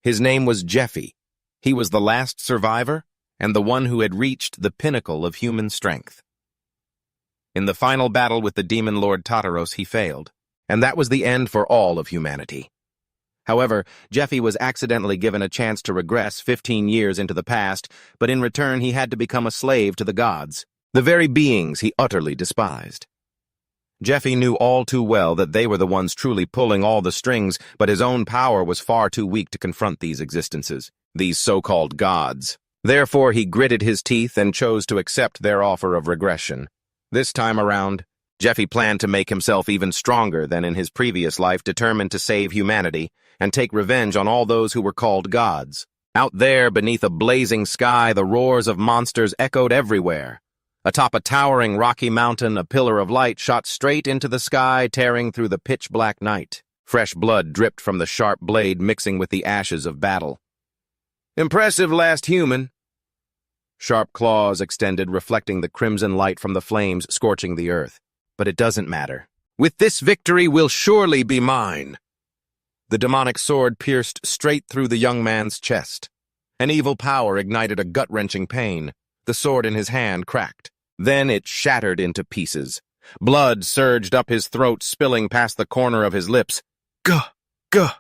His name was Jeffy. He was the last survivor and the one who had reached the pinnacle of human strength. In the final battle with the demon lord Tartaros, he failed, and that was the end for all of humanity. However, Jeffy was accidentally given a chance to regress 15 years into the past, but in return he had to become a slave to the gods, the very beings he utterly despised. Jeffy knew all too well that they were the ones truly pulling all the strings, but his own power was far too weak to confront these existences, these so-called gods. Therefore, he gritted his teeth and chose to accept their offer of regression. This time around, Jeffy planned to make himself even stronger than in his previous life, determined to save humanity and take revenge on all those who were called gods. Out there, beneath a blazing sky, the roars of monsters echoed everywhere. Atop a towering rocky mountain, a pillar of light shot straight into the sky, tearing through the pitch-black night. Fresh blood dripped from the sharp blade, mixing with the ashes of battle. "Impressive last human." Sharp claws extended, reflecting the crimson light from the flames scorching the earth. "But it doesn't matter. With this victory will surely be mine." The demonic sword pierced straight through the young man's chest. An evil power ignited a gut-wrenching pain. The sword in his hand cracked. Then it shattered into pieces. Blood surged up his throat, spilling past the corner of his lips. Gah! Gah!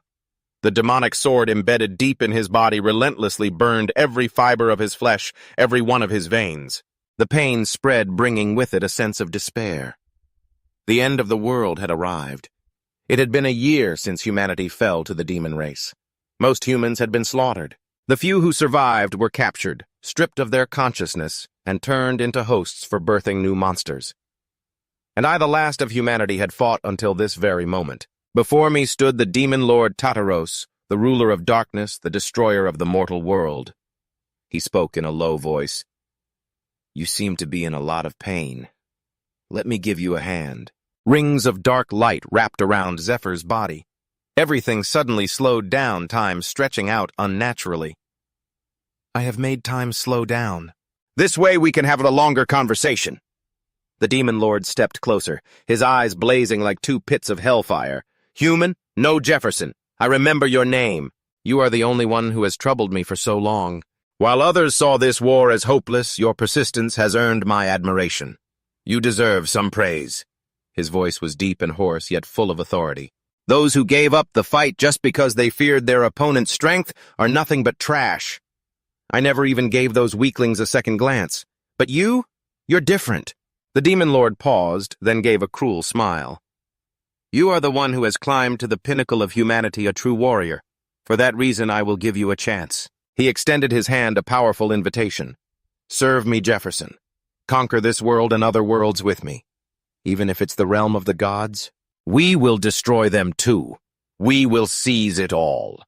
The demonic sword embedded deep in his body relentlessly burned every fiber of his flesh, every one of his veins. The pain spread, bringing with it a sense of despair. The end of the world had arrived. It had been a year since humanity fell to the demon race. Most humans had been slaughtered. The few who survived were captured, stripped of their consciousness, and turned into hosts for birthing new monsters. And I, the last of humanity, had fought until this very moment. Before me stood the demon lord Tartaros, the ruler of darkness, the destroyer of the mortal world. He spoke in a low voice. "You seem to be in a lot of pain. Let me give you a hand." Rings of dark light wrapped around Zephyr's body. Everything suddenly slowed down, time stretching out unnaturally. "I have made time slow down." "This way we can have a longer conversation." The demon lord stepped closer, his eyes blazing like two pits of hellfire. "Human, no Jefferson. I remember your name. You are the only one who has troubled me for so long. While others saw this war as hopeless, your persistence has earned my admiration. You deserve some praise." His voice was deep and hoarse, yet full of authority. "Those who gave up the fight just because they feared their opponent's strength are nothing but trash. I never even gave those weaklings a second glance. But you're different." The demon lord paused, then gave a cruel smile. "You are the one who has climbed to the pinnacle of humanity, a true warrior. For that reason, I will give you a chance." He extended his hand, a powerful invitation. "Serve me, Jefferson. Conquer this world and other worlds with me. Even if it's the realm of the gods, we will destroy them too. We will seize it all."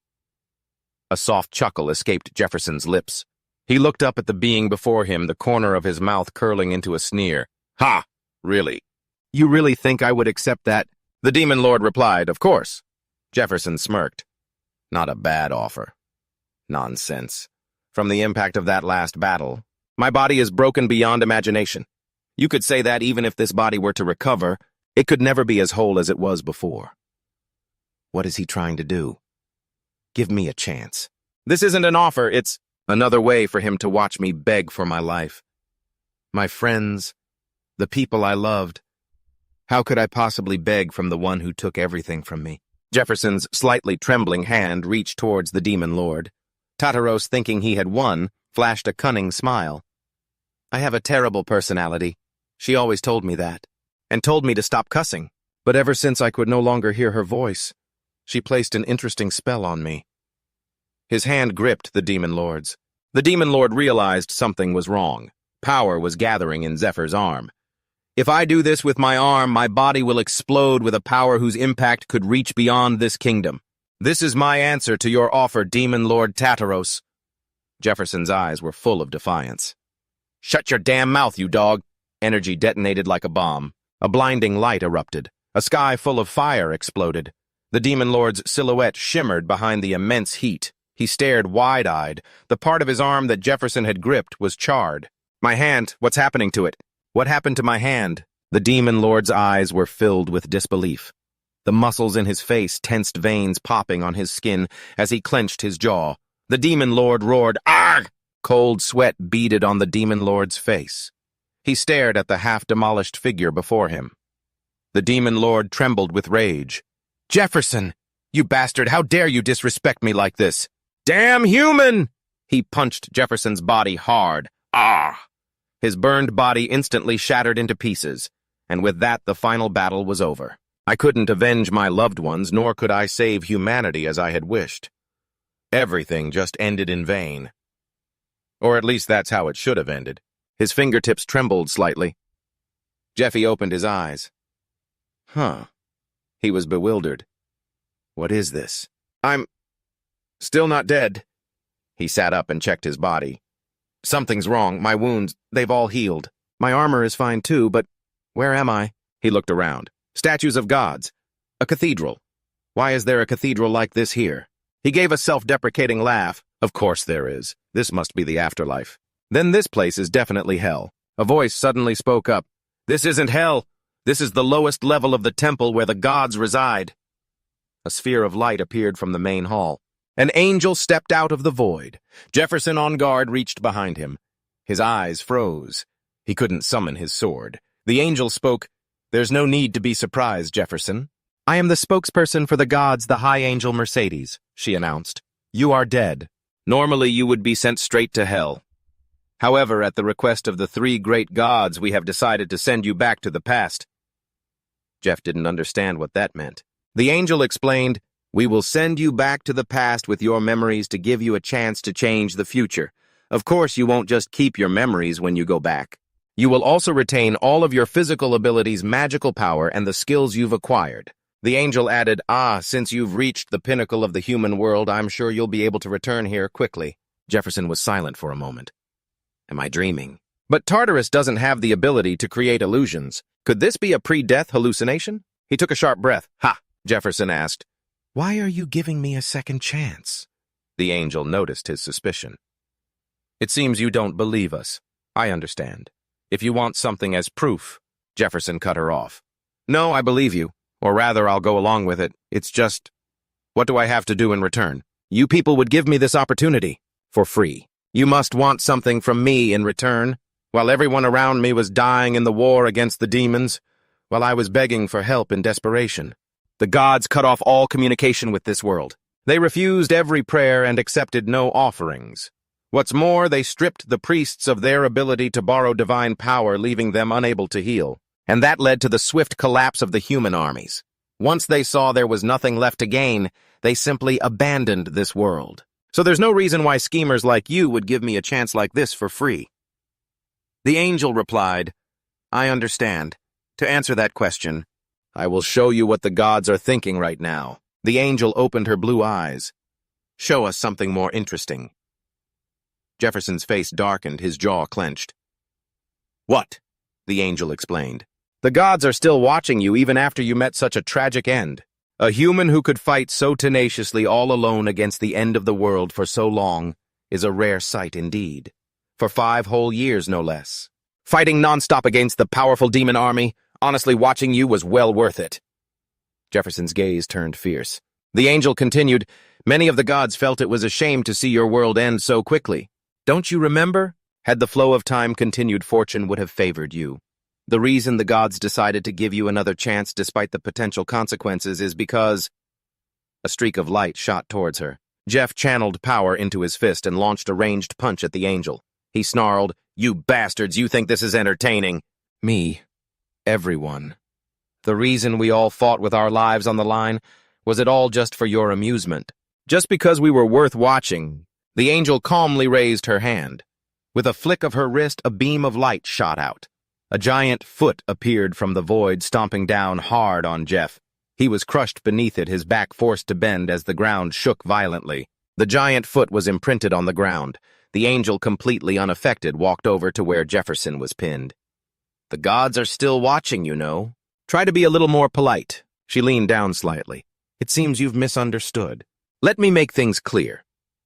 A soft chuckle escaped Jefferson's lips. He looked up at the being before him, the corner of his mouth curling into a sneer. "Ha! Really? You really think I would accept that?" The demon lord replied, "Of course." Jefferson smirked. "Not a bad offer." "Nonsense. From the impact of that last battle, my body is broken beyond imagination. You could say that even if this body were to recover, it could never be as whole as it was before." What is he trying to do? Give me a chance. This isn't an offer, it's another way for him to watch me beg for my life. My friends, the people I loved. How could I possibly beg from the one who took everything from me? Jefferson's slightly trembling hand reached towards the demon lord. Tartaros, thinking he had won, flashed a cunning smile. "I have a terrible personality. She always told me that, and told me to stop cussing. But ever since I could no longer hear her voice, she placed an interesting spell on me." His hand gripped the demon lord's. The demon lord realized something was wrong. Power was gathering in Zephyr's arm. "If I do this with my arm, my body will explode with a power whose impact could reach beyond this kingdom. This is my answer to your offer, demon lord Tartaros." Jefferson's eyes were full of defiance. "Shut your damn mouth, you dog." Energy detonated like a bomb. A blinding light erupted. A sky full of fire exploded. The demon lord's silhouette shimmered behind the immense heat. He stared wide-eyed. The part of his arm that Jefferson had gripped was charred. "My hand, what's happening to it? What happened to my hand?" The demon lord's eyes were filled with disbelief. the muscles in his face, tensed veins popping on his skin as he clenched his jaw. The demon lord roared, "Argh!" Cold sweat beaded on the demon lord's face. He stared at the half-demolished figure before him. The demon lord trembled with rage. "Jefferson! You bastard, how dare you disrespect me like this? Damn human!" He punched Jefferson's body hard. Ah! His burned body instantly shattered into pieces, and with that the final battle was over. I couldn't avenge my loved ones, nor could I save humanity as I had wished. Everything just ended in vain. Or at least that's how it should have ended. His fingertips trembled slightly. Jeffy opened his eyes. Huh. He was bewildered. What is this? I'm still not dead. He sat up and checked his body. Something's wrong. My wounds, they've all healed. My armor is fine too, but where am I? He looked around. Statues of gods. A cathedral. Why is there a cathedral like this here? He gave a self-deprecating laugh. Of course there is. This must be the afterlife. Then this place is definitely hell. A voice suddenly spoke up. This isn't hell. This is the lowest level of the temple where the gods reside. A sphere of light appeared from the main hall. An angel stepped out of the void. Jefferson, on guard, reached behind him. His eyes froze. He couldn't summon his sword. The angel spoke. There's no need to be surprised, Jefferson. I am the spokesperson for the gods, the High Angel Mercedes, she announced. You are dead. Normally you would be sent straight to hell. However, at the request of the three great gods, we have decided to send you back to the past. Jeff didn't understand what that meant. The angel explained, we will send you back to the past with your memories to give you a chance to change the future. Of course, you won't just keep your memories when you go back. You will also retain all of your physical abilities, magical power, and the skills you've acquired. The angel added, since you've reached the pinnacle of the human world, I'm sure you'll be able to return here quickly. Jefferson was silent for a moment. Am I dreaming? But Tartarus doesn't have the ability to create illusions. Could this be a pre-death hallucination? He took a sharp breath. Ha! Jefferson asked. Why are you giving me a second chance? The angel noticed his suspicion. It seems you don't believe us. I understand. If you want something as proof, Jefferson cut her off. No, I believe you. Or rather, I'll go along with it. It's just, what do I have to do in return? You people would give me this opportunity for free. You must want something from me in return. While everyone around me was dying in the war against the demons, while I was begging for help in desperation. The gods cut off all communication with this world. They refused every prayer and accepted no offerings. What's more, they stripped the priests of their ability to borrow divine power, leaving them unable to heal. And that led to the swift collapse of the human armies. Once they saw there was nothing left to gain, they simply abandoned this world. So there's no reason why schemers like you would give me a chance like this for free. The angel replied, I understand. To answer that question, I will show you what the gods are thinking right now. The angel opened her blue eyes. Show us something more interesting. Jefferson's face darkened, his jaw clenched. What? The angel explained. The gods are still watching you even after you met such a tragic end. A human who could fight so tenaciously all alone against the end of the world for so long is a rare sight indeed. For 5 whole years, no less. Fighting nonstop against the powerful demon army, honestly watching you was well worth it. Jefferson's gaze turned fierce. The angel continued, Many of the gods felt it was a shame to see your world end so quickly. Don't you remember? Had the flow of time continued, fortune would have favored you. The reason the gods decided to give you another chance despite the potential consequences is because... A streak of light shot towards her. Jeff channeled power into his fist and launched a ranged punch at the angel. He snarled, You bastards, you think this is entertaining? Me. Everyone. The reason we all fought with our lives on the line was it all just for your amusement. Just because we were worth watching. The angel calmly raised her hand. With a flick of her wrist, a beam of light shot out. A giant foot appeared from the void, stomping down hard on Jeff. He was crushed beneath it, his back forced to bend as the ground shook violently. The giant foot was imprinted on the ground. The angel, completely unaffected, walked over to where Jefferson was pinned. The gods are still watching, you know. Try to be a little more polite. She leaned down slightly. It seems you've misunderstood. Let me make things clear.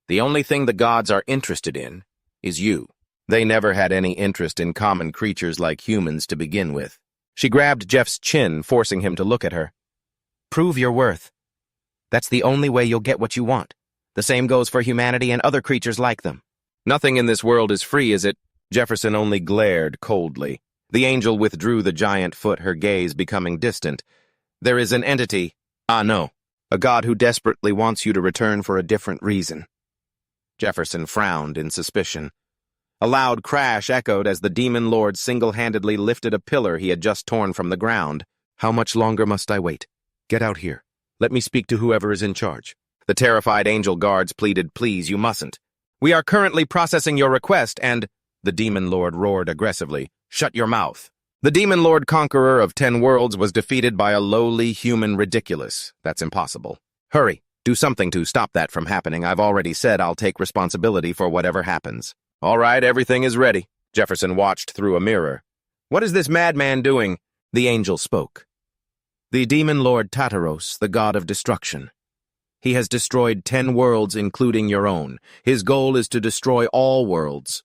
The only thing the gods are interested in is you. They never had any interest in common creatures like humans to begin with. She grabbed Jeff's chin, forcing him to look at her. Prove your worth. That's the only way you'll get what you want. The same goes for humanity and other creatures like them. Nothing in this world is free, is it? Jefferson only glared coldly. The angel withdrew the giant foot, her gaze becoming distant. There is an entity, anew, a god who desperately wants you to return for a different reason. Jefferson frowned in suspicion. A loud crash echoed as the demon lord single-handedly lifted a pillar he had just torn from the ground. How much longer must I wait? Get out here. Let me speak to whoever is in charge. The terrified angel guards pleaded, please, you mustn't. We are currently processing your request and... The demon lord roared aggressively. Shut your mouth. The demon lord conqueror of 10 worlds was defeated by a lowly human ridiculous. That's impossible. Hurry, do something to stop that from happening. I've already said I'll take responsibility for whatever happens. All right, everything is ready. Jefferson watched through a mirror. What is this madman doing? The angel spoke. The demon lord Tartaros, the god of destruction. He has destroyed 10 worlds, including your own. His goal is to destroy all worlds.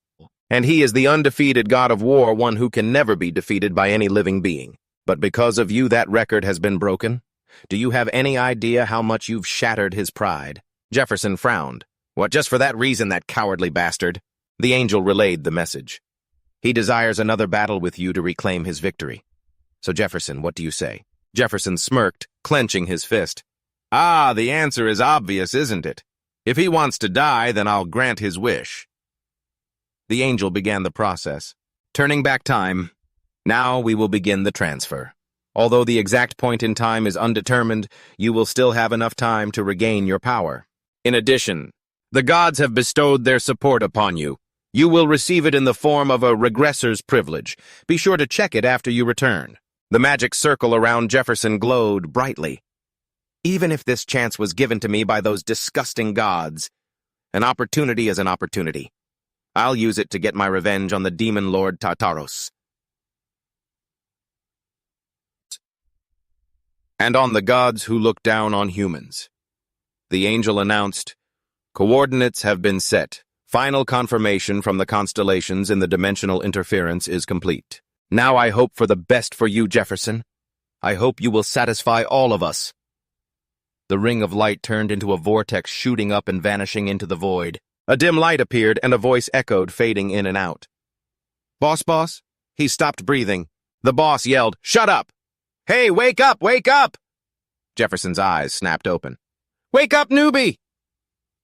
And he is the undefeated god of war, one who can never be defeated by any living being. But because of you, that record has been broken. Do you have any idea how much you've shattered his pride? Jefferson frowned. What, just for that reason, that cowardly bastard? The angel relayed the message. He desires another battle with you to reclaim his victory. So Jefferson, what do you say? Jefferson smirked, clenching his fist. Ah, the answer is obvious, isn't it? If he wants to die, then I'll grant his wish. The angel began the process. Turning back time. Now we will begin the transfer. Although the exact point in time is undetermined, you will still have enough time to regain your power. In addition, the gods have bestowed their support upon you. You will receive it in the form of a regressor's privilege. Be sure to check it after you return. The magic circle around Jefferson glowed brightly. Even if this chance was given to me by those disgusting gods, an opportunity is an opportunity. I'll use it to get my revenge on the demon lord Tartaros. And on the gods who look down on humans. The angel announced, coordinates have been set. Final confirmation from the constellations in the dimensional interference is complete. Now I hope for the best for you, Jefferson. I hope you will satisfy all of us. The ring of light turned into a vortex, shooting up and vanishing into the void. A dim light appeared, and a voice echoed, fading in and out. Boss? He stopped breathing. The boss yelled, shut up! Hey, wake up, wake up! Jefferson's eyes snapped open. Wake up, newbie!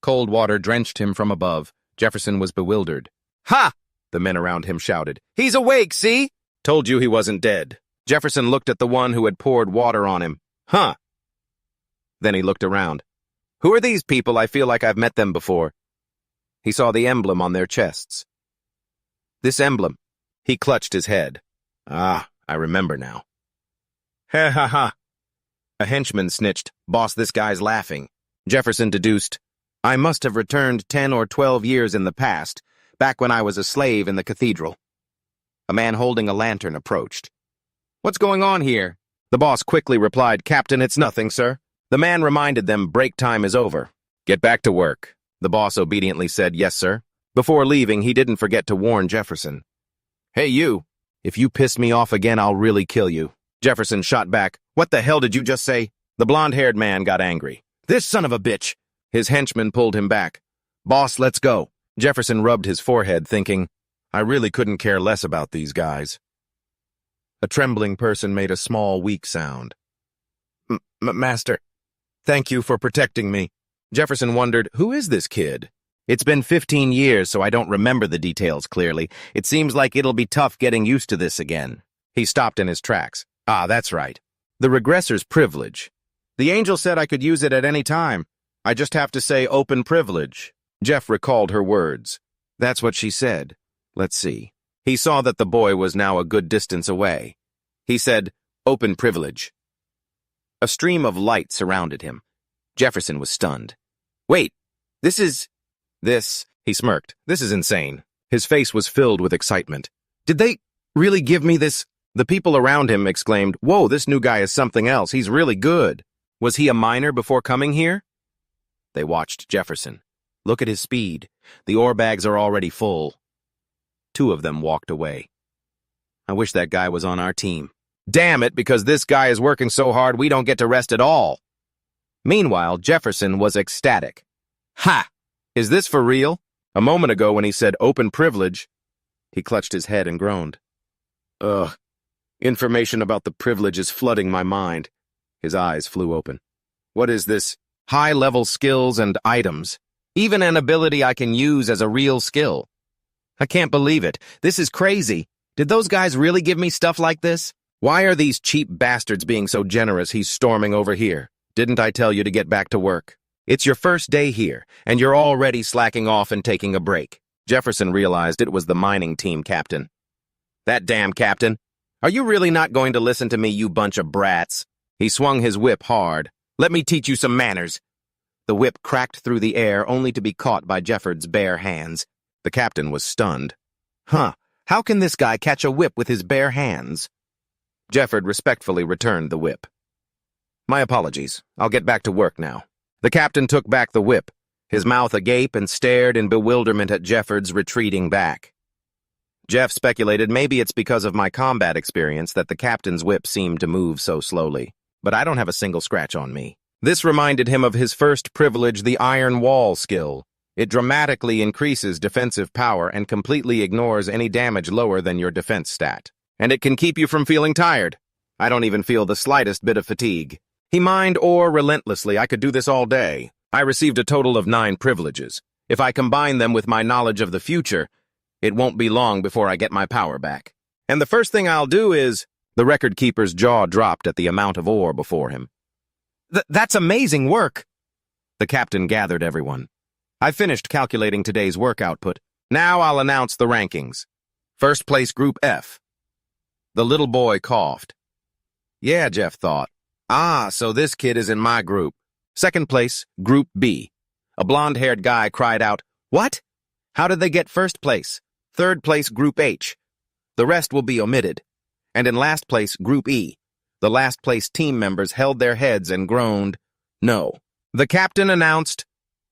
Cold water drenched him from above. Jefferson was bewildered. Ha! The men around him shouted. He's awake, see? Told you he wasn't dead. Jefferson looked at the one who had poured water on him. Huh. Then he looked around. Who are these people? I feel like I've met them before. He saw the emblem on their chests. This emblem. He clutched his head. Ah, I remember now. Ha ha ha. A henchman snitched, boss, this guy's laughing. Jefferson deduced, I must have returned 10 or 12 years in the past, back when I was a slave in the cathedral. A man holding a lantern approached. What's going on here? The boss quickly replied, Captain, it's nothing, sir. The man reminded them break time is over. Get back to work. The boss obediently said, yes, sir. Before leaving, he didn't forget to warn Jefferson. Hey, you. If you piss me off again, I'll really kill you. Jefferson shot back. What the hell did you just say? The blonde-haired man got angry. This son of a bitch. His henchman pulled him back. Boss, let's go. Jefferson rubbed his forehead, thinking, I really couldn't care less about these guys. A trembling person made a small, weak sound. Master, thank you for protecting me. Jefferson wondered, who is this kid? It's been 15 years, so I don't remember the details clearly. It seems like it'll be tough getting used to this again. He stopped in his tracks. Ah, that's right. The regressor's privilege. The angel said I could use it at any time. I just have to say open privilege. Jeff recalled her words. That's what she said. Let's see. He saw that the boy was now a good distance away. He said, open privilege. A stream of light surrounded him. Jefferson was stunned. Wait, this, he smirked. This is insane. His face was filled with excitement. Did they really give me this? The people around him exclaimed, whoa, this new guy is something else. He's really good. Was he a miner before coming here? They watched Jefferson. Look at his speed. The ore bags are already full. Two of them walked away. I wish that guy was on our team. Damn it, because this guy is working so hard we don't get to rest at all. Meanwhile, Jefferson was ecstatic. Ha! Is this for real? A moment ago when he said open privilege, he clutched his head and groaned. Ugh. Information about the privilege is flooding my mind. His eyes flew open. What is this? High-level skills and items. Even an ability I can use as a real skill. I can't believe it. This is crazy. Did those guys really give me stuff like this? Why are these cheap bastards being so generous he's storming over here? Didn't I tell you to get back to work? It's your first day here, and you're already slacking off and taking a break. Jefferson realized it was the mining team captain. That damn captain. Are you really not going to listen to me, you bunch of brats? He swung his whip hard. Let me teach you some manners. The whip cracked through the air only to be caught by Jefford's bare hands. The captain was stunned. Huh, how can this guy catch a whip with his bare hands? Jefford respectfully returned the whip. My apologies. I'll get back to work now. The captain took back the whip, his mouth agape, and stared in bewilderment at Jefford's retreating back. Jeff speculated maybe it's because of my combat experience that the captain's whip seemed to move so slowly, but I don't have a single scratch on me. This reminded him of his first privilege, the Iron Wall skill. It dramatically increases defensive power and completely ignores any damage lower than your defense stat. And it can keep you from feeling tired. I don't even feel the slightest bit of fatigue. He mined ore relentlessly. I could do this all day. I received a total of 9 privileges. If I combine them with my knowledge of the future, it won't be long before I get my power back. And the first thing I'll do is... The record keeper's jaw dropped at the amount of ore before him. That's amazing work. The captain gathered everyone. I finished calculating today's work output. Now I'll announce the rankings. First place, Group F. The little boy coughed. Yeah, Jeff thought. Ah, so this kid is in my group. Second place, Group B. A blonde-haired guy cried out, What? How did they get first place? Third place, Group H. The rest will be omitted. And in last place, Group E. The last place team members held their heads and groaned, No. The captain announced,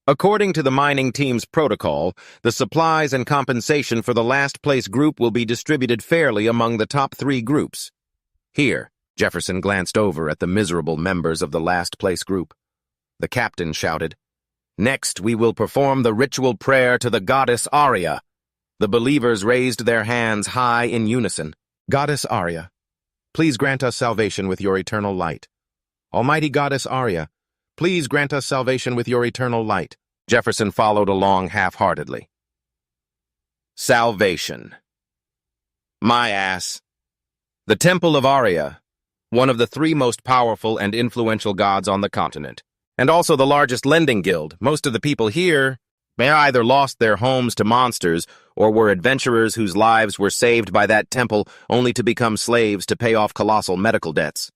According to the mining team's protocol, the supplies and compensation for the last place group will be distributed fairly among the top 3 groups. Here, Jefferson glanced over at the miserable members of the last place group. The captain shouted, Next, we will perform the ritual prayer to the goddess Arya. The believers raised their hands high in unison. Goddess Arya, please grant us salvation with your eternal light. Almighty Goddess Arya, please grant us salvation with your eternal light. Jefferson followed along half-heartedly. Salvation. My ass. The Temple of Arya, one of the 3 most powerful and influential gods on the continent, and also the largest lending guild. Most of the people here may either lost their homes to monsters or were adventurers whose lives were saved by that temple only to become slaves to pay off colossal medical debts.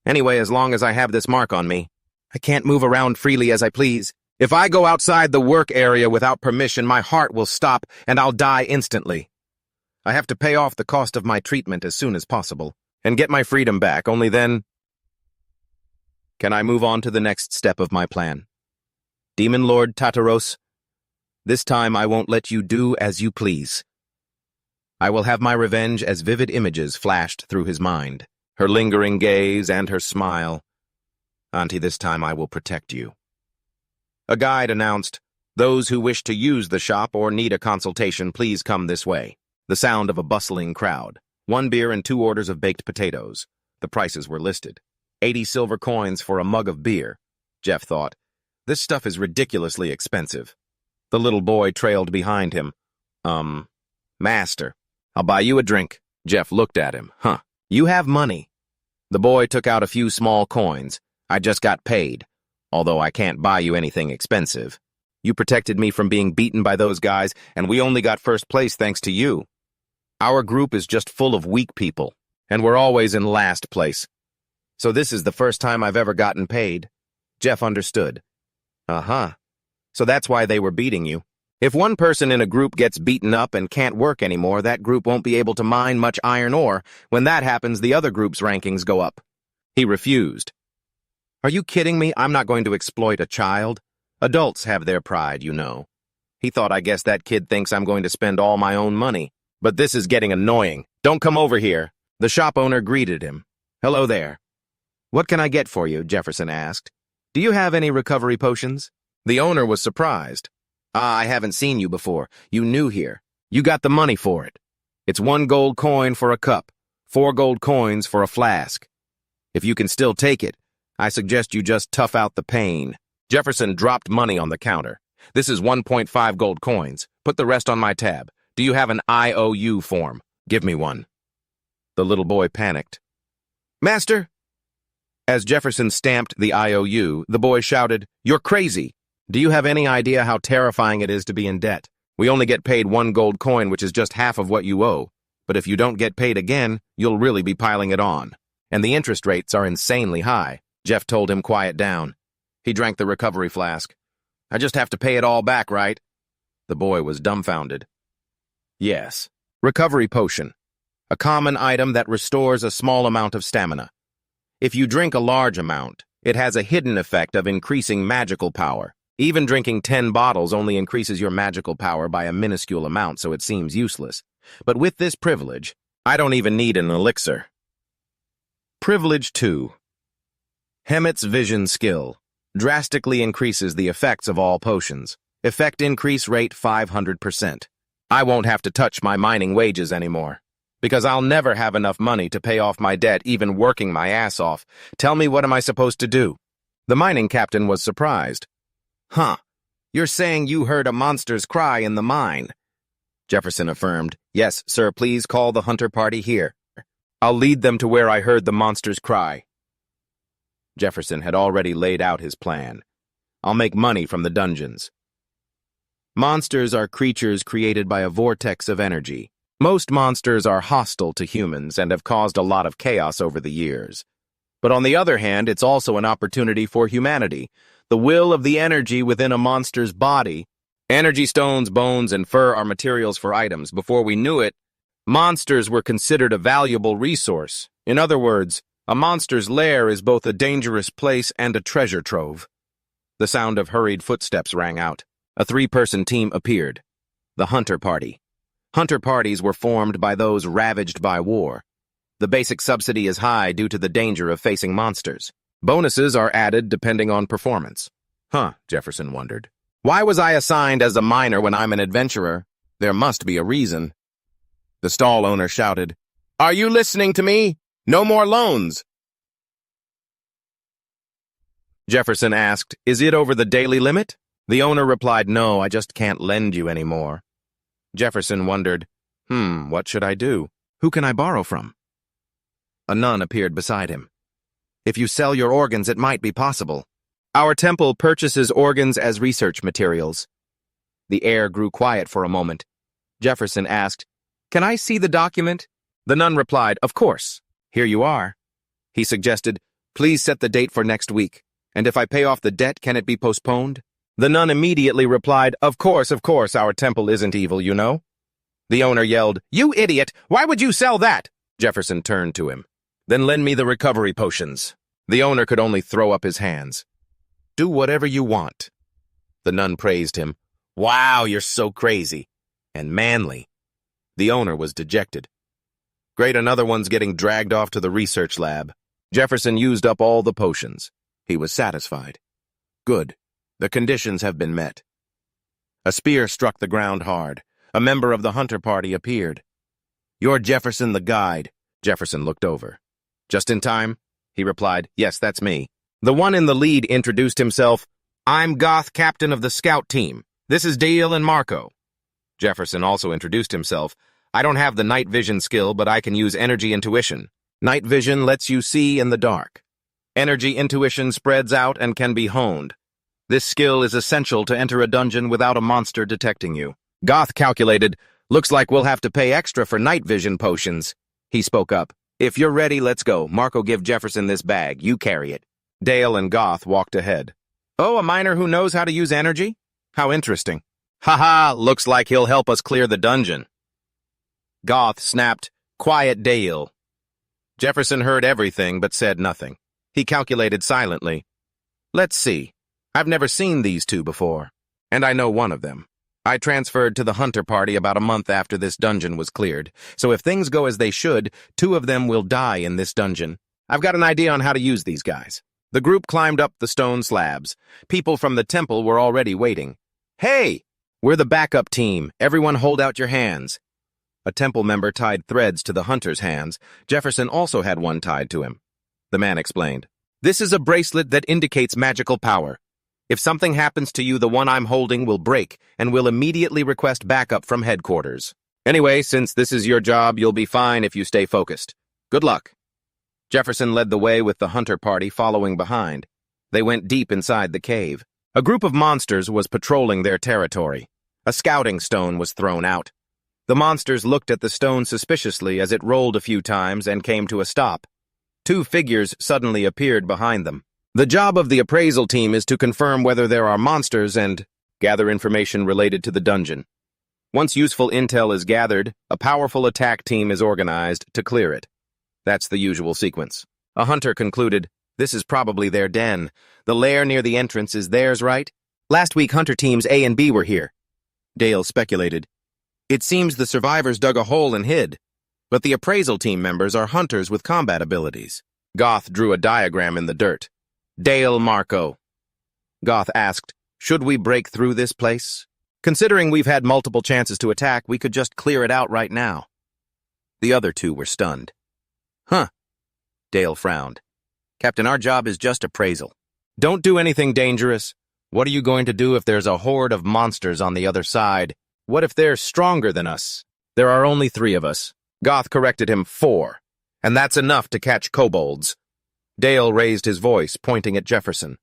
Anyway, as long as I have this mark on me, I can't move around freely as I please. If I go outside the work area without permission, my heart will stop and I'll die instantly. I have to pay off the cost of my treatment as soon as possible and get my freedom back. Only then can I move on to the next step of my plan. Demon Lord Tartaros, this time I won't let you do as you please. I will have my revenge as vivid images flashed through his mind, her lingering gaze and her smile. Auntie, this time I will protect you. A guide announced, Those who wish to use the shop or need a consultation, please come this way. The sound of a bustling crowd. 1 beer and 2 orders of baked potatoes. The prices were listed. 80 silver coins for a mug of beer. Jeff thought, this stuff is ridiculously expensive. The little boy trailed behind him. Master, I'll buy you a drink. Jeff looked at him. Huh, you have money. The boy took out a few small coins. I just got paid, although I can't buy you anything expensive. You protected me from being beaten by those guys, and we only got first place thanks to you. Our group is just full of weak people, and we're always in last place. So this is the first time I've ever gotten paid. Jeff understood. Uh-huh. So that's why they were beating you. If one person in a group gets beaten up and can't work anymore, that group won't be able to mine much iron ore. When that happens, the other group's rankings go up. He refused. Are you kidding me? I'm not going to exploit a child. Adults have their pride, you know. He thought, I guess that kid thinks I'm going to spend all my own money. But this is getting annoying. Don't come over here. The shop owner greeted him. "Hello there." "What can I get for you?" Jefferson asked. "Do you have any recovery potions?" The owner was surprised. "I haven't seen you before. You new here. You got the money for it. It's 1 gold coin for a cup, 4 gold coins for a flask. If you can still take it, I suggest you just tough out the pain." Jefferson dropped money on the counter. "This is 1.5 gold coins. Put the rest on my tab. Do you have an IOU form? Give me one." The little boy panicked. "Master!" As Jefferson stamped the IOU, the boy shouted, "You're crazy! Do you have any idea how terrifying it is to be in debt? We only get paid 1 gold coin, which is just half of what you owe. But if you don't get paid again, you'll really be piling it on. And the interest rates are insanely high." Jeff told him quiet down. He drank the recovery flask. "I just have to pay it all back, right?" The boy was dumbfounded. "Yes. Recovery potion. A common item that restores a small amount of stamina. If you drink a large amount, it has a hidden effect of increasing magical power. Even drinking 10 bottles only increases your magical power by a minuscule amount, so it seems useless. But with this privilege, I don't even need an elixir." Privilege 2. Hemet's vision skill. Drastically increases the effects of all potions. Effect increase rate 500%. I won't have to touch my mining wages anymore, because I'll never have enough money to pay off my debt even working my ass off. Tell me, what am I supposed to do? The mining captain was surprised. "Huh. You're saying you heard a monster's cry in the mine?" Jefferson affirmed. "Yes, sir, please call the hunter party here. I'll lead them to where I heard the monster's cry." Jefferson had already laid out his plan. "I'll make money from the dungeons." Monsters are creatures created by a vortex of energy. Most monsters are hostile to humans and have caused a lot of chaos over the years. But on the other hand, it's also an opportunity for humanity. The will of the energy within a monster's body. Energy stones, bones, and fur are materials for items. Before we knew it, monsters were considered a valuable resource. In other words, a monster's lair is both a dangerous place and a treasure trove. The sound of hurried footsteps rang out. A 3-person team appeared. The hunter party. Hunter parties were formed by those ravaged by war. The basic subsidy is high due to the danger of facing monsters. Bonuses are added depending on performance. Jefferson wondered. Why was I assigned as a miner when I'm an adventurer? There must be a reason. The stall owner shouted, "Are you listening to me? No more loans!" Jefferson asked, "Is it over the daily limit?" The owner replied, "No, I just can't lend you anymore." Jefferson wondered, what should I do? Who can I borrow from? A nun appeared beside him. "If you sell your organs, it might be possible. Our temple purchases organs as research materials." The air grew quiet for a moment. Jefferson asked, "Can I see the document?" The nun replied, "Of course. Here you are." He suggested, "Please set the date for next week. And if I pay off the debt, can it be postponed?" The nun immediately replied, of course, our temple isn't evil, you know." The owner yelled, "You idiot! Why would you sell that?" Jefferson turned to him. "Then lend me the recovery potions." The owner could only throw up his hands. "Do whatever you want." The nun praised him. "Wow, you're so crazy. And manly." The owner was dejected. "Great, another one's getting dragged off to the research lab." Jefferson used up all the potions. He was satisfied. "Good. The conditions have been met." A spear struck the ground hard. A member of the hunter party appeared. "You're Jefferson the guide." Jefferson looked over. "Just in time?" He replied, "Yes, that's me." The one in the lead introduced himself. "I'm Goth, captain of the scout team. This is Dale and Marco." Jefferson also introduced himself. "I don't have the night vision skill, but I can use energy intuition. Night vision lets you see in the dark. Energy intuition spreads out and can be honed. This skill is essential to enter a dungeon without a monster detecting you." Goth calculated, "Looks like we'll have to pay extra for night vision potions." He spoke up. "If you're ready, let's go. Marco, give Jefferson this bag. You carry it." Dale and Goth walked ahead. "Oh, a miner who knows how to use energy? How interesting." "Ha-ha, looks like he'll help us clear the dungeon." Goth snapped, "Quiet, Dale." Jefferson heard everything but said nothing. He calculated silently. "Let's see. I've never seen these two before, and I know one of them. I transferred to the hunter party about a month after this dungeon was cleared, so if things go as they should, 2 of them will die in this dungeon. I've got an idea on how to use these guys. The group climbed up the stone slabs. People from the temple were already waiting. Hey! We're the backup team. Everyone hold out your hands. A temple member tied threads to the hunter's hands. Jefferson also had one tied to him. The man explained. This is a bracelet that indicates magical power. If something happens to you, the one I'm holding will break and will immediately request backup from headquarters. Anyway, since this is your job, you'll be fine if you stay focused. Good luck. Jefferson led the way with the hunter party following behind. They went deep inside the cave. A group of monsters was patrolling their territory. A scouting stone was thrown out. The monsters looked at the stone suspiciously as it rolled a few times and came to a stop. 2 figures suddenly appeared behind them. The job of the appraisal team is to confirm whether there are monsters and gather information related to the dungeon. Once useful intel is gathered, a powerful attack team is organized to clear it. That's the usual sequence. A hunter concluded, this is probably their den. The lair near the entrance is theirs, right? Last week, hunter teams A and B were here. Dale speculated. It seems the survivors dug a hole and hid, but the appraisal team members are hunters with combat abilities. Goth drew a diagram in the dirt. Dale Marco. Goth asked, should we break through this place? Considering we've had multiple chances to attack, we could just clear it out right now. The other 2 were stunned. Huh. Dale frowned. Captain, our job is just appraisal. Don't do anything dangerous. What are you going to do if there's a horde of monsters on the other side? What if they're stronger than us? There are only 3 of us. Goth corrected him, 4. And that's enough to catch kobolds. Dale raised his voice, pointing at Jefferson.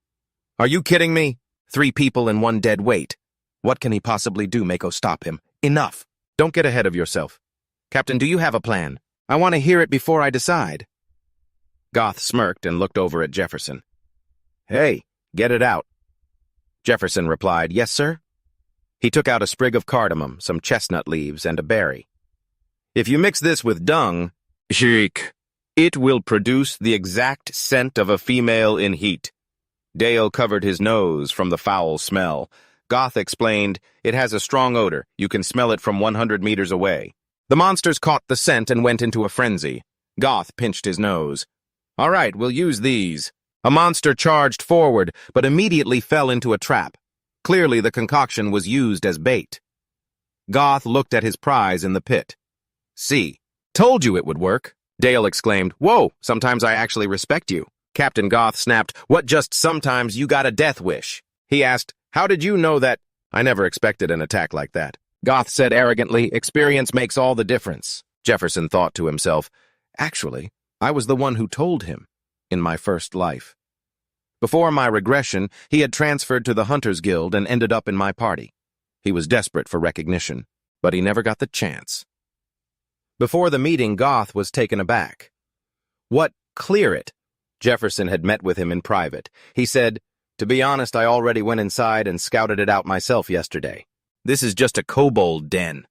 Are you kidding me? 3 people and 1 dead weight. What can he possibly do, Mako? Stop him. Enough. Don't get ahead of yourself. Captain, do you have a plan? I want to hear it before I decide. Goth smirked and looked over at Jefferson. Hey, get it out. Jefferson replied, yes, sir. He took out a sprig of cardamom, some chestnut leaves, and a berry. If you mix this with dung, shriek, it will produce the exact scent of a female in heat. Dale covered his nose from the foul smell. Goth explained, it has a strong odor. You can smell it from 100 meters away. The monsters caught the scent and went into a frenzy. Goth pinched his nose. All right, we'll use these. A monster charged forward, but immediately fell into a trap. Clearly, the concoction was used as bait. Goth looked at his prize in the pit. See, told you it would work. Dale exclaimed, whoa, sometimes I actually respect you. Captain Goth snapped, what just sometimes you got a death wish? He asked, how did you know that? I never expected an attack like that. Goth said arrogantly, experience makes all the difference. Jefferson thought to himself, actually, I was the one who told him in my first life. Before my regression, he had transferred to the Hunters Guild and ended up in my party. He was desperate for recognition, but he never got the chance. Before the meeting, Goth was taken aback. What, clear it? Jefferson had met with him in private. He said, to be honest, I already went inside and scouted it out myself yesterday. This is just a kobold den.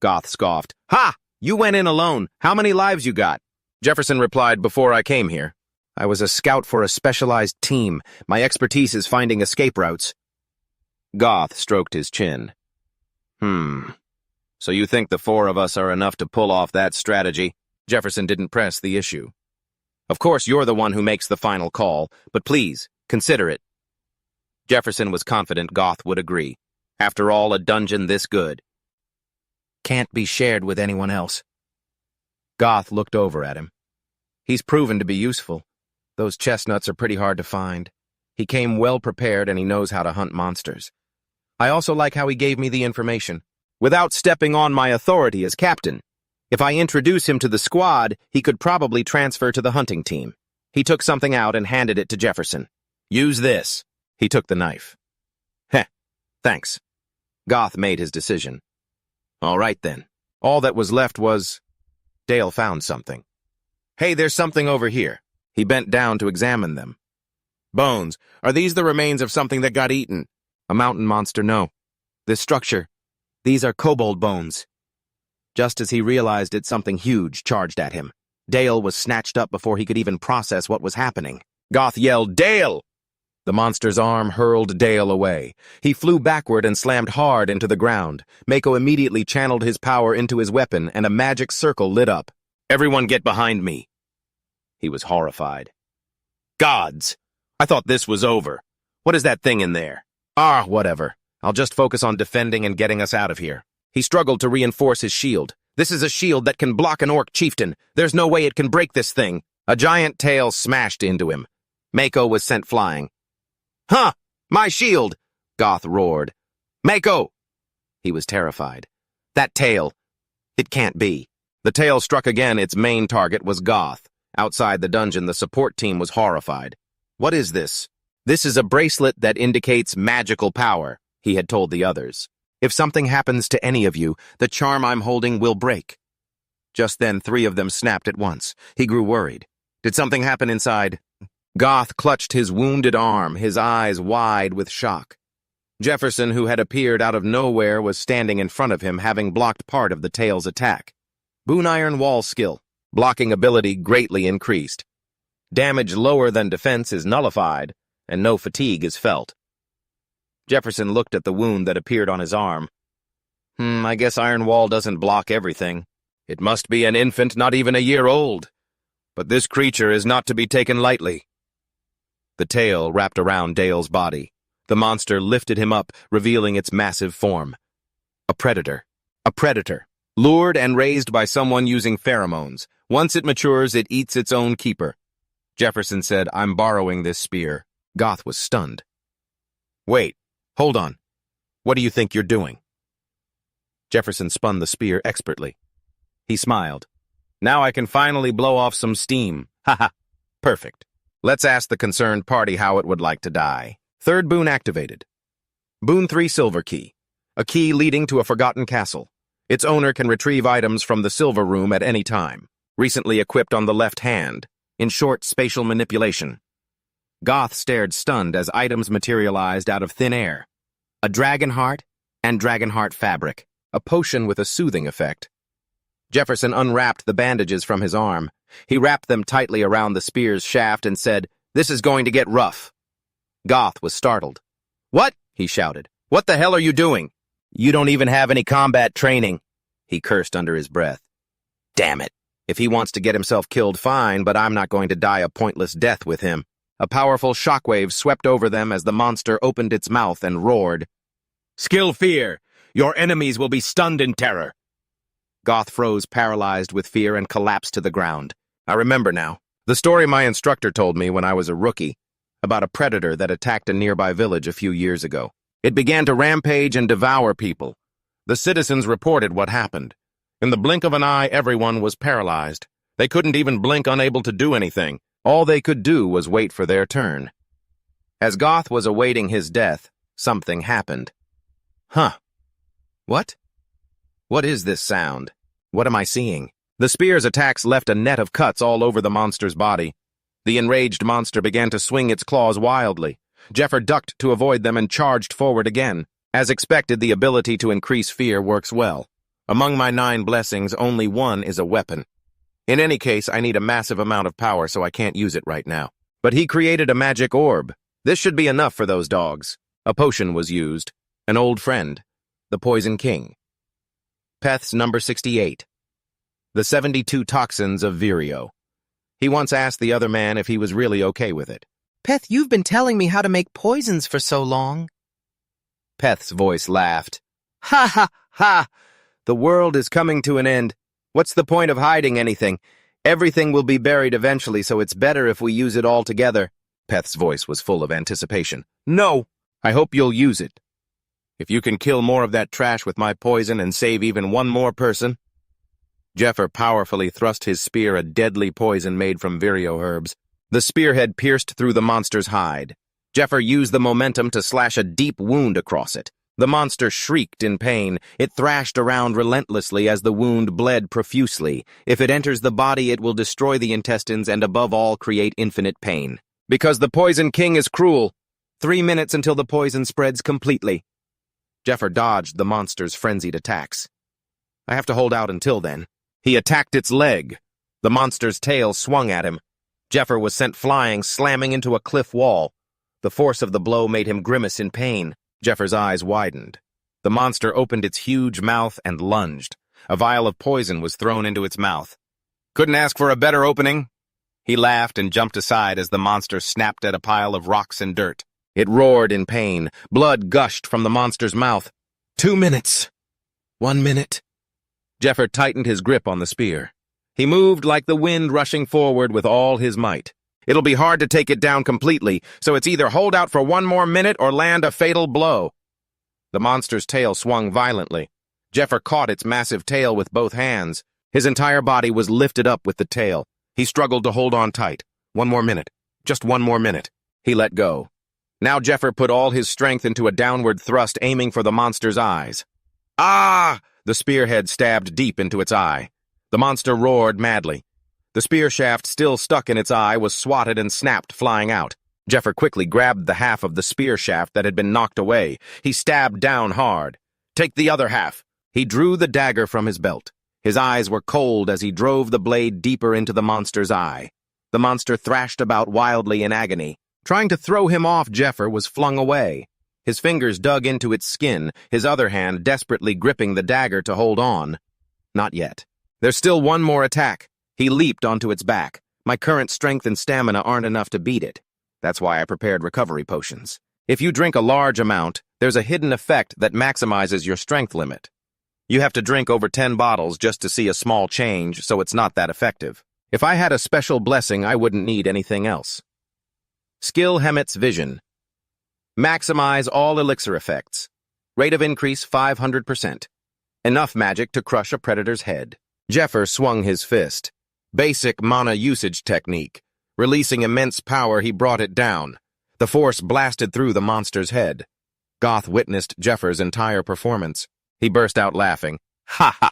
Goth scoffed. Ha! You went in alone. How many lives you got? Jefferson replied, before I came here. I was a scout for a specialized team. My expertise is finding escape routes. Goth stroked his chin. So you think the 4 of us are enough to pull off that strategy? Jefferson didn't press the issue. Of course, you're the one who makes the final call, but please, consider it. Jefferson was confident Goth would agree. After all, a dungeon this good can't be shared with anyone else. Goth looked over at him. He's proven to be useful. Those chestnuts are pretty hard to find. He came well prepared and he knows how to hunt monsters. I also like how he gave me the information, without stepping on my authority as captain. If I introduce him to the squad, he could probably transfer to the hunting team. He took something out and handed it to Jefferson. Use this. He took the knife. Heh, thanks. Goth made his decision. All right then. All that was left was... Dale found something. Hey, there's something over here. He bent down to examine them. Bones. Are these the remains of something that got eaten? A mountain monster, no. This structure. These are kobold bones. Just as he realized it, something huge charged at him. Dale was snatched up before he could even process what was happening. Goth yelled, Dale! The monster's arm hurled Dale away. He flew backward and slammed hard into the ground. Mako immediately channeled his power into his weapon, and a magic circle lit up. "Everyone get behind me." He was horrified. "Gods! I thought this was over. What is that thing in there?" "Ah, whatever. I'll just focus on defending and getting us out of here." He struggled to reinforce his shield. "This is a shield that can block an orc chieftain. There's no way it can break this thing." A giant tail smashed into him. Mako was sent flying. "Huh! My shield!" Goth roared. "Mako!" He was terrified. "That tail. It can't be." The tail struck again. Its main target was Goth. Outside the dungeon, the support team was horrified. "What is this?" "This is a bracelet that indicates magical power," he had told the others. "If something happens to any of you, the charm I'm holding will break." Just then, 3 of them snapped at once. He grew worried. Did something happen inside? Goth clutched his wounded arm, his eyes wide with shock. Jefferson, who had appeared out of nowhere, was standing in front of him, having blocked part of the tail's attack. Boon Iron Wall skill. Blocking ability greatly increased. Damage lower than defense is nullified, and no fatigue is felt. Jefferson looked at the wound that appeared on his arm. I guess Iron Wall doesn't block everything. It must be an infant not even a year old. But this creature is not to be taken lightly." The tail wrapped around Dale's body. The monster lifted him up, revealing its massive form. A predator. A predator. Lured and raised by someone using pheromones. Once it matures, it eats its own keeper. Jefferson said, "I'm borrowing this spear." Goth was stunned. "Wait, hold on. What do you think you're doing?" Jefferson spun the spear expertly. He smiled. "Now I can finally blow off some steam. Haha. Perfect. Let's ask the concerned party how it would like to die." Third boon activated. Boon 3 Silver Key. A key leading to a forgotten castle. Its owner can retrieve items from the silver room at any time. Recently equipped on the left hand. In short, spatial manipulation. Goth stared stunned as items materialized out of thin air. A dragon heart and dragon heart fabric. A potion with a soothing effect. Jefferson unwrapped the bandages from his arm. He wrapped them tightly around the spear's shaft and said, "This is going to get rough." Goth was startled. "What?" he shouted. "What the hell are you doing?" "You don't even have any combat training," he cursed under his breath. "Damn it. If he wants to get himself killed, fine, but I'm not going to die a pointless death with him." A powerful shockwave swept over them as the monster opened its mouth and roared. "Skill fear! Your enemies will be stunned in terror!" Goth froze, paralyzed with fear, and collapsed to the ground. I remember now. The story my instructor told me when I was a rookie, about a predator that attacked a nearby village a few years ago. It began to rampage and devour people. The citizens reported what happened. In the blink of an eye, everyone was paralyzed. They couldn't even blink, unable to do anything. All they could do was wait for their turn. As Goth was awaiting his death, something happened. Huh. What? What is this sound? What am I seeing? The spear's attacks left a net of cuts all over the monster's body. The enraged monster began to swing its claws wildly. Jeffer ducked to avoid them and charged forward again. As expected, the ability to increase fear works well. Among my 9 blessings, only 1 is a weapon. In any case, I need a massive amount of power, so I can't use it right now. But he created a magic orb. This should be enough for those dogs. A potion was used. An old friend. The Poison King. Peth's number 68. The 72 Toxins of Vireo. He once asked the other man if he was really okay with it. "Peth, you've been telling me how to make poisons for so long." Peth's voice laughed. "Ha ha ha! The world is coming to an end. What's the point of hiding anything? Everything will be buried eventually, so it's better if we use it all together." Peth's voice was full of anticipation. "No! I hope you'll use it. If you can kill more of that trash with my poison and save even 1 more person." Jeffer powerfully thrust his spear, a deadly poison made from vireo herbs. The spearhead pierced through the monster's hide. Jeffer used the momentum to slash a deep wound across it. The monster shrieked in pain. It thrashed around relentlessly as the wound bled profusely. If it enters the body, it will destroy the intestines and, above all, create infinite pain. Because the Poison King is cruel. 3 minutes until the poison spreads completely. Jeffer dodged the monster's frenzied attacks. I have to hold out until then. He attacked its leg. The monster's tail swung at him. Jeffer was sent flying, slamming into a cliff wall. The force of the blow made him grimace in pain. Jeffer's eyes widened. The monster opened its huge mouth and lunged. A vial of poison was thrown into its mouth. "Couldn't ask for a better opening." He laughed and jumped aside as the monster snapped at a pile of rocks and dirt. It roared in pain. Blood gushed from the monster's mouth. 2 minutes. 1 minute. Jeffer tightened his grip on the spear. He moved like the wind rushing forward with all his might. It'll be hard to take it down completely, so it's either hold out for 1 more minute or land a fatal blow. The monster's tail swung violently. Jeffer caught its massive tail with both hands. His entire body was lifted up with the tail. He struggled to hold on tight. 1 more minute. Just 1 more minute. He let go. Now Jeffer put all his strength into a downward thrust, aiming for the monster's eyes. Ah! The spearhead stabbed deep into its eye. The monster roared madly. The spear shaft, still stuck in its eye, was swatted and snapped, flying out. Jeffer quickly grabbed the half of the spear shaft that had been knocked away. He stabbed down hard. "Take the other half." He drew the dagger from his belt. His eyes were cold as he drove the blade deeper into the monster's eye. The monster thrashed about wildly in agony. Trying to throw him off, Jeffer was flung away. His fingers dug into its skin, his other hand desperately gripping the dagger to hold on. Not yet. There's still 1 more attack. He leaped onto its back. My current strength and stamina aren't enough to beat it. That's why I prepared recovery potions. If you drink a large amount, there's a hidden effect that maximizes your strength limit. You have to drink over 10 bottles just to see a small change, so it's not that effective. If I had a special blessing, I wouldn't need anything else. Skill Hemet's Vision. Maximize all elixir effects. Rate of increase 500%. Enough magic to crush a predator's head. Jeffer swung his fist. Basic mana usage technique. Releasing immense power, he brought it down. The force blasted through the monster's head. Goth witnessed Jeffer's entire performance. He burst out laughing. "Ha ha!"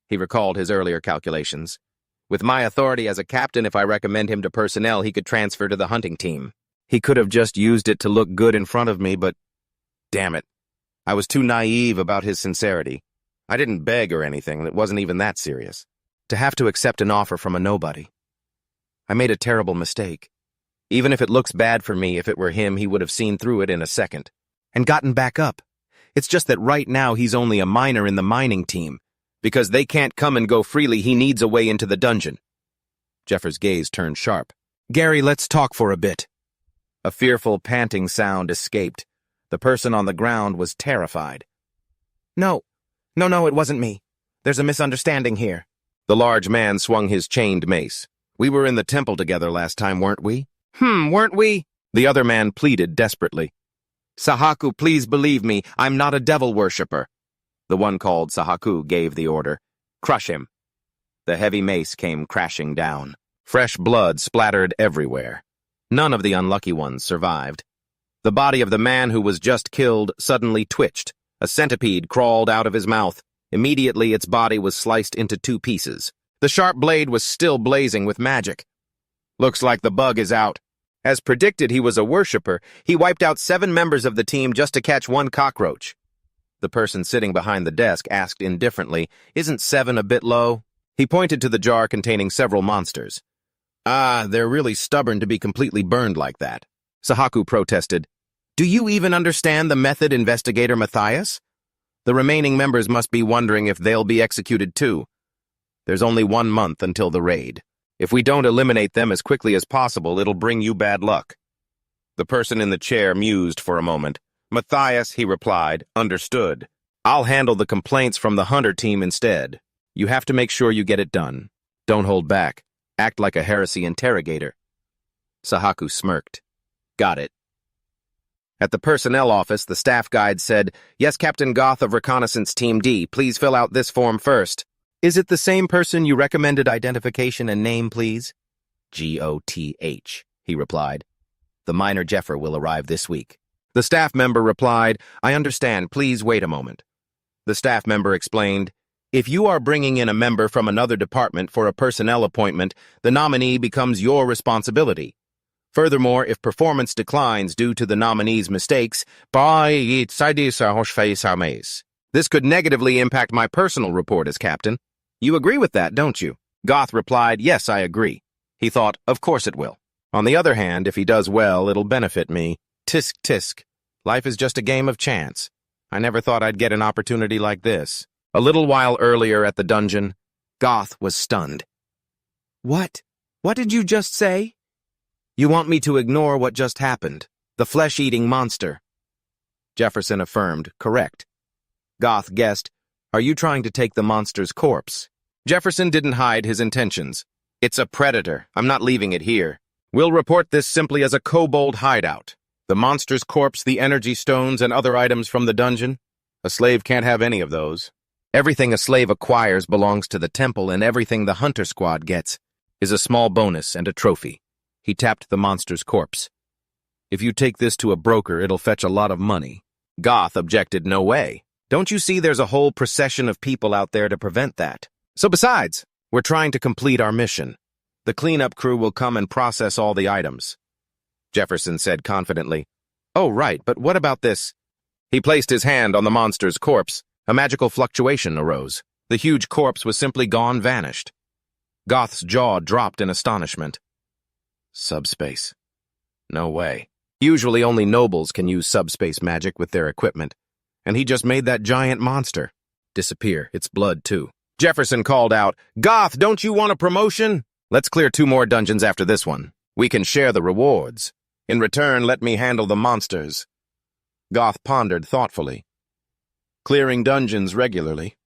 He recalled his earlier calculations. With my authority as a captain, if I recommend him to personnel, he could transfer to the hunting team. He could have just used it to look good in front of me, but damn it. I was too naive about his sincerity. I didn't beg or anything, it wasn't even that serious. To have to accept an offer from a nobody. I made a terrible mistake. Even if it looks bad for me, if it were him, he would have seen through it in a second. And gotten back up. It's just that right now he's only a miner in the mining team. Because they can't come and go freely, he needs a way into the dungeon. Jeffer's gaze turned sharp. "Gary, let's talk for a bit." A fearful panting sound escaped. The person on the ground was terrified. No, it wasn't me. There's a misunderstanding here." The large man swung his chained mace. "We were in the temple together last time, weren't we?" Weren't we? The other man pleaded desperately. "Sahaka, please believe me, I'm not a devil worshipper." The one called Sahaka gave the order. "Crush him." The heavy mace came crashing down. Fresh blood splattered everywhere. None of the unlucky ones survived. The body of the man who was just killed suddenly twitched. A centipede crawled out of his mouth. Immediately, its body was sliced into 2 pieces. The sharp blade was still blazing with magic. "Looks like the bug is out." As predicted, he was a worshipper. He wiped out 7 members of the team just to catch 1 cockroach. The person sitting behind the desk asked indifferently, "Isn't 7 a bit low?" He pointed to the jar containing several monsters. They're really stubborn to be completely burned like that." Sahaka protested. "Do you even understand the method, Investigator Matthias? The remaining members must be wondering if they'll be executed too. There's only 1 month until the raid. If we don't eliminate them as quickly as possible, it'll bring you bad luck." The person in the chair mused for a moment. "Matthias," he replied, "understood. I'll handle the complaints from the hunter team instead. You have to make sure you get it done. Don't hold back. Act like a heresy interrogator." Sahaka smirked. "Got it." At the personnel office, the staff guide said, "Yes, Captain Goth of Reconnaissance Team D, please fill out this form first." "Is it the same person you recommended? Identification and name, please?" "Goth," he replied. "The miner Jeffer will arrive this week." The staff member replied, "I understand, please wait a moment." The staff member explained, "If you are bringing in a member from another department for a personnel appointment, the nominee becomes your responsibility. Furthermore, if performance declines due to the nominee's mistakes, this could negatively impact my personal report as captain. You agree with that, don't you?" Goth replied, "Yes, I agree." He thought, "Of course it will." On the other hand, if he does well, it'll benefit me. Tisk tisk. Life is just a game of chance. I never thought I'd get an opportunity like this. A little while earlier at the dungeon, Goth was stunned. What? What did you just say? You want me to ignore what just happened? The flesh-eating monster. Jefferson affirmed, correct. Goth guessed, are you trying to take the monster's corpse? Jefferson didn't hide his intentions. It's a predator. I'm not leaving it here. We'll report this simply as a kobold hideout. The monster's corpse, the energy stones, and other items from the dungeon. A slave can't have any of those. Everything a slave acquires belongs to the temple, and everything the hunter squad gets is a small bonus and a trophy. He tapped the monster's corpse. If you take this to a broker, it'll fetch a lot of money. Goth objected, no way. Don't you see there's a whole procession of people out there to prevent that? So besides, we're trying to complete our mission. The cleanup crew will come and process all the items. Jefferson said confidently, oh, right, but what about this? He placed his hand on the monster's corpse. A magical fluctuation arose. The huge corpse was simply gone, vanished. Goth's jaw dropped in astonishment. Subspace. No way. Usually only nobles can use subspace magic with their equipment, and he just made that giant monster disappear. It's blood, too. Jefferson called out, Goth, don't you want a promotion? Let's clear 2 more dungeons after this one. We can share the rewards. In return, let me handle the monsters. Goth pondered thoughtfully. Clearing dungeons regularly,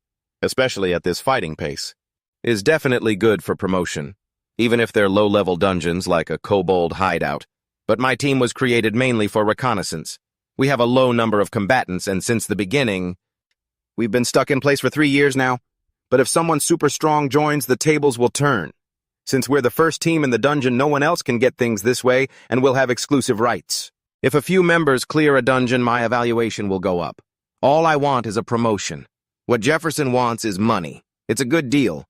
especially at this fighting pace, is definitely good for promotion, even if they're low-level dungeons like a kobold hideout. But my team was created mainly for reconnaissance. We have a low number of combatants, and since the beginning, we've been stuck in place for 3 years now. But if someone super strong joins, the tables will turn. Since we're the first team in the dungeon, no one else can get things this way, and we'll have exclusive rights. If a few members clear a dungeon, my evaluation will go up. All I want is a promotion. What Jefferson wants is money. It's a good deal.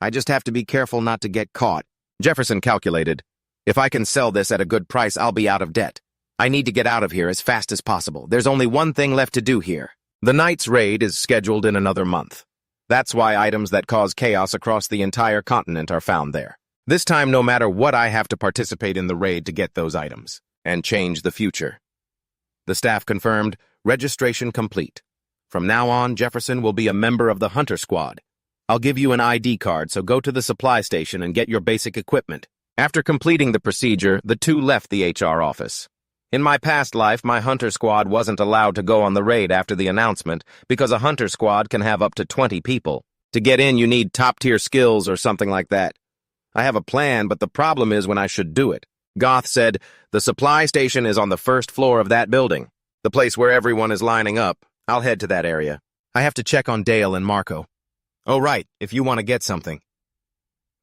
I just have to be careful not to get caught. Jefferson calculated, if I can sell this at a good price, I'll be out of debt. I need to get out of here as fast as possible. There's only one thing left to do here. The Knight's raid is scheduled in another month. That's why items that cause chaos across the entire continent are found there. This time, no matter what, I have to participate in the raid to get those items and change the future. The staff confirmed, registration complete. From now on, Jefferson will be a member of the Hunter Squad. I'll give you an ID card, so go to the supply station and get your basic equipment. After completing the procedure, the 2 left the HR office. In my past life, my Hunter Squad wasn't allowed to go on the raid after the announcement because a Hunter Squad can have up to 20 people. To get in, you need top-tier skills or something like that. I have a plan, but the problem is when I should do it. Goth said, the supply station is on the 1st floor of that building, the place where everyone is lining up. I'll head to that area. I have to check on Dale and Marco. Oh, right, if you want to get something.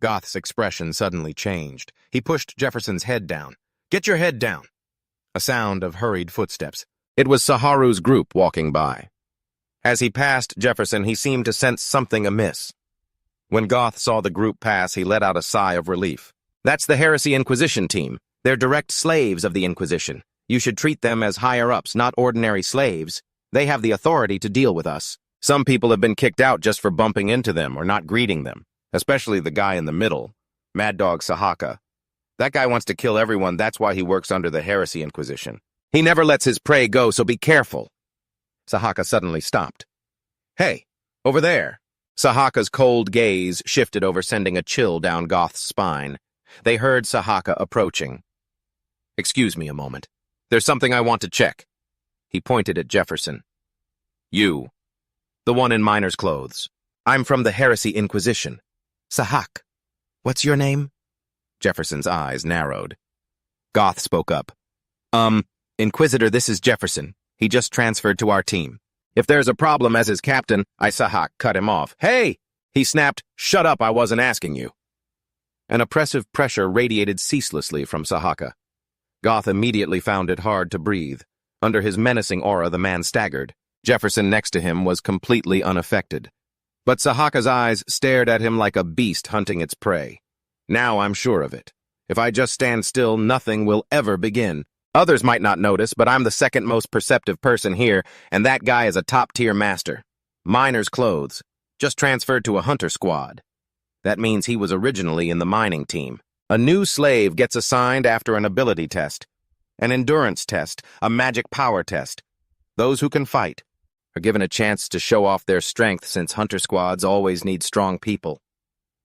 Goth's expression suddenly changed. He pushed Jefferson's head down. Get your head down. A sound of hurried footsteps. It was Saharu's group walking by. As he passed Jefferson, he seemed to sense something amiss. When Goth saw the group pass, he let out a sigh of relief. That's the Heresy Inquisition team. They're direct slaves of the Inquisition. You should treat them as higher-ups, not ordinary slaves. They have the authority to deal with us. Some people have been kicked out just for bumping into them or not greeting them, especially the guy in the middle, Mad Dog Sahaka. That guy wants to kill everyone, that's why he works under the Heresy Inquisition. He never lets his prey go, so be careful. Sahaka suddenly stopped. Hey, over there. Sahaka's cold gaze shifted over, sending a chill down Goth's spine. They heard Sahaka approaching. Excuse me a moment. There's something I want to check. He pointed at Jefferson. You. The one in miner's clothes. I'm from the Heresy Inquisition. Sahak. What's your name? Jefferson's eyes narrowed. Goth spoke up. Inquisitor, this is Jefferson. He just transferred to our team. If there's a problem as his captain, Sahak cut him off. Hey! He snapped, shut up, I wasn't asking you. An oppressive pressure radiated ceaselessly from Sahaka. Goth immediately found it hard to breathe. Under his menacing aura, the man staggered. Jefferson next to him was completely unaffected. But Sahaka's eyes stared at him like a beast hunting its prey. Now I'm sure of it. If I just stand still, nothing will ever begin. Others might not notice, but I'm the second most perceptive person here, and that guy is a top-tier master. Miner's clothes. Just transferred to a hunter squad. That means he was originally in the mining team. A new slave gets assigned after an ability test, an endurance test, a magic power test. Those who can fight are given a chance to show off their strength since hunter squads always need strong people.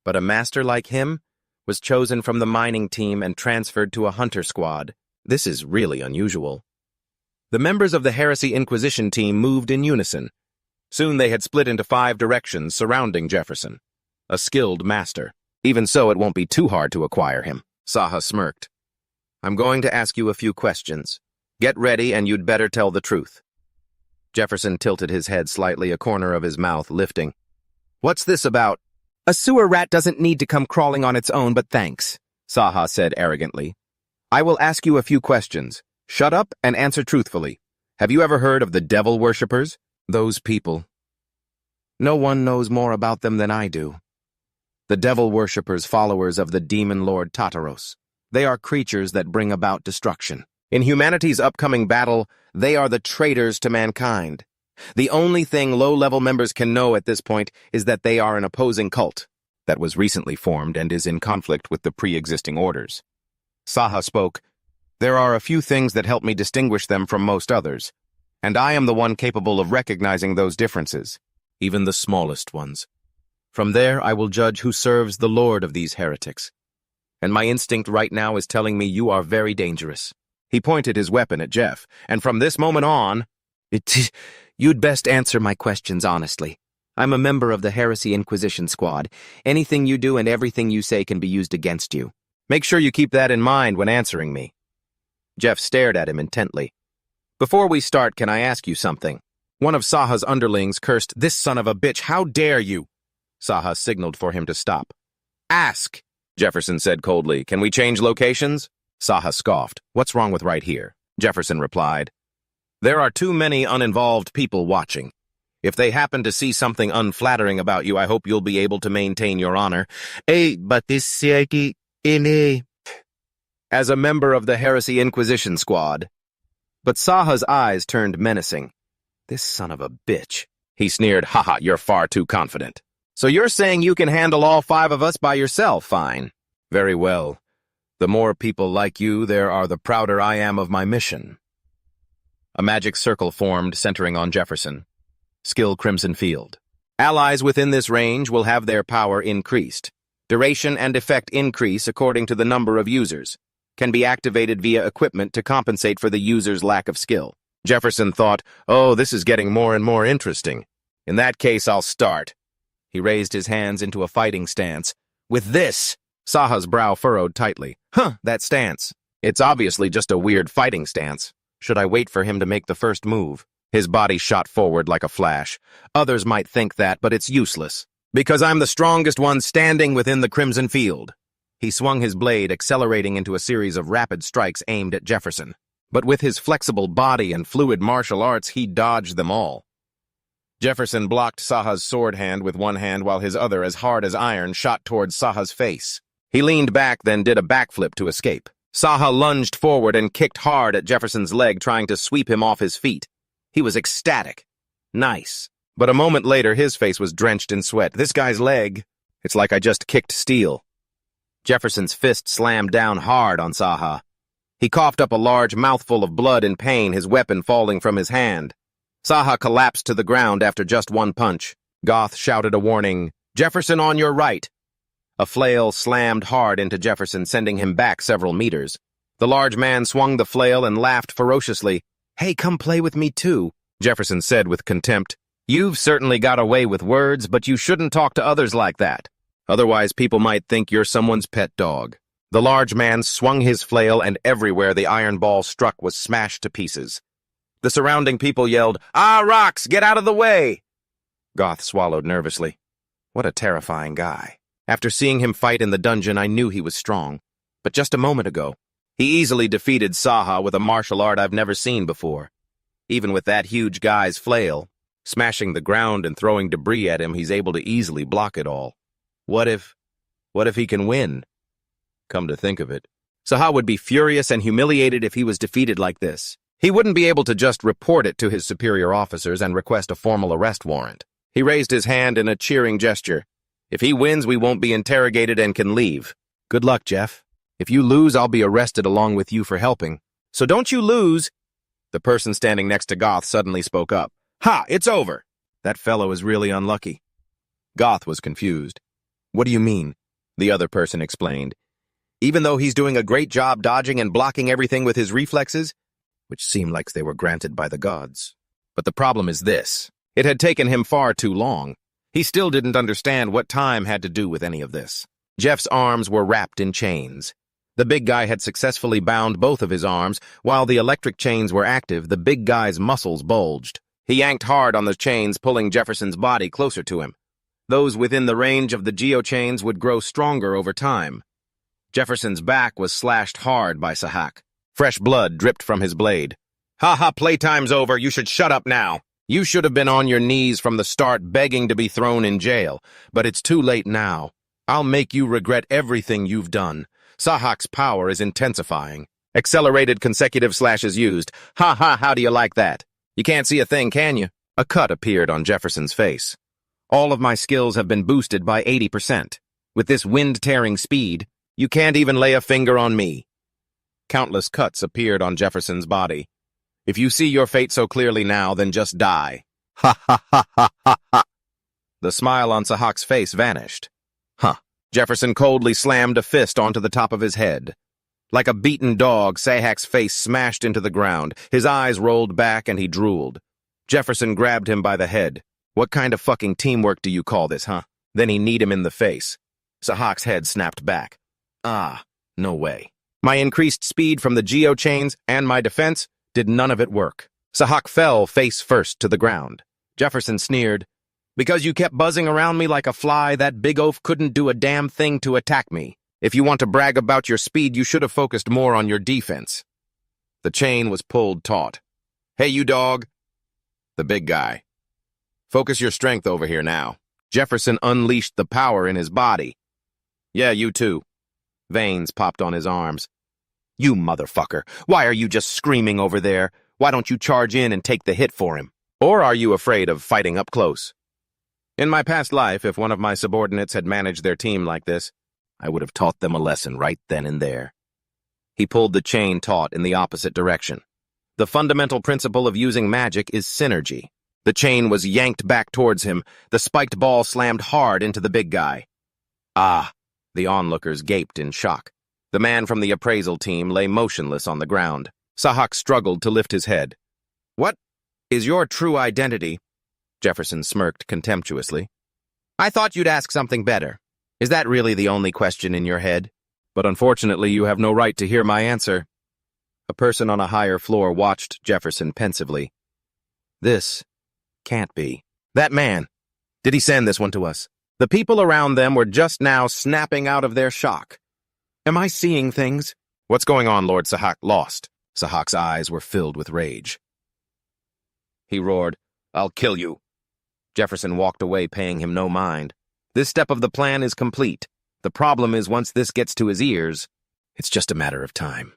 But a master like him was chosen from the mining team and transferred to a hunter squad. This is really unusual. The members of the Heresy Inquisition team moved in unison. Soon they had split into 5 directions surrounding Jefferson. A skilled master. Even so, it won't be too hard to acquire him. Saha smirked. I'm going to ask you a few questions. Get ready, and you'd better tell the truth. Jefferson tilted his head slightly, a corner of his mouth lifting. What's this about? A sewer rat doesn't need to come crawling on its own, but thanks, Saha said arrogantly. I will ask you a few questions. Shut up and answer truthfully. Have you ever heard of the devil worshippers? Those people. No one knows more about them than I do. The devil worshippers, followers of the demon lord Tartaros. They are creatures that bring about destruction. In humanity's upcoming battle, they are the traitors to mankind. The only thing low-level members can know at this point is that they are an opposing cult that was recently formed and is in conflict with the pre-existing orders. Saha spoke. There are a few things that help me distinguish them from most others, and I am the one capable of recognizing those differences, even the smallest ones. From there, I will judge who serves the lord of these heretics. And my instinct right now is telling me you are very dangerous. He pointed his weapon at Jeff, and from this moment on, you'd best answer my questions honestly. I'm a member of the Heresy Inquisition Squad. Anything you do and everything you say can be used against you. Make sure you keep that in mind when answering me. Jeff stared at him intently. Before we start, can I ask you something? One of Saha's underlings cursed, "This son of a bitch, how dare you?" Saha signaled for him to stop. Ask, Jefferson said coldly. Can we change locations? Saha scoffed. What's wrong with right here? Jefferson replied. There are too many uninvolved people watching. If they happen to see something unflattering about you, I hope you'll be able to maintain your honor. But this as a member of the Heresy Inquisition Squad. But Saha's eyes turned menacing. This son of a bitch. He sneered, haha, you're far too confident. So you're saying you can handle all 5 of us by yourself, fine. Very well. The more people like you there are, the prouder I am of my mission. A magic circle formed, centering on Jefferson. Skill Crimson Field. Allies within this range will have their power increased. Duration and effect increase according to the number of users. Can be activated via equipment to compensate for the user's lack of skill. Jefferson thought, oh, this is getting more and more interesting. In that case, I'll start. He raised his hands into a fighting stance. With this, Saha's brow furrowed tightly. That stance. It's obviously just a weird fighting stance. Should I wait for him to make the first move? His body shot forward like a flash. Others might think that, but it's useless. Because I'm the strongest one standing within the Crimson Field. He swung his blade, accelerating into a series of rapid strikes aimed at Jefferson. But with his flexible body and fluid martial arts, he dodged them all. Jefferson blocked Saha's sword hand with one hand while his other, as hard as iron, shot towards Saha's face. He leaned back, then did a backflip to escape. Saha lunged forward and kicked hard at Jefferson's leg, trying to sweep him off his feet. He was ecstatic. Nice. But a moment later, his face was drenched in sweat. This guy's leg, it's like I just kicked steel. Jefferson's fist slammed down hard on Saha. He coughed up a large mouthful of blood in pain, his weapon falling from his hand. Saha collapsed to the ground after just one punch. Goth shouted a warning, Jefferson on your right. A flail slammed hard into Jefferson, sending him back several meters. The large man swung the flail and laughed ferociously. Hey, come play with me too, Jefferson said with contempt. You've certainly got away with words, but you shouldn't talk to others like that. Otherwise, people might think you're someone's pet dog. The large man swung his flail, and everywhere the iron ball struck was smashed to pieces. The surrounding people yelled, Ah, rocks, get out of the way! Goth swallowed nervously. What a terrifying guy. After seeing him fight in the dungeon, I knew he was strong. But just a moment ago, he easily defeated Saha with a martial art I've never seen before. Even with that huge guy's flail, smashing the ground and throwing debris at him, he's able to easily block it all. What if he can win? Come to think of it, Saha would be furious and humiliated if he was defeated like this. He wouldn't be able to just report it to his superior officers and request a formal arrest warrant. He raised his hand in a cheering gesture. If he wins, we won't be interrogated and can leave. Good luck, Jeff. If you lose, I'll be arrested along with you for helping. So don't you lose. The person standing next to Goth suddenly spoke up. Ha, it's over. That fellow is really unlucky. Goth was confused. What do you mean? The other person explained. Even though he's doing a great job dodging and blocking everything with his reflexes, which seemed like they were granted by the gods. But the problem is this. It had taken him far too long. He still didn't understand what time had to do with any of this. Jeff's arms were wrapped in chains. The big guy had successfully bound both of his arms. While the electric chains were active, the big guy's muscles bulged. He yanked hard on the chains, pulling Jefferson's body closer to him. Those within the range of the geochains would grow stronger over time. Jefferson's back was slashed hard by Sahaka. Fresh blood dripped from his blade. Ha, playtime's over. You should shut up now. You should have been on your knees from the start begging to be thrown in jail. But it's too late now. I'll make you regret everything you've done. Sahaka's power is intensifying. Accelerated consecutive slashes used. Ha, how do you like that? You can't see a thing, can you? A cut appeared on Jefferson's face. All of my skills have been boosted by 80%. With this wind-tearing speed, you can't even lay a finger on me. Countless cuts appeared on Jefferson's body. If you see your fate so clearly now, then just die. Ha. The smile on Sahaka's face vanished. Jefferson coldly slammed a fist onto the top of his head. Like a beaten dog, Sahaka's face smashed into the ground. His eyes rolled back and he drooled. Jefferson grabbed him by the head. What kind of fucking teamwork do you call this, huh? Then he kneed him in the face. Sahaka's head snapped back. No way. My increased speed from the geochains and my defense did none of it work. Sahaka fell face first to the ground. Jefferson sneered. Because you kept buzzing around me like a fly, that big oaf couldn't do a damn thing to attack me. If you want to brag about your speed, you should have focused more on your defense. The chain was pulled taut. Hey, you dog. The big guy. Focus your strength over here now. Jefferson unleashed the power in his body. Yeah, you too. Veins popped on his arms. You motherfucker. Why are you just screaming over there? Why don't you charge in and take the hit for him? Or are you afraid of fighting up close? In my past life, if one of my subordinates had managed their team like this, I would have taught them a lesson right then and there. He pulled the chain taut in the opposite direction. The fundamental principle of using magic is synergy. The chain was yanked back towards him. The spiked ball slammed hard into the big guy. The onlookers gaped in shock. The man from the appraisal team lay motionless on the ground. Sahaka struggled to lift his head. What is your true identity? Jefferson smirked contemptuously. I thought you'd ask something better. Is that really the only question in your head? But unfortunately, you have no right to hear my answer. A person on a higher floor watched Jefferson pensively. This can't be. That man. Did he send this one to us? The people around them were just now snapping out of their shock. Am I seeing things? What's going on, Lord Sahaka? Lost. Sahaka's eyes were filled with rage. He roared, I'll kill you. Jefferson walked away, paying him no mind. This step of the plan is complete. The problem is once this gets to his ears, it's just a matter of time.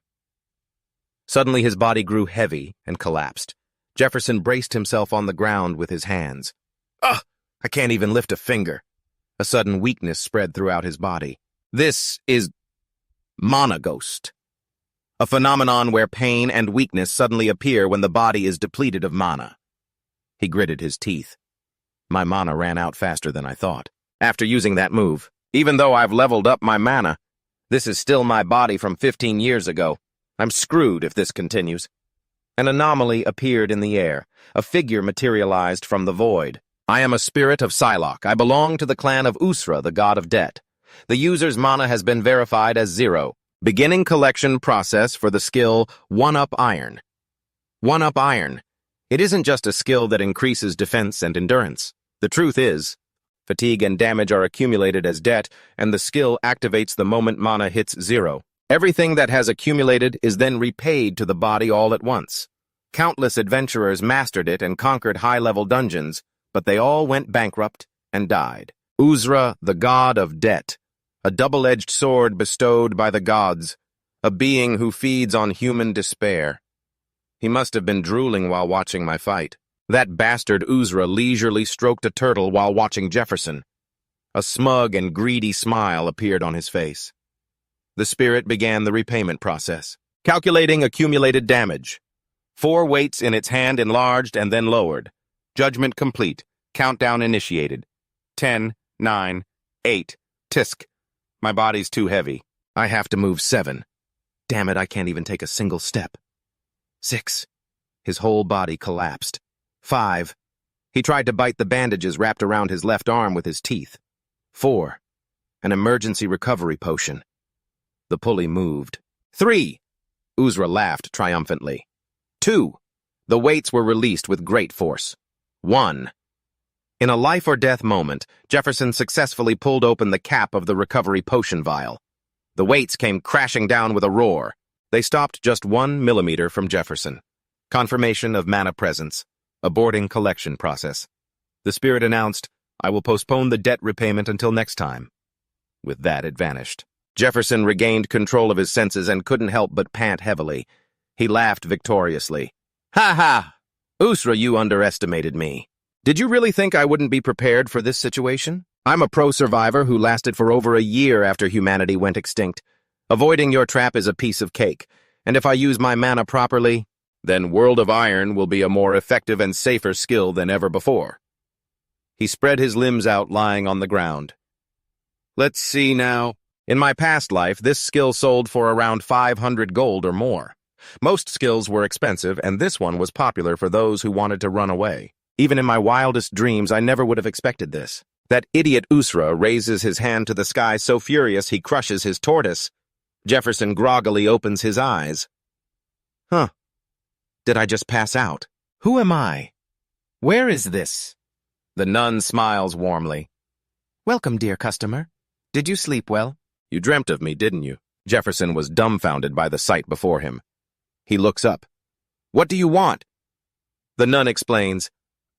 Suddenly his body grew heavy and collapsed. Jefferson braced himself on the ground with his hands. I can't even lift a finger. A sudden weakness spread throughout his body. This is mana ghost. A phenomenon where pain and weakness suddenly appear when the body is depleted of mana. He gritted his teeth. My mana ran out faster than I thought. After using that move, even though I've leveled up my mana, this is still my body from 15 years ago. I'm screwed if this continues. An anomaly appeared in the air. A figure materialized from the void. I am a spirit of Psylocke. I belong to the clan of Usra, the god of debt. The user's mana has been verified as 0. Beginning collection process for the skill 1-Up Iron. 1-Up Iron. It isn't just a skill that increases defense and endurance. The truth is, fatigue and damage are accumulated as debt, and the skill activates the moment mana hits 0. Everything that has accumulated is then repaid to the body all at once. Countless adventurers mastered it and conquered high-level dungeons, but they all went bankrupt and died. Usra, the god of debt, a double-edged sword bestowed by the gods, a being who feeds on human despair. He must have been drooling while watching my fight. That bastard Usra leisurely stroked a turtle while watching Jefferson. A smug and greedy smile appeared on his face. The spirit began the repayment process. Calculating accumulated damage. 4 weights in its hand enlarged and then lowered. Judgment complete. Countdown initiated. 10, 9, 8. Tisk. My body's too heavy. I have to move 7. Damn it, I can't even take a single step. 6. His whole body collapsed. 5. He tried to bite the bandages wrapped around his left arm with his teeth. 4. An emergency recovery potion. The pulley moved. 3. Uzra laughed triumphantly. 2. The weights were released with great force. 1. In a life-or-death moment, Jefferson successfully pulled open the cap of the recovery potion vial. The weights came crashing down with a roar. They stopped just 1 millimeter from Jefferson. Confirmation of mana presence. Aborting collection process. The spirit announced, "I will postpone the debt repayment until next time." With that, it vanished. Jefferson regained control of his senses and couldn't help but pant heavily. He laughed victoriously. "Ha ha! Usra, you underestimated me. Did you really think I wouldn't be prepared for this situation? I'm a pro-survivor who lasted for over a year after humanity went extinct. Avoiding your trap is a piece of cake, and if I use my mana properly, then World of Iron will be a more effective and safer skill than ever before." He spread his limbs out, lying on the ground. "Let's see now. In my past life, this skill sold for around 500 gold or more. Most skills were expensive, and this one was popular for those who wanted to run away. Even in my wildest dreams, I never would have expected this. That idiot Usra raises his hand to the sky so furious he crushes his tortoise. Jefferson groggily opens his eyes. Huh. Did I just pass out? Who am I? Where is this?" The nun smiles warmly. "Welcome, dear customer. Did you sleep well?" "You dreamt of me, didn't you?" Jefferson was dumbfounded by the sight before him. He looks up. "What do you want?" The nun explains,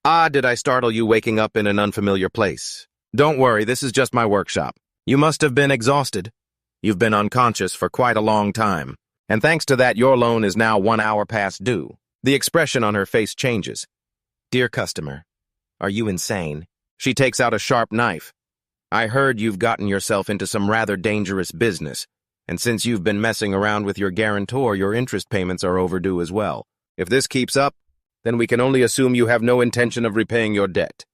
"Did I startle you waking up in an unfamiliar place? Don't worry, this is just my workshop. You must have been exhausted. You've been unconscious for quite a long time, and thanks to that, your loan is now 1 hour past due." The expression on her face changes. "Dear customer, are you insane?" She takes out a sharp knife. "I heard you've gotten yourself into some rather dangerous business, and since you've been messing around with your guarantor, your interest payments are overdue as well. If this keeps up, then we can only assume you have no intention of repaying your debt."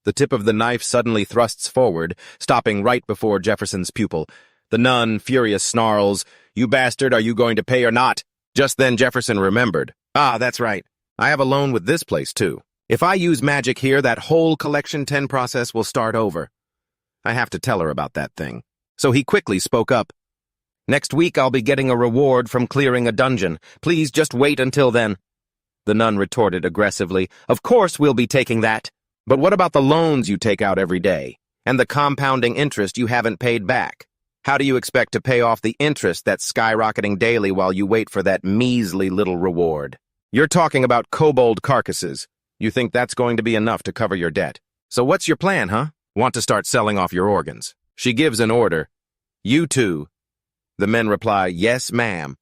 The tip of the knife suddenly thrusts forward, stopping right before Jefferson's pupil. The nun, furious, snarls, "You bastard, are you going to pay or not?" Just then Jefferson remembered. That's right. I have a loan with this place, too. If I use magic here, that whole Collection 10 process will start over. I have to tell her about that thing. So he quickly spoke up. "Next week I'll be getting a reward from clearing a dungeon. Please just wait until then." The nun retorted aggressively, "Of course we'll be taking that. But what about the loans you take out every day? And the compounding interest you haven't paid back? How do you expect to pay off the interest that's skyrocketing daily while you wait for that measly little reward? You're talking about kobold carcasses. You think that's going to be enough to cover your debt? So what's your plan, huh? Want to start selling off your organs?" She gives an order. "You too." The men reply, "Yes, ma'am."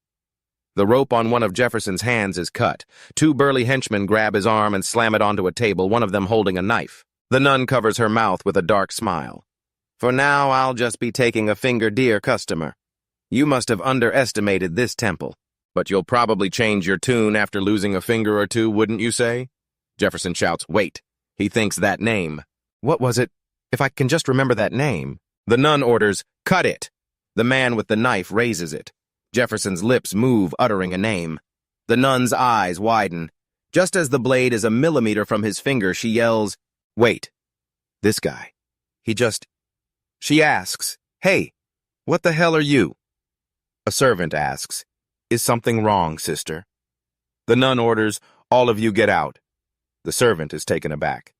The rope on one of Jefferson's hands is cut. 2 burly henchmen grab his arm and slam it onto a table, one of them holding a knife. The nun covers her mouth with a dark smile. "For now, I'll just be taking a finger, dear customer. You must have underestimated this temple. But you'll probably change your tune after losing a finger or two, wouldn't you say?" Jefferson shouts, "Wait." He thinks that name. What was it? If I can just remember that name. The nun orders, "Cut it." The man with the knife raises it. Jefferson's lips move, uttering a name. The nun's eyes widen. Just as the blade is a millimeter from his finger, she yells, "Wait. This guy. She asks, "Hey, what the hell are you?" A servant asks, "Is something wrong, sister?" The nun orders, "All of you get out." The servant is taken aback.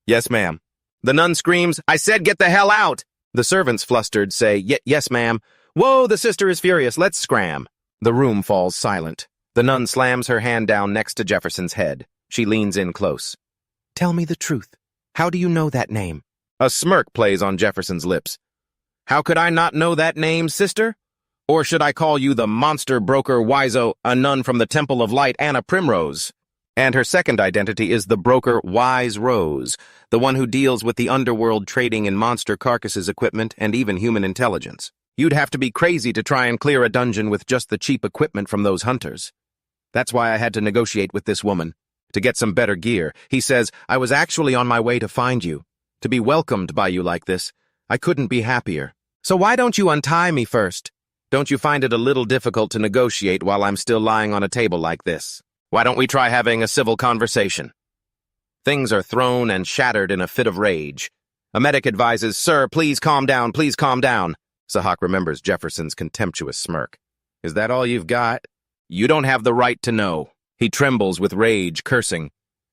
"Yes, ma'am." The nun screams, "I said get the hell out!" The servants, flustered, say, Yes, ma'am." "Whoa, the sister is furious, let's scram." The room falls silent. The nun slams her hand down next to Jefferson's head. She leans in close. "Tell me the truth. How do you know that name?" A smirk plays on Jefferson's lips. "How could I not know that name, sister? Or should I call you the monster broker Wizo, a nun from the Temple of Light, Anna Primrose?" And her second identity is the broker Wise Rose, the one who deals with the underworld trading in monster carcasses equipment and even human intelligence. You'd have to be crazy to try and clear a dungeon with just the cheap equipment from those hunters. That's why I had to negotiate with this woman, to get some better gear. He says, I was actually on my way to find you, to be welcomed by you like this. I couldn't be happier. So why don't you untie me first? Don't you find it a little difficult to negotiate while I'm still lying on a table like this? Why don't we try having a civil conversation? Things are thrown and shattered in a fit of rage. A medic advises, Sir, please calm down, please calm down. Sahaka remembers Jefferson's contemptuous smirk. Is that all you've got? You don't have the right to know. He trembles with rage, cursing.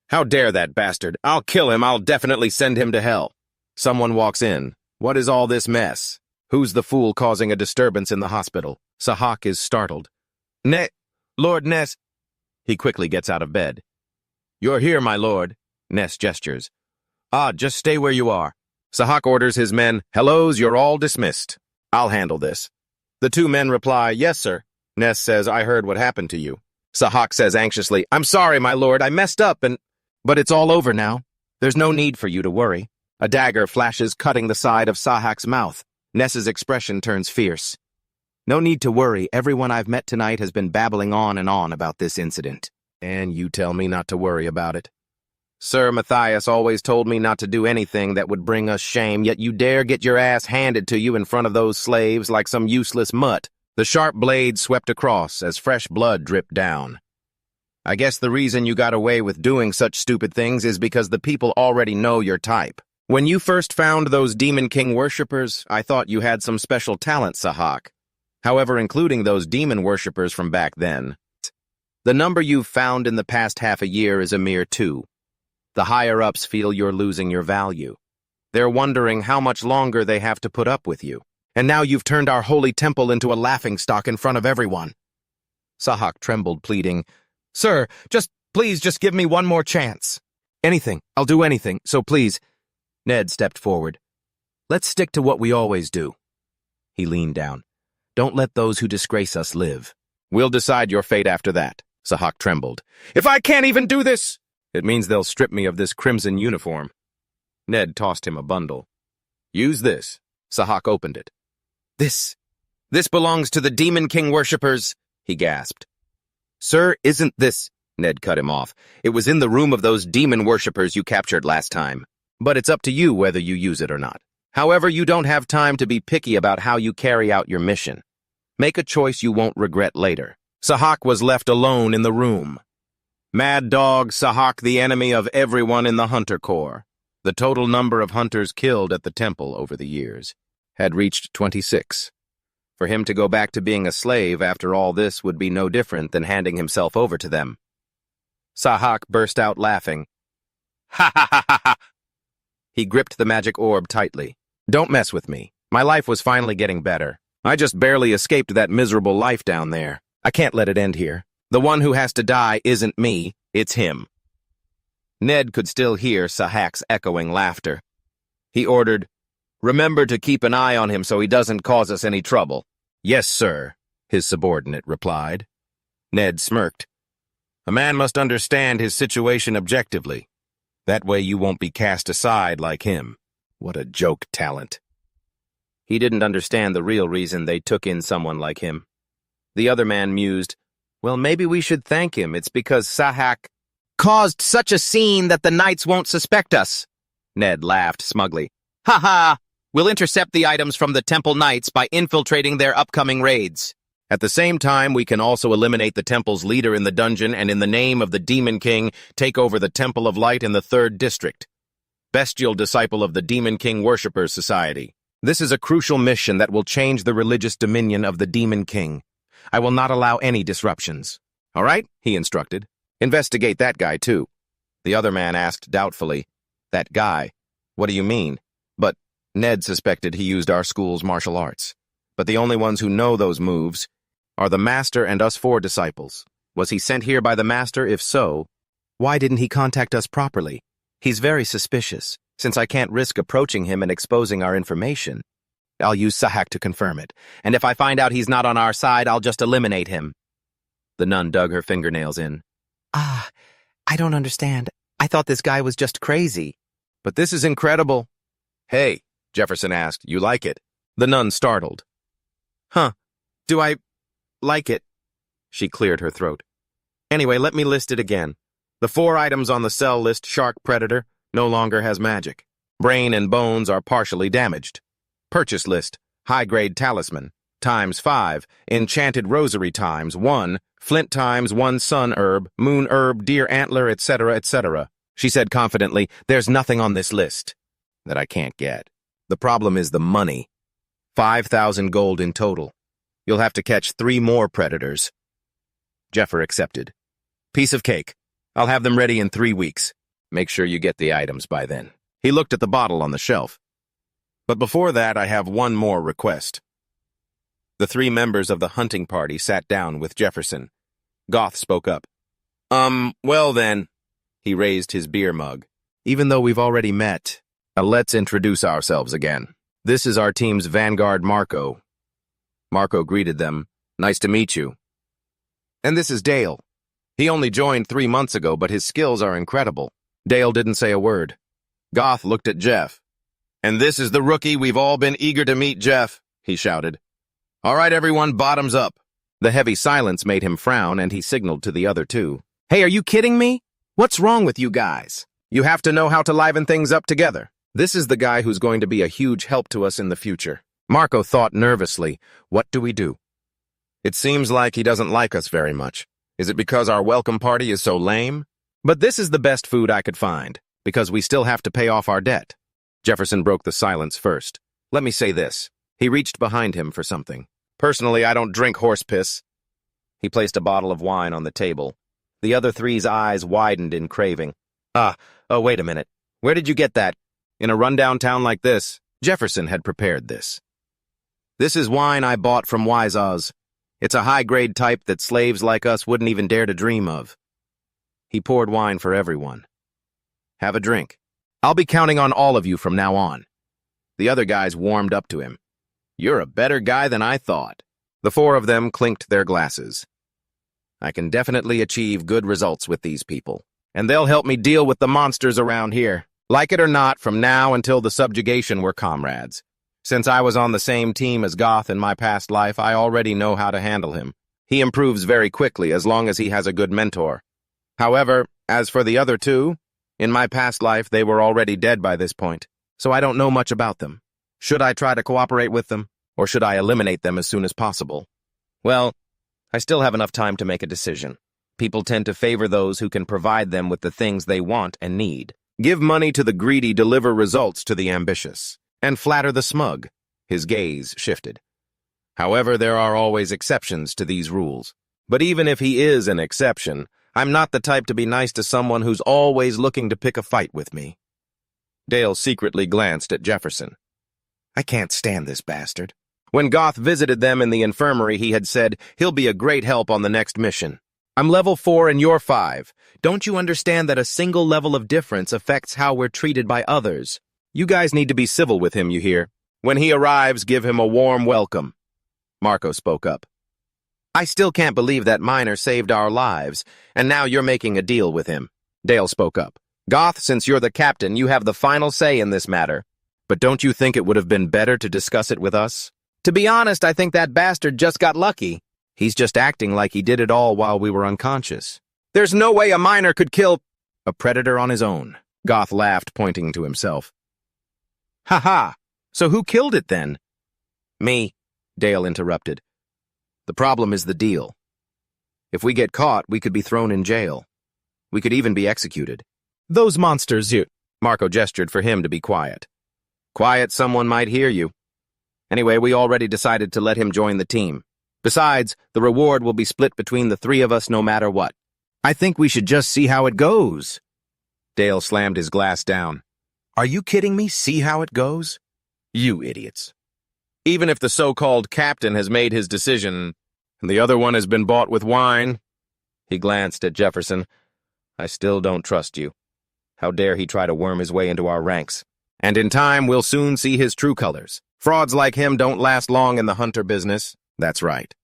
How dare that bastard? I'll kill him. I'll definitely send him to hell. Someone walks in. What is all this mess? Who's the fool causing a disturbance in the hospital? Sahaka is startled. Lord Ness. He quickly gets out of bed. You're here, my lord. Ness gestures. Just stay where you are. Sahaka orders his men, Hellos, you're all dismissed. I'll handle this. The two men reply, Yes, sir. Ness says, I heard what happened to you. Sahaka says anxiously, I'm sorry, my lord, I messed up But it's all over now. There's no need for you to worry. A dagger flashes, cutting the side of Sahak's mouth. Ness's expression turns fierce. No need to worry, everyone I've met tonight has been babbling on and on about this incident. And you tell me not to worry about it. Sir Matthias always told me not to do anything that would bring us shame, yet you dare get your ass handed to you in front of those slaves like some useless mutt. The sharp blade swept across as fresh blood dripped down. I guess the reason you got away with doing such stupid things is because the people already know your type. When you first found those Demon King worshippers, I thought you had some special talent, Sahaka. However, including those demon worshippers from back then, the number you've found in the past half a year is a mere 2. The higher-ups feel you're losing your value. They're wondering how much longer they have to put up with you. And now you've turned our holy temple into a laughingstock in front of everyone. Sahaka trembled, pleading, Sir, please give me one more chance. Anything, I'll do anything, so please. Ned stepped forward. Let's stick to what we always do. He leaned down. Don't let those who disgrace us live. We'll decide your fate after that. Sahaka trembled. If I can't even do this! It means they'll strip me of this crimson uniform. Ned tossed him a bundle. Use this. Sahaka opened it. This belongs to the Demon King worshippers, he gasped. Sir, isn't this... Ned cut him off. It was in the room of those demon worshippers you captured last time. But it's up to you whether you use it or not. However, you don't have time to be picky about how you carry out your mission. Make a choice you won't regret later. Sahaka was left alone in the room. Mad Dog Sahaka, the enemy of everyone in the Hunter Corps. The total number of hunters killed at the temple over the years had reached 26. For him to go back to being a slave after all this would be no different than handing himself over to them. Sahaka burst out laughing. Ha ha ha ha ha! He gripped the magic orb tightly. Don't mess with me. My life was finally getting better. I just barely escaped that miserable life down there. I can't let it end here. The one who has to die isn't me, it's him. Ned could still hear Sahaka's echoing laughter. He ordered, Remember to keep an eye on him so he doesn't cause us any trouble. Yes, sir, his subordinate replied. Ned smirked. A man must understand his situation objectively. That way you won't be cast aside like him. What a joke talent. He didn't understand the real reason they took in someone like him. The other man mused, Well, maybe we should thank him. It's because Sahaka caused such a scene that the knights won't suspect us. Ned laughed smugly. Ha ha! We'll intercept the items from the temple knights by infiltrating their upcoming raids. At the same time, we can also eliminate the temple's leader in the dungeon and in the name of the Demon King, take over the Temple of Light in the 3rd District. Bestial disciple of the Demon King Worshippers Society. This is a crucial mission that will change the religious dominion of the Demon King. I will not allow any disruptions. All right, he instructed. Investigate that guy, too. The other man asked doubtfully, That guy? What do you mean? But Ned suspected he used our school's martial arts. But the only ones who know those moves are the Master and us 4 disciples. Was he sent here by the Master? If so, why didn't he contact us properly? He's very suspicious. Since I can't risk approaching him and exposing our information, I'll use Sahaka to confirm it. And if I find out he's not on our side, I'll just eliminate him. The nun dug her fingernails in. I don't understand. I thought this guy was just crazy. But this is incredible. Hey, Jefferson asked, you like it? The nun startled. Huh. Do I like it? She cleared her throat. Anyway, let me list it again. The 4 items on the sell list, Shark Predator, no longer has magic. Brain and bones are partially damaged. Purchase list, high-grade talisman, ×5, enchanted rosary ×1, flint ×1 sun herb, moon herb, deer antler, etc., etc. She said confidently, there's nothing on this list that I can't get. The problem is the money. 5,000 gold in total. You'll have to catch 3 more predators. Jeffer accepted. Piece of cake. I'll have them ready in 3 weeks. Make sure you get the items by then. He looked at the bottle on the shelf. But before that, I have one more request. The 3 members of the hunting party sat down with Jefferson. Goth spoke up. Well then. He raised his beer mug. Even though we've already met, let's introduce ourselves again. This is our team's vanguard, Marco. Marco greeted them. Nice to meet you. And this is Dale. He only joined 3 months ago, but his skills are incredible. Dale didn't say a word. Goth looked at Jeff. And this is the rookie we've all been eager to meet, Jeff, he shouted. All right, everyone, bottoms up. The heavy silence made him frown, and he signaled to the other 2. Hey, are you kidding me? What's wrong with you guys? You have to know how to liven things up together. This is the guy who's going to be a huge help to us in the future. Marco thought nervously, what do we do? It seems like he doesn't like us very much. Is it because our welcome party is so lame? But this is the best food I could find, because we still have to pay off our debt. Jefferson broke the silence first. Let me say this. He reached behind him for something. Personally, I don't drink horse piss. He placed a bottle of wine on the table. The other 3's eyes widened in craving. Oh, wait a minute. Where did you get that? In a rundown town like this? Jefferson had prepared this. This is wine I bought from Wise Oz. It's a high-grade type that slaves like us wouldn't even dare to dream of. He poured wine for everyone. Have a drink. I'll be counting on all of you from now on. The other guys warmed up to him. You're a better guy than I thought. The 4 of them clinked their glasses. I can definitely achieve good results with these people, and they'll help me deal with the monsters around here. Like it or not, from now until the subjugation, we're comrades. Since I was on the same team as Goth in my past life, I already know how to handle him. He improves very quickly as long as he has a good mentor. However, as for the other 2, in my past life they were already dead by this point, so I don't know much about them. Should I try to cooperate with them, or should I eliminate them as soon as possible? Well, I still have enough time to make a decision. People tend to favor those who can provide them with the things they want and need. Give money to the greedy, deliver results to the ambitious, and flatter the smug. His gaze shifted. However, there are always exceptions to these rules. But even if he is an exception, I'm not the type to be nice to someone who's always looking to pick a fight with me. Dale secretly glanced at Jefferson. I can't stand this bastard. When Goth visited them in the infirmary, he had said, he'll be a great help on the next mission. I'm level 4 and you're 5. Don't you understand that a single level of difference affects how we're treated by others? You guys need to be civil with him, you hear? When he arrives, give him a warm welcome. Marco spoke up. I still can't believe that miner saved our lives, and now you're making a deal with him. Dale spoke up. Goth, since you're the captain, you have the final say in this matter. But don't you think it would have been better to discuss it with us? To be honest, I think that bastard just got lucky. He's just acting like he did it all while we were unconscious. There's no way a miner could kill a predator on his own. Goth laughed, pointing to himself. Ha! So who killed it then? Me, Dale interrupted. The problem is the deal. If we get caught, we could be thrown in jail. We could even be executed. Those monsters, Marco gestured for him to be quiet. Quiet, someone might hear you. Anyway, we already decided to let him join the team. Besides, the reward will be split between the 3 of us no matter what. I think we should just see how it goes. Dale slammed his glass down. Are you kidding me? See how it goes? You idiots. Even if the so-called captain has made his decision, and the other one has been bought with wine, he glanced at Jefferson, I still don't trust you. How dare he try to worm his way into our ranks? And in time, we'll soon see his true colors. Frauds like him don't last long in the hunter business. That's right.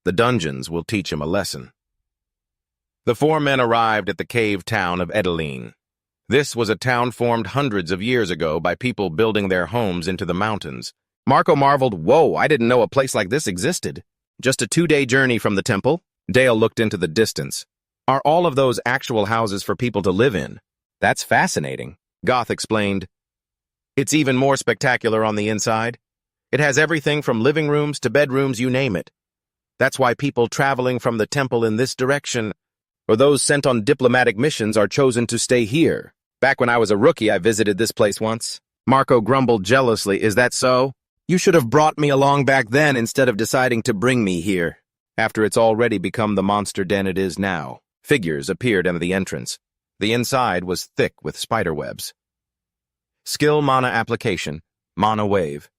The dungeons will teach him a lesson. The 4 men arrived at the cave town of Edeline. This was a town formed hundreds of years ago by people building their homes into the mountains. Marco marveled, "Whoa, I didn't know a place like this existed." "Just a 2-day journey from the temple?" Dale looked into the distance. "Are all of those actual houses for people to live in?" "That's fascinating," Goth explained. "It's even more spectacular on the inside. It has everything from living rooms to bedrooms, you name it. That's why people traveling from the temple in this direction, or those sent on diplomatic missions, are chosen to stay here. Back when I was a rookie, I visited this place once." Marco grumbled jealously. "Is that so? You should have brought me along back then instead of deciding to bring me here, after it's already become the monster den it is now." Figures appeared at the entrance. The inside was thick with spiderwebs. Skill mana application, mana wave.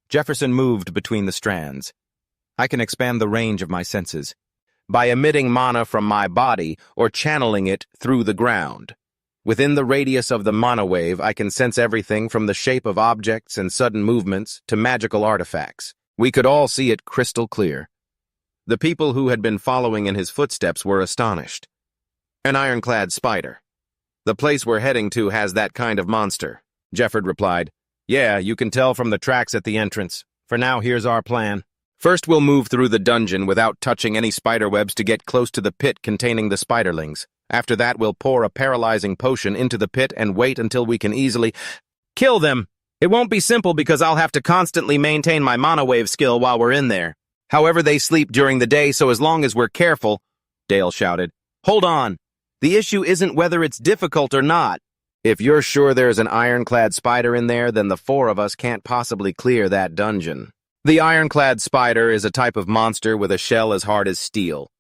Jefferson moved between the strands. "I can expand the range of my senses by emitting mana from my body or channeling it through the ground. Within the radius of the mana wave, I can sense everything from the shape of objects and sudden movements to magical artifacts." We could all see it crystal clear. The people who had been following in his footsteps were astonished. "An ironclad spider. The place we're heading to has that kind of monster," Jefford replied. "Yeah, you can tell from the tracks at the entrance. For now, here's our plan. First, we'll move through the dungeon without touching any spiderwebs to get close to the pit containing the spiderlings. After that, we'll pour a paralyzing potion into the pit and wait until we can easily kill them. It won't be simple because I'll have to constantly maintain my mana wave skill while we're in there. However, they sleep during the day, so as long as we're careful," Dale shouted. "Hold on. The issue isn't whether it's difficult or not. If you're sure there's an ironclad spider in there, then the 4 of us can't possibly clear that dungeon." The ironclad spider is a type of monster with a shell as hard as steel.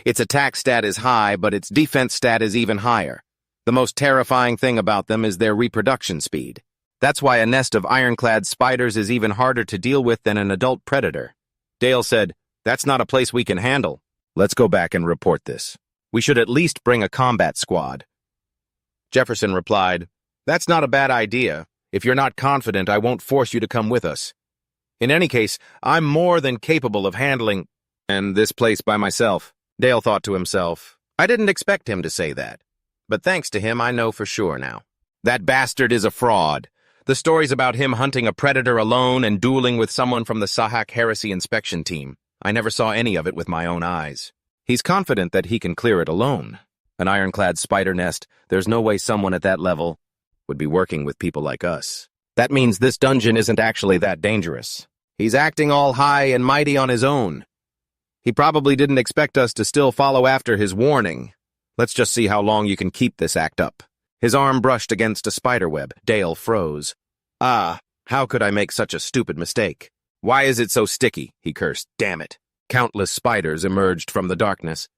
Its attack stat is high, but its defense stat is even higher. The most terrifying thing about them is their reproduction speed. That's why a nest of ironclad spiders is even harder to deal with than an adult predator. Dale said, "That's not a place we can handle. Let's go back and report this. We should at least bring a combat squad." Jefferson replied, "That's not a bad idea. If you're not confident, I won't force you to come with us. In any case, I'm more than capable of handling this place by myself." Dale thought to himself, "I didn't expect him to say that. But thanks to him, I know for sure now. That bastard is a fraud. The stories about him hunting a predator alone and dueling with someone from the Sahaka heresy inspection team, I never saw any of it with my own eyes. He's confident that he can clear it alone. An ironclad spider nest, there's no way someone at that level would be working with people like us. That means this dungeon isn't actually that dangerous. He's acting all high and mighty on his own. He probably didn't expect us to still follow after his warning. Let's just see how long you can keep this act up." His arm brushed against a spiderweb. Dale froze. "Ah, how could I make such a stupid mistake? Why is it so sticky?" he cursed. "Damn it." Countless spiders emerged from the darkness.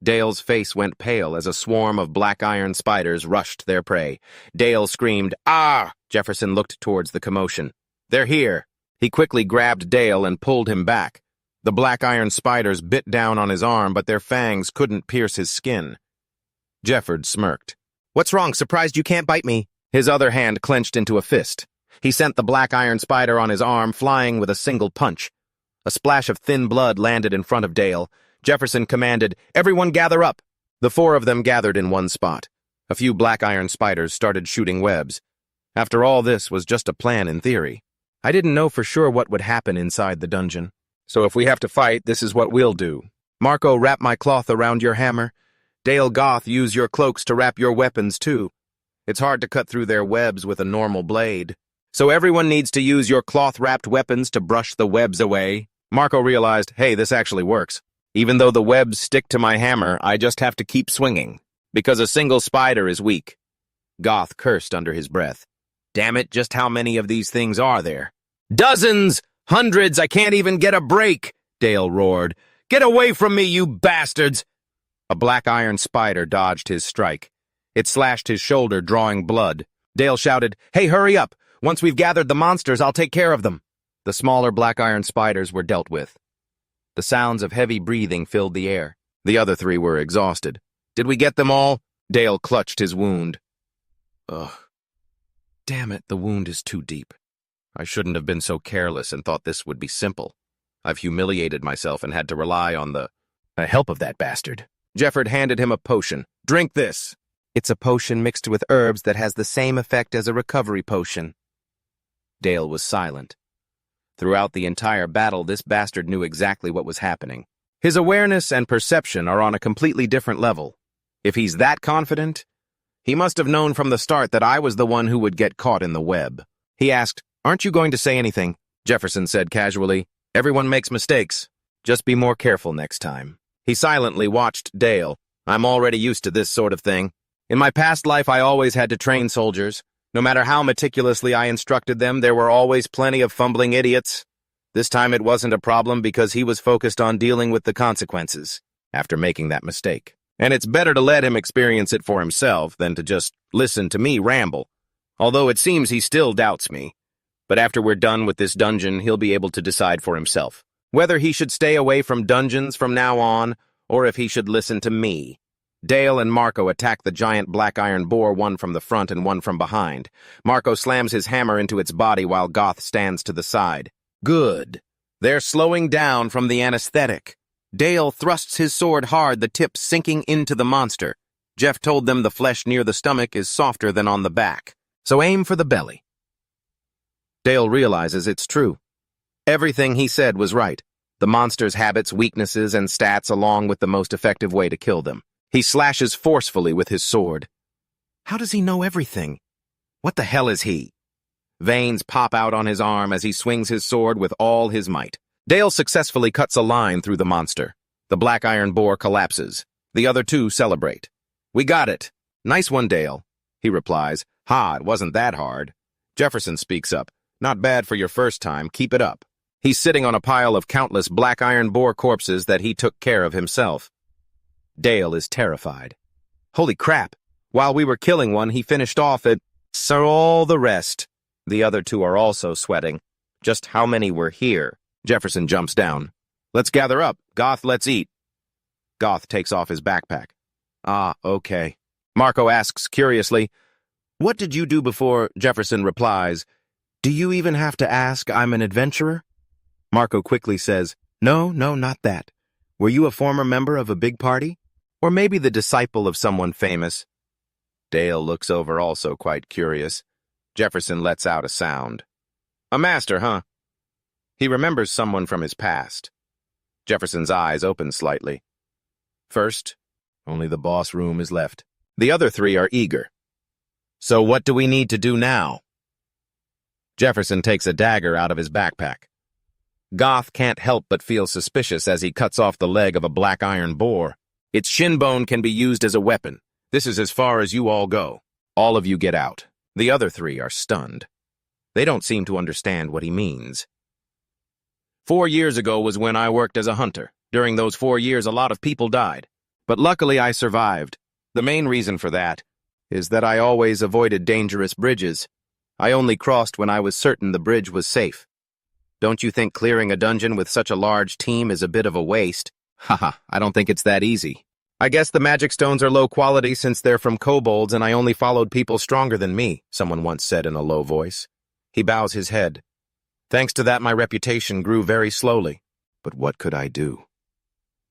Dale's face went pale as a swarm of black iron spiders rushed their prey. Dale screamed, "Ah!" Jefferson looked towards the commotion. "They're here." He quickly grabbed Dale and pulled him back. The black iron spiders bit down on his arm, but their fangs couldn't pierce his skin. Jefford smirked. "What's wrong? Surprised you can't bite me?" His other hand clenched into a fist. He sent the black iron spider on his arm flying with a single punch. A splash of thin blood landed in front of Dale. Jefferson commanded, "Everyone gather up." The 4 of them gathered in one spot. A few black iron spiders started shooting webs. After all, this was just a plan in theory. I didn't know for sure what would happen inside the dungeon. So if we have to fight, this is what we'll do. Marco, wrap my cloth around your hammer. Dale, Goth, use your cloaks to wrap your weapons too. It's hard to cut through their webs with a normal blade. So everyone needs to use your cloth-wrapped weapons to brush the webs away. Marco realized, hey, this actually works. Even though the webs stick to my hammer, I just have to keep swinging, because a single spider is weak. Goth cursed under his breath. Damn it, just how many of these things are there? Dozens! Hundreds! I can't even get a break! Dale roared. Get away from me, you bastards! A black iron spider dodged his strike. It slashed his shoulder, drawing blood. Dale shouted, Hey, hurry up! Once we've gathered the monsters, I'll take care of them. The smaller black iron spiders were dealt with. The sounds of heavy breathing filled the air. The other 3 were exhausted. Did we get them all? Dale clutched his wound. Ugh. Damn it, the wound is too deep. I shouldn't have been so careless and thought this would be simple. I've humiliated myself and had to rely on the help of that bastard. Jefford handed him a potion. Drink this. It's a potion mixed with herbs that has the same effect as a recovery potion. Dale was silent. Throughout the entire battle, this bastard knew exactly what was happening. His awareness and perception are on a completely different level. If he's that confident, he must have known from the start that I was the one who would get caught in the web. He asked, "Aren't you going to say anything?" Jefferson said casually, "Everyone makes mistakes. Just be more careful next time." He silently watched Dale. "I'm already used to this sort of thing. In my past life, I always had to train soldiers. No matter how meticulously I instructed them, there were always plenty of fumbling idiots. This time it wasn't a problem because he was focused on dealing with the consequences after making that mistake. And it's better to let him experience it for himself than to just listen to me ramble. Although it seems he still doubts me. But after we're done with this dungeon, he'll be able to decide for himself whether he should stay away from dungeons from now on or if he should listen to me." Dale and Marco attack the giant black iron boar, one from the front and one from behind. Marco slams his hammer into its body while Goth stands to the side. Good. They're slowing down from the anesthetic. Dale thrusts his sword hard, the tip sinking into the monster. Jeff told them the flesh near the stomach is softer than on the back, so aim for the belly. Dale realizes it's true. Everything he said was right. The monster's habits, weaknesses, and stats along with the most effective way to kill them. He slashes forcefully with his sword. How does he know everything? What the hell is he? Veins pop out on his arm as he swings his sword with all his might. Dale successfully cuts a line through the monster. The black iron boar collapses. The other two celebrate. "We got it. Nice one, Dale," he replies. "Ha, it wasn't that hard." Jefferson speaks up. "Not bad for your first time. Keep it up." He's sitting on a pile of countless black iron boar corpses that he took care of himself. Dale is terrified. Holy crap. While we were killing one, he finished off it. So all the rest. The other two are also sweating. Just how many were here? Jefferson jumps down. "Let's gather up. Goth, let's eat." Goth takes off his backpack. "Ah, okay." Marco asks curiously, "What did you do before?" Jefferson replies, "Do you even have to ask? I'm an adventurer?" Marco quickly says, No, not that. Were you a former member of a big party? Or maybe the disciple of someone famous?" Dale looks over, also quite curious. Jefferson lets out a sound. "A master, huh?" He remembers someone from his past. Jefferson's eyes open slightly. First, only the boss room is left. The other three are eager. "So what do we need to do now?" Jefferson takes a dagger out of his backpack. Goth can't help but feel suspicious as he cuts off the leg of a black iron boar. Its shin bone can be used as a weapon. This is as far as you all go. All of you get out. The other three are stunned. They don't seem to understand what he means. 4 years ago was when I worked as a hunter. During those 4 years, a lot of people died. But luckily, I survived. The main reason for that is that I always avoided dangerous bridges. I only crossed when I was certain the bridge was safe. Don't you think clearing a dungeon with such a large team is a bit of a waste? Haha, I don't think it's that easy. I guess the magic stones are low quality since they're from kobolds and I only followed people stronger than me, someone once said in a low voice. He bows his head. Thanks to that, my reputation grew very slowly. But what could I do?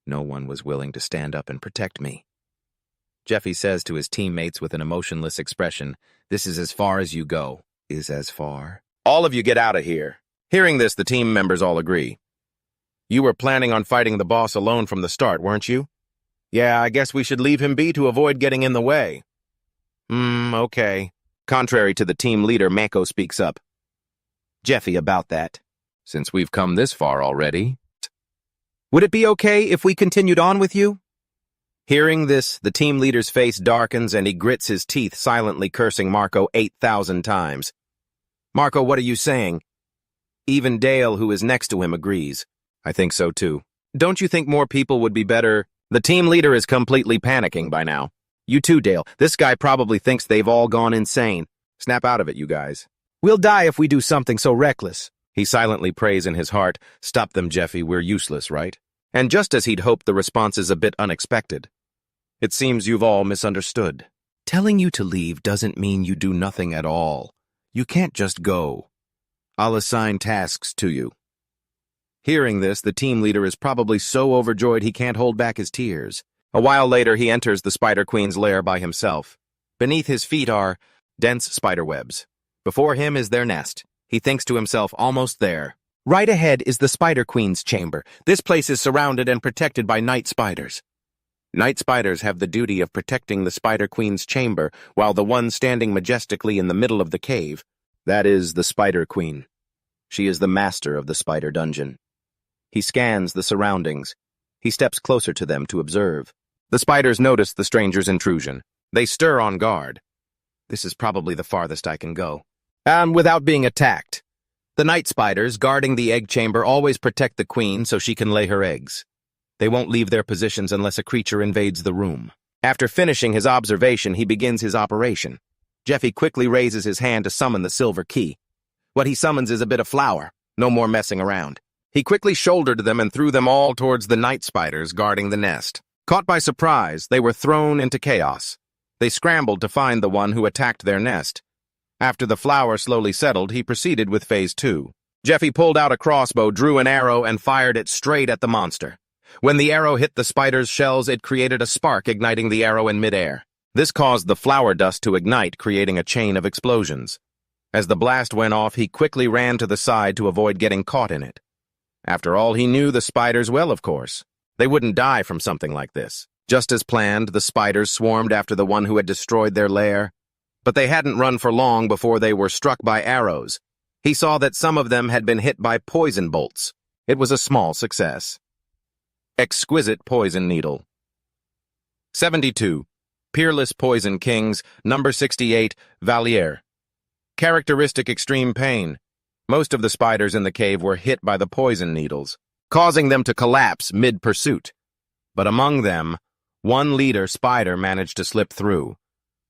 No one was willing to stand up and protect me. Jeffy says to his teammates with an emotionless expression, "This is as far as you go." Is as far? All of you get out of here. Hearing this, the team members all agree. You were planning on fighting the boss alone from the start, weren't you? Yeah, I guess we should leave him be to avoid getting in the way. Okay. Contrary to the team leader, Mako speaks up. Jeffy, about that. Since we've come this far already. Would it be okay if we continued on with you? Hearing this, the team leader's face darkens and he grits his teeth, silently cursing Marco 8,000 times. Marco, what are you saying? Even Dale, who is next to him, agrees. I think so too. Don't you think more people would be better? The team leader is completely panicking by now. You too, Dale. This guy probably thinks they've all gone insane. Snap out of it, you guys. We'll die if we do something so reckless. He silently prays in his heart. Stop them, Jeffy. We're useless, right? And just as he'd hoped, the response is a bit unexpected. It seems you've all misunderstood. Telling you to leave doesn't mean you do nothing at all. You can't just go. I'll assign tasks to you. Hearing this, the team leader is probably so overjoyed he can't hold back his tears. A while later, he enters the Spider Queen's lair by himself. Beneath his feet are dense spider webs. Before him is their nest. He thinks to himself, almost there. Right ahead is the Spider Queen's chamber. This place is surrounded and protected by night spiders. Night spiders have the duty of protecting the Spider Queen's chamber, while the one standing majestically in the middle of the cave, that is the Spider Queen. She is the master of the spider dungeon. He scans the surroundings. He steps closer to them to observe. The spiders notice the stranger's intrusion. They stir on guard. This is probably the farthest I can go. Without being attacked. The night spiders guarding the egg chamber always protect the queen so she can lay her eggs. They won't leave their positions unless a creature invades the room. After finishing his observation, he begins his operation. Jeffy quickly raises his hand to summon the silver key. What he summons is a bit of flour. No more messing around. He quickly shouldered them and threw them all towards the night spiders guarding the nest. Caught by surprise, they were thrown into chaos. They scrambled to find the one who attacked their nest. After the flour slowly settled, he proceeded with Phase 2. Jeffy pulled out a crossbow, drew an arrow, and fired it straight at the monster. When the arrow hit the spider's shells, it created a spark, igniting the arrow in midair. This caused the flour dust to ignite, creating a chain of explosions. As the blast went off, he quickly ran to the side to avoid getting caught in it. After all, he knew the spiders well, of course. They wouldn't die from something like this. Just as planned, the spiders swarmed after the one who had destroyed their lair. But they hadn't run for long before they were struck by arrows. He saw that some of them had been hit by poison bolts. It was a small success. Exquisite Poison Needle. 72. Peerless Poison Kings, number 68, Valier. Characteristic extreme pain. Most of the spiders in the cave were hit by the poison needles, causing them to collapse mid-pursuit. But among them, one leader spider managed to slip through.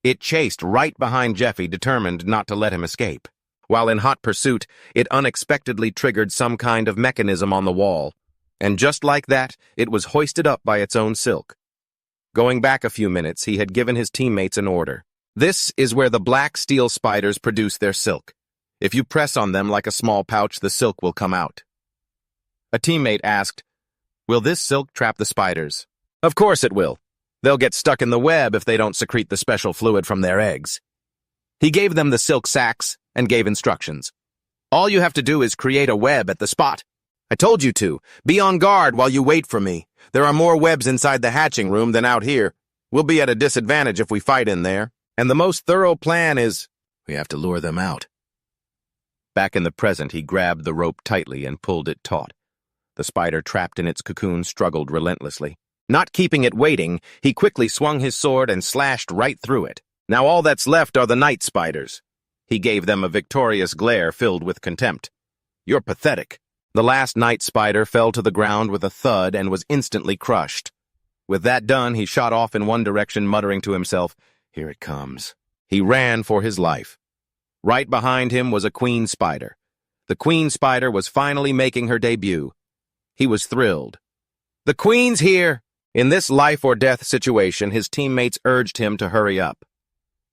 It chased right behind Jeffy, determined not to let him escape. While in hot pursuit, it unexpectedly triggered some kind of mechanism on the wall, and just like that, it was hoisted up by its own silk. Going back a few minutes, he had given his teammates an order. This is where the black steel spiders produce their silk. If you press on them like a small pouch, the silk will come out. A teammate asked, "Will this silk trap the spiders?" "Of course it will. They'll get stuck in the web if they don't secrete the special fluid from their eggs." He gave them the silk sacks and gave instructions. "All you have to do is create a web at the spot. I told you to. Be on guard while you wait for me. There are more webs inside the hatching room than out here. We'll be at a disadvantage if we fight in there. And the most thorough plan is, we have to lure them out." Back in the present, he grabbed the rope tightly and pulled it taut. The spider trapped in its cocoon struggled relentlessly. Not keeping it waiting, he quickly swung his sword and slashed right through it. Now all that's left are the night spiders. He gave them a victorious glare filled with contempt. "You're pathetic." The last night spider fell to the ground with a thud and was instantly crushed. With that done, he shot off in one direction, muttering to himself, "Here it comes." He ran for his life. Right behind him was a queen spider. The queen spider was finally making her debut. He was thrilled. "The queen's here!" In this life-or-death situation, his teammates urged him to hurry up.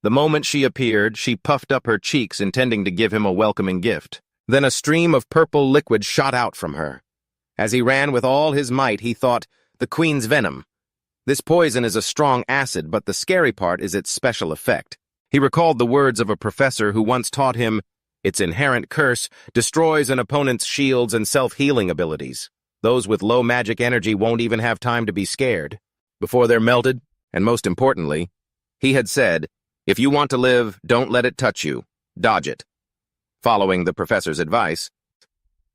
The moment she appeared, she puffed up her cheeks, intending to give him a welcoming gift. Then a stream of purple liquid shot out from her. As he ran with all his might, he thought, "The queen's venom. This poison is a strong acid, but the scary part is its special effect." He recalled the words of a professor who once taught him, "Its inherent curse destroys an opponent's shields and self-healing abilities. Those with low magic energy won't even have time to be scared before they're melted." And most importantly, he had said, "If you want to live, don't let it touch you. Dodge it." Following the professor's advice,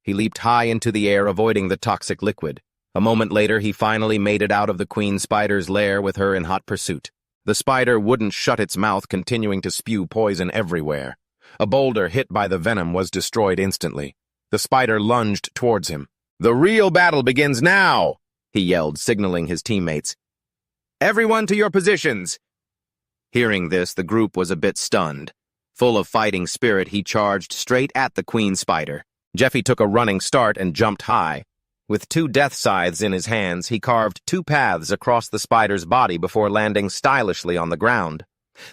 he leaped high into the air, avoiding the toxic liquid. A moment later, he finally made it out of the queen spider's lair with her in hot pursuit. The spider wouldn't shut its mouth, continuing to spew poison everywhere. A boulder hit by the venom was destroyed instantly. The spider lunged towards him. "The real battle begins now," he yelled, signaling his teammates. "Everyone to your positions." Hearing this, the group was a bit stunned. Full of fighting spirit, he charged straight at the queen spider. Jeffy took a running start and jumped high. With 2 death scythes in his hands, he carved 2 paths across the spider's body before landing stylishly on the ground.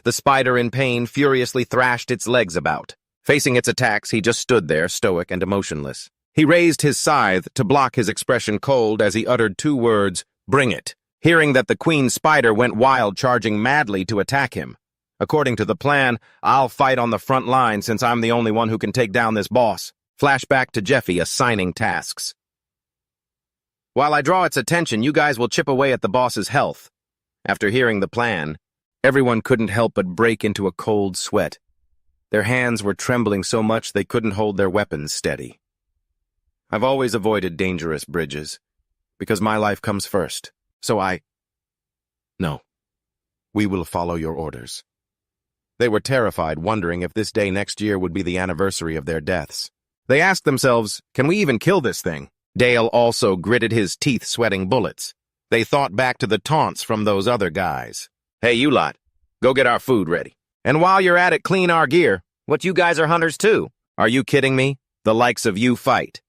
The spider, in pain, furiously thrashed its legs about. Facing its attacks, he just stood there, stoic and emotionless. He raised his scythe to block his expression cold as he uttered 2 words, "Bring it." Hearing that the queen spider went wild, charging madly to attack him. According to the plan, I'll fight on the front line since I'm the only one who can take down this boss. Flashback to Jeffy assigning tasks. While I draw its attention, you guys will chip away at the boss's health. After hearing the plan, everyone couldn't help but break into a cold sweat. Their hands were trembling so much they couldn't hold their weapons steady. I've always avoided dangerous bridges, because my life comes first, so No. We will follow your orders. They were terrified, wondering if this day next year would be the anniversary of their deaths. They asked themselves, can we even kill this thing? Dale also gritted his teeth, sweating bullets. They thought back to the taunts from those other guys. Hey, you lot, go get our food ready. And while you're at it, clean our gear. What, you guys are hunters too? Are you kidding me? The likes of you fight.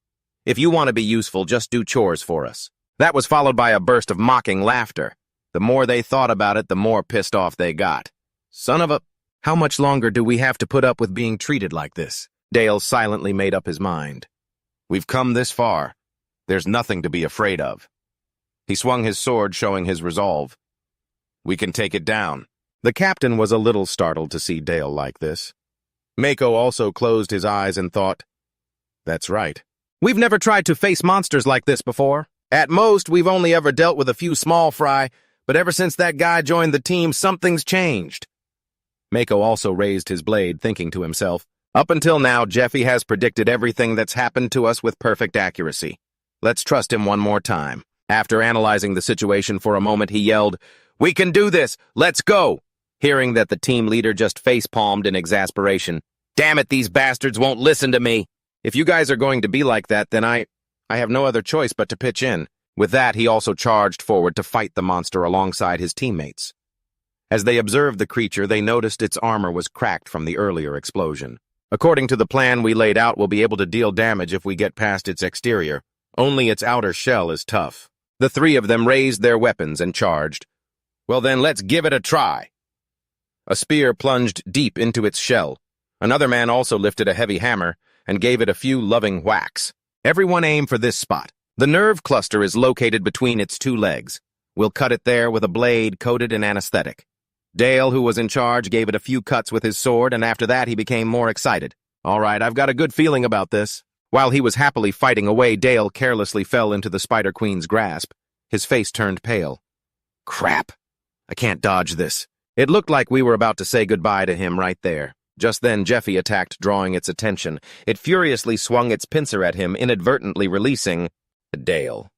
If you want to be useful, just do chores for us. That was followed by a burst of mocking laughter. The more they thought about it, the more pissed off they got. Son of a... How much longer do we have to put up with being treated like this? Dale silently made up his mind. We've come this far. There's nothing to be afraid of. He swung his sword, showing his resolve. We can take it down. The captain was a little startled to see Dale like this. Mako also closed his eyes and thought, that's right. We've never tried to face monsters like this before. At most, we've only ever dealt with a few small fry, but ever since that guy joined the team, something's changed. Mako also raised his blade, thinking to himself, up until now, Jeffy has predicted everything that's happened to us with perfect accuracy. Let's trust him one more time. After analyzing the situation for a moment, he yelled, we can do this! Let's go! Hearing that the team leader just face-palmed in exasperation. Damn it, these bastards won't listen to me! If you guys are going to be like that, then I have no other choice but to pitch in. With that, he also charged forward to fight the monster alongside his teammates. As they observed the creature, they noticed its armor was cracked from the earlier explosion. According to the plan we laid out, we'll be able to deal damage if we get past its exterior. Only its outer shell is tough. The three of them raised their weapons and charged. Well then, let's give it a try. A spear plunged deep into its shell. Another man also lifted a heavy hammer and gave it a few loving whacks. Everyone aim for this spot. The nerve cluster is located between its two legs. We'll cut it there with a blade coated in anesthetic. Dale, who was in charge, gave it a few cuts with his sword, and after that he became more excited. All right, I've got a good feeling about this. While he was happily fighting away, Dale carelessly fell into the Spider Queen's grasp. His face turned pale. Crap. I can't dodge this. It looked like we were about to say goodbye to him right there. Just then, Jeffy attacked, drawing its attention. It furiously swung its pincer at him, inadvertently releasing Dale.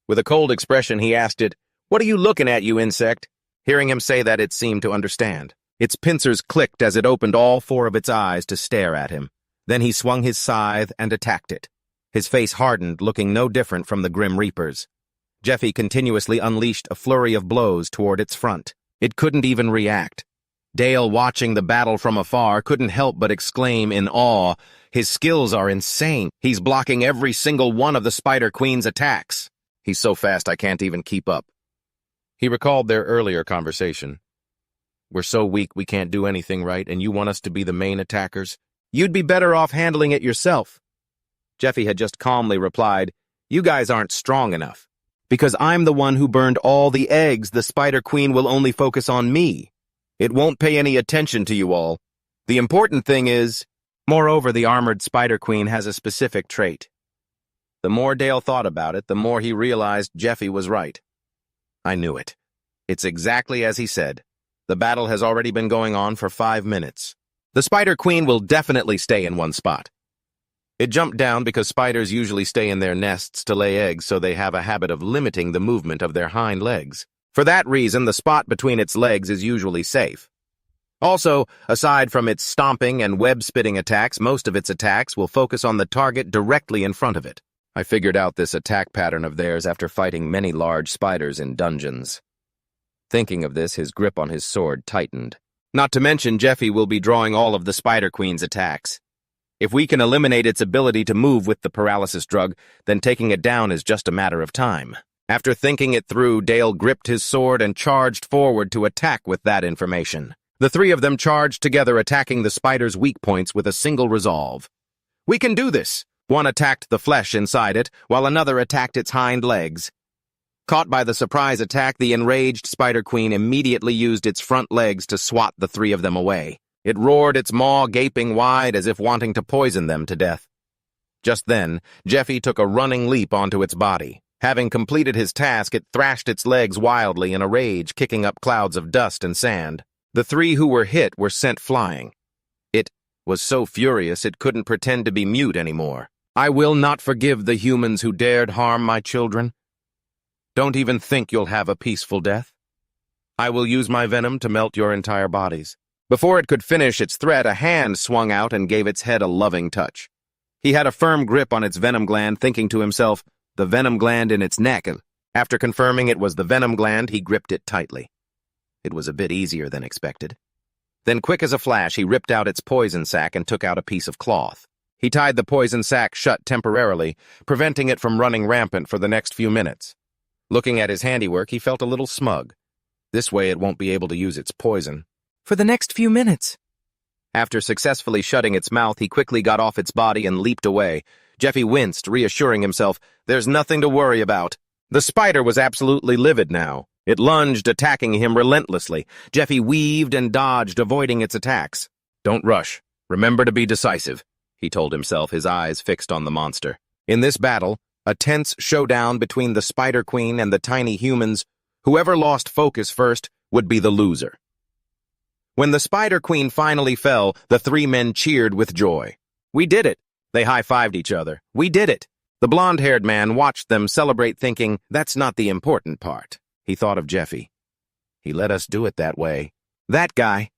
With a cold expression, he asked it, what are you looking at, you insect? Hearing him say that, it seemed to understand. Its pincers clicked as it opened all four of its eyes to stare at him. Then he swung his scythe and attacked it. His face hardened, looking no different from the Grim Reaper's. Jeffy continuously unleashed a flurry of blows toward its front. It couldn't even react. Dale, watching the battle from afar, couldn't help but exclaim in awe, his skills are insane. He's blocking every single one of the Spider Queen's attacks. He's so fast I can't even keep up. He recalled their earlier conversation. We're so weak we can't do anything right, and you want us to be the main attackers? You'd be better off handling it yourself. Jeffy had just calmly replied, you guys aren't strong enough. Because I'm the one who burned all the eggs, the Spider Queen will only focus on me. It won't pay any attention to you all. The important thing is, moreover, the armored Spider Queen has a specific trait. The more Dale thought about it, the more he realized Jeffy was right. I knew it. It's exactly as he said. The battle has already been going on for 5 minutes. The Spider Queen will definitely stay in one spot. It jumped down because spiders usually stay in their nests to lay eggs, so they have a habit of limiting the movement of their hind legs. For that reason, the spot between its legs is usually safe. Also, aside from its stomping and web-spitting attacks, most of its attacks will focus on the target directly in front of it. I figured out this attack pattern of theirs after fighting many large spiders in dungeons. Thinking of this, his grip on his sword tightened. Not to mention, Jeffy will be drawing all of the Spider Queen's attacks. If we can eliminate its ability to move with the paralysis drug, then taking it down is just a matter of time. After thinking it through, Dale gripped his sword and charged forward to attack with that information. The three of them charged together, attacking the spider's weak points with a single resolve. We can do this! One attacked the flesh inside it, while another attacked its hind legs. Caught by the surprise attack, the enraged Spider Queen immediately used its front legs to swat the three of them away. It roared, its maw gaping wide as if wanting to poison them to death. Just then, Jeffy took a running leap onto its body. Having completed his task, it thrashed its legs wildly in a rage, kicking up clouds of dust and sand. The three who were hit were sent flying. It was so furious it couldn't pretend to be mute anymore. I will not forgive the humans who dared harm my children. Don't even think you'll have a peaceful death. I will use my venom to melt your entire bodies. Before it could finish its threat, a hand swung out and gave its head a loving touch. He had a firm grip on its venom gland, thinking to himself, the venom gland in its neck. After confirming it was the venom gland, he gripped it tightly. It was a bit easier than expected. Then, quick as a flash, he ripped out its poison sac and took out a piece of cloth. He tied the poison sac shut temporarily, preventing it from running rampant for the next few minutes. Looking at his handiwork, he felt a little smug. This way it won't be able to use its poison. For the next few minutes. After successfully shutting its mouth, he quickly got off its body and leaped away. Jeffy winced, reassuring himself, there's nothing to worry about. The spider was absolutely livid now. It lunged, attacking him relentlessly. Jeffy weaved and dodged, avoiding its attacks. Don't rush. Remember to be decisive, he told himself, his eyes fixed on the monster. In this battle, a tense showdown between the Spider Queen and the tiny humans, whoever lost focus first would be the loser. When the Spider Queen finally fell, the three men cheered with joy. We did it! They high-fived each other. We did it! The blonde-haired man watched them celebrate, thinking, that's not the important part. He thought of Jeffy. He let us do it that way. That guy.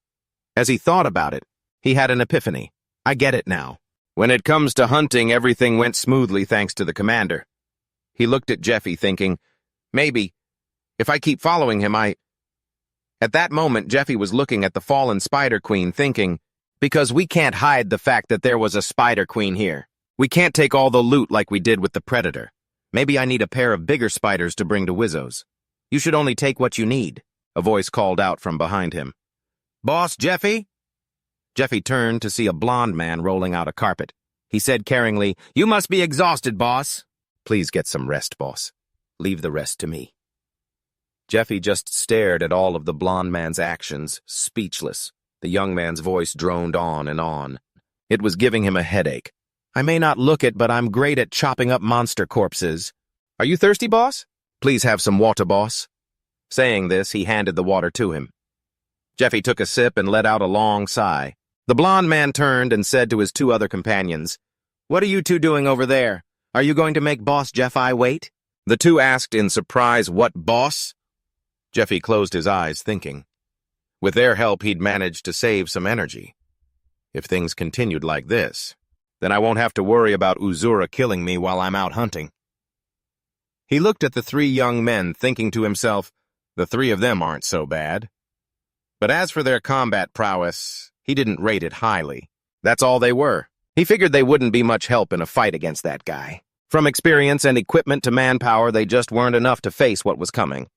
As he thought about it, he had an epiphany. I get it now. When it comes to hunting, everything went smoothly thanks to the commander. He looked at Jeffy, thinking, maybe, if I keep following him, At that moment, Jeffy was looking at the fallen Spider Queen, thinking, because we can't hide the fact that there was a Spider Queen here. We can't take all the loot like we did with the Predator. Maybe I need a pair of bigger spiders to bring to Wizzo's. You should only take what you need, a voice called out from behind him. Boss Jeffy? Jeffy turned to see a blond man rolling out a carpet. He said caringly, you must be exhausted, boss. Please get some rest, boss. Leave the rest to me. Jeffy just stared at all of the blond man's actions, speechless. The young man's voice droned on and on. It was giving him a headache. I may not look it, but I'm great at chopping up monster corpses. Are you thirsty, boss? Please have some water, boss. Saying this, he handed the water to him. Jeffy took a sip and let out a long sigh. The blond man turned and said to his two other companions, What are you two doing over there? Are you going to make Boss Jeffy wait? The two asked in surprise, What boss? Jeffy closed his eyes, thinking. With their help, he'd managed to save some energy. If things continued like this, then I won't have to worry about Uzura killing me while I'm out hunting. He looked at the three young men, thinking to himself, the three of them aren't so bad. But as for their combat prowess, he didn't rate it highly. That's all they were. He figured they wouldn't be much help in a fight against that guy. From experience and equipment to manpower, they just weren't enough to face what was coming.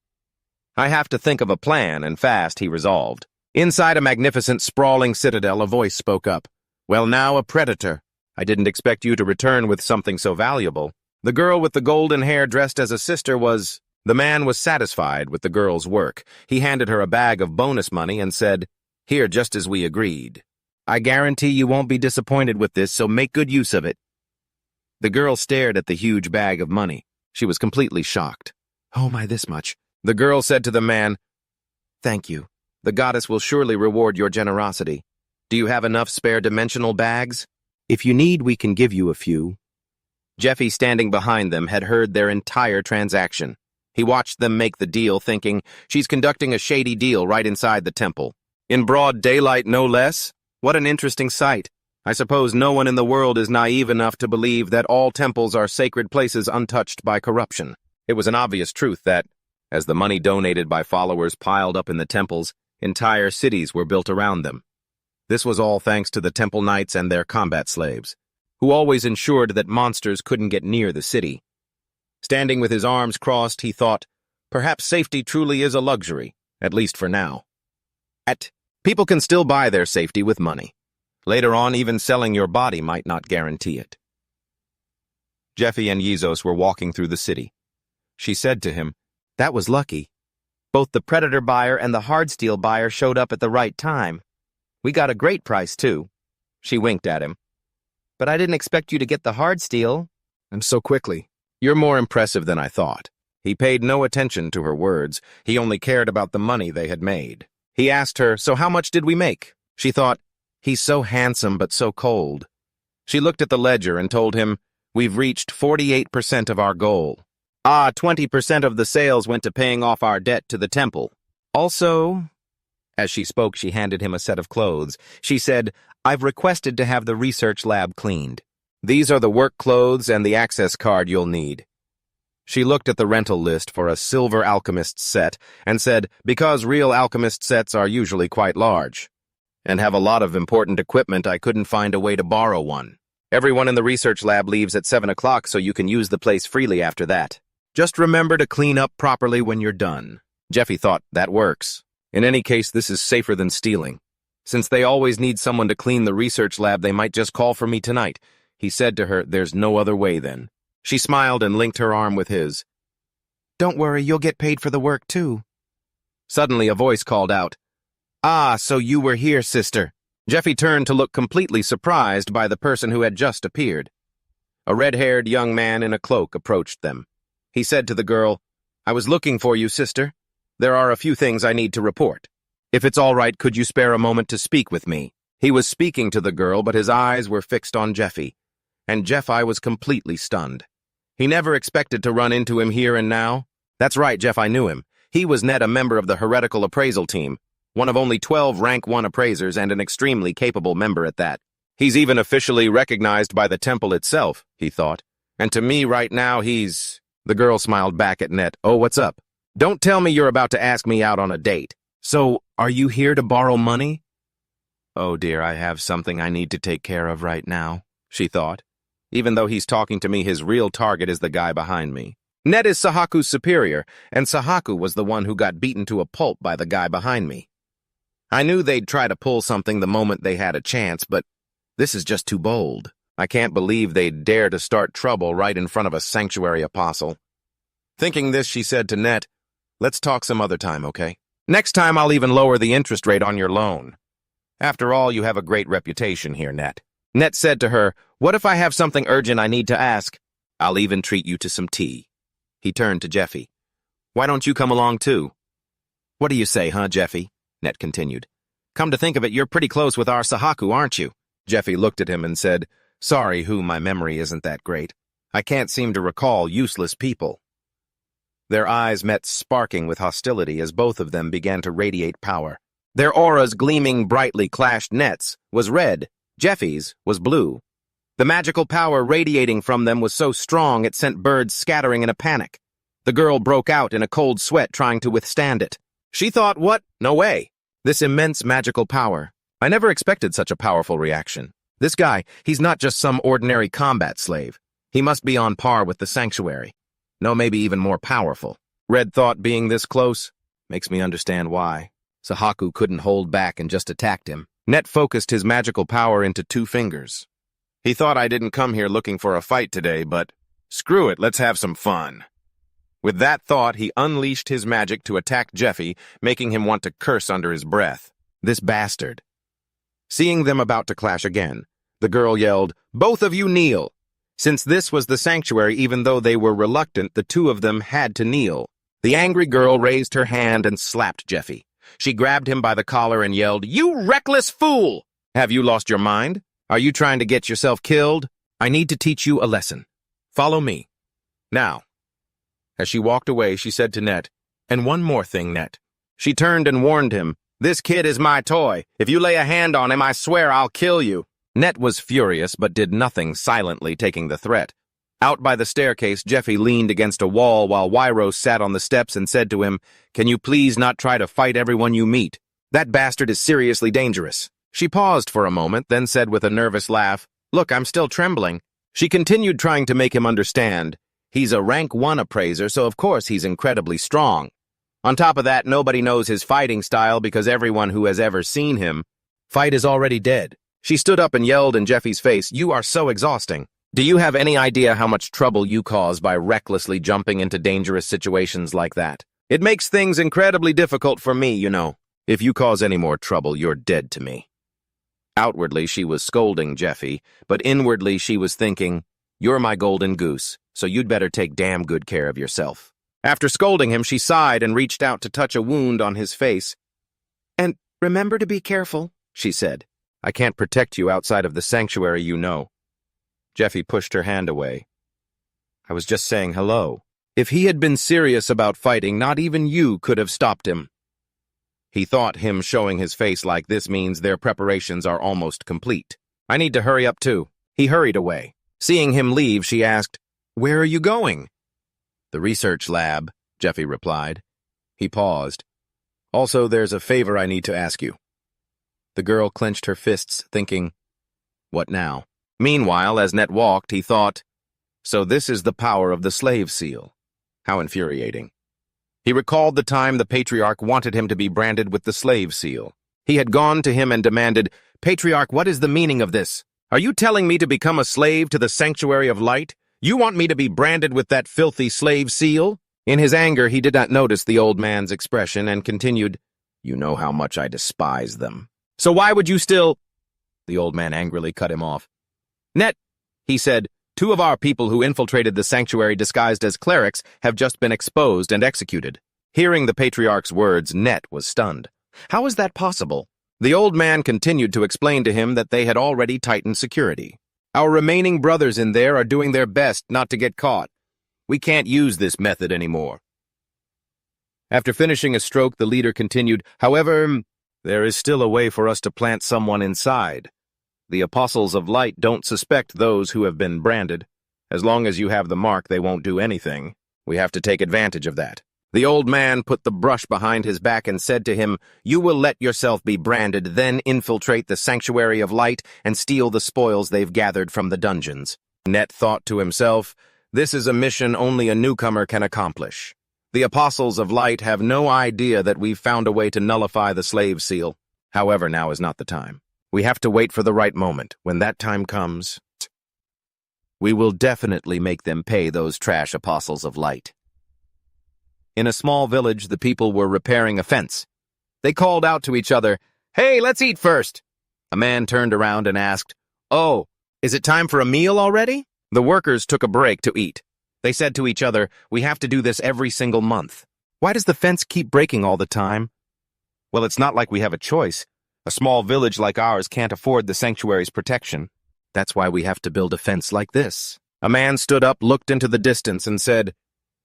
I have to think of a plan, and fast, he resolved. Inside a magnificent, sprawling citadel, a voice spoke up. Well, now, a predator. I didn't expect you to return with something so valuable. The girl with the golden hair dressed as a sister was... The man was satisfied with the girl's work. He handed her a bag of bonus money and said, Here, just as we agreed. I guarantee you won't be disappointed with this, so make good use of it. The girl stared at the huge bag of money. She was completely shocked. Oh my, this much. The girl said to the man, Thank you. The goddess will surely reward your generosity. Do you have enough spare dimensional bags? If you need, we can give you a few. Jeffy, standing behind them, had heard their entire transaction. He watched them make the deal, thinking, she's conducting a shady deal right inside the temple. In broad daylight, no less? What an interesting sight. I suppose no one in the world is naive enough to believe that all temples are sacred places untouched by corruption. It was an obvious truth that, as the money donated by followers piled up in the temples, entire cities were built around them. This was all thanks to the temple knights and their combat slaves, who always ensured that monsters couldn't get near the city. Standing with his arms crossed, he thought, perhaps safety truly is a luxury, at least for now. People can still buy their safety with money. Later on, even selling your body might not guarantee it. Jeffy and Yizos were walking through the city. She said to him, That was lucky. Both the Predator buyer and the Hardsteel buyer showed up at the right time. We got a great price, too. She winked at him. But I didn't expect you to get the hard steal. And so quickly. You're more impressive than I thought. He paid no attention to her words. He only cared about the money they had made. He asked her, so how much did we make? She thought, he's so handsome but so cold. She looked at the ledger and told him, we've reached 48% of our goal. 20% of the sales went to paying off our debt to the temple. Also, as she spoke, she handed him a set of clothes. She said, I've requested to have the research lab cleaned. These are the work clothes and the access card you'll need. She looked at the rental list for a silver alchemist set and said, because real alchemist sets are usually quite large and have a lot of important equipment, I couldn't find a way to borrow one. Everyone in the research lab leaves at 7 o'clock, so you can use the place freely after that. Just remember to clean up properly when you're done. Jeffy thought, that works. In any case, this is safer than stealing. Since they always need someone to clean the research lab, they might just call for me tonight. He said to her, there's no other way then. She smiled and linked her arm with his. Don't worry, you'll get paid for the work too. Suddenly a voice called out, so you were here, sister. Jeffy turned to look completely surprised by the person who had just appeared. A red-haired young man in a cloak approached them. He said to the girl, I was looking for you, sister. There are a few things I need to report. If it's all right, could you spare a moment to speak with me? He was speaking to the girl, but his eyes were fixed on Jeffy, and Jeffy was completely stunned. He never expected to run into him here and now. That's right, Jeffy knew him. He was a member of the heretical appraisal team, one of only 12 rank 1 appraisers and an extremely capable member at that. He's even officially recognized by the temple itself, he thought. And to me right now, he's... The girl smiled back at Net. Oh, what's up? Don't tell me you're about to ask me out on a date. So, are you here to borrow money? Oh dear, I have something I need to take care of right now, she thought. Even though he's talking to me, his real target is the guy behind me. Net is Sahaku's superior, and Sahaka was the one who got beaten to a pulp by the guy behind me. I knew they'd try to pull something the moment they had a chance, but this is just too bold. I can't believe they'd dare to start trouble right in front of a sanctuary apostle. Thinking this, she said to Net, let's talk some other time, okay? Next time I'll even lower the interest rate on your loan. After all, you have a great reputation here, Net. Net said to her, what if I have something urgent I need to ask? I'll even treat you to some tea. He turned to Jeffy. Why don't you come along too? What do you say, Jeffy? Net continued. Come to think of it, you're pretty close with our Sahaku, aren't you? Jeffy looked at him and said, sorry, my memory isn't that great. I can't seem to recall useless people. Their eyes met, sparking with hostility as both of them began to radiate power. Their auras gleaming brightly clashed. Net's was red, Jeffy's was blue. The magical power radiating from them was so strong it sent birds scattering in a panic. The girl broke out in a cold sweat trying to withstand it. She thought, what? No way. This immense magical power. I never expected such a powerful reaction. This guy, he's not just some ordinary combat slave. He must be on par with the sanctuary. No, maybe even more powerful. Red thought being this close makes me understand why. Sahaku couldn't hold back and just attacked him. Net focused his magical power into 2 fingers. He thought I didn't come here looking for a fight today, but screw it, let's have some fun. With that thought, he unleashed his magic to attack Jeffy, making him want to curse under his breath. This bastard. Seeing them about to clash again, the girl yelled, both of you kneel. Since this was the sanctuary, even though they were reluctant, the 2 of them had to kneel. The angry girl raised her hand and slapped Jeffy. She grabbed him by the collar and yelled, you reckless fool! Have you lost your mind? Are you trying to get yourself killed? I need to teach you a lesson. Follow me. Now. As she walked away, she said to Net, and one more thing, Net. She turned and warned him, this kid is my toy. If you lay a hand on him, I swear I'll kill you. Net was furious, but did nothing, silently taking the threat. Out by the staircase, Jeffy leaned against a wall while Wyros sat on the steps and said to him, can you please not try to fight everyone you meet? That bastard is seriously dangerous. She paused for a moment, then said with a nervous laugh, look, I'm still trembling. She continued trying to make him understand. He's a rank 1 appraiser, so of course he's incredibly strong. On top of that, nobody knows his fighting style because everyone who has ever seen him fight is already dead. She stood up and yelled in Jeffy's face, you are so exhausting. Do you have any idea how much trouble you cause by recklessly jumping into dangerous situations like that? It makes things incredibly difficult for me, you know. If you cause any more trouble, you're dead to me. Outwardly, she was scolding Jeffy, but inwardly she was thinking, "You're my golden goose, so you'd better take damn good care of yourself." After scolding him, she sighed and reached out to touch a wound on his face. "And remember to be careful," she said. "I can't protect you outside of the sanctuary, you know." Jeffy pushed her hand away. "I was just saying hello." If he had been serious about fighting, not even you could have stopped him. He thought him showing his face like this means their preparations are almost complete. "I need to hurry up too." He hurried away. Seeing him leave, she asked, "Where are you going?" "The research lab," Jeffy replied. He paused. "Also, there's a favor I need to ask you." The girl clenched her fists, thinking, "What now?" Meanwhile, as Net walked, he thought, "So this is the power of the slave seal. How infuriating." He recalled the time the Patriarch wanted him to be branded with the slave seal. He had gone to him and demanded, "Patriarch, what is the meaning of this? Are you telling me to become a slave to the Sanctuary of Light? You want me to be branded with that filthy slave seal?" In his anger, he did not notice the old man's expression and continued, "You know how much I despise them. So why would you still—" The old man angrily cut him off. "Net," he said, "2 of our people who infiltrated the sanctuary disguised as clerics have just been exposed and executed." Hearing the Patriarch's words, Net was stunned. How is that possible? The old man continued to explain to him that they had already tightened security. "Our remaining brothers in there are doing their best not to get caught. We can't use this method anymore." After finishing a stroke, the leader continued, "However, there is still a way for us to plant someone inside. The Apostles of Light don't suspect those who have been branded. As long as you have the mark, they won't do anything. We have to take advantage of that." The old man put the brush behind his back and said to him, "You will let yourself be branded, then infiltrate the Sanctuary of Light and steal the spoils they've gathered from the dungeons." Net thought to himself, "This is a mission only a newcomer can accomplish. The Apostles of Light have no idea that we've found a way to nullify the slave seal. However, now is not the time. We have to wait for the right moment. When that time comes, we will definitely make them pay those trash Apostles of Light." In a small village, the people were repairing a fence. They called out to each other, "Hey, let's eat first." A man turned around and asked, "Oh, is it time for a meal already?" The workers took a break to eat. They said to each other, "We have to do this every single month. Why does the fence keep breaking all the time?" "Well, it's not like we have a choice. A small village like ours can't afford the sanctuary's protection. That's why we have to build a fence like this." A man stood up, looked into the distance, and said,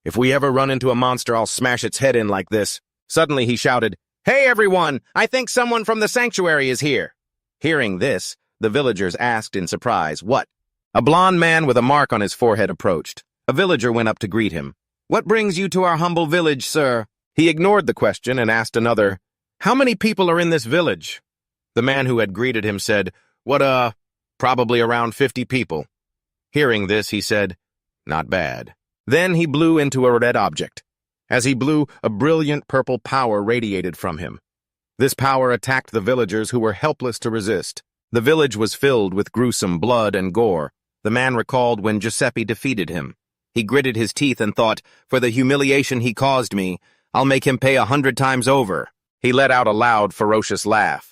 "If we ever run into a monster, I'll smash its head in like this." Suddenly he shouted, "Hey everyone, I think someone from the sanctuary is here." Hearing this, the villagers asked in surprise, "What?" A blond man with a mark on his forehead approached. A villager went up to greet him. "What brings you to our humble village, sir?" He ignored the question and asked another, "How many people are in this village?" The man who had greeted him said, Probably around 50 people." Hearing this, he said, "Not bad." Then he blew into a red object. As he blew, a brilliant purple power radiated from him. This power attacked the villagers who were helpless to resist. The village was filled with gruesome blood and gore. The man recalled when Giuseppe defeated him. He gritted his teeth and thought, "For the humiliation he caused me, I'll make him pay 100 times over." He let out a loud, ferocious laugh.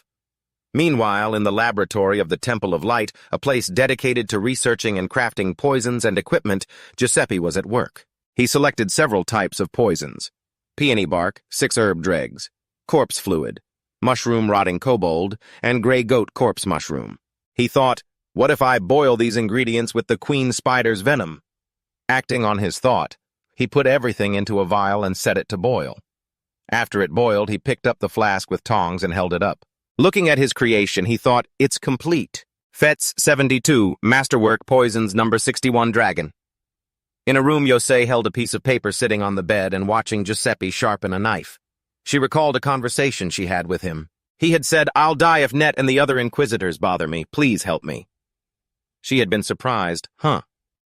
Meanwhile, in the laboratory of the Temple of Light, a place dedicated to researching and crafting poisons and equipment, Giuseppe was at work. He selected several types of poisons: peony bark, 6-herb dregs, corpse fluid, mushroom rotting kobold, and gray goat corpse mushroom. He thought, "What if I boil these ingredients with the queen spider's venom?" Acting on his thought, he put everything into a vial and set it to boil. After it boiled, he picked up the flask with tongs and held it up. Looking at his creation, he thought, "It's complete. Fets 72, Masterwork Poisons number 61 Dragon." In a room, Jose held a piece of paper sitting on the bed and watching Giuseppe sharpen a knife. She recalled a conversation she had with him. He had said, "I'll die if Net and the other inquisitors bother me. Please help me." She had been surprised.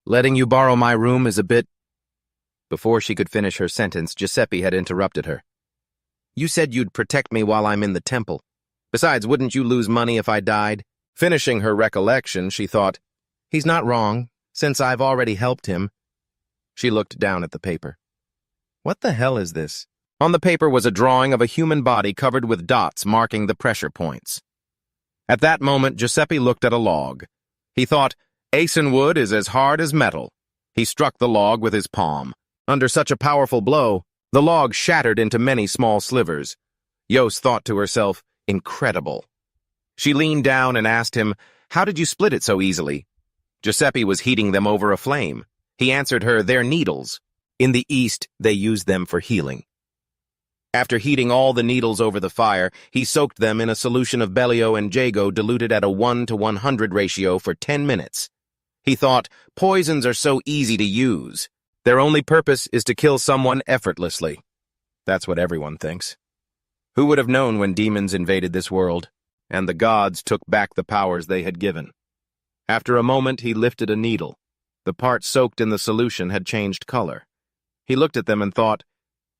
Letting you borrow my room is a bit—" Before she could finish her sentence, Giuseppe had interrupted her. "You said you'd protect me while I'm in the temple. Besides, wouldn't you lose money if I died?" Finishing her recollection, she thought, "He's not wrong, since I've already helped him." She looked down at the paper. What the hell is this? On the paper was a drawing of a human body covered with dots marking the pressure points. At that moment, Giuseppe looked at a log. He thought, Aeson wood is as hard as metal. He struck the log with his palm. Under such a powerful blow, the log shattered into many small slivers. Yos thought to herself, incredible. She leaned down and asked him, how did you split it so easily? Giuseppe was heating them over a flame. He answered her, they're needles. In the East, they use them for healing. After heating all the needles over the fire, he soaked them in a solution of Bellio and Jago diluted at a 1:100 ratio for 10 minutes. He thought, poisons are so easy to use. Their only purpose is to kill someone effortlessly. That's what everyone thinks. Who would have known when demons invaded this world, and the gods took back the powers they had given? After a moment, he lifted a needle. The part soaked in the solution had changed color. He looked at them and thought,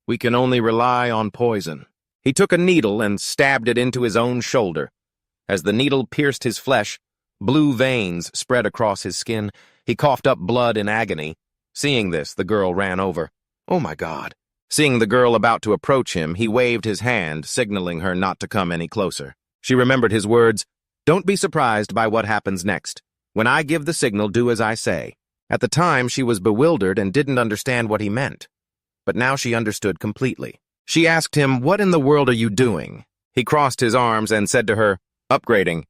we can only rely on poison. He took a needle and stabbed it into his own shoulder. As the needle pierced his flesh, blue veins spread across his skin. He coughed up blood in agony. Seeing this, the girl ran over. Oh my God. Seeing the girl about to approach him, he waved his hand, signaling her not to come any closer. She remembered his words, don't be surprised by what happens next. When I give the signal, do as I say. At the time, she was bewildered and didn't understand what he meant. But now she understood completely. She asked him, what in the world are you doing? He crossed his arms and said to her, upgrading.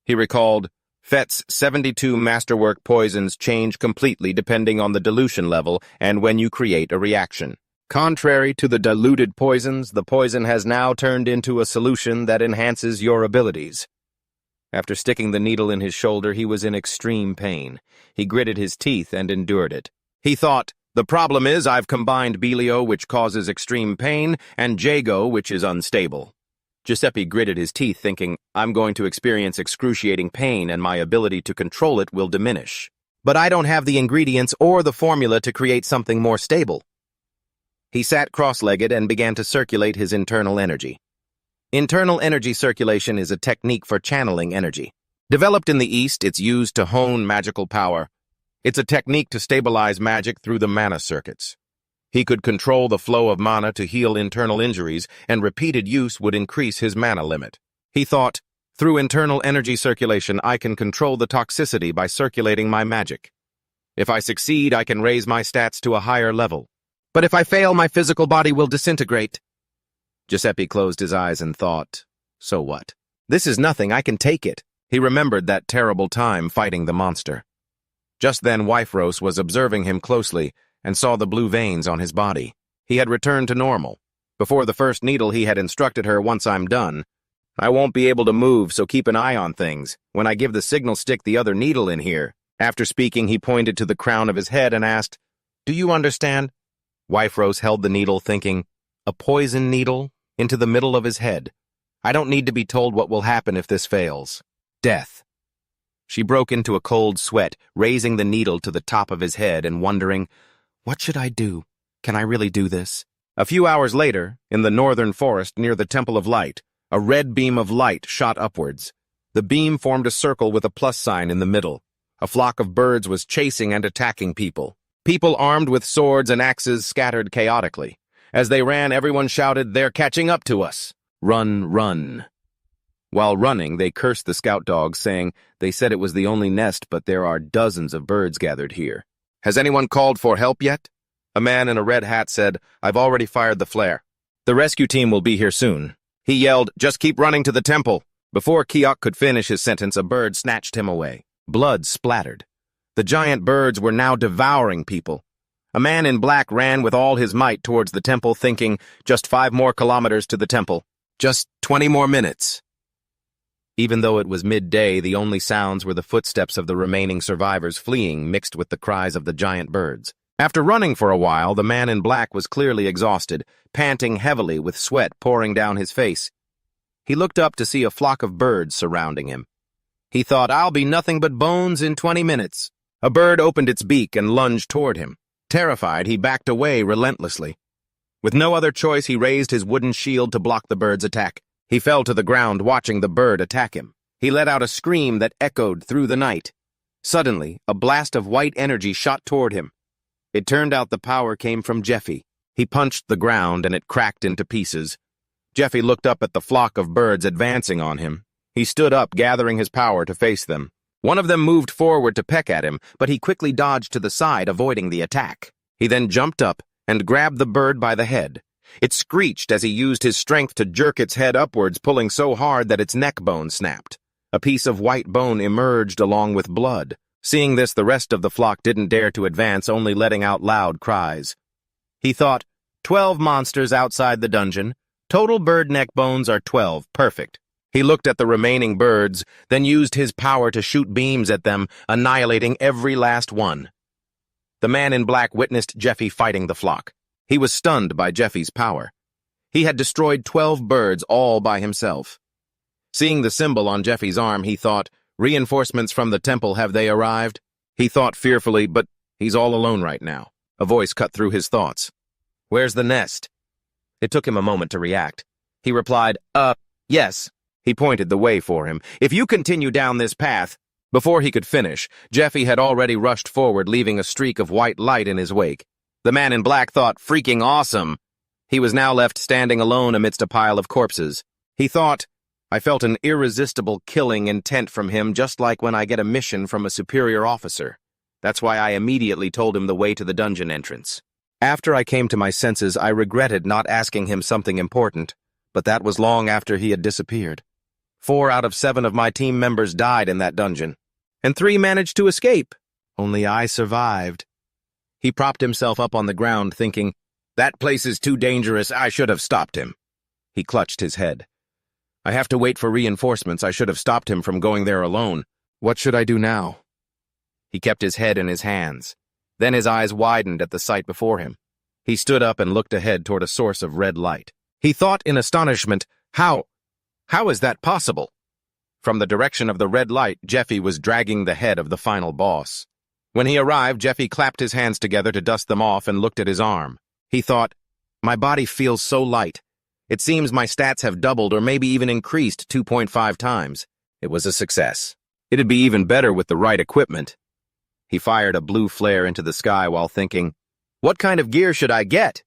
He recalled, Fett's 72 masterwork poisons change completely depending on the dilution level and when you create a reaction. Contrary to the diluted poisons, the poison has now turned into a solution that enhances your abilities. After sticking the needle in his shoulder, he was in extreme pain. He gritted his teeth and endured it. He thought, the problem is I've combined Bellio, which causes extreme pain, and Jago, which is unstable. Giuseppe gritted his teeth, thinking, I'm going to experience excruciating pain and my ability to control it will diminish. But I don't have the ingredients or the formula to create something more stable. He sat cross-legged and began to circulate his internal energy. Internal energy circulation is a technique for channeling energy. Developed in the East, it's used to hone magical power. It's a technique to stabilize magic through the mana circuits. He could control the flow of mana to heal internal injuries, and repeated use would increase his mana limit. He thought, through internal energy circulation, I can control the toxicity by circulating my magic. If I succeed, I can raise my stats to a higher level. But if I fail, my physical body will disintegrate. Giuseppe closed his eyes and thought, so what? This is nothing, I can take it. He remembered that terrible time fighting the monster. Just then, Wifros was observing him closely and saw the blue veins on his body. He had returned to normal. Before the first needle, he had instructed her, once I'm done, I won't be able to move, so keep an eye on things. When I give the signal, stick the other needle in here. After speaking, he pointed to the crown of his head and asked, do you understand? Wifros held the needle, thinking, a poison needle into the middle of his head. I don't need to be told what will happen if this fails. Death. She broke into a cold sweat, raising the needle to the top of his head and wondering, what should I do? Can I really do this? A few hours later, in the northern forest near the Temple of Light, a red beam of light shot upwards. The beam formed a circle with a plus sign in the middle. A flock of birds was chasing and attacking people. People armed with swords and axes scattered chaotically. As they ran, everyone shouted, they're catching up to us. Run, run. While running, they cursed the scout dogs, saying, they said it was the only nest, but there are dozens of birds gathered here. Has anyone called for help yet? A man in a red hat said, I've already fired the flare. The rescue team will be here soon. He yelled, just keep running to the temple. Before Kiok could finish his sentence, a bird snatched him away. Blood splattered. The giant birds were now devouring people. A man in black ran with all his might towards the temple, thinking, just 5 more kilometers to the temple. Just 20 more minutes. Even though it was midday, the only sounds were the footsteps of the remaining survivors fleeing, mixed with the cries of the giant birds. After running for a while, the man in black was clearly exhausted, panting heavily with sweat pouring down his face. He looked up to see a flock of birds surrounding him. He thought, I'll be nothing but bones in 20 minutes. A bird opened its beak and lunged toward him. Terrified, he backed away relentlessly. With no other choice, he raised his wooden shield to block the bird's attack. He fell to the ground, watching the bird attack him. He let out a scream that echoed through the night. Suddenly, a blast of white energy shot toward him. It turned out the power came from Jeffy. He punched the ground, and it cracked into pieces. Jeffy looked up at the flock of birds advancing on him. He stood up, gathering his power to face them. One of them moved forward to peck at him, but he quickly dodged to the side, avoiding the attack. He then jumped up and grabbed the bird by the head. It screeched as he used his strength to jerk its head upwards, pulling so hard that its neck bone snapped. A piece of white bone emerged along with blood. Seeing this, the rest of the flock didn't dare to advance, only letting out loud cries. He thought, 12 monsters outside the dungeon. Total bird neck bones are 12. Perfect. He looked at the remaining birds, then used his power to shoot beams at them, annihilating every last one. The man in black witnessed Jeffy fighting the flock. He was stunned by Jeffy's power. He had destroyed 12 birds all by himself. Seeing the symbol on Jeffy's arm, he thought, reinforcements from the temple, have they arrived? He thought fearfully, but he's all alone right now. A voice cut through his thoughts. Where's the nest? It took him a moment to react. He replied, yes. He pointed the way for him. If you continue down this path. Before he could finish, Jeffy had already rushed forward, leaving a streak of white light in his wake. The man in black thought, freaking awesome. He was now left standing alone amidst a pile of corpses. He thought, I felt an irresistible killing intent from him, just like when I get a mission from a superior officer. That's why I immediately told him the way to the dungeon entrance. After I came to my senses, I regretted not asking him something important, but that was long after he had disappeared. 4 out of 7 of my team members died in that dungeon, and 3 managed to escape. Only I survived. He propped himself up on the ground, thinking, that place is too dangerous, I should have stopped him. He clutched his head. I have to wait for reinforcements, I should have stopped him from going there alone. What should I do now? He kept his head in his hands. Then his eyes widened at the sight before him. He stood up and looked ahead toward a source of red light. He thought in astonishment, How is that possible? From the direction of the red light, Jeffy was dragging the head of the final boss. When he arrived, Jeffy clapped his hands together to dust them off and looked at his arm. He thought, my body feels so light. It seems my stats have doubled or maybe even increased 2.5 times. It was a success. It'd be even better with the right equipment. He fired a blue flare into the sky while thinking, what kind of gear should I get?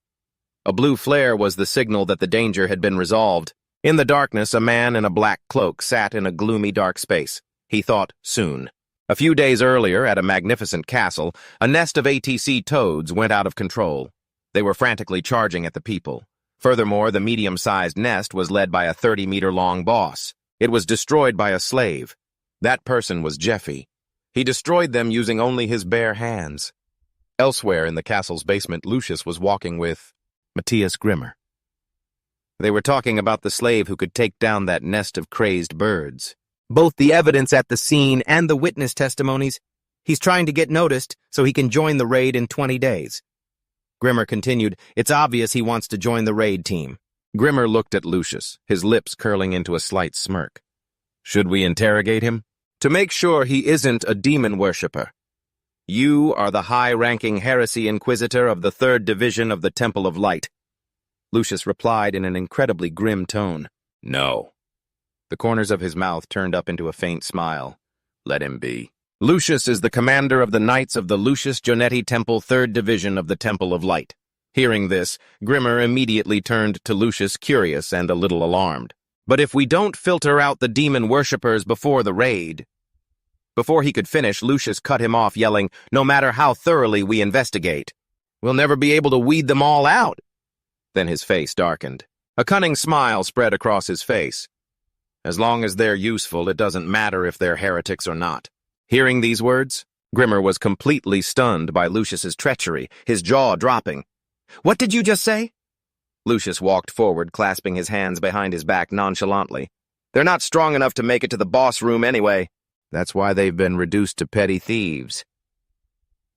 A blue flare was the signal that the danger had been resolved. In the darkness, a man in a black cloak sat in a gloomy dark space. He thought, soon. A few days earlier, at a magnificent castle, a nest of ATC toads went out of control. They were frantically charging at the people. Furthermore, the medium-sized nest was led by a 30-meter-long boss. It was destroyed by a slave. That person was Jeffy. He destroyed them using only his bare hands. Elsewhere in the castle's basement, Lucius was walking with Matthias Grimmer. They were talking about the slave who could take down that nest of crazed birds. Both the evidence at the scene and the witness testimonies. He's trying to get noticed so he can join the raid in 20 days. Grimmer continued, it's obvious he wants to join the raid team. Grimmer looked at Lucius, his lips curling into a slight smirk. Should we interrogate him? To make sure he isn't a demon worshipper. You are the high-ranking heresy inquisitor of the 3rd Division of the Temple of Light. Lucius replied in an incredibly grim tone. No. The corners of his mouth turned up into a faint smile. Let him be. Lucius is the commander of the Knights of the Lucius Jonetti Temple 3rd Division of the Temple of Light. Hearing this, Grimmer immediately turned to Lucius, curious and a little alarmed. But if we don't filter out the demon worshippers before the raid... Before he could finish, Lucius cut him off, yelling, no matter how thoroughly we investigate, we'll never be able to weed them all out. Then his face darkened. A cunning smile spread across his face. As long as they're useful, it doesn't matter if they're heretics or not. Hearing these words, Grimmer was completely stunned by Lucius's treachery, his jaw dropping. What did you just say? Lucius walked forward, clasping his hands behind his back nonchalantly. They're not strong enough to make it to the boss room anyway. That's why they've been reduced to petty thieves.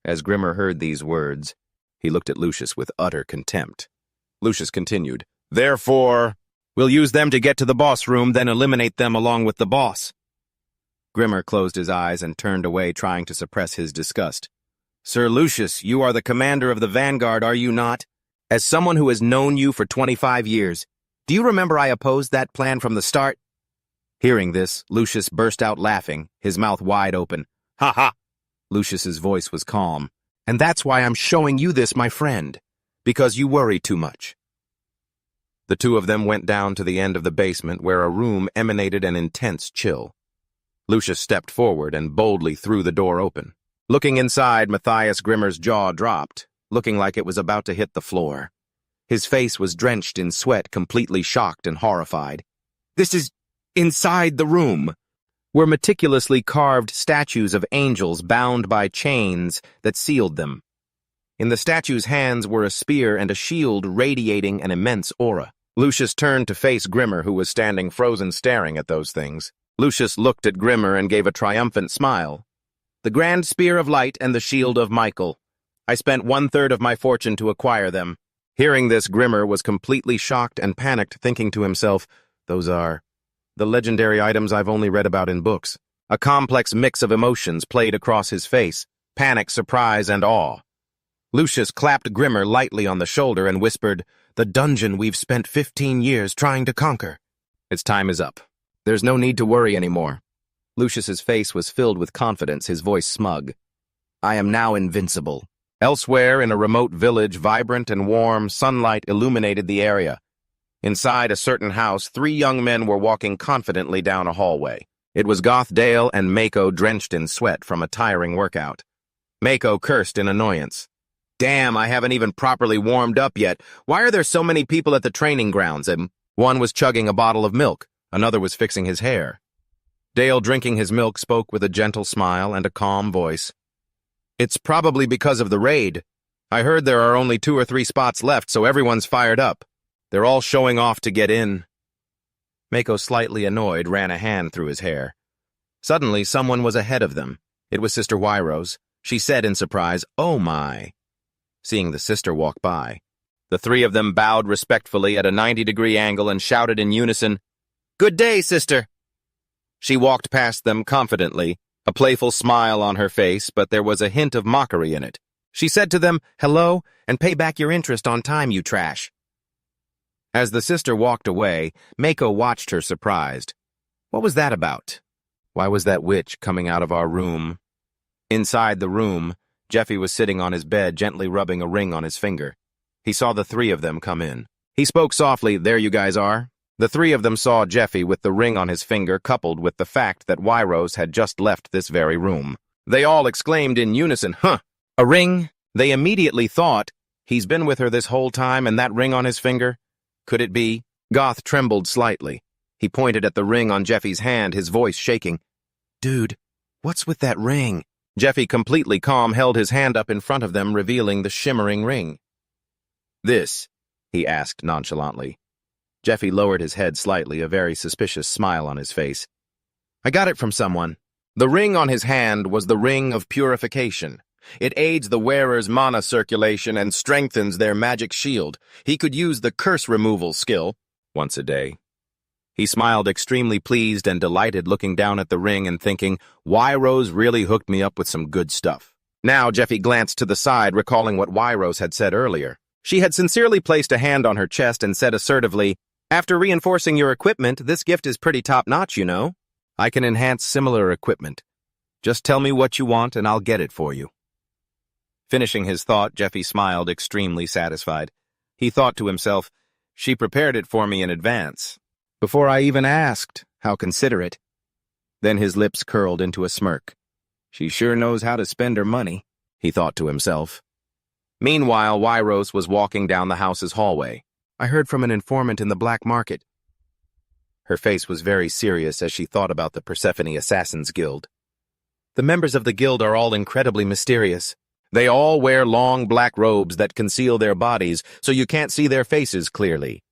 As Grimmer heard these words, he looked at Lucius with utter contempt. Lucius continued, therefore, we'll use them to get to the boss room, then eliminate them along with the boss. Grimmer closed his eyes and turned away, trying to suppress his disgust. Sir Lucius, you are the commander of the Vanguard, are you not? As someone who has known you for 25 years, do you remember I opposed that plan from the start? Hearing this, Lucius burst out laughing, his mouth wide open. Ha ha! Lucius's voice was calm. And that's why I'm showing you this, my friend. Because you worry too much. The two of them went down to the end of the basement where a room emanated an intense chill. Lucius stepped forward and boldly threw the door open. Looking inside, Matthias Grimmer's jaw dropped, looking like it was about to hit the floor. His face was drenched in sweat, completely shocked and horrified. This is inside the room, were meticulously carved statues of angels bound by chains that sealed them. In the statues' hands were a spear and a shield radiating an immense aura. Lucius turned to face Grimmer, who was standing frozen staring at those things. Lucius looked at Grimmer and gave a triumphant smile. The grand spear of light and the shield of Michael. I spent 1/3 of my fortune to acquire them. Hearing this, Grimmer was completely shocked and panicked, thinking to himself, those are the legendary items I've only read about in books. A complex mix of emotions played across his face, panic, surprise, and awe. Lucius clapped Grimmer lightly on the shoulder and whispered, "The dungeon we've spent 15 years trying to conquer. Its time is up. There's no need to worry anymore." Lucius's face was filled with confidence, his voice smug. "I am now invincible." Elsewhere, in a remote village, vibrant and warm sunlight illuminated the area. Inside a certain house, 3 young men were walking confidently down a hallway. It was Goth Dale and Mako, drenched in sweat from a tiring workout. Mako cursed in annoyance. "Damn, I haven't even properly warmed up yet. Why are there so many people at the training grounds?" And one was chugging a bottle of milk, another was fixing his hair. Dale, drinking his milk, spoke with a gentle smile and a calm voice. "It's probably because of the raid. I heard there are only 2 or 3 spots left, so everyone's fired up. They're all showing off to get in." Mako, slightly annoyed, ran a hand through his hair. Suddenly, someone was ahead of them. It was Sister Wyrose. She said in surprise, "Oh my." Seeing the sister walk by, the 3 of them bowed respectfully at a 90-degree angle and shouted in unison, "Good day, sister." She walked past them confidently, a playful smile on her face, but there was a hint of mockery in it. She said to them, "Hello, and pay back your interest on time, you trash." As the sister walked away, Mako watched her surprised. What was that about? Why was that witch coming out of our room? Inside the room, Jeffy was sitting on his bed, gently rubbing a ring on his finger. He saw the 3 of them come in. He spoke softly, "There you guys are." The 3 of them saw Jeffy with the ring on his finger, coupled with the fact that Wyrose had just left this very room. They all exclaimed in unison, "Huh! A ring?" They immediately thought, he's been with her this whole time and that ring on his finger? Could it be? Goth trembled slightly. He pointed at the ring on Jeffy's hand, his voice shaking. "Dude, what's with that ring?" Jeffy, completely calm, held his hand up in front of them, revealing the shimmering ring. "This?" he asked nonchalantly. Jeffy lowered his head slightly, a very suspicious smile on his face. "I got it from someone." The ring on his hand was the Ring of Purification. It aids the wearer's mana circulation and strengthens their magic shield. He could use the curse removal skill once a day. He smiled, extremely pleased and delighted, looking down at the ring and thinking, Wyrose really hooked me up with some good stuff. Now Jeffy glanced to the side, recalling what Wyrose had said earlier. She had sincerely placed a hand on her chest and said assertively, "After reinforcing your equipment, this gift is pretty top-notch, you know. I can enhance similar equipment. Just tell me what you want and I'll get it for you." Finishing his thought, Jeffy smiled, extremely satisfied. He thought to himself, "She prepared it for me in advance. Before I even asked. How considerate." Then his lips curled into a smirk. "She sure knows how to spend her money," he thought to himself. Meanwhile, Wyrose was walking down the house's hallway. "I heard from an informant in the black market." Her face was very serious as she thought about the Persephone Assassins Guild. The members of the guild are all incredibly mysterious. They all wear long black robes that conceal their bodies, so you can't see their faces clearly.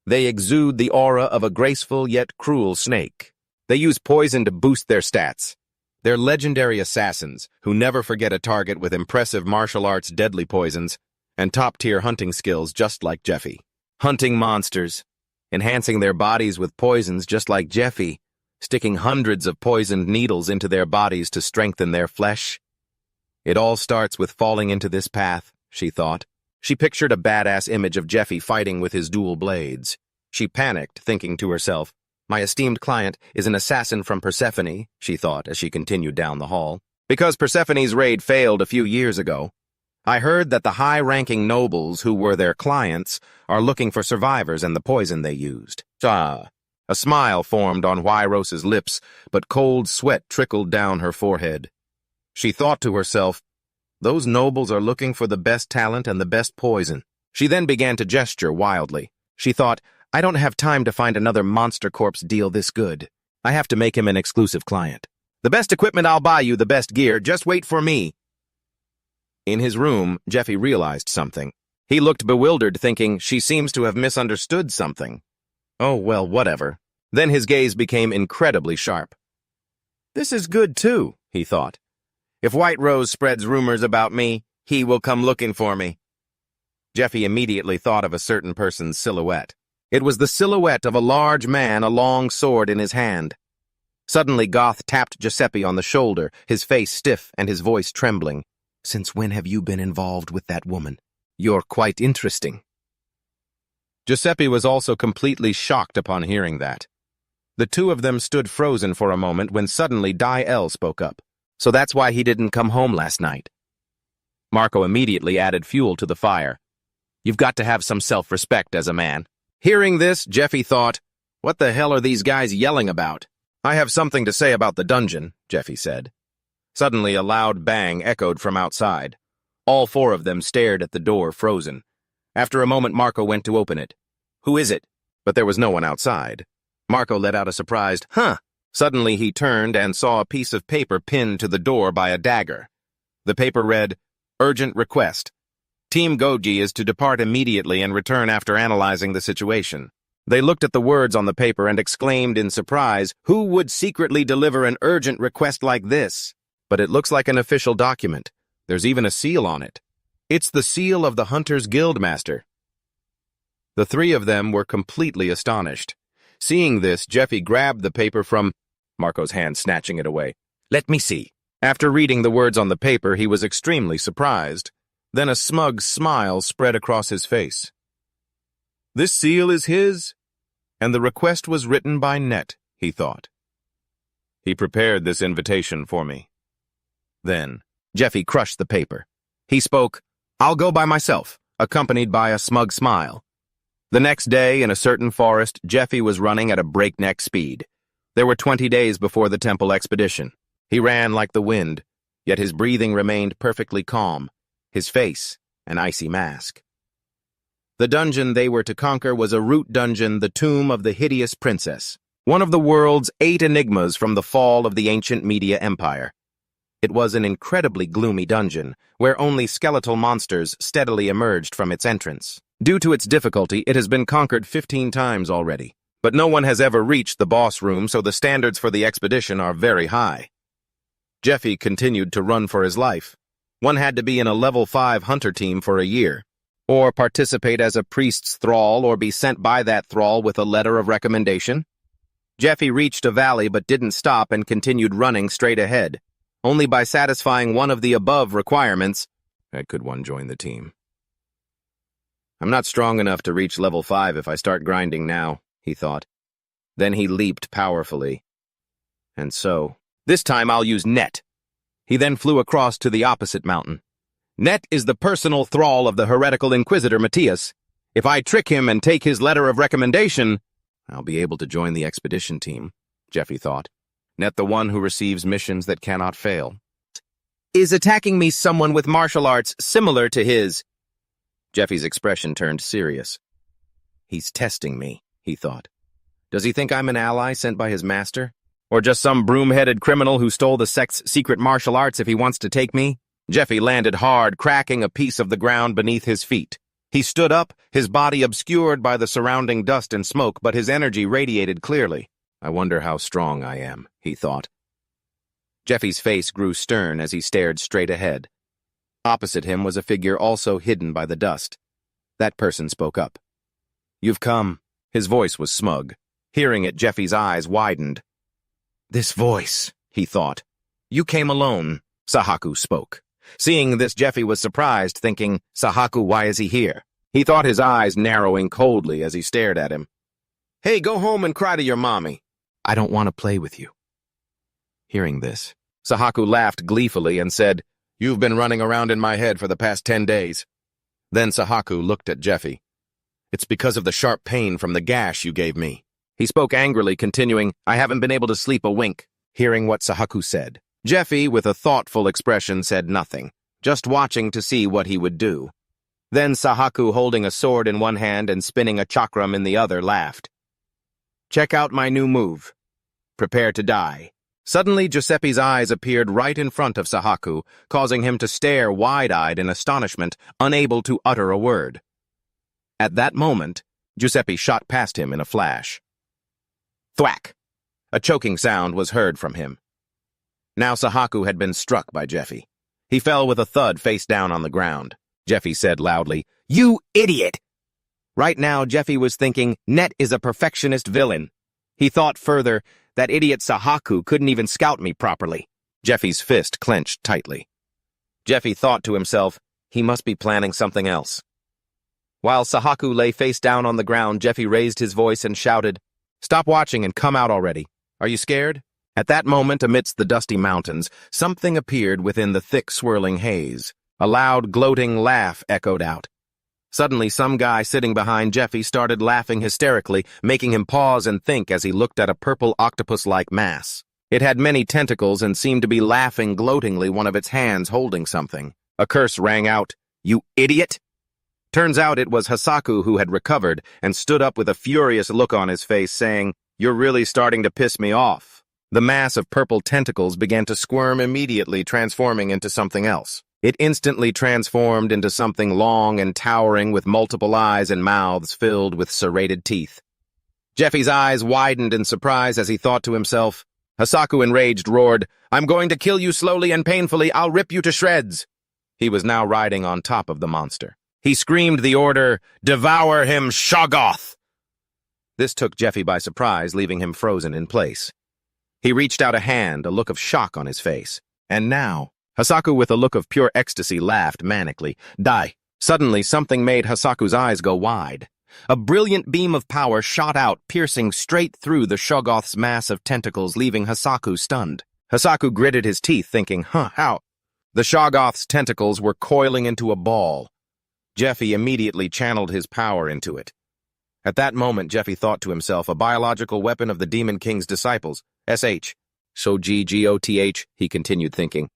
They exude the aura of a graceful yet cruel snake. They use poison to boost their stats. They're legendary assassins who never forget a target, with impressive martial arts, deadly poisons, and top-tier hunting skills just like Jeffy. Hunting monsters, enhancing their bodies with poisons just like Jeffy, sticking hundreds of poisoned needles into their bodies to strengthen their flesh. It all starts with falling into this path, she thought. She pictured a badass image of Jeffy fighting with his dual blades. She panicked, thinking to herself, "My esteemed client is an assassin from Persephone," she thought as she continued down the hall. "Because Persephone's raid failed a few years ago, I heard that the high-ranking nobles who were their clients are looking for survivors and the poison they used. A smile formed on Huiros's lips, but cold sweat trickled down her forehead. She thought to herself, those nobles are looking for the best talent and the best poison. She then began to gesture wildly. She thought, I don't have time to find another Monster Corpse deal this good. I have to make him an exclusive client. The best equipment I'll buy you, the best gear, just wait for me. In his room, Jeffy realized something. He looked bewildered, thinking, she seems to have misunderstood something. Oh, well, whatever. Then his gaze became incredibly sharp. This is good, too, he thought. If White Rose spreads rumors about me, he will come looking for me. Jeffy immediately thought of a certain person's silhouette. It was the silhouette of a large man, a long sword in his hand. Suddenly, Goth tapped Giuseppe on the shoulder, his face stiff and his voice trembling. Since when have you been involved with that woman? You're quite interesting. Giuseppe was also completely shocked upon hearing that. The two of them stood frozen for a moment when suddenly Dai-El spoke up. So that's why he didn't come home last night. Marco immediately added fuel to the fire. You've got to have some self-respect as a man. Hearing this, Jeffy thought, what the hell are these guys yelling about? I have something to say about the dungeon, Jeffy said. Suddenly, a loud bang echoed from outside. All four of them stared at the door, frozen. After a moment, Marco went to open it. Who is it? But there was no one outside. Marco let out a surprised, huh? Suddenly, he turned and saw a piece of paper pinned to the door by a dagger. The paper read, Urgent request. Team Goji is to depart immediately and return after analyzing the situation. They looked at the words on the paper and exclaimed in surprise, who would secretly deliver an urgent request like this? But it looks like an official document. There's even a seal on it. It's the seal of the Hunters Guildmaster. The three of them were completely astonished. Seeing this, Jeffy grabbed the paper from Marco's hand, snatching it away. Let me see. After reading the words on the paper, he was extremely surprised. Then a smug smile spread across his face. This seal is his, and the request was written by Net, he thought. He prepared this invitation for me. Then, Jeffy crushed the paper. He spoke, I'll go by myself, accompanied by a smug smile. The next day, in a certain forest, Jeffy was running at a breakneck speed. There were 20 days before the temple expedition. He ran like the wind, yet his breathing remained perfectly calm, his face an icy mask. The dungeon they were to conquer was a root dungeon, the tomb of the hideous princess, one of the world's 8 enigmas from the fall of the ancient Media Empire. It was an incredibly gloomy dungeon, where only skeletal monsters steadily emerged from its entrance. Due to its difficulty, it has been conquered 15 times already, but no one has ever reached the boss room, so the standards for the expedition are very high. Jeffy continued to run for his life. One had to be in a level 5 hunter team for a year, or participate as a priest's thrall or be sent by that thrall with a letter of recommendation. Jeffy reached a valley but didn't stop and continued running straight ahead. Only by satisfying one of the above requirements could one join the team. I'm not strong enough to reach level 5 if I start grinding now, he thought. Then he leaped powerfully. And so, this time I'll use Net. He then flew across to the opposite mountain. Net is the personal thrall of the heretical inquisitor Matthias. If I trick him and take his letter of recommendation, I'll be able to join the expedition team, Jeffy thought. Net, the one who receives missions that cannot fail. Is attacking me someone with martial arts similar to his? Jeffy's expression turned serious. He's testing me, he thought. Does he think I'm an ally sent by his master? Or just some broom-headed criminal who stole the sect's secret martial arts if he wants to take me? Jeffy landed hard, cracking a piece of the ground beneath his feet. He stood up, his body obscured by the surrounding dust and smoke, but his energy radiated clearly. I wonder how strong I am, he thought. Jeffy's face grew stern as he stared straight ahead. Opposite him was a figure also hidden by the dust. That person spoke up. You've come. His voice was smug. Hearing it, Jeffy's eyes widened. This voice, he thought. You came alone, Sahaka spoke. Seeing this, Jeffy was surprised, thinking, Sahaka, why is he here? He thought, his eyes narrowing coldly as he stared at him. Hey, go home and cry to your mommy. I don't want to play with you. Hearing this, Sahaka laughed gleefully and said, You've been running around in my head for the past 10 days. Then Sahaku looked at Jeffy. It's because of the sharp pain from the gash you gave me. He spoke angrily, continuing, I haven't been able to sleep a wink. Hearing what Sahaku said, Jeffy, with a thoughtful expression, said nothing, just watching to see what he would do. Then Sahaku, holding a sword in one hand and spinning a chakram in the other, laughed. Check out my new move. Prepare to die. Suddenly, Giuseppe's eyes appeared right in front of Sahaku, causing him to stare wide-eyed in astonishment, unable to utter a word. At that moment, Giuseppe shot past him in a flash. Thwack! A choking sound was heard from him. Now Sahaku had been struck by Jeffy. He fell with a thud face down on the ground. Jeffy said loudly, You idiot! Right now, Jeffy was thinking, Net is a perfectionist villain. He thought further, that idiot Sahaku couldn't even scout me properly. Jeffy's fist clenched tightly. Jeffy thought to himself, he must be planning something else. While Sahaku lay face down on the ground, Jeffy raised his voice and shouted, Stop watching and come out already. Are you scared? At that moment, amidst the dusty mountains, something appeared within the thick swirling haze. A loud, gloating laugh echoed out. Suddenly, some guy sitting behind Jeffy started laughing hysterically, making him pause and think as he looked at a purple octopus-like mass. It had many tentacles and seemed to be laughing gloatingly, one of its hands holding something. A curse rang out, You idiot! Turns out it was Hasaku who had recovered and stood up with a furious look on his face, saying, You're really starting to piss me off. The mass of purple tentacles began to squirm immediately, transforming into something else. It instantly transformed into something long and towering with multiple eyes and mouths filled with serrated teeth. Jeffy's eyes widened in surprise as he thought to himself. Hasaku, enraged, roared, I'm going to kill you slowly and painfully. I'll rip you to shreds. He was now riding on top of the monster. He screamed the order, Devour him, Shoggoth! This took Jeffy by surprise, leaving him frozen in place. He reached out a hand, a look of shock on his face. And now, Hasaku, with a look of pure ecstasy, laughed manically. Die! Suddenly, something made Hasaku's eyes go wide. A brilliant beam of power shot out, piercing straight through the Shoggoth's mass of tentacles, leaving Hasaku stunned. Hasaku gritted his teeth, thinking, how? The Shoggoth's tentacles were coiling into a ball. Jeffy immediately channeled his power into it. At that moment, Jeffy thought to himself, a biological weapon of the Demon King's disciples. S.H. So G-G-O-T-H, he continued thinking.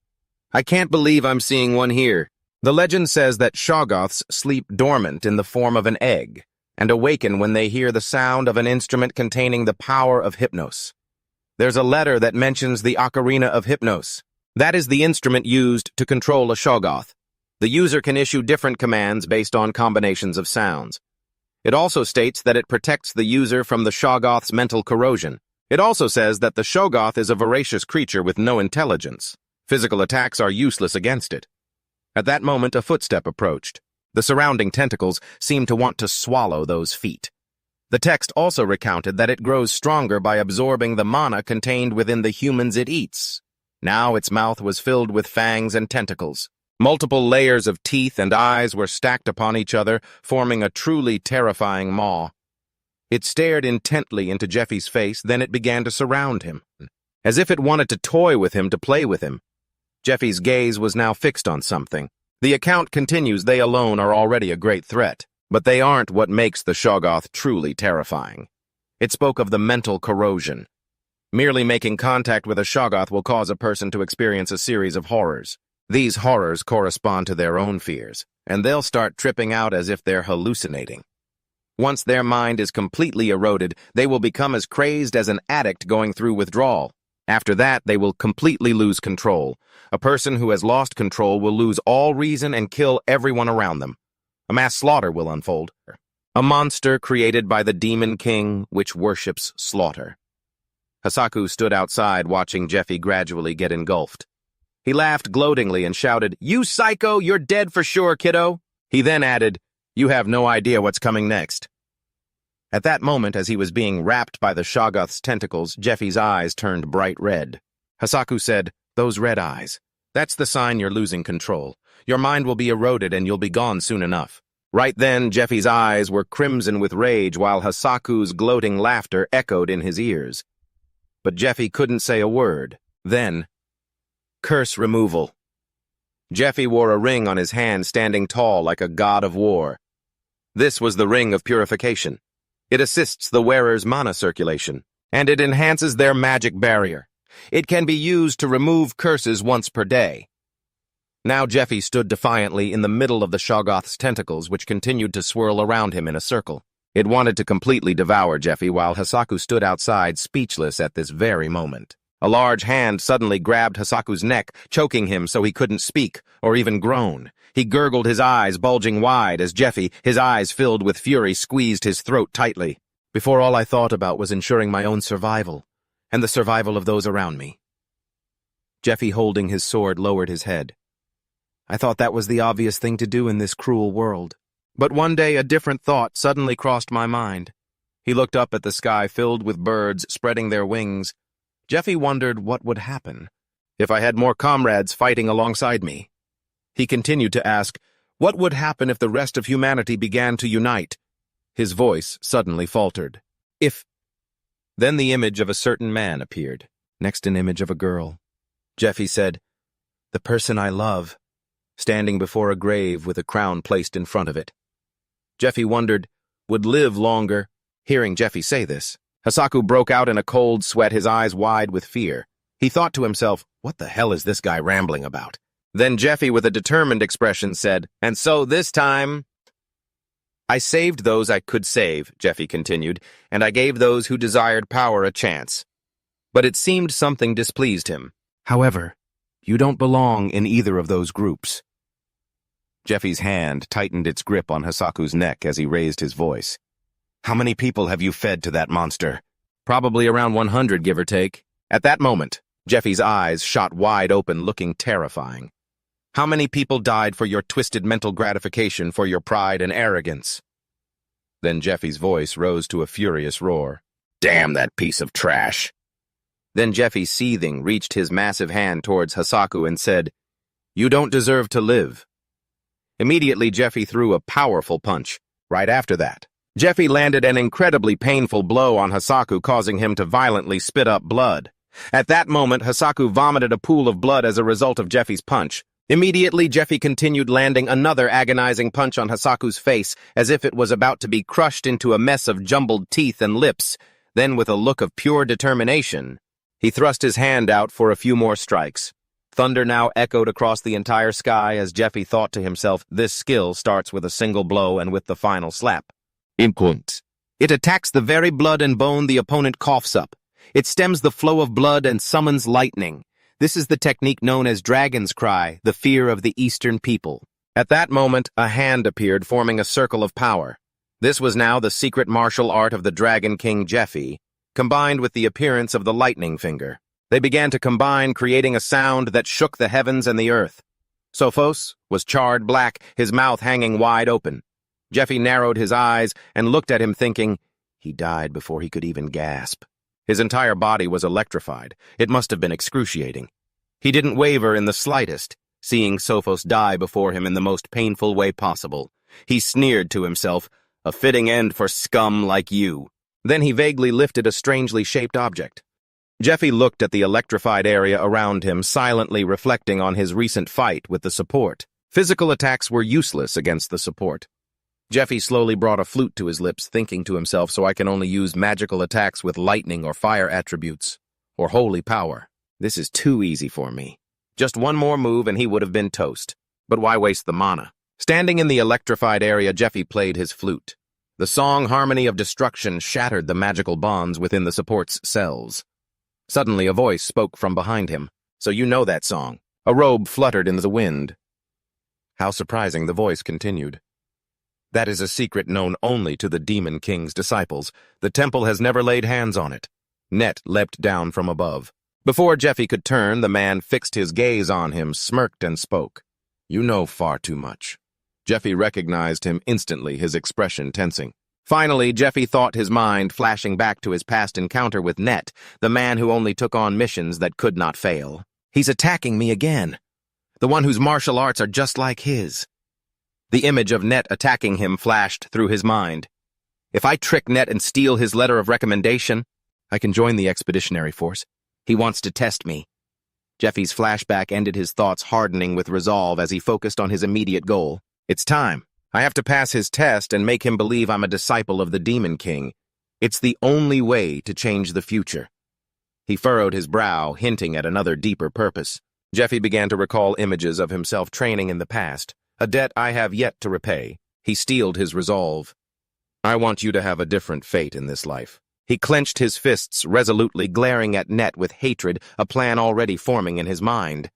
I can't believe I'm seeing one here. The legend says that Shoggoths sleep dormant in the form of an egg and awaken when they hear the sound of an instrument containing the power of Hypnos. There's a letter that mentions the Ocarina of Hypnos. That is the instrument used to control a Shoggoth. The user can issue different commands based on combinations of sounds. It also states that it protects the user from the Shoggoth's mental corrosion. It also says that the Shoggoth is a voracious creature with no intelligence. Physical attacks are useless against it. At that moment, a footstep approached. The surrounding tentacles seemed to want to swallow those feet. The text also recounted that it grows stronger by absorbing the mana contained within the humans it eats. Now its mouth was filled with fangs and tentacles. Multiple layers of teeth and eyes were stacked upon each other, forming a truly terrifying maw. It stared intently into Jeffy's face, then it began to surround him, as if it wanted to toy with him, to play with him. Jeffy's gaze was now fixed on something. The account continues, they alone are already a great threat, but they aren't what makes the Shoggoth truly terrifying. It spoke of the mental corrosion. Merely making contact with a Shoggoth will cause a person to experience a series of horrors. These horrors correspond to their own fears, and they'll start tripping out as if they're hallucinating. Once their mind is completely eroded, they will become as crazed as an addict going through withdrawal. After that, they will completely lose control. A person who has lost control will lose all reason and kill everyone around them. A mass slaughter will unfold. A monster created by the Demon King, which worships slaughter. Hasaku stood outside watching Jeffy gradually get engulfed. He laughed gloatingly and shouted, You psycho, you're dead for sure, kiddo. He then added, You have no idea what's coming next. At that moment, as he was being wrapped by the Shoggoth's tentacles, Jeffy's eyes turned bright red. Hasaku said, Those red eyes. That's the sign you're losing control. Your mind will be eroded and you'll be gone soon enough. Right then, Jeffy's eyes were crimson with rage while Hasaku's gloating laughter echoed in his ears. But Jeffy couldn't say a word. Then, curse removal. Jeffy wore a ring on his hand, standing tall like a god of war. This was the Ring of Purification. It assists the wearer's mana circulation, and it enhances their magic barrier. It can be used to remove curses once per day. Now Jeffy stood defiantly in the middle of the Shoggoth's tentacles, which continued to swirl around him in a circle. It wanted to completely devour Jeffy, while Hasaku stood outside, speechless at this very moment. A large hand suddenly grabbed Hasaku's neck, choking him so he couldn't speak or even groan. He gurgled, his eyes bulging wide as Jeffy, his eyes filled with fury, squeezed his throat tightly. Before, all I thought about was ensuring my own survival and the survival of those around me. Jeffy, holding his sword, lowered his head. I thought that was the obvious thing to do in this cruel world. But one day a different thought suddenly crossed my mind. He looked up at the sky filled with birds spreading their wings. Jeffy wondered what would happen if I had more comrades fighting alongside me. He continued to ask, what would happen if the rest of humanity began to unite? His voice suddenly faltered. Then the image of a certain man appeared, next an image of a girl. Jeffy said, the person I love, standing before a grave with a crown placed in front of it. Jeffy wondered, would live longer. Hearing Jeffy say this, Hasaku broke out in a cold sweat, his eyes wide with fear. He thought to himself, what the hell is this guy rambling about? Then Jeffy, with a determined expression, said, and so this time, I saved those I could save, Jeffy continued, and I gave those who desired power a chance. But it seemed something displeased him. However, you don't belong in either of those groups. Jeffy's hand tightened its grip on Hasaku's neck as he raised his voice. How many people have you fed to that monster? Probably around 100, give or take. At that moment, Jeffy's eyes shot wide open, looking terrifying. How many people died for your twisted mental gratification, for your pride and arrogance? Then Jeffy's voice rose to a furious roar. Damn that piece of trash! Then Jeffy, seething, reached his massive hand towards Hasaku and said, you don't deserve to live. Immediately, Jeffy threw a powerful punch. Right after that, Jeffy landed an incredibly painful blow on Hasaku, causing him to violently spit up blood. At that moment, Hasaku vomited a pool of blood as a result of Jeffy's punch. Immediately, Jeffy continued, landing another agonizing punch on Hasaku's face, as if it was about to be crushed into a mess of jumbled teeth and lips. Then, with a look of pure determination, he thrust his hand out for a few more strikes. Thunder now echoed across the entire sky as Jeffy thought to himself, this skill starts with a single blow and with the final slap. It attacks the very blood and bone the opponent coughs up. It stems the flow of blood and summons lightning. This is the technique known as Dragon's Cry, the fear of the Eastern people. At that moment, a hand appeared, forming a circle of power. This was now the secret martial art of the Dragon King Jeffy, combined with the appearance of the lightning finger. They began to combine, creating a sound that shook the heavens and the earth. Sophos was charred black, his mouth hanging wide open. Jeffy narrowed his eyes and looked at him, thinking, he died before he could even gasp. His entire body was electrified. It must have been excruciating. He didn't waver in the slightest, seeing Sophos die before him in the most painful way possible. He sneered to himself, a fitting end for scum like you. Then he vaguely lifted a strangely shaped object. Jeffy looked at the electrified area around him, silently reflecting on his recent fight with the support. Physical attacks were useless against the support. Jeffy slowly brought a flute to his lips, thinking to himself, so I can only use magical attacks with lightning or fire attributes, or holy power. This is too easy for me. Just one more move and he would have been toast. But why waste the mana? Standing in the electrified area, Jeffy played his flute. The song Harmony of Destruction shattered the magical bonds within the support's cells. Suddenly a voice spoke from behind him. So you know that song. A robe fluttered in the wind. How surprising, the voice continued. That is a secret known only to the Demon King's disciples. The temple has never laid hands on it. Net leapt down from above. Before Jeffy could turn, the man fixed his gaze on him, smirked, and spoke. You know far too much. Jeffy recognized him instantly, his expression tensing. Finally, Jeffy thought, his mind flashing back to his past encounter with Net, the man who only took on missions that could not fail. He's attacking me again. The one whose martial arts are just like his. The image of Net attacking him flashed through his mind. If I trick Net and steal his letter of recommendation, I can join the expeditionary force. He wants to test me. Jeffy's flashback ended his thoughts hardening with resolve as he focused on his immediate goal. It's time. I have to pass his test and make him believe I'm a disciple of the Demon King. It's the only way to change the future. He furrowed his brow, hinting at another deeper purpose. Jeffy began to recall images of himself training in the past, a debt I have yet to repay. He steeled his resolve. I want you to have a different fate in this life. He clenched his fists resolutely, glaring at Net with hatred, a plan already forming in his mind.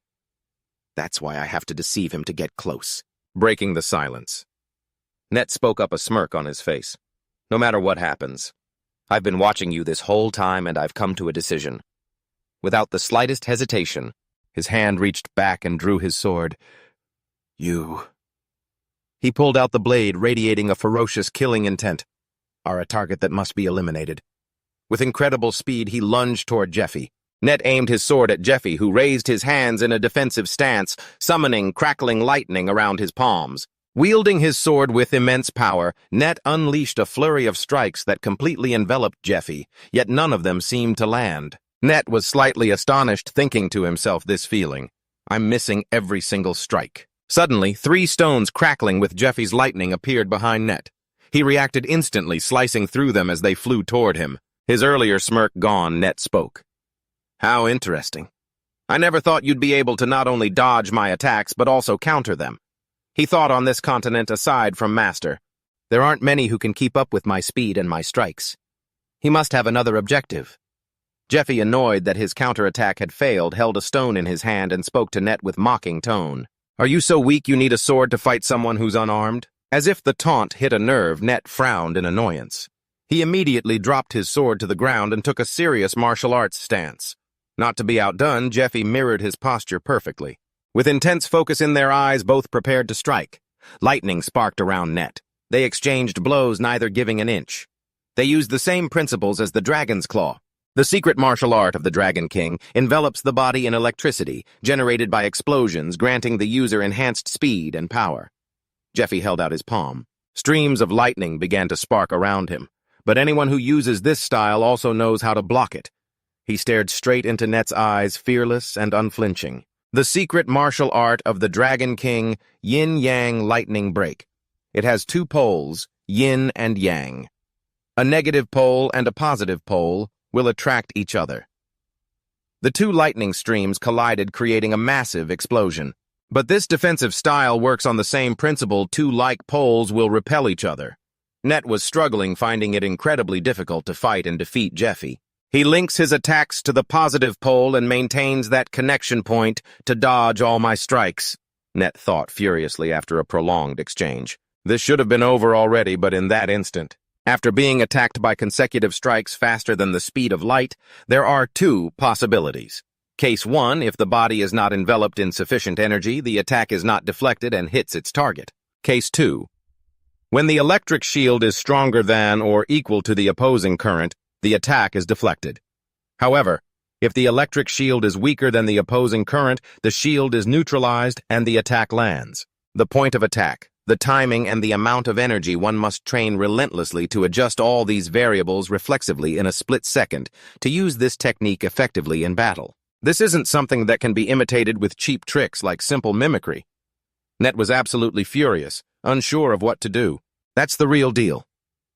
That's why I have to deceive him to get close. Breaking the silence. Net spoke up, a smirk on his face. No matter what happens, I've been watching you this whole time and I've come to a decision. Without the slightest hesitation, his hand reached back and drew his sword. You. He pulled out the blade, radiating a ferocious killing intent. Are a target that must be eliminated. With incredible speed, he lunged toward Jeffy. Net aimed his sword at Jeffy, who raised his hands in a defensive stance, summoning crackling lightning around his palms. Wielding his sword with immense power, Net unleashed a flurry of strikes that completely enveloped Jeffy, yet none of them seemed to land. Net was slightly astonished, thinking to himself this feeling. I'm missing every single strike. Suddenly, 3 stones crackling with Jeffy's lightning appeared behind Net. He reacted instantly, slicing through them as they flew toward him. His earlier smirk gone, Net spoke. How interesting. I never thought you'd be able to not only dodge my attacks, but also counter them. He thought on this continent aside from Master. There aren't many who can keep up with my speed and my strikes. He must have another objective. Jeffy, annoyed that his counterattack had failed, held a stone in his hand and spoke to Net with mocking tone. Are you so weak you need a sword to fight someone who's unarmed? As if the taunt hit a nerve, Net frowned in annoyance. He immediately dropped his sword to the ground and took a serious martial arts stance. Not to be outdone, Jeffy mirrored his posture perfectly. With intense focus in their eyes, both prepared to strike. Lightning sparked around Net. They exchanged blows, neither giving an inch. They used the same principles as the Dragon's Claw. The secret martial art of the Dragon King envelops the body in electricity, generated by explosions, granting the user enhanced speed and power. Jeffy held out his palm. Streams of lightning began to spark around him, but anyone who uses this style also knows how to block it. He stared straight into Net's eyes, fearless and unflinching. The secret martial art of the Dragon King, Yin-Yang Lightning Break. It has 2 poles, yin and yang. A negative pole and a positive pole will attract each other. The 2 lightning streams collided, creating a massive explosion. But this defensive style works on the same principle: 2 like poles will repel each other. Net was struggling, finding it incredibly difficult to fight and defeat Jeffy. He links his attacks to the positive pole and maintains that connection point to dodge all my strikes, Net thought furiously after a prolonged exchange. This should have been over already, but in that instant, after being attacked by consecutive strikes faster than the speed of light, there are 2 possibilities. Case 1, if the body is not enveloped in sufficient energy, the attack is not deflected and hits its target. Case 2, when the electric shield is stronger than or equal to the opposing current, the attack is deflected. However, if the electric shield is weaker than the opposing current, the shield is neutralized and the attack lands. The point of attack, the timing, and the amount of energy one must train relentlessly to adjust all these variables reflexively in a split second to use this technique effectively in battle. This isn't something that can be imitated with cheap tricks like simple mimicry. Net was absolutely furious, unsure of what to do. That's the real deal.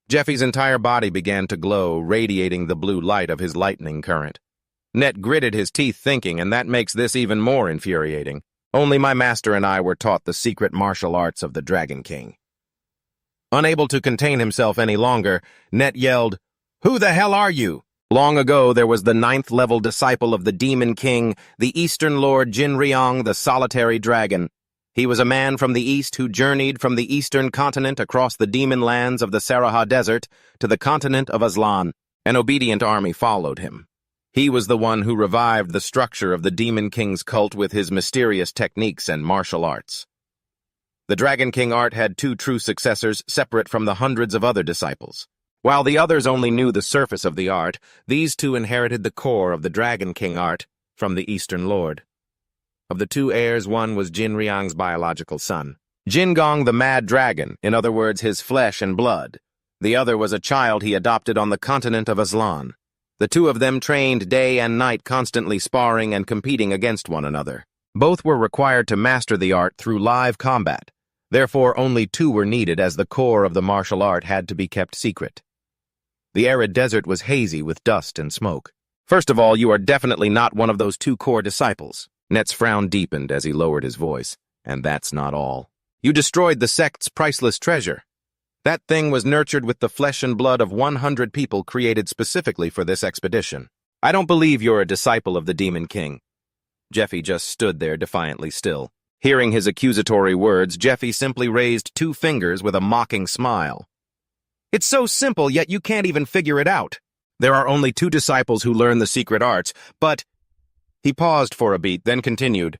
Jeffy's entire body began to glow, radiating the blue light of his lightning current. Net gritted his teeth, thinking, and that makes this even more infuriating. Only my master and I were taught the secret martial arts of the Dragon King. Unable to contain himself any longer, Net yelled, "Who the hell are you?" Long ago, there was the 9th-level disciple of the Demon King, the Eastern Lord Jinryong, the Solitary Dragon. He was a man from the East who journeyed from the Eastern continent across the demon lands of the Sahaka Desert to the continent of Aslan. An obedient army followed him. He was the one who revived the structure of the Demon King's cult with his mysterious techniques and martial arts. The Dragon King art had 2 true successors, separate from the hundreds of other disciples. While the others only knew the surface of the art, these 2 inherited the core of the Dragon King art from the Eastern Lord. Of the 2 heirs, one was Jinryong's biological son, Jingong the Mad Dragon, in other words, his flesh and blood. The other was a child he adopted on the continent of Aslan. The two of them trained day and night, constantly sparring and competing against one another. Both were required to master the art through live combat. Therefore, only two were needed, as the core of the martial art had to be kept secret. The arid desert was hazy with dust and smoke. First of all, you are definitely not one of those two core disciples. Net's frown deepened as he lowered his voice. And that's not all. You destroyed the sect's priceless treasure. That thing was nurtured with the flesh and blood of 100 people created specifically for this expedition. I don't believe you're a disciple of the Demon King. Jeffy just stood there defiantly still. Hearing his accusatory words, Jeffy simply raised 2 fingers with a mocking smile. It's so simple, yet you can't even figure it out. There are only 2 disciples who learn the secret arts, but... He paused for a beat, then continued.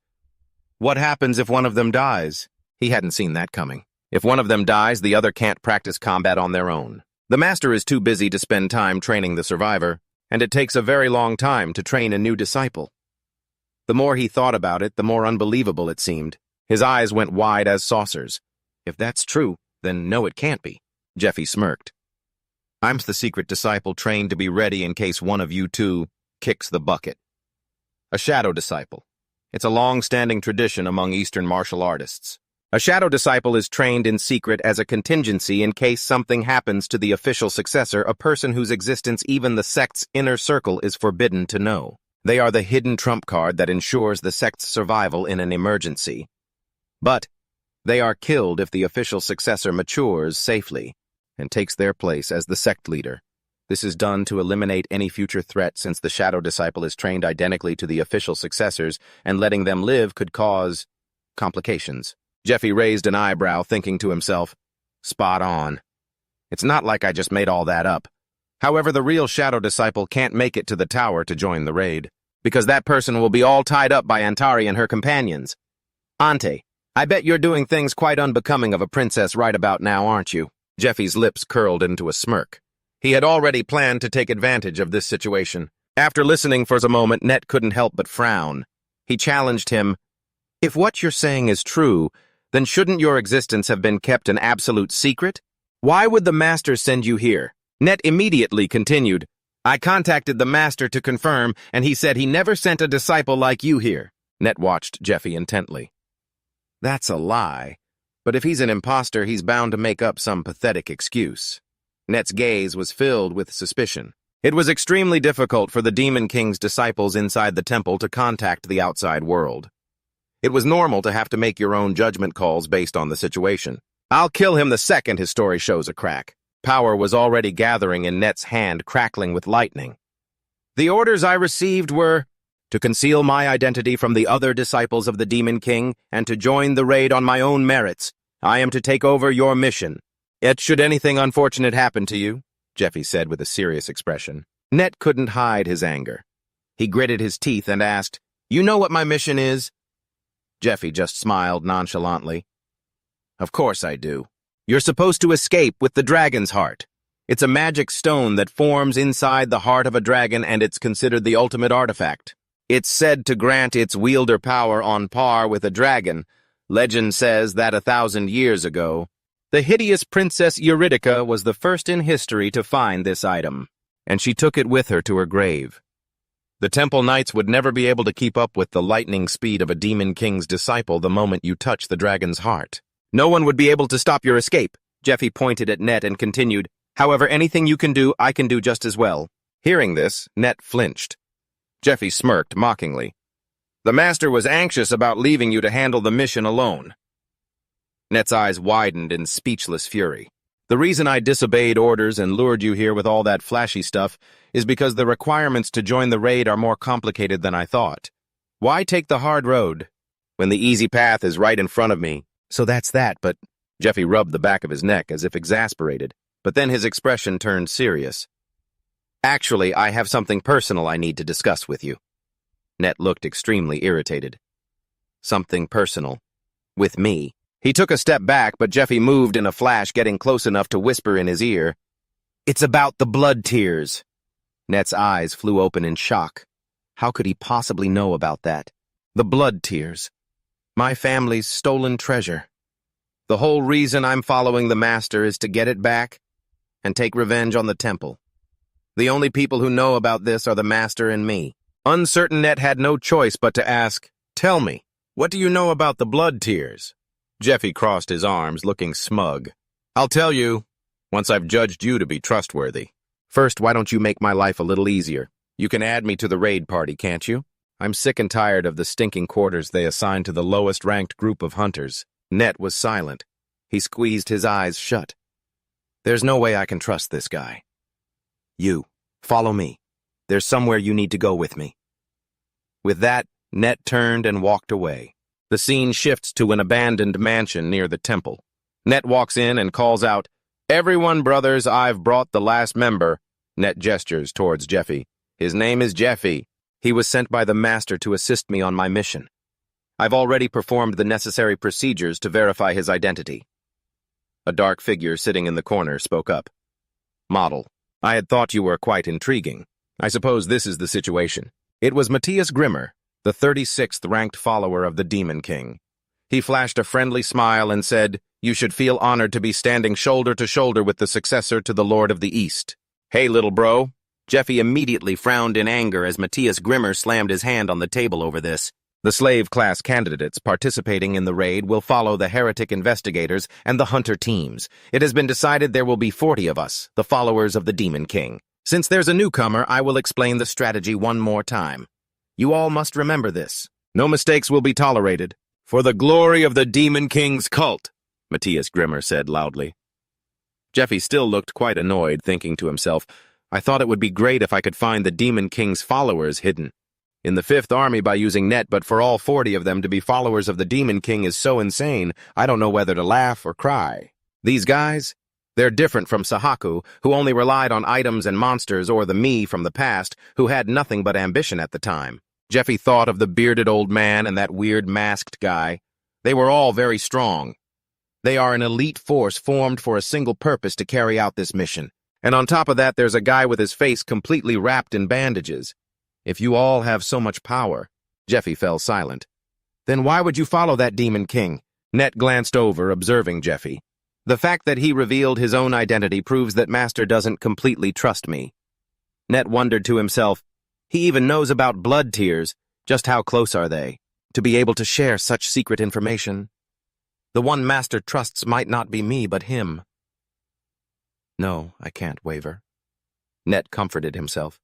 What happens if one of them dies? He hadn't seen that coming. If one of them dies, the other can't practice combat on their own. The master is too busy to spend time training the survivor, and it takes a very long time to train a new disciple. The more he thought about it, the more unbelievable it seemed. His eyes went wide as saucers. If that's true, then no, it can't be. Jeffy smirked. I'm the secret disciple trained to be ready in case one of you two kicks the bucket. A shadow disciple. It's a long-standing tradition among Eastern martial artists. A shadow disciple is trained in secret as a contingency in case something happens to the official successor, a person whose existence even the sect's inner circle is forbidden to know. They are the hidden trump card that ensures the sect's survival in an emergency. But they are killed if the official successor matures safely and takes their place as the sect leader. This is done to eliminate any future threat, since the shadow disciple is trained identically to the official successors, and letting them live could cause complications. Jeffy raised an eyebrow, thinking to himself, spot on. It's not like I just made all that up. However, the real shadow disciple can't make it to the tower to join the raid, because that person will be all tied up by Antari and her companions. Ante, I bet you're doing things quite unbecoming of a princess right about now, aren't you? Jeffy's lips curled into a smirk. He had already planned to take advantage of this situation. After listening for a moment, Net couldn't help but frown. He challenged him, if what you're saying is true, then shouldn't your existence have been kept an absolute secret? Why would the master send you here? Net immediately continued, I contacted the master to confirm, and he said he never sent a disciple like you here. Net watched Jeffy intently. That's a lie. But if he's an imposter, he's bound to make up some pathetic excuse. Net's gaze was filled with suspicion. It was extremely difficult for the Demon King's disciples inside the temple to contact the outside world. It was normal to have to make your own judgment calls based on the situation. I'll kill him the second his story shows a crack. Power was already gathering in Net's hand, crackling with lightning. The orders I received were to conceal my identity from the other disciples of the Demon King and to join the raid on my own merits. I am to take over your mission. Yet should anything unfortunate happen to you, Jeffy said with a serious expression. Net couldn't hide his anger. He gritted his teeth and asked, You know what my mission is? Jeffy just smiled nonchalantly. Of course I do. You're supposed to escape with the dragon's heart. It's a magic stone that forms inside the heart of a dragon, and it's considered the ultimate artifact. It's said to grant its wielder power on par with a dragon. Legend says that 1,000 years ago, the hideous Princess Eurydica was the first in history to find this item, and she took it with her to her grave. The Temple Knights would never be able to keep up with the lightning speed of a Demon King's disciple the moment you touch the dragon's heart. No one would be able to stop your escape. Jeffy pointed at Net and continued, However, anything you can do, I can do just as well. Hearing this, Net flinched. Jeffy smirked mockingly. The master was anxious about leaving you to handle the mission alone. Net's eyes widened in speechless fury. The reason I disobeyed orders and lured you here with all that flashy stuff is because the requirements to join the raid are more complicated than I thought. Why take the hard road when the easy path is right in front of me? So that's that, but... Jeffy rubbed the back of his neck as if exasperated, but then his expression turned serious. Actually, I have something personal I need to discuss with you. Net looked extremely irritated. Something personal. With me. He took a step back, but Jeffy moved in a flash, getting close enough to whisper in his ear, It's about the blood tears. Net's eyes flew open in shock. How could he possibly know about that? The blood tears. My family's stolen treasure. The whole reason I'm following the master is to get it back and take revenge on the temple. The only people who know about this are the Master and me. Uncertain Net had no choice but to ask, "Tell me, what do you know about the blood tears?" Jeffy crossed his arms, looking smug. "I'll tell you, once I've judged you to be trustworthy. First, why don't you make my life a little easier? You can add me to the raid party, can't you? I'm sick and tired of the stinking quarters they assign to the lowest-ranked group of hunters." Net was silent. He squeezed his eyes shut. "There's no way I can trust this guy." "You, follow me. There's somewhere you need to go with me." With that, Net turned and walked away. The scene shifts to an abandoned mansion near the temple. Net walks in and calls out, "Everyone, brothers, I've brought the last member." Net gestures towards Jeffy. "His name is Jeffy. He was sent by the Master to assist me on my mission. I've already performed the necessary procedures to verify his identity." A dark figure sitting in the corner spoke up. "Model, I had thought you were quite intriguing. I suppose this is the situation." It was Matthias Grimmer, the 36th ranked follower of the Demon King. He flashed a friendly smile and said, "You should feel honored to be standing shoulder to shoulder with the successor to the Lord of the East." "Hey, little bro." Jeffy immediately frowned in anger as Matthias Grimmer slammed his hand on the table over this. The slave class candidates participating in the raid will follow the heretic investigators and the hunter teams. It has been decided there will be 40 of us, the followers of the Demon King. Since there's a newcomer, I will explain the strategy one more time. You all must remember this. No mistakes will be tolerated. "For the glory of the Demon King's cult," Matthias Grimmer said loudly. Jeffy still looked quite annoyed, thinking to himself, "I thought it would be great if I could find the Demon King's followers hidden in the 5th Army by using Net, but for all 40 of them to be followers of the Demon King is so insane, I don't know whether to laugh or cry. These guys, they're different from Sahaka, who only relied on items and monsters, or the me from the past, who had nothing but ambition at the time." Jeffy thought of the bearded old man and that weird masked guy. They were all very strong. They are an elite force formed for a single purpose to carry out this mission. And on top of that, there's a guy with his face completely wrapped in bandages. If you all have so much power, Jeffy fell silent. Then why would you follow that Demon King? Net glanced over, observing Jeffy. The fact that he revealed his own identity proves that Master doesn't completely trust me. Net wondered to himself, he even knows about blood tears. Just how close are they, to be able to share such secret information? The one Master trusts might not be me, but him. No, I can't waver. Net comforted himself.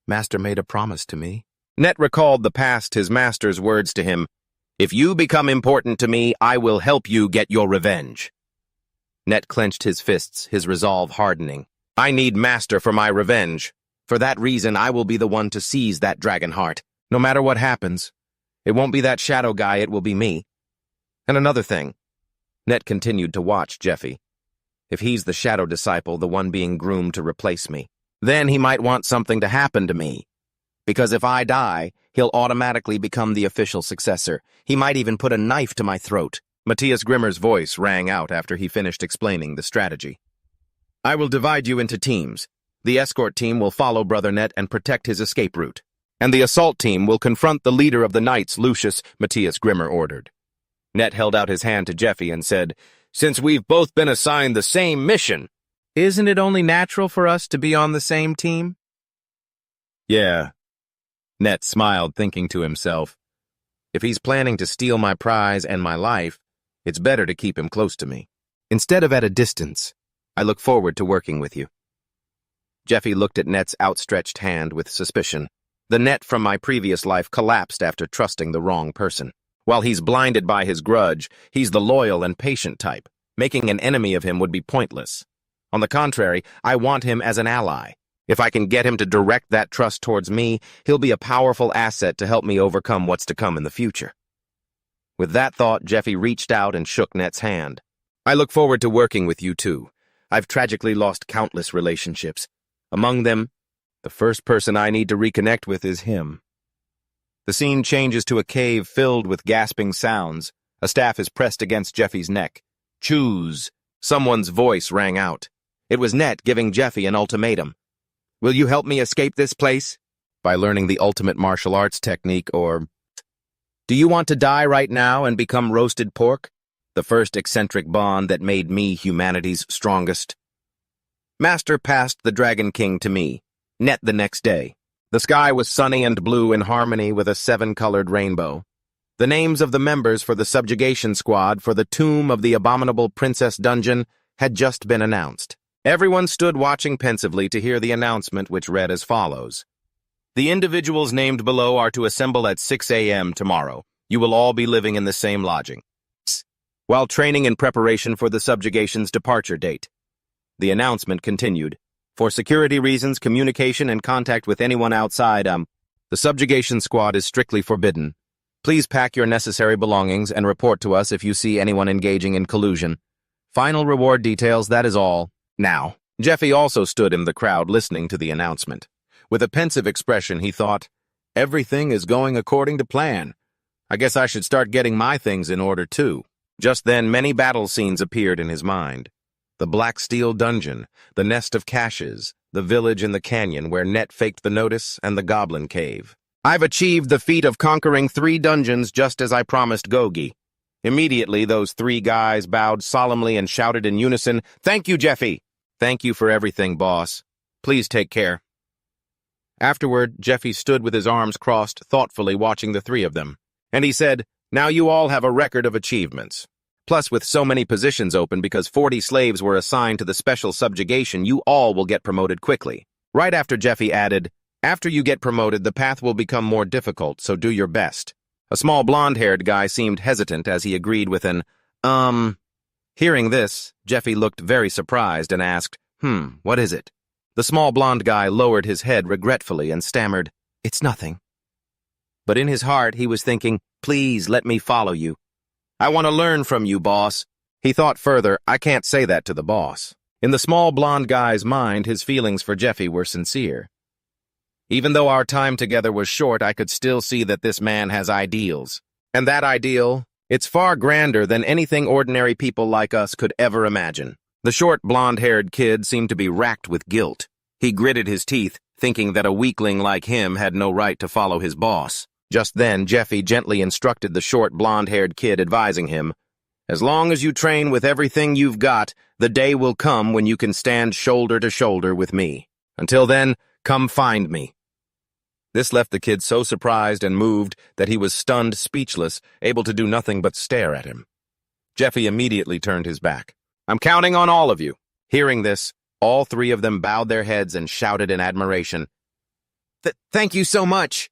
Master made a promise to me. Net recalled the past his Master's words to him. "If you become important to me, I will help you get your revenge." Net clenched his fists, his resolve hardening. "I need Master for my revenge. For that reason, I will be the one to seize that dragon heart. No matter what happens, it won't be that shadow guy, it will be me. And another thing." Net continued to watch Jeffy. "If he's the shadow disciple, the one being groomed to replace me, then he might want something to happen to me. Because if I die, he'll automatically become the official successor. He might even put a knife to my throat." Matthias Grimmer's voice rang out after he finished explaining the strategy. "I will divide you into teams. The escort team will follow Brother Net and protect his escape route. And the assault team will confront the leader of the knights, Lucius," Matthias Grimmer ordered. Net held out his hand to Jeffy and said, "Since we've both been assigned the same mission, isn't it only natural for us to be on the same team?" "Yeah." Net smiled, thinking to himself, "If he's planning to steal my prize and my life, it's better to keep him close to me. Instead of at a distance, I look forward to working with you." Jeffy looked at Net's outstretched hand with suspicion. The Net from my previous life collapsed after trusting the wrong person. While he's blinded by his grudge, he's the loyal and patient type. Making an enemy of him would be pointless. On the contrary, I want him as an ally. If I can get him to direct that trust towards me, he'll be a powerful asset to help me overcome what's to come in the future. With that thought, Jeffy reached out and shook Net's hand. "I look forward to working with you too. I've tragically lost countless relationships. Among them, the first person I need to reconnect with is him." The scene changes to a cave filled with gasping sounds. A staff is pressed against Jeffy's neck. "Choose." Someone's voice rang out. It was Net giving Jeffy an ultimatum. "Will you help me escape this place? By learning the ultimate martial arts technique, or do you want to die right now and become roasted pork? The first eccentric bond that made me humanity's strongest." Master passed the Dragon King to me. Net the next day. The sky was sunny and blue in harmony with a seven-colored rainbow. The names of the members for the subjugation squad for the Tomb of the Abominable Princess Dungeon had just been announced. Everyone stood watching pensively to hear the announcement, which read as follows. The individuals named below are to assemble at 6 a.m. tomorrow. You will all be living in the same lodging, while training in preparation for the subjugation's departure date. The announcement continued. For security reasons, communication and contact with anyone outside, the subjugation squad is strictly forbidden. Please pack your necessary belongings and report to us if you see anyone engaging in collusion. Final reward details, that is all. Now, Jeffy also stood in the crowd listening to the announcement. With a pensive expression, he thought, everything is going according to plan. I guess I should start getting my things in order too. Just then, many battle scenes appeared in his mind. The Black Steel Dungeon, the Nest of Caches, the village in the canyon where Net faked the notice, and the Goblin Cave. I've achieved the feat of conquering 3 dungeons just as I promised Gogi. Immediately, those 3 guys bowed solemnly and shouted in unison, Thank you, Jeffy! Thank you for everything, boss. Please take care. Afterward, Jeffy stood with his arms crossed, thoughtfully watching the 3 of them. And he said, Now you all have a record of achievements. Plus, with so many positions open because 40 slaves were assigned to the special subjugation, you all will get promoted quickly. Right after Jeffy added, After you get promoted, the path will become more difficult, so do your best. A small blonde-haired guy seemed hesitant as he agreed with an, Hearing this, Jeffy looked very surprised and asked, what is it? The small blonde guy lowered his head regretfully and stammered, It's nothing. But in his heart, he was thinking, Please let me follow you. I want to learn from you, boss. He thought further, I can't say that to the boss. In the small blonde guy's mind, his feelings for Jeffy were sincere. Even though our time together was short, I could still see that this man has ideals. And that ideal, it's far grander than anything ordinary people like us could ever imagine. The short, blonde-haired kid seemed to be racked with guilt. He gritted his teeth, thinking that a weakling like him had no right to follow his boss. Just then, Jeffy gently instructed the short, blonde-haired kid, advising him, As long as you train with everything you've got, the day will come when you can stand shoulder to shoulder with me. Until then, come find me. This left the kid so surprised and moved that he was stunned, speechless, able to do nothing but stare at him. Jeffy immediately turned his back. I'm counting on all of you. Hearing this, all 3 of them bowed their heads and shouted in admiration. Thank you so much.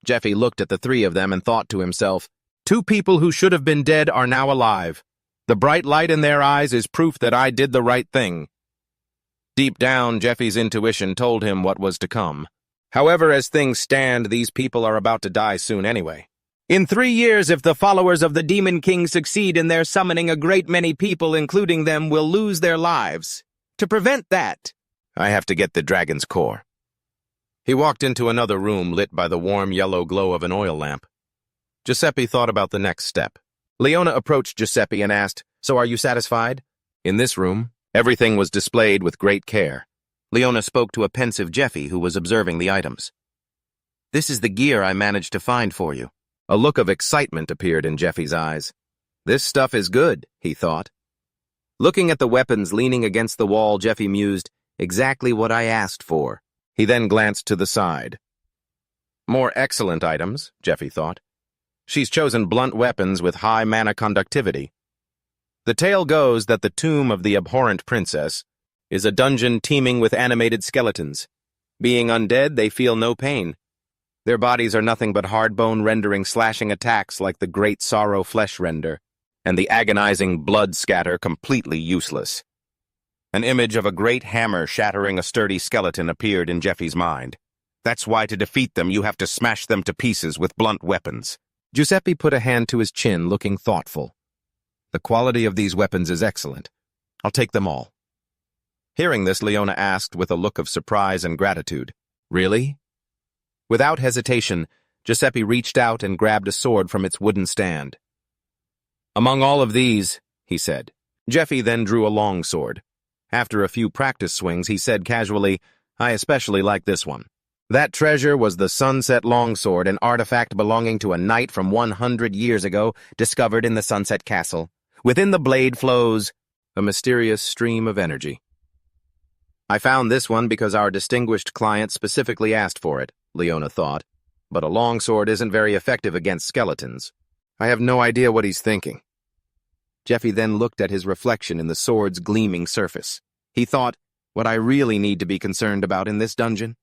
Jeffy looked at the 3 of them and thought to himself, 2 people who should have been dead are now alive. The bright light in their eyes is proof that I did the right thing. Deep down, Jeffy's intuition told him what was to come. However, as things stand, these people are about to die soon anyway. In 3 years, if the followers of the Demon King succeed in their summoning, a great many people, including them, will lose their lives. To prevent that, I have to get the dragon's core. He walked into another room lit by the warm yellow glow of an oil lamp. Giuseppe thought about the next step. Leona approached Giuseppe and asked, So are you satisfied? In this room, everything was displayed with great care. Leona spoke to a pensive Jeffy who was observing the items. This is the gear I managed to find for you. A look of excitement appeared in Jeffy's eyes. This stuff is good, he thought. Looking at the weapons leaning against the wall, Jeffy mused, Exactly what I asked for. He then glanced to the side. More excellent items, Jeffy thought. She's chosen blunt weapons with high mana conductivity. The tale goes that the tomb of the abhorrent princess is a dungeon teeming with animated skeletons. Being undead, they feel no pain. Their bodies are nothing but hard-bone rendering slashing attacks like the Great Sorrow flesh render, and the agonizing blood scatter completely useless. An image of a great hammer shattering a sturdy skeleton appeared in Jeffy's mind. That's why to defeat them you have to smash them to pieces with blunt weapons. Giuseppe put a hand to his chin, looking thoughtful. The quality of these weapons is excellent. I'll take them all. Hearing this, Leona asked with a look of surprise and gratitude, Really? Without hesitation, Giuseppe reached out and grabbed a sword from its wooden stand. Among all of these, he said. Jeffy then drew a long sword. After a few practice swings, he said casually, I especially like this one. That treasure was the Sunset Longsword, an artifact belonging to a knight from 100 years ago, discovered in the Sunset Castle. Within the blade flows a mysterious stream of energy. I found this one because our distinguished client specifically asked for it, Leona thought. But a longsword isn't very effective against skeletons. I have no idea what he's thinking. Jeffy then looked at his reflection in the sword's gleaming surface. He thought, what I really need to be concerned about in this dungeon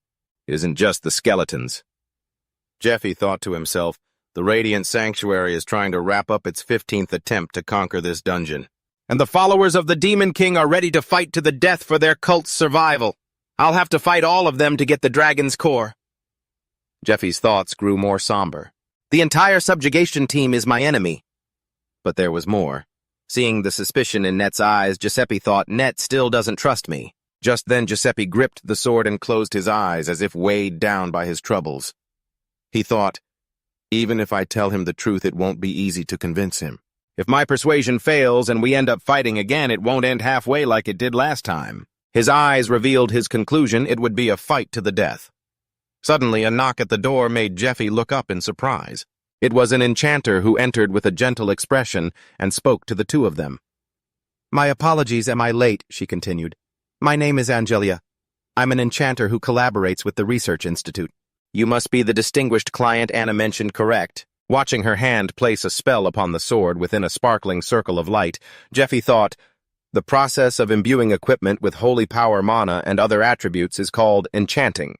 isn't just the skeletons. Jeffy thought to himself, the Radiant Sanctuary is trying to wrap up its 15th attempt to conquer this dungeon. And the followers of the Demon King are ready to fight to the death for their cult's survival. I'll have to fight all of them to get the dragon's core. Jeffy's thoughts grew more somber. The entire subjugation team is my enemy. But there was more. Seeing the suspicion in Net's eyes, Giuseppe thought, Net still doesn't trust me. Just then Giuseppe gripped the sword and closed his eyes as if weighed down by his troubles. He thought, even if I tell him the truth, it won't be easy to convince him. If my persuasion fails and we end up fighting again, it won't end halfway like it did last time. His eyes revealed his conclusion: it would be a fight to the death. Suddenly, a knock at the door made Jeffy look up in surprise. It was an enchanter who entered with a gentle expression and spoke to the two of them. My apologies, am I late? She continued. My name is Angelia. I'm an enchanter who collaborates with the Research Institute. You must be the distinguished client Anna mentioned, correct? Watching her hand place a spell upon the sword within a sparkling circle of light, Jeffy thought, the process of imbuing equipment with holy power mana and other attributes is called enchanting.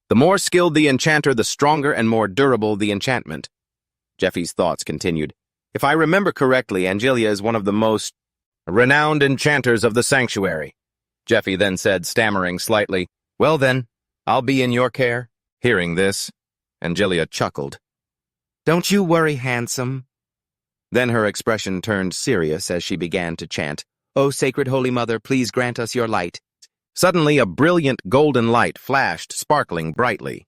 The more skilled the enchanter, the stronger and more durable the enchantment. Jeffy's thoughts continued. If I remember correctly, Angelia is one of the most renowned enchanters of the sanctuary. Jeffy then said, stammering slightly, well then, I'll be in your care. Hearing this, Angelia chuckled. Don't you worry, handsome. Then her expression turned serious as she began to chant, O sacred holy mother, please grant us your light. Suddenly a brilliant golden light flashed, sparkling brightly.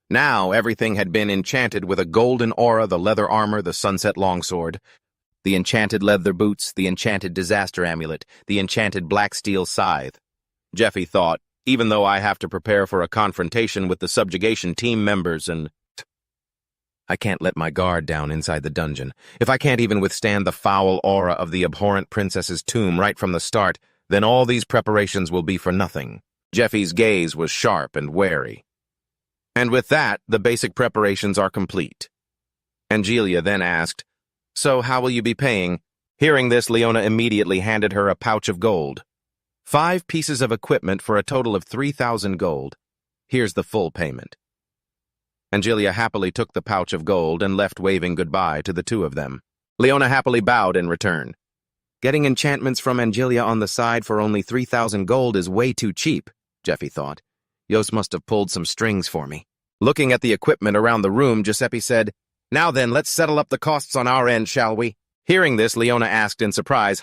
Now everything had been enchanted with a golden aura: the leather armor, the sunset longsword, the enchanted leather boots, the enchanted disaster amulet, the enchanted black steel scythe. Jeffy thought, even though I have to prepare for a confrontation with the subjugation team members and... I can't let my guard down inside the dungeon. If I can't even withstand the foul aura of the abhorrent princess's tomb right from the start, then all these preparations will be for nothing. Jeffy's gaze was sharp and wary. And with that, the basic preparations are complete. Angelia then asked, so how will you be paying? Hearing this, Leona immediately handed her a pouch of gold. 5 pieces of equipment for a total of 3,000 gold. Here's the full payment. Angelia happily took the pouch of gold and left, waving goodbye to the two of them. Leona happily bowed in return. Getting enchantments from Angelia on the side for only 3,000 gold is way too cheap, Jeffy thought. Yos must have pulled some strings for me. Looking at the equipment around the room, Giuseppe said, now then, let's settle up the costs on our end, shall we? Hearing this, Leona asked in surprise,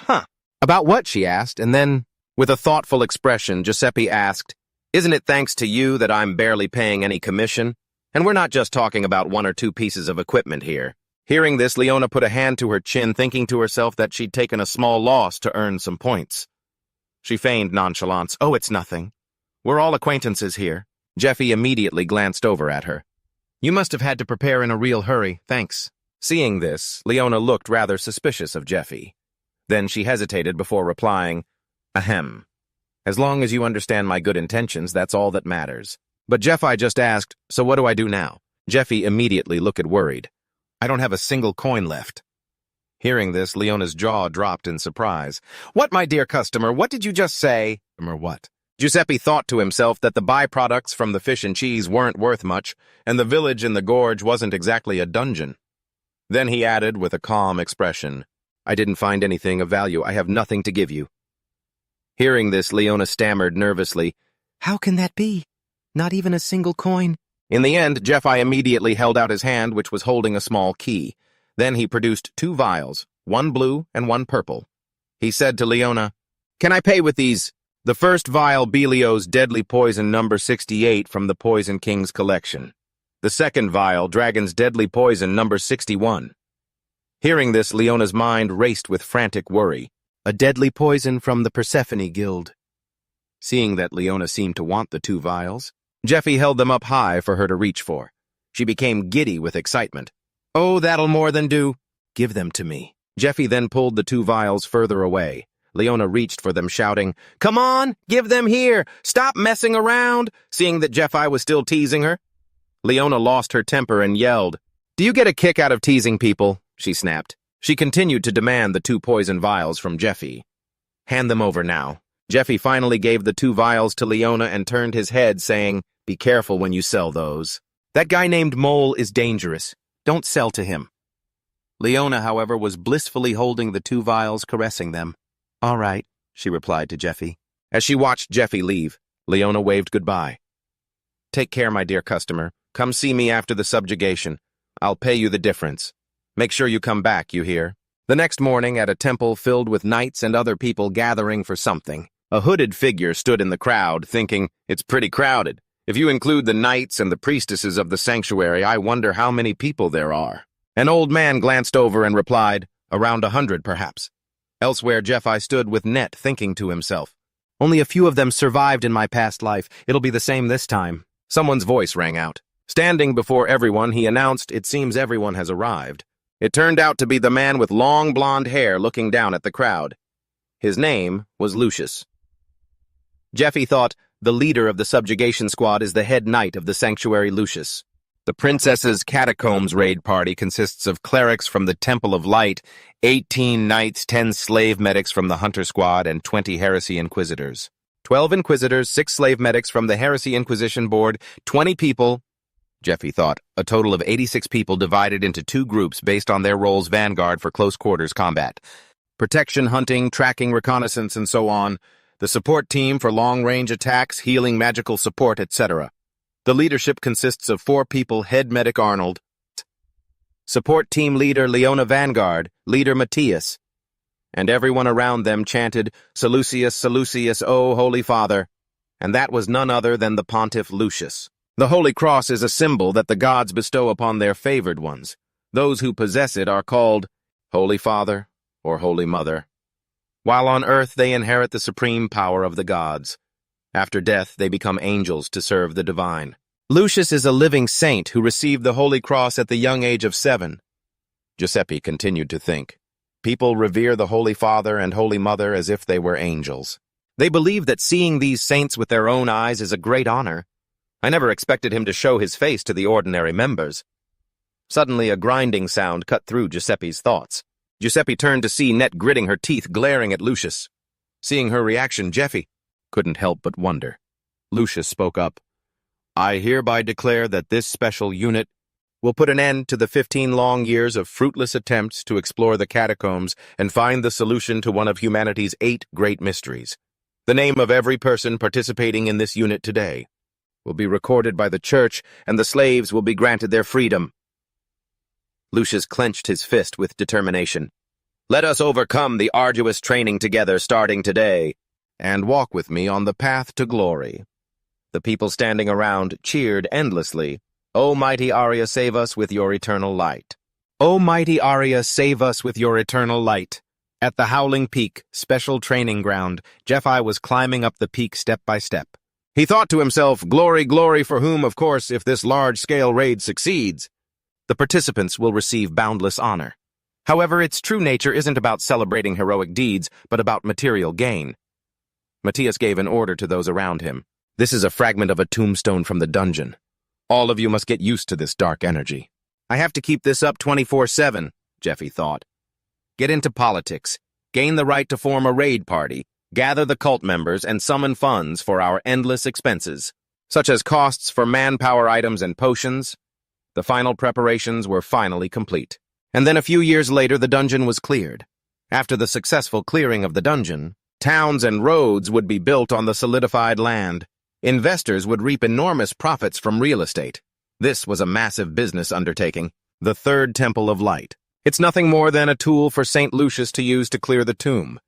About what? She asked, and then, with a thoughtful expression, Giuseppe asked, isn't it thanks to you that I'm barely paying any commission? And we're not just talking about 1 or 2 pieces of equipment here. Hearing this, Leona put a hand to her chin, thinking to herself that she'd taken a small loss to earn some points. She feigned nonchalance. Oh, it's nothing. We're all acquaintances here. Jeffy immediately glanced over at her. You must have had to prepare in a real hurry, thanks. Seeing this, Leona looked rather suspicious of Jeffy. Then she hesitated before replying, Ahem. As long as you understand my good intentions, that's all that matters. But Jeffy just asked, so what do I do now? Jeffy immediately looked worried. I don't have a single coin left. Hearing this, Leona's jaw dropped in surprise. What, my dear customer, what did you just say? Or what? Giuseppe thought to himself that the byproducts from the fish and cheese weren't worth much, and the village in the gorge wasn't exactly a dungeon. Then he added with a calm expression, I didn't find anything of value. I have nothing to give you. Hearing this, Leona stammered nervously, How can that be? Not even a single coin? In the end, Jeffy immediately held out his hand, which was holding a small key. Then he produced 2 vials, 1 blue and 1 purple. He said to Leona, Can I pay with these? The first vial, Belio's deadly poison number 68 from the Poison King's collection. The second vial, Dragon's deadly poison number 61. Hearing this, Leona's mind raced with frantic worry. A deadly poison from the Persephone Guild. Seeing that Leona seemed to want the 2 vials, Jeffy held them up high for her to reach for. She became giddy with excitement. Oh, that'll more than do. Give them to me. Jeffy then pulled the 2 vials further away. Leona reached for them, shouting, "Come on, give them here! Stop messing around!" Seeing that Jeffy was still teasing her. Leona lost her temper and yelled, "Do you get a kick out of teasing people?" she snapped. She continued to demand the 2 poison vials from Jeffy. "Hand them over now." Jeffy finally gave the 2 vials to Leona and turned his head, saying, "Be careful when you sell those. That guy named Mole is dangerous. Don't sell to him." Leona, however, was blissfully holding the 2 vials, caressing them. "All right," she replied to Jeffy. As she watched Jeffy leave, Leona waved goodbye. "Take care, my dear customer. Come see me after the subjugation. I'll pay you the difference. Make sure you come back, you hear?" The next morning, at a temple filled with knights and other people gathering for something, a hooded figure stood in the crowd, thinking, "It's pretty crowded. If you include the knights and the priestesses of the sanctuary, I wonder how many people there are." An old man glanced over and replied, "Around 100, perhaps." Elsewhere, Jeffy stood with Net, thinking to himself, "Only a few of them survived in my past life. It'll be the same this time." Someone's voice rang out. Standing before everyone, he announced, "It seems everyone has arrived." It turned out to be the man with long blonde hair looking down at the crowd. His name was Lucius. Jeffy thought, the leader of the subjugation squad is the head knight of the sanctuary, Lucius. The princess's catacombs raid party consists of clerics from the Temple of Light, 18 knights, 10 slave medics from the Hunter Squad, and 20 heresy inquisitors. 12 inquisitors, 6 slave medics from the Heresy Inquisition Board, 20 people, Jeffy thought, a total of 86 people divided into 2 groups based on their roles: vanguard for close quarters combat, protection, hunting, tracking, reconnaissance, and so on, the support team for long-range attacks, healing, magical support, etc. The leadership consists of 4 people: head medic Arnold, support team leader Leona Vanguard, leader Matthias, and everyone around them chanted, "Seleucius, Seleucius, O Holy Father," and that was none other than the Pontiff Lucius. The Holy Cross is a symbol that the gods bestow upon their favored ones. Those who possess it are called Holy Father or Holy Mother. While on earth, they inherit the supreme power of the gods. After death, they become angels to serve the divine. Lucius is a living saint who received the Holy Cross at the young age of 7. Giuseppe continued to think. People revere the Holy Father and Holy Mother as if they were angels. They believe that seeing these saints with their own eyes is a great honor. I never expected him to show his face to the ordinary members. Suddenly, a grinding sound cut through Giuseppe's thoughts. Giuseppe turned to see Net gritting her teeth, glaring at Lucius. Seeing her reaction, Jeffy couldn't help but wonder. Lucius spoke up. "I hereby declare that this special unit will put an end to the 15 long years of fruitless attempts to explore the catacombs and find the solution to one of humanity's 8 great mysteries. The name of every person participating in this unit today will be recorded by the church, and the slaves will be granted their freedom." Lucius clenched his fist with determination. "Let us overcome the arduous training together starting today, and walk with me on the path to glory." The people standing around cheered endlessly. "O mighty Arya, save us with your eternal light. O mighty Arya, save us with your eternal light." At the Howling Peak, special training ground, Jeffy was climbing up the peak step by step. He thought to himself, glory, glory for whom, of course, if this large-scale raid succeeds. The participants will receive boundless honor. However, its true nature isn't about celebrating heroic deeds, but about material gain. Matthias gave an order to those around him. "This is a fragment of a tombstone from the dungeon. All of you must get used to this dark energy." "I have to keep this up 24/7, Jeffy thought. "Get into politics, gain the right to form a raid party, gather the cult members, and summon funds for our endless expenses, such as costs for manpower items and potions." The final preparations were finally complete. And then a few years later, the dungeon was cleared. After the successful clearing of the dungeon, towns and roads would be built on the solidified land. Investors would reap enormous profits from real estate. This was a massive business undertaking. The Third Temple of Light. It's nothing more than a tool for St. Lucius to use to clear the tomb.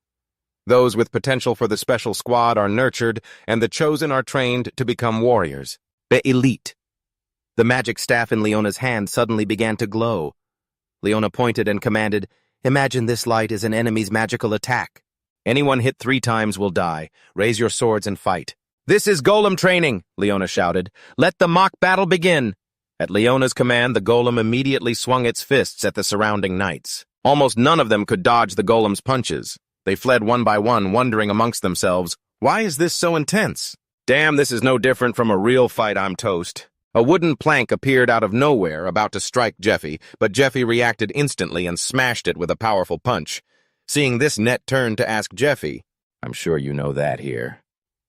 Those with potential for the special squad are nurtured, and the chosen are trained to become warriors. The elite. The magic staff in Leona's hand suddenly began to glow. Leona pointed and commanded, "Imagine this light is an enemy's magical attack. Anyone hit 3 times will die. Raise your swords and fight." "This is golem training," Leona shouted. "Let the mock battle begin." At Leona's command, the golem immediately swung its fists at the surrounding knights. Almost none of them could dodge the golem's punches. They fled one by one, wondering amongst themselves, why is this so intense? Damn, this is no different from a real fight, I'm toast. A wooden plank appeared out of nowhere, about to strike Jeffy, but Jeffy reacted instantly and smashed it with a powerful punch. Seeing this, Net turned to ask Jeffy, I'm sure you know that here.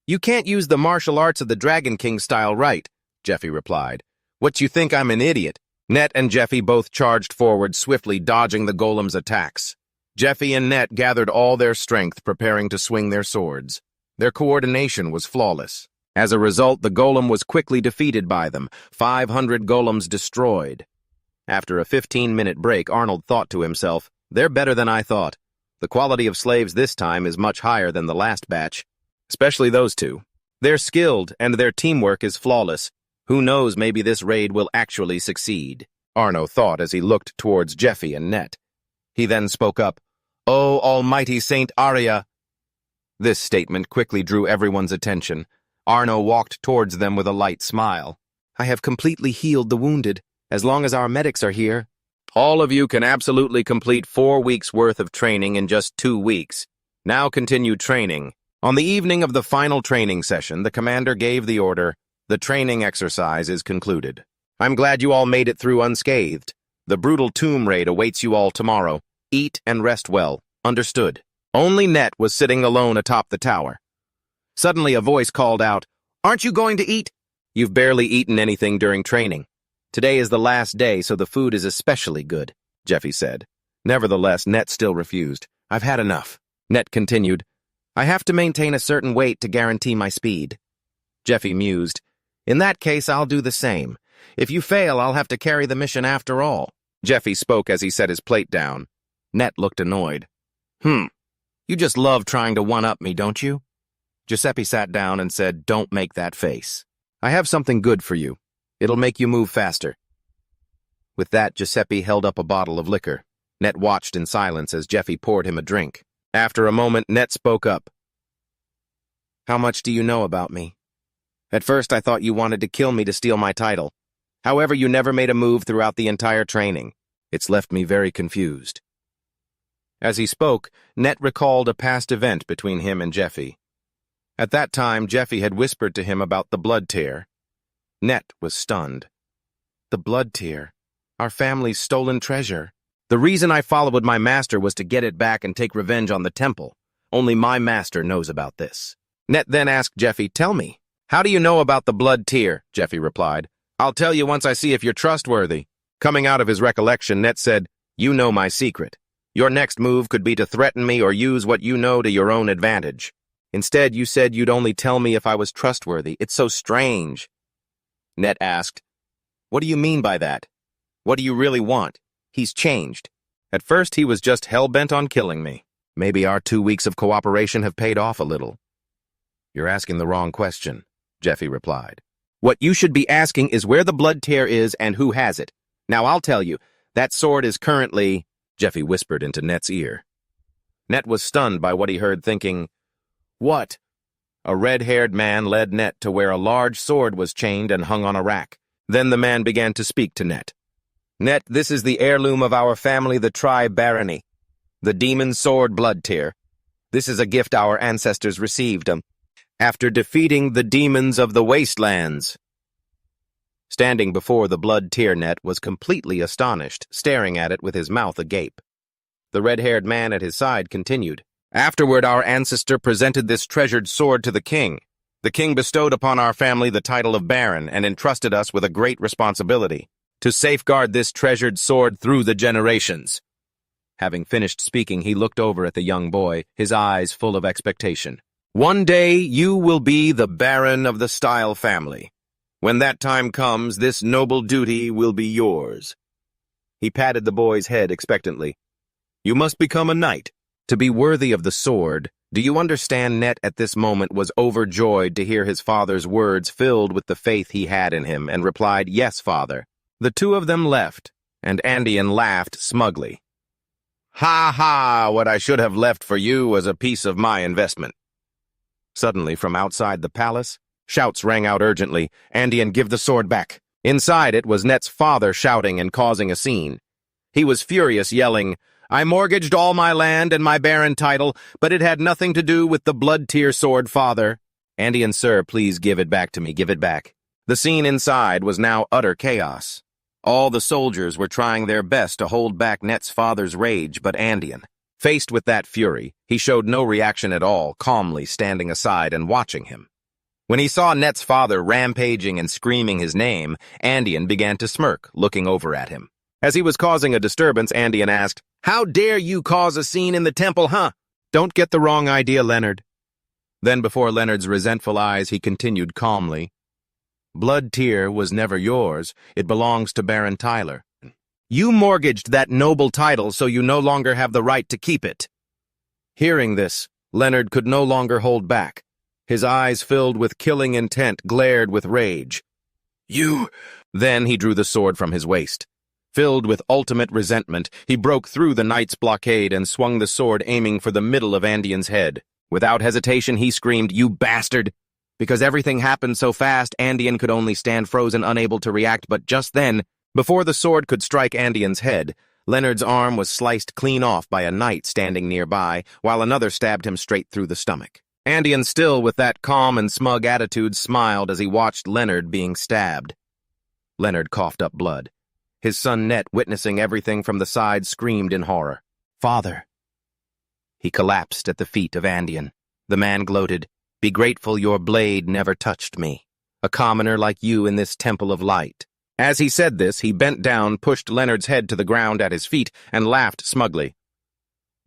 You can't use the martial arts of the Dragon King style, right? Jeffy replied. What, you think I'm an idiot? Net and Jeffy both charged forward, swiftly dodging the golem's attacks. Jeffy and Net gathered all their strength, preparing to swing their swords. Their coordination was flawless. As a result, the golem was quickly defeated by them, 500 golems destroyed. After a 15-minute break, Arnold thought to himself, they're better than I thought. The quality of slaves this time is much higher than the last batch, especially those two. They're skilled, and their teamwork is flawless. Who knows, maybe this raid will actually succeed, Arno thought as he looked towards Jeffy and Net. He then spoke up, Oh, almighty Saint Arya! This statement quickly drew everyone's attention. Arno walked towards them with a light smile. I have completely healed the wounded, as long as our medics are here. All of you can absolutely complete 4 weeks' worth of training in just 2 weeks. Now continue training. On the evening of the final training session, the commander gave the order, the training exercise is concluded. I'm glad you all made it through unscathed. The brutal tomb raid awaits you all tomorrow. Eat and rest well. Understood. Only Net was sitting alone atop the tower. Suddenly a voice called out, Aren't you going to eat? You've barely eaten anything during training. Today is the last day, so the food is especially good, Jeffy said. Nevertheless, Net still refused. I've had enough. Net continued, I have to maintain a certain weight to guarantee my speed. Jeffy mused, In that case, I'll do the same. If you fail, I'll have to carry the mission after all. Jeffy spoke as he set his plate down. Net looked annoyed. You just love trying to one-up me, don't you? Giuseppe sat down and said, Don't make that face. I have something good for you. It'll make you move faster. With that, Giuseppe held up a bottle of liquor. Net watched in silence as Jeffy poured him a drink. After a moment, Net spoke up. How much do you know about me? At first, I thought you wanted to kill me to steal my title. However, you never made a move throughout the entire training. It's left me very confused. As he spoke, Net recalled a past event between him and Jeffy. At that time, Jeffy had whispered to him about the blood tear. Net was stunned. The blood tear. Our family's stolen treasure. The reason I followed my master was to get it back and take revenge on the temple. Only my master knows about this. Net then asked Jeffy, Tell me, how do you know about the blood tear? Jeffy replied. I'll tell you once I see if you're trustworthy. Coming out of his recollection, Net said, You know my secret. Your next move could be to threaten me or use what you know to your own advantage. Instead, you said you'd only tell me if I was trustworthy. It's so strange. Net asked, What do you mean by that? What do you really want? He's changed. At first, he was just hell-bent on killing me. Maybe our 2 weeks of cooperation have paid off a little. You're asking the wrong question, Jeffy replied. What you should be asking is where the blood tear is and who has it. Now, I'll tell you, that sword is currently... Jeffy whispered into Net's ear. Net was stunned by what he heard, thinking, What? A red-haired man led Net to where a large sword was chained and hung on a rack. Then the man began to speak to Net. Net, this is the heirloom of our family, the tribe Barony. The demon sword blood tear. This is a gift our ancestors received after defeating the demons of the wastelands. Standing before the blood tear, Net was completely astonished, staring at it with his mouth agape. The red-haired man at his side continued. Afterward, our ancestor presented this treasured sword to the king. The king bestowed upon our family the title of Baron and entrusted us with a great responsibility, to safeguard this treasured sword through the generations. Having finished speaking, he looked over at the young boy, his eyes full of expectation. One day, you will be the Baron of the Style family. When that time comes, this noble duty will be yours. He patted the boy's head expectantly. You must become a knight. To be worthy of the sword, do you understand? Net at this moment was overjoyed to hear his father's words, filled with the faith he had in him, and replied, Yes, father. The two of them left, and Andean laughed smugly. Ha ha, what I should have left for you was a piece of my investment. Suddenly, from outside the palace, shouts rang out urgently, Andean, give the sword back. Inside it was Net's father shouting and causing a scene. He was furious, yelling, I mortgaged all my land and my barren title, but it had nothing to do with the blood-tear sword father. Andean sir, please give it back to me, give it back. The scene inside was now utter chaos. All the soldiers were trying their best to hold back Net's father's rage, but Andean, faced with that fury, he showed no reaction at all, calmly standing aside and watching him. When he saw Net's father rampaging and screaming his name, Andean began to smirk, looking over at him. As he was causing a disturbance, Andean asked, "How dare you cause a scene in the temple, huh?" "Don't get the wrong idea, Leonard." Then before Leonard's resentful eyes, he continued calmly, "Blood Tear was never yours. It belongs to Baron Tyler. You mortgaged that noble title, so you no longer have the right to keep it." Hearing this, Leonard could no longer hold back. His eyes, filled with killing intent, glared with rage. "You—" Then he drew the sword from his waist. Filled with ultimate resentment, he broke through the knight's blockade and swung the sword, aiming for the middle of Andean's head. Without hesitation, he screamed, "You bastard!" Because everything happened so fast, Andean could only stand frozen, unable to react, but just then, before the sword could strike Andean's head, Leonard's arm was sliced clean off by a knight standing nearby, while another stabbed him straight through the stomach. Andean, still with that calm and smug attitude, smiled as he watched Leonard being stabbed. Leonard coughed up blood. His son Net, witnessing everything from the side, screamed in horror. "Father." He collapsed at the feet of Andean. The man gloated, "Be grateful your blade never touched me, a commoner like you in this temple of light." As he said this, he bent down, pushed Leonard's head to the ground at his feet, and laughed smugly.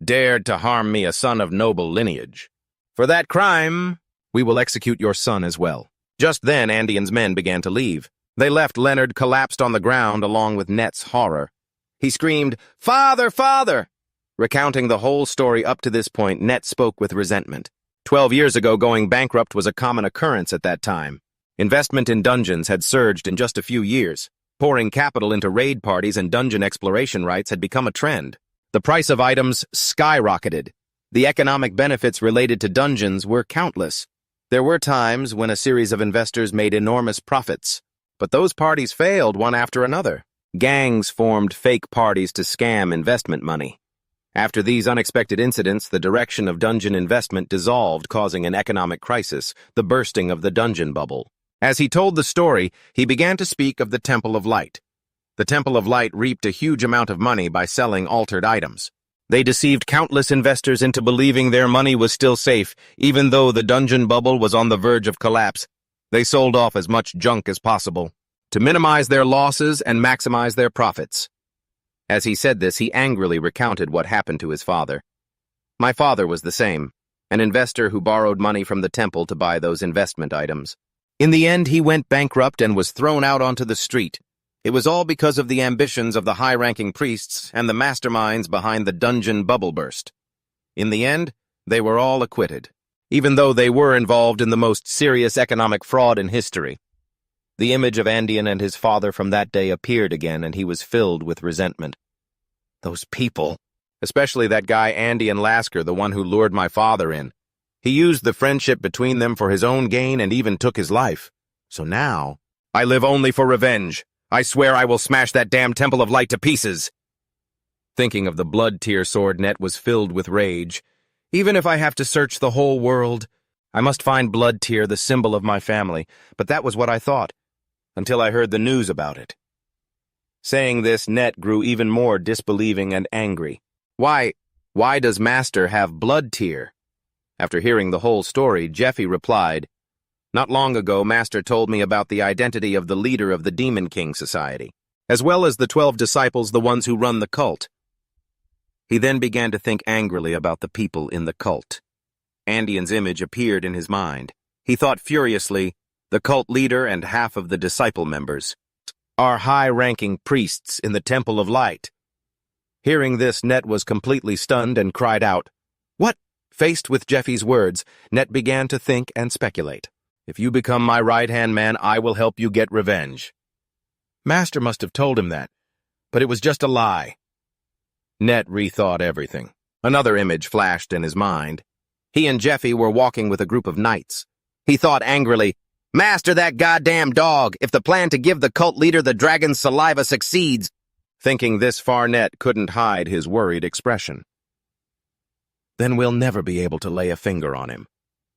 "Dared to harm me, a son of noble lineage. For that crime, we will execute your son as well." Just then, Andean's men began to leave. They left Leonard collapsed on the ground along with Net's horror. He screamed, "Father, father!" Recounting the whole story up to this point, Net spoke with resentment. 12 years ago, going bankrupt was a common occurrence at that time. Investment in dungeons had surged in just a few years. Pouring capital into raid parties and dungeon exploration rights had become a trend. The price of items skyrocketed. The economic benefits related to dungeons were countless. There were times when a series of investors made enormous profits. But those parties failed one after another. Gangs formed fake parties to scam investment money. After these unexpected incidents, the direction of dungeon investment dissolved, causing an economic crisis, the bursting of the dungeon bubble. As he told the story, he began to speak of the Temple of Light. The Temple of Light reaped a huge amount of money by selling altered items. They deceived countless investors into believing their money was still safe, even though the dungeon bubble was on the verge of collapse. They sold off as much junk as possible to minimize their losses and maximize their profits. As he said this, he angrily recounted what happened to his father. "My father was the same, an investor who borrowed money from the temple to buy those investment items. In the end, he went bankrupt and was thrown out onto the street. It was all because of the ambitions of the high-ranking priests and the masterminds behind the dungeon bubble burst. In the end, they were all acquitted, even though they were involved in the most serious economic fraud in history." The image of Andean and his father from that day appeared again, and he was filled with resentment. "Those people, especially that guy Andean Lasker, the one who lured my father in. He used the friendship between them for his own gain and even took his life. So now, I live only for revenge. I swear I will smash that damn Temple of Light to pieces." Thinking of the blood-tear sword, Net was filled with rage. "Even if I have to search the whole world, I must find Blood Tear, the symbol of my family." But that was what I thought, until I heard the news about it. Saying this, Net grew even more disbelieving and angry. Why does Master have Blood Tear?" After hearing the whole story, Jeffy replied, "Not long ago, Master told me about the identity of the leader of the Demon King Society, as well as the 12 disciples, the ones who run the cult." He then began to think angrily about the people in the cult. Andean's image appeared in his mind. He thought furiously, the cult leader and half of the disciple members are high-ranking priests in the Temple of Light. Hearing this, Net was completely stunned and cried out, "What?" Faced with Jeffy's words, Net began to think and speculate. "If you become my right-hand man, I will help you get revenge." Master must have told him that, but it was just a lie. Net rethought everything. Another image flashed in his mind. He and Jeffy were walking with a group of knights. He thought angrily, "Master, that goddamn dog! If the plan to give the cult leader the dragon's saliva succeeds..." thinking this far net couldn't hide his worried expression. Then we'll never be able to lay a finger on him.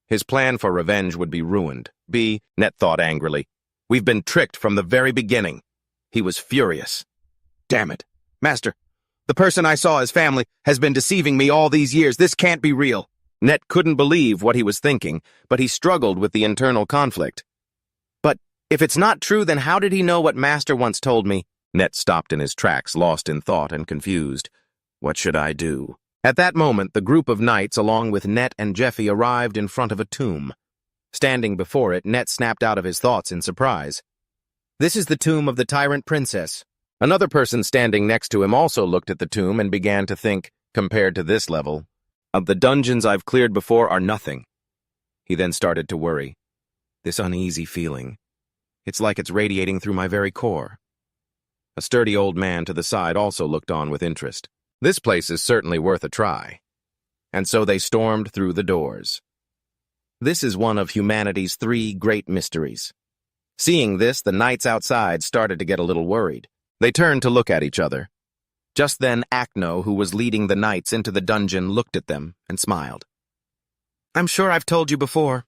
His plan for revenge would be ruined. Net thought angrily. We've been tricked from the very beginning. He was furious. Damn it. Master, the person I saw as family has been deceiving me all these years. This can't be real. Net couldn't believe what he was thinking, but he struggled with the internal conflict. But if it's not true, then how did he know what Master once told me? Net stopped in his tracks, lost in thought and confused. What should I do? At that moment, the group of knights, along with Net and Jeffy, arrived in front of a tomb. Standing before it, Net snapped out of his thoughts in surprise. This is the tomb of the tyrant princess. Another person standing next to him also looked at the tomb and began to think, compared to this level, of the dungeons I've cleared before are nothing. He then started to worry. This uneasy feeling. It's like it's radiating through my very core. A sturdy old man to the side also looked on with interest. This place is certainly worth a try. And so they stormed through the doors. This is one of humanity's 3 great mysteries. Seeing this, the knights outside started to get a little worried. They turned to look at each other. Just then, Anew, who was leading the knights into the dungeon, looked at them and smiled. I'm sure I've told you before,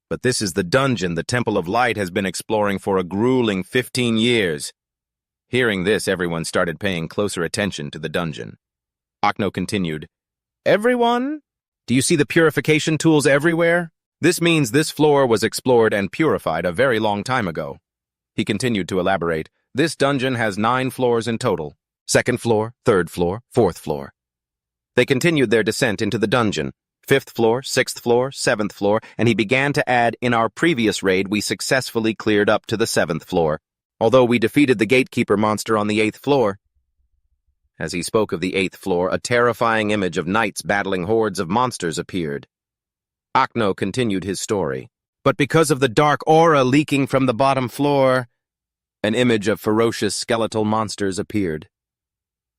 but this is the dungeon the Temple of Light has been exploring for a grueling 15 years. Hearing this, everyone started paying closer attention to the dungeon. Anew continued, Everyone? Do you see the purification tools everywhere? This means this floor was explored and purified a very long time ago. He continued to elaborate, This dungeon has 9 floors in total. 2nd floor, 3rd floor, 4th floor. They continued their descent into the dungeon. 5th floor, 6th floor, 7th floor, and he began to add, in our previous raid we successfully cleared up to the 7th floor, although we defeated the gatekeeper monster on the 8th floor. As he spoke of the 8th floor, a terrifying image of knights battling hordes of monsters appeared. Anew continued his story. But because of the dark aura leaking from the bottom floor, an image of ferocious skeletal monsters appeared.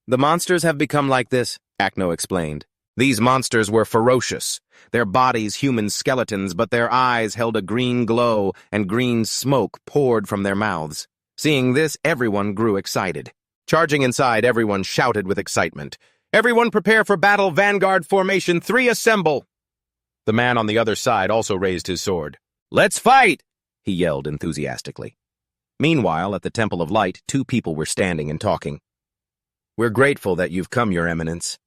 The monsters have become like this, Anew explained. These monsters were ferocious, their bodies human skeletons, but their eyes held a green glow and green smoke poured from their mouths. Seeing this, everyone grew excited. Charging inside, everyone shouted with excitement. Everyone prepare for battle, Vanguard Formation 3 assemble! The man on the other side also raised his sword. Let's fight! He yelled enthusiastically. Meanwhile, at the Temple of Light, 2 people were standing and talking. We're grateful that you've come, Your Eminence,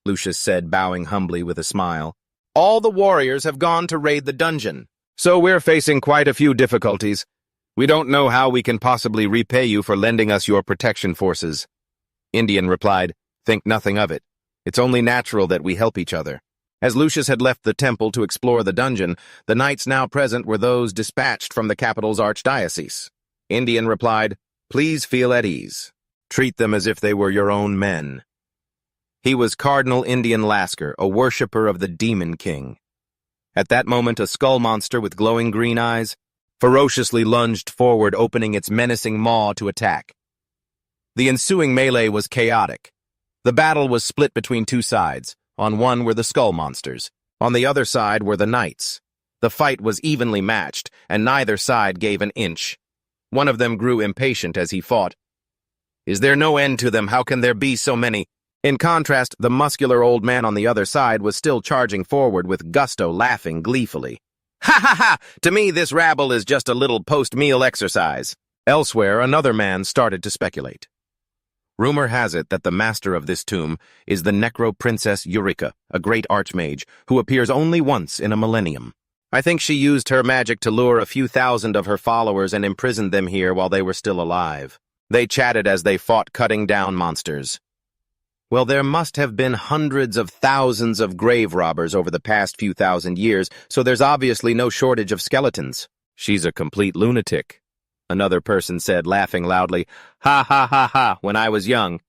Lucius said, bowing humbly with a smile. All the warriors have gone to raid the dungeon, so we're facing quite a few difficulties. We don't know how we can possibly repay you for lending us your protection forces. Indian replied, Think nothing of it. It's only natural that we help each other. As Lucius had left the temple to explore the dungeon, the knights now present were those dispatched from the capital's archdiocese. Indian replied, Please feel at ease. Treat them as if they were your own men. He was Cardinal Indian Lasker, a worshipper of the Demon King. At that moment, a skull monster with glowing green eyes ferociously lunged forward, opening its menacing maw to attack. The ensuing melee was chaotic. The battle was split between 2 sides. On one were the skull monsters. On the other side were the knights. The fight was evenly matched, and neither side gave an inch. One of them grew impatient as he fought. Is there no end to them? How can there be so many? In contrast, the muscular old man on the other side was still charging forward with gusto, laughing gleefully. Ha ha ha! To me, this rabble is just a little post-meal exercise. Elsewhere, another man started to speculate. Rumor has it that the master of this tomb is the Necro-Princess Eureka, a great archmage, who appears only once in a millennium. I think she used her magic to lure a few thousand of her followers and imprisoned them here while they were still alive. They chatted as they fought, cutting down monsters. Well, there must have been hundreds of thousands of grave robbers over the past few thousand years, so there's obviously no shortage of skeletons. She's a complete lunatic, another person said, laughing loudly. Ha ha ha ha, when I was young.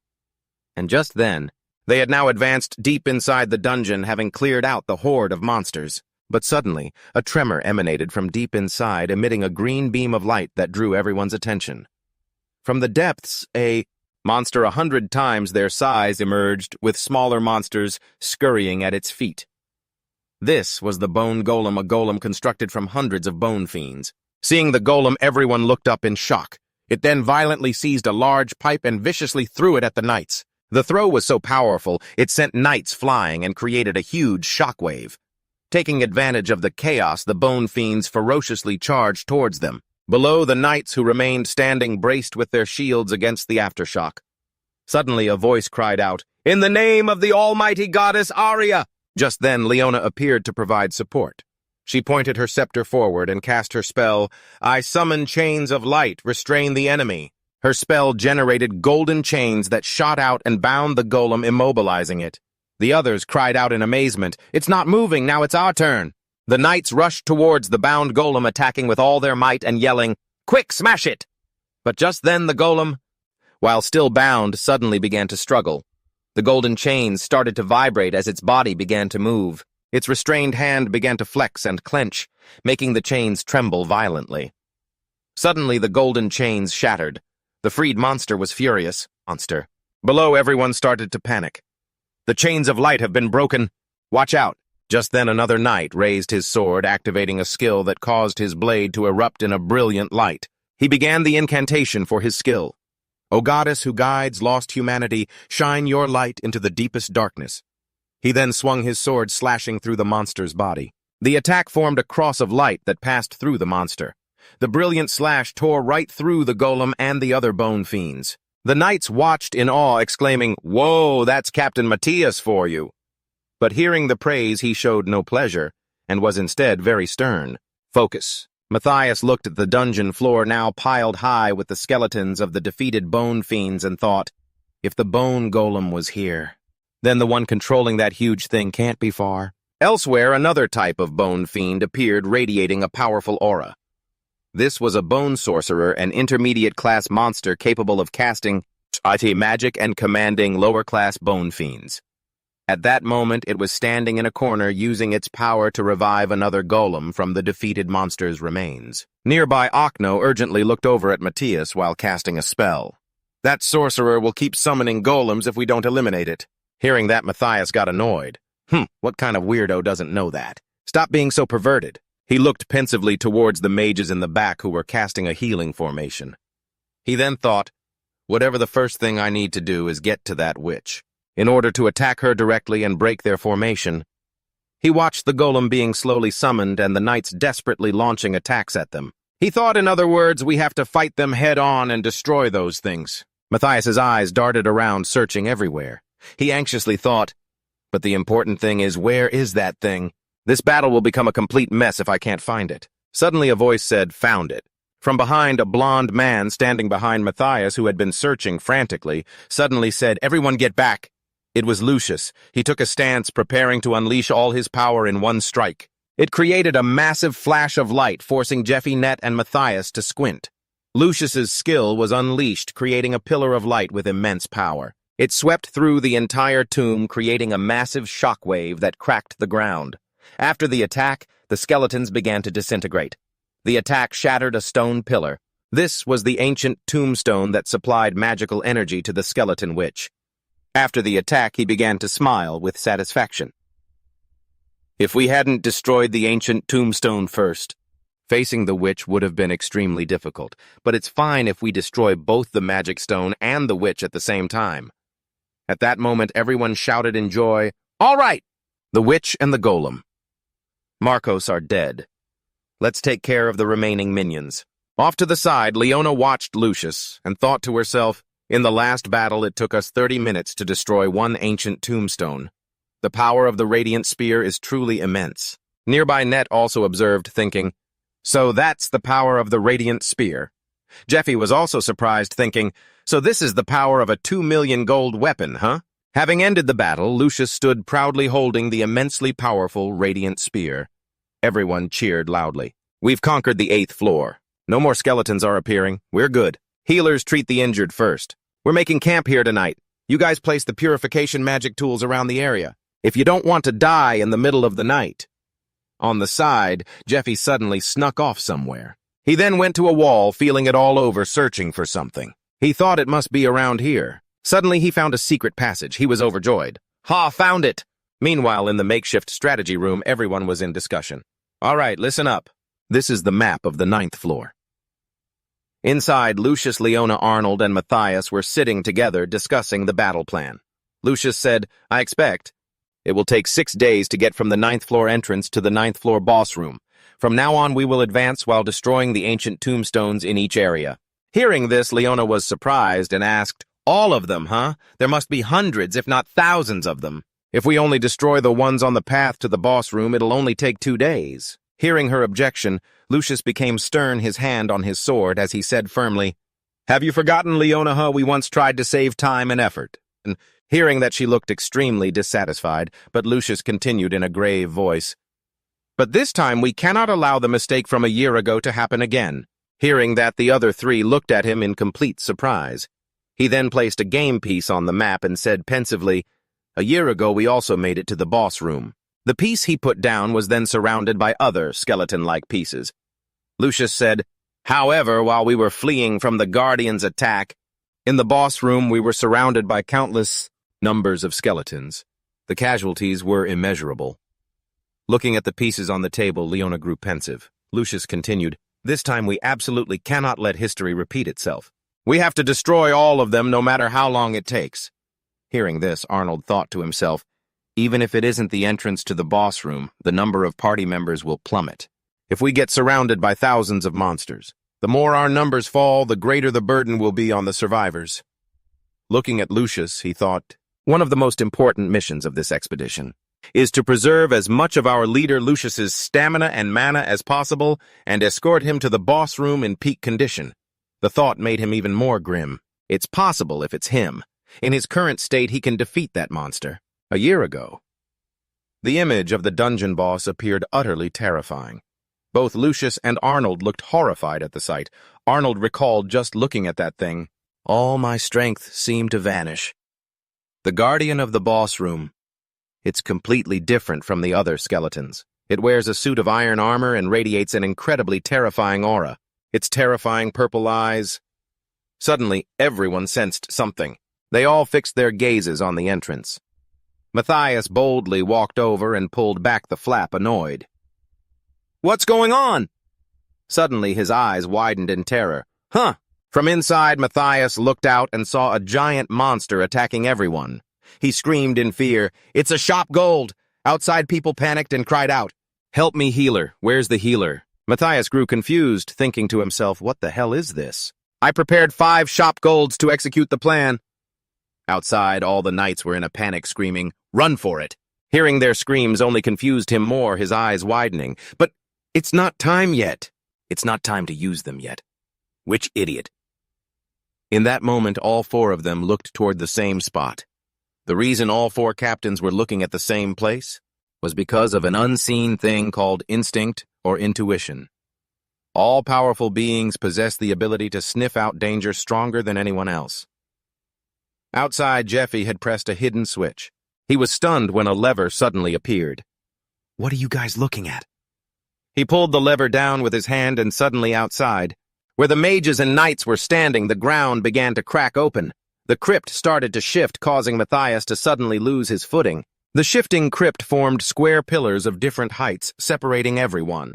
And just then, they had now advanced deep inside the dungeon, having cleared out the horde of monsters. But suddenly, a tremor emanated from deep inside, emitting a green beam of light that drew everyone's attention. From the depths, a monster 100 times their size emerged, with smaller monsters scurrying at its feet. This was the bone golem, a golem constructed from hundreds of bone fiends. Seeing the golem, everyone looked up in shock. It then violently seized a large pipe and viciously threw it at the knights. The throw was so powerful, it sent knights flying and created a huge shockwave. Taking advantage of the chaos, the bone fiends ferociously charged towards them. Below, the knights who remained standing braced with their shields against the aftershock. Suddenly, a voice cried out, "In the name of the almighty goddess Arya!" Just then, Leona appeared to provide support. She pointed her scepter forward and cast her spell, "I summon chains of light, restrain the enemy." Her spell generated golden chains that shot out and bound the golem, immobilizing it. The others cried out in amazement, "It's not moving, now it's our turn." The knights rushed towards the bound golem, attacking with all their might and yelling, "Quick, smash it!" But just then the golem, while still bound, suddenly began to struggle. The golden chains started to vibrate as its body began to move. Its restrained hand began to flex and clench, making the chains tremble violently. Suddenly the golden chains shattered. The freed monster was furious. Below, everyone started to panic. "The chains of light have been broken. Watch out." Just then another knight raised his sword, activating a skill that caused his blade to erupt in a brilliant light. He began the incantation for his skill. "O goddess who guides lost humanity, shine your light into the deepest darkness." He then swung his sword, slashing through the monster's body. The attack formed a cross of light that passed through the monster. The brilliant slash tore right through the golem and the other bone fiends. The knights watched in awe, exclaiming, "Whoa, that's Captain Matthias for you." But hearing the praise, he showed no pleasure, and was instead very stern. "Focus." Matthias looked at the dungeon floor now piled high with the skeletons of the defeated bone fiends and thought, if the bone golem was here, then the one controlling that huge thing can't be far. Elsewhere, another type of bone fiend appeared, radiating a powerful aura. This was a bone sorcerer, an intermediate-class monster capable of casting magic and commanding lower-class bone fiends. At that moment, it was standing in a corner, using its power to revive another golem from the defeated monster's remains. Nearby, Akno urgently looked over at Matthias while casting a spell. "That sorcerer will keep summoning golems if we don't eliminate it." Hearing that, Matthias got annoyed. What kind of weirdo doesn't know that? Stop being so perverted. He looked pensively towards the mages in the back who were casting a healing formation. He then thought, whatever the first thing I need to do is get to that witch, in order to attack her directly and break their formation. He watched the golem being slowly summoned and the knights desperately launching attacks at them. He thought, in other words, we have to fight them head-on and destroy those things. Matthias's eyes darted around, searching everywhere. He anxiously thought, but the important thing is, where is that thing? This battle will become a complete mess if I can't find it. Suddenly a voice said, "Found it." From behind, a blond man standing behind Matthias, who had been searching frantically, suddenly said, "Everyone get back." It was Lucius. He took a stance, preparing to unleash all his power in one strike. It created a massive flash of light, forcing Jeffy, Net, and Matthias to squint. Lucius's skill was unleashed, creating a pillar of light with immense power. It swept through the entire tomb, creating a massive shockwave that cracked the ground. After the attack, the skeletons began to disintegrate. The attack shattered a stone pillar. This was the ancient tombstone that supplied magical energy to the skeleton witch. After the attack, he began to smile with satisfaction. If we hadn't destroyed the ancient tombstone first, facing the witch would have been extremely difficult, but it's fine if we destroy both the magic stone and the witch at the same time. At that moment, everyone shouted in joy, "All right!" The witch and the golem. Marcos are dead. Let's take care of the remaining minions. Off to the side, Leona watched Lucius and thought to herself, in the last battle it took us 30 minutes to destroy one ancient tombstone. The power of the radiant spear is truly immense. Nearby Net also observed, thinking, so that's the power of the radiant spear. Jeffy was also surprised, thinking, so this is the power of a 2 million gold weapon, huh? Having ended the battle, Lucius stood proudly holding the immensely powerful radiant spear. Everyone cheered loudly. We've conquered the 8th floor. No more skeletons are appearing. We're good. Healers treat the injured first. We're making camp here tonight. You guys place the purification magic tools around the area. If you don't want to die in the middle of the night. On the side, Jeffy suddenly snuck off somewhere. He then went to a wall, feeling it all over, searching for something. He thought it must be around here. Suddenly, he found a secret passage. He was overjoyed. Ha, found it! Meanwhile, in the makeshift strategy room, everyone was in discussion. All right, listen up. This is the map of the 9th floor. Inside, Lucius, Leona, Arnold, and Matthias were sitting together discussing the battle plan. Lucius said, "I expect it will take 6 days to get from the 9th floor entrance to the 9th floor boss room. From now on, we will advance while destroying the ancient tombstones in each area." Hearing this, Leona was surprised and asked, "All of them, huh? There must be hundreds, if not thousands of them. If we only destroy the ones on the path to the boss room, it'll only take 2 days. Hearing her objection, Lucius became stern, his hand on his sword, as he said firmly, "Have you forgotten, Leona, huh? We once tried to save time and effort." And hearing that, she looked extremely dissatisfied, but Lucius continued in a grave voice, "But this time we cannot allow the mistake from a year ago to happen again." Hearing that, the other 3 looked at him in complete surprise. He then placed a game piece on the map and said pensively, "A year ago we also made it to the boss room." The piece he put down was then surrounded by other skeleton-like pieces. Lucius said, "However, while we were fleeing from the Guardian's attack, in the boss room we were surrounded by countless numbers of skeletons. The casualties were immeasurable." Looking at the pieces on the table, Leona grew pensive. Lucius continued, "This time we absolutely cannot let history repeat itself. We have to destroy all of them no matter how long it takes." Hearing this, Arnold thought to himself, "Even if it isn't the entrance to the boss room, the number of party members will plummet. If we get surrounded by thousands of monsters, the more our numbers fall, the greater the burden will be on the survivors." Looking at Lucius, he thought, "One of the most important missions of this expedition is to preserve as much of our leader Lucius's stamina and mana as possible and escort him to the boss room in peak condition." The thought made him even more grim. It's possible if it's him. In his current state, he can defeat that monster. A year ago, the image of the dungeon boss appeared utterly terrifying. Both Lucius and Arnold looked horrified at the sight. Arnold recalled just looking at that thing. "All my strength seemed to vanish." The guardian of the boss room. It's completely different from the other skeletons. It wears a suit of iron armor and radiates an incredibly terrifying aura. Its terrifying purple eyes. Suddenly, everyone sensed something. They all fixed their gazes on the entrance. Matthias boldly walked over and pulled back the flap, annoyed. "What's going on?" Suddenly, his eyes widened in terror. "Huh!" From inside, Matthias looked out and saw a giant monster attacking everyone. He screamed in fear, "It's a shop gold!" Outside, people panicked and cried out, "Help me, healer! Where's the healer?" Matthias grew confused, thinking to himself, "What the hell is this?" "I prepared 5 shop golds to execute the plan." Outside, all the knights were in a panic, screaming, "Run for it!" Hearing their screams only confused him more, his eyes widening. "But it's not time yet. It's not time to use them yet. Which idiot?" In that moment, all 4 of them looked toward the same spot. The reason all 4 captains were looking at the same place was because of an unseen thing called instinct or intuition. All-powerful beings possess the ability to sniff out danger stronger than anyone else. Outside, Jeffy had pressed a hidden switch. He was stunned when a lever suddenly appeared. "What are you guys looking at?" He pulled the lever down with his hand, and suddenly outside, where the mages and knights were standing, the ground began to crack open. The crypt started to shift, causing Matthias to suddenly lose his footing. The shifting crypt formed square pillars of different heights, separating everyone.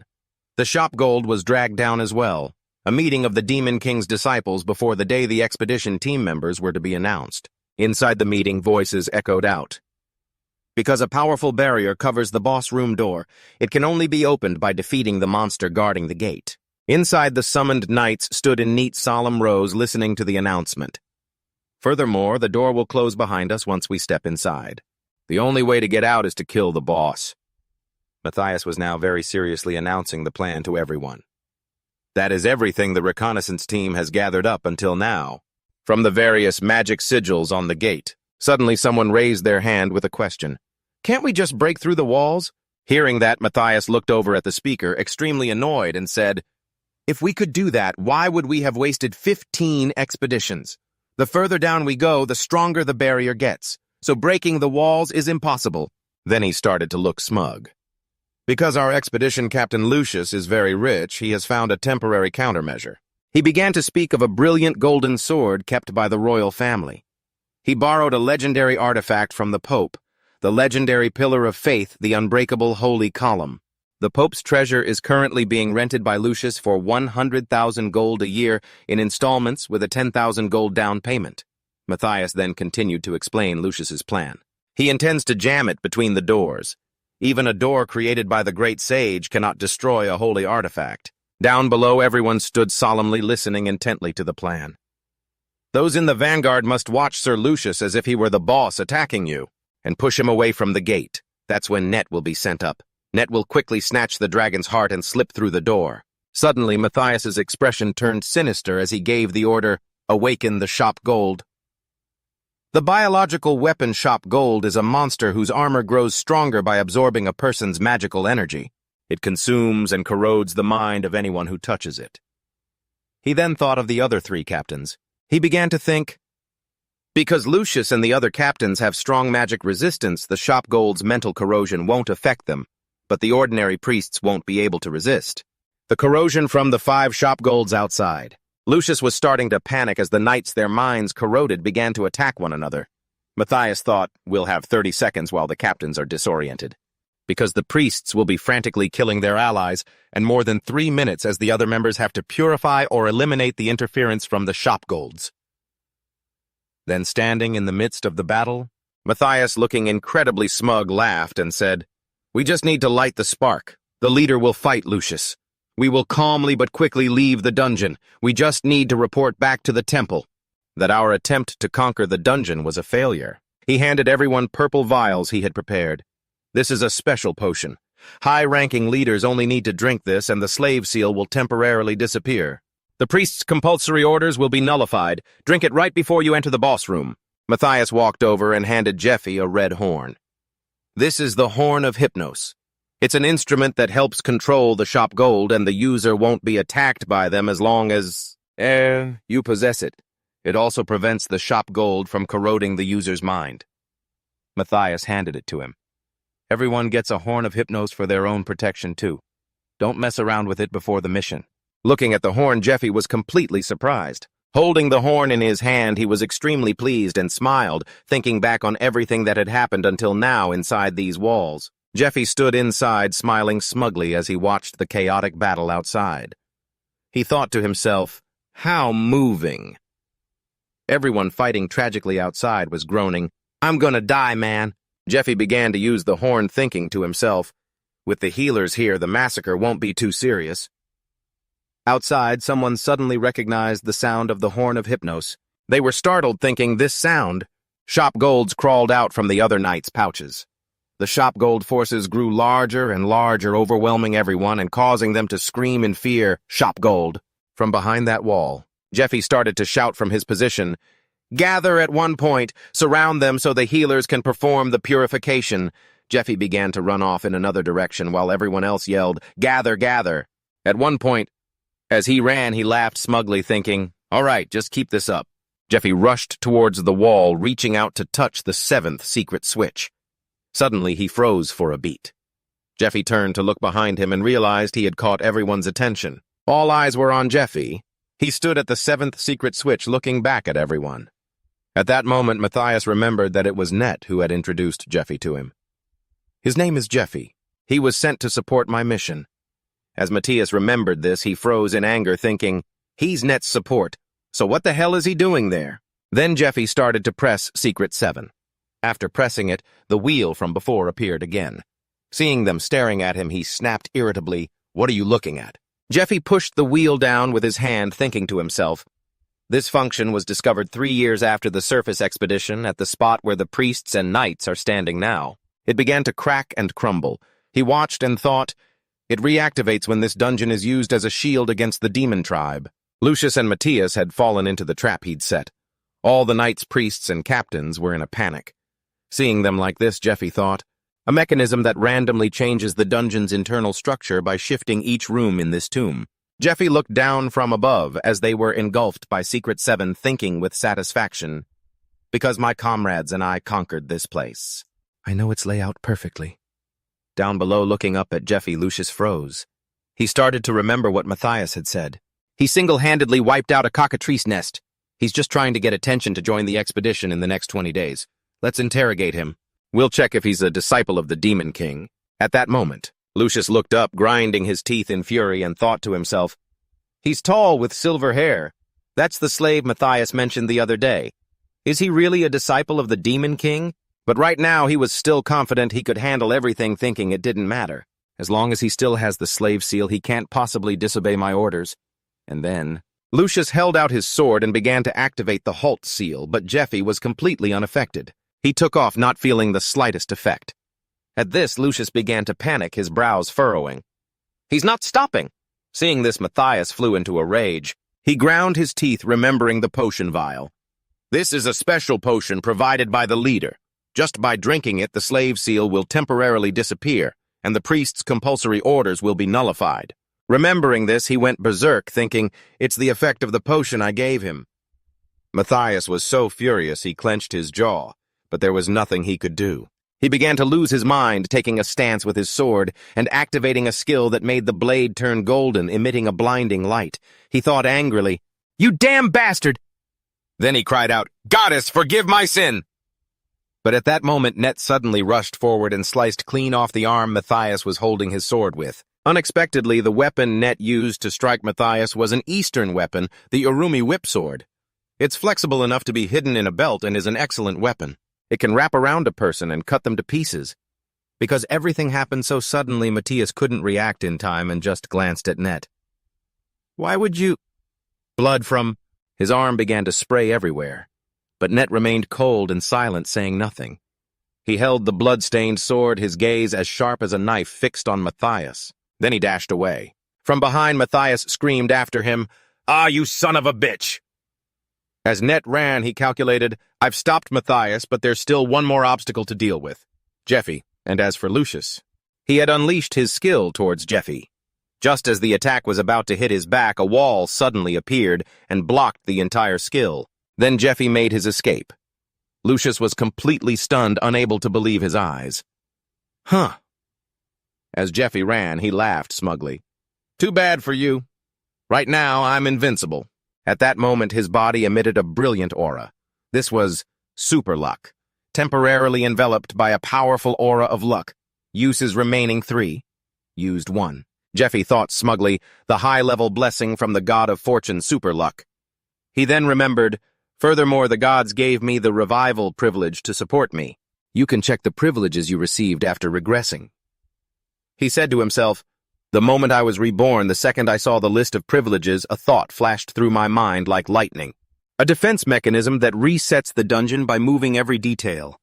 The shop gold was dragged down as well, a meeting of the Demon King's disciples before the day the expedition team members were to be announced. Inside the meeting, voices echoed out. "Because a powerful barrier covers the boss room door, it can only be opened by defeating the monster guarding the gate." Inside, the summoned knights stood in neat, solemn rows listening to the announcement. "Furthermore, the door will close behind us once we step inside. The only way to get out is to kill the boss." Matthias was now very seriously announcing the plan to everyone. "That is everything the reconnaissance team has gathered up until now. From the various magic sigils on the gate." Suddenly, someone raised their hand with a question. "Can't we just break through the walls?" Hearing that, Matthias looked over at the speaker, extremely annoyed, and said, "If we could do that, why would we have wasted 15 expeditions? The further down we go, the stronger the barrier gets. So breaking the walls is impossible." Then he started to look smug. "Because our expedition captain Lucius is very rich, he has found a temporary countermeasure." He began to speak of a brilliant golden sword kept by the royal family. He borrowed a legendary artifact from the Pope, the legendary pillar of faith, the unbreakable holy column. The Pope's treasure is currently being rented by Lucius for 100,000 gold a year in installments with a 10,000 gold down payment. Matthias then continued to explain Lucius's plan. He intends to jam it between the doors. Even a door created by the great sage cannot destroy a holy artifact. Down below, everyone stood solemnly listening intently to the plan. Those in the vanguard must watch Sir Lucius as if he were the boss attacking you, and push him away from the gate. That's when Net will be sent up. Net will quickly snatch the dragon's heart and slip through the door. Suddenly, Matthias's expression turned sinister as he gave the order, "Awaken the shop gold." The biological weapon shop gold is a monster whose armor grows stronger by absorbing a person's magical energy. It consumes and corrodes the mind of anyone who touches it. He then thought of the other three captains. He began to think, because Lucius and the other captains have strong magic resistance, the shop gold's mental corrosion won't affect them, but the ordinary priests won't be able to resist. The corrosion from the 5 shop golds outside. Lucius was starting to panic as the knights, their minds corroded, began to attack one another. Matthias thought, we'll have 30 seconds while the captains are disoriented, because the priests will be frantically killing their allies, and more than 3 minutes as the other members have to purify or eliminate the interference from the shop golds. Then, standing in the midst of the battle, Matthias, looking incredibly smug, laughed and said, "We just need to light the spark. The leader will fight Lucius. We will calmly but quickly leave the dungeon. We just need to report back to the temple that our attempt to conquer the dungeon was a failure." He handed everyone purple vials he had prepared. "This is a special potion. High-ranking leaders only need to drink this, and the slave seal will temporarily disappear. The priest's compulsory orders will be nullified. Drink it right before you enter the boss room." Matthias walked over and handed Jeffy a red horn. "This is the Horn of Hypnos. It's an instrument that helps control the shop gold, and the user won't be attacked by them as long as you possess it. It also prevents the shop gold from corroding the user's mind." Matthias handed it to him. "Everyone gets a Horn of Hypnos for their own protection, too. Don't mess around with it before the mission." Looking at the horn, Jeffy was completely surprised. Holding the horn in his hand, he was extremely pleased and smiled, thinking back on everything that had happened until now inside these walls. Jeffy stood inside, smiling smugly as he watched the chaotic battle outside. He thought to himself, how moving. Everyone fighting tragically outside was groaning, "I'm gonna die, man." Jeffy began to use the horn, thinking to himself, with the healers here, the massacre won't be too serious. Outside, someone suddenly recognized the sound of the Horn of Hypnos. They were startled, thinking this sound. Shop golds crawled out from the other knights' pouches. The shop gold forces grew larger and larger, overwhelming everyone and causing them to scream in fear, "Shop gold!" From behind that wall, Jeffy started to shout from his position, "Gather at one point, surround them so the healers can perform the purification." Jeffy began to run off in another direction while everyone else yelled, "Gather, gather!" At one point, as he ran, he laughed smugly, thinking, "All right, just keep this up." Jeffy rushed towards the wall, reaching out to touch the 7th secret switch. Suddenly, he froze for a beat. Jeffy turned to look behind him and realized he had caught everyone's attention. All eyes were on Jeffy. He stood at the 7th secret switch, looking back at everyone. At that moment, Matthias remembered that it was Net who had introduced Jeffy to him. "His name is Jeffy. He was sent to support my mission." As Matthias remembered this, he froze in anger, thinking, he's Net's support, so what the hell is he doing there? Then Jeffy started to press Secret 7. After pressing it, the wheel from before appeared again. Seeing them staring at him, he snapped irritably, "What are you looking at?" Jeffy pushed the wheel down with his hand, thinking to himself, this function was discovered 3 years after the surface expedition at the spot where the priests and knights are standing now. It began to crack and crumble. He watched and thought, it reactivates when this dungeon is used as a shield against the demon tribe. Lucius and Matthias had fallen into the trap he'd set. All the knights, priests, and captains were in a panic. Seeing them like this, Jeffy thought, a mechanism that randomly changes the dungeon's internal structure by shifting each room in this tomb. Jeffy looked down from above as they were engulfed by Secret 7, thinking with satisfaction, because my comrades and I conquered this place. I know its layout perfectly. Down below, looking up at Jeffy, Lucius froze. He started to remember what Matthias had said. He single-handedly wiped out a cockatrice nest. He's just trying to get attention to join the expedition in the next 20 days. Let's interrogate him. We'll check if he's a disciple of the Demon King. At that moment, Lucius looked up, grinding his teeth in fury, and thought to himself, "He's tall with silver hair. That's the slave Matthias mentioned the other day. Is he really a disciple of the Demon King?" But right now he was still confident he could handle everything, thinking it didn't matter. As long as he still has the slave seal, he can't possibly disobey my orders. And then Lucius held out his sword and began to activate the halt seal, but Jeffy was completely unaffected. He took off, not feeling the slightest effect. At this, Lucius began to panic, his brows furrowing. "He's not stopping!" Seeing this, Matthias flew into a rage. He ground his teeth, remembering the potion vial. "This is a special potion provided by the leader. Just by drinking it, the slave seal will temporarily disappear, and the priest's compulsory orders will be nullified." Remembering this, he went berserk, thinking, "It's the effect of the potion I gave him." Matthias was so furious he clenched his jaw, but there was nothing he could do. He began to lose his mind, taking a stance with his sword and activating a skill that made the blade turn golden, emitting a blinding light. He thought angrily, "You damn bastard!" Then he cried out, "Goddess, forgive my sin!" But at that moment, Net suddenly rushed forward and sliced clean off the arm Matthias was holding his sword with. Unexpectedly, the weapon Net used to strike Matthias was an Eastern weapon, the Urumi whip sword. It's flexible enough to be hidden in a belt and is an excellent weapon. It can wrap around a person and cut them to pieces. Because everything happened so suddenly, Matthias couldn't react in time and just glanced at Net. "Why would you—" Blood from— His arm began to spray everywhere. But Net remained cold and silent, saying nothing. He held the blood-stained sword, his gaze as sharp as a knife, fixed on Matthias. Then he dashed away. From behind, Matthias screamed after him, "Ah, you son of a bitch!" As Net ran, he calculated, "I've stopped Matthias, but there's still one more obstacle to deal with. Jeffy." And as for Lucius, he had unleashed his skill towards Jeffy. Just as the attack was about to hit his back, a wall suddenly appeared and blocked the entire skill. Then Jeffy made his escape. Lucius was completely stunned, unable to believe his eyes. "Huh." As Jeffy ran, he laughed smugly. "Too bad for you. Right now, I'm invincible." At that moment, his body emitted a brilliant aura. This was super luck, temporarily enveloped by a powerful aura of luck. Uses remaining 3. Used 1. Jeffy thought smugly, the high-level blessing from the god of fortune, super luck. He then remembered, "Furthermore, the gods gave me the revival privilege to support me. You can check the privileges you received after regressing." He said to himself, "The moment I was reborn, the second I saw the list of privileges, a thought flashed through my mind like lightning. A defense mechanism that resets the dungeon by moving every detail.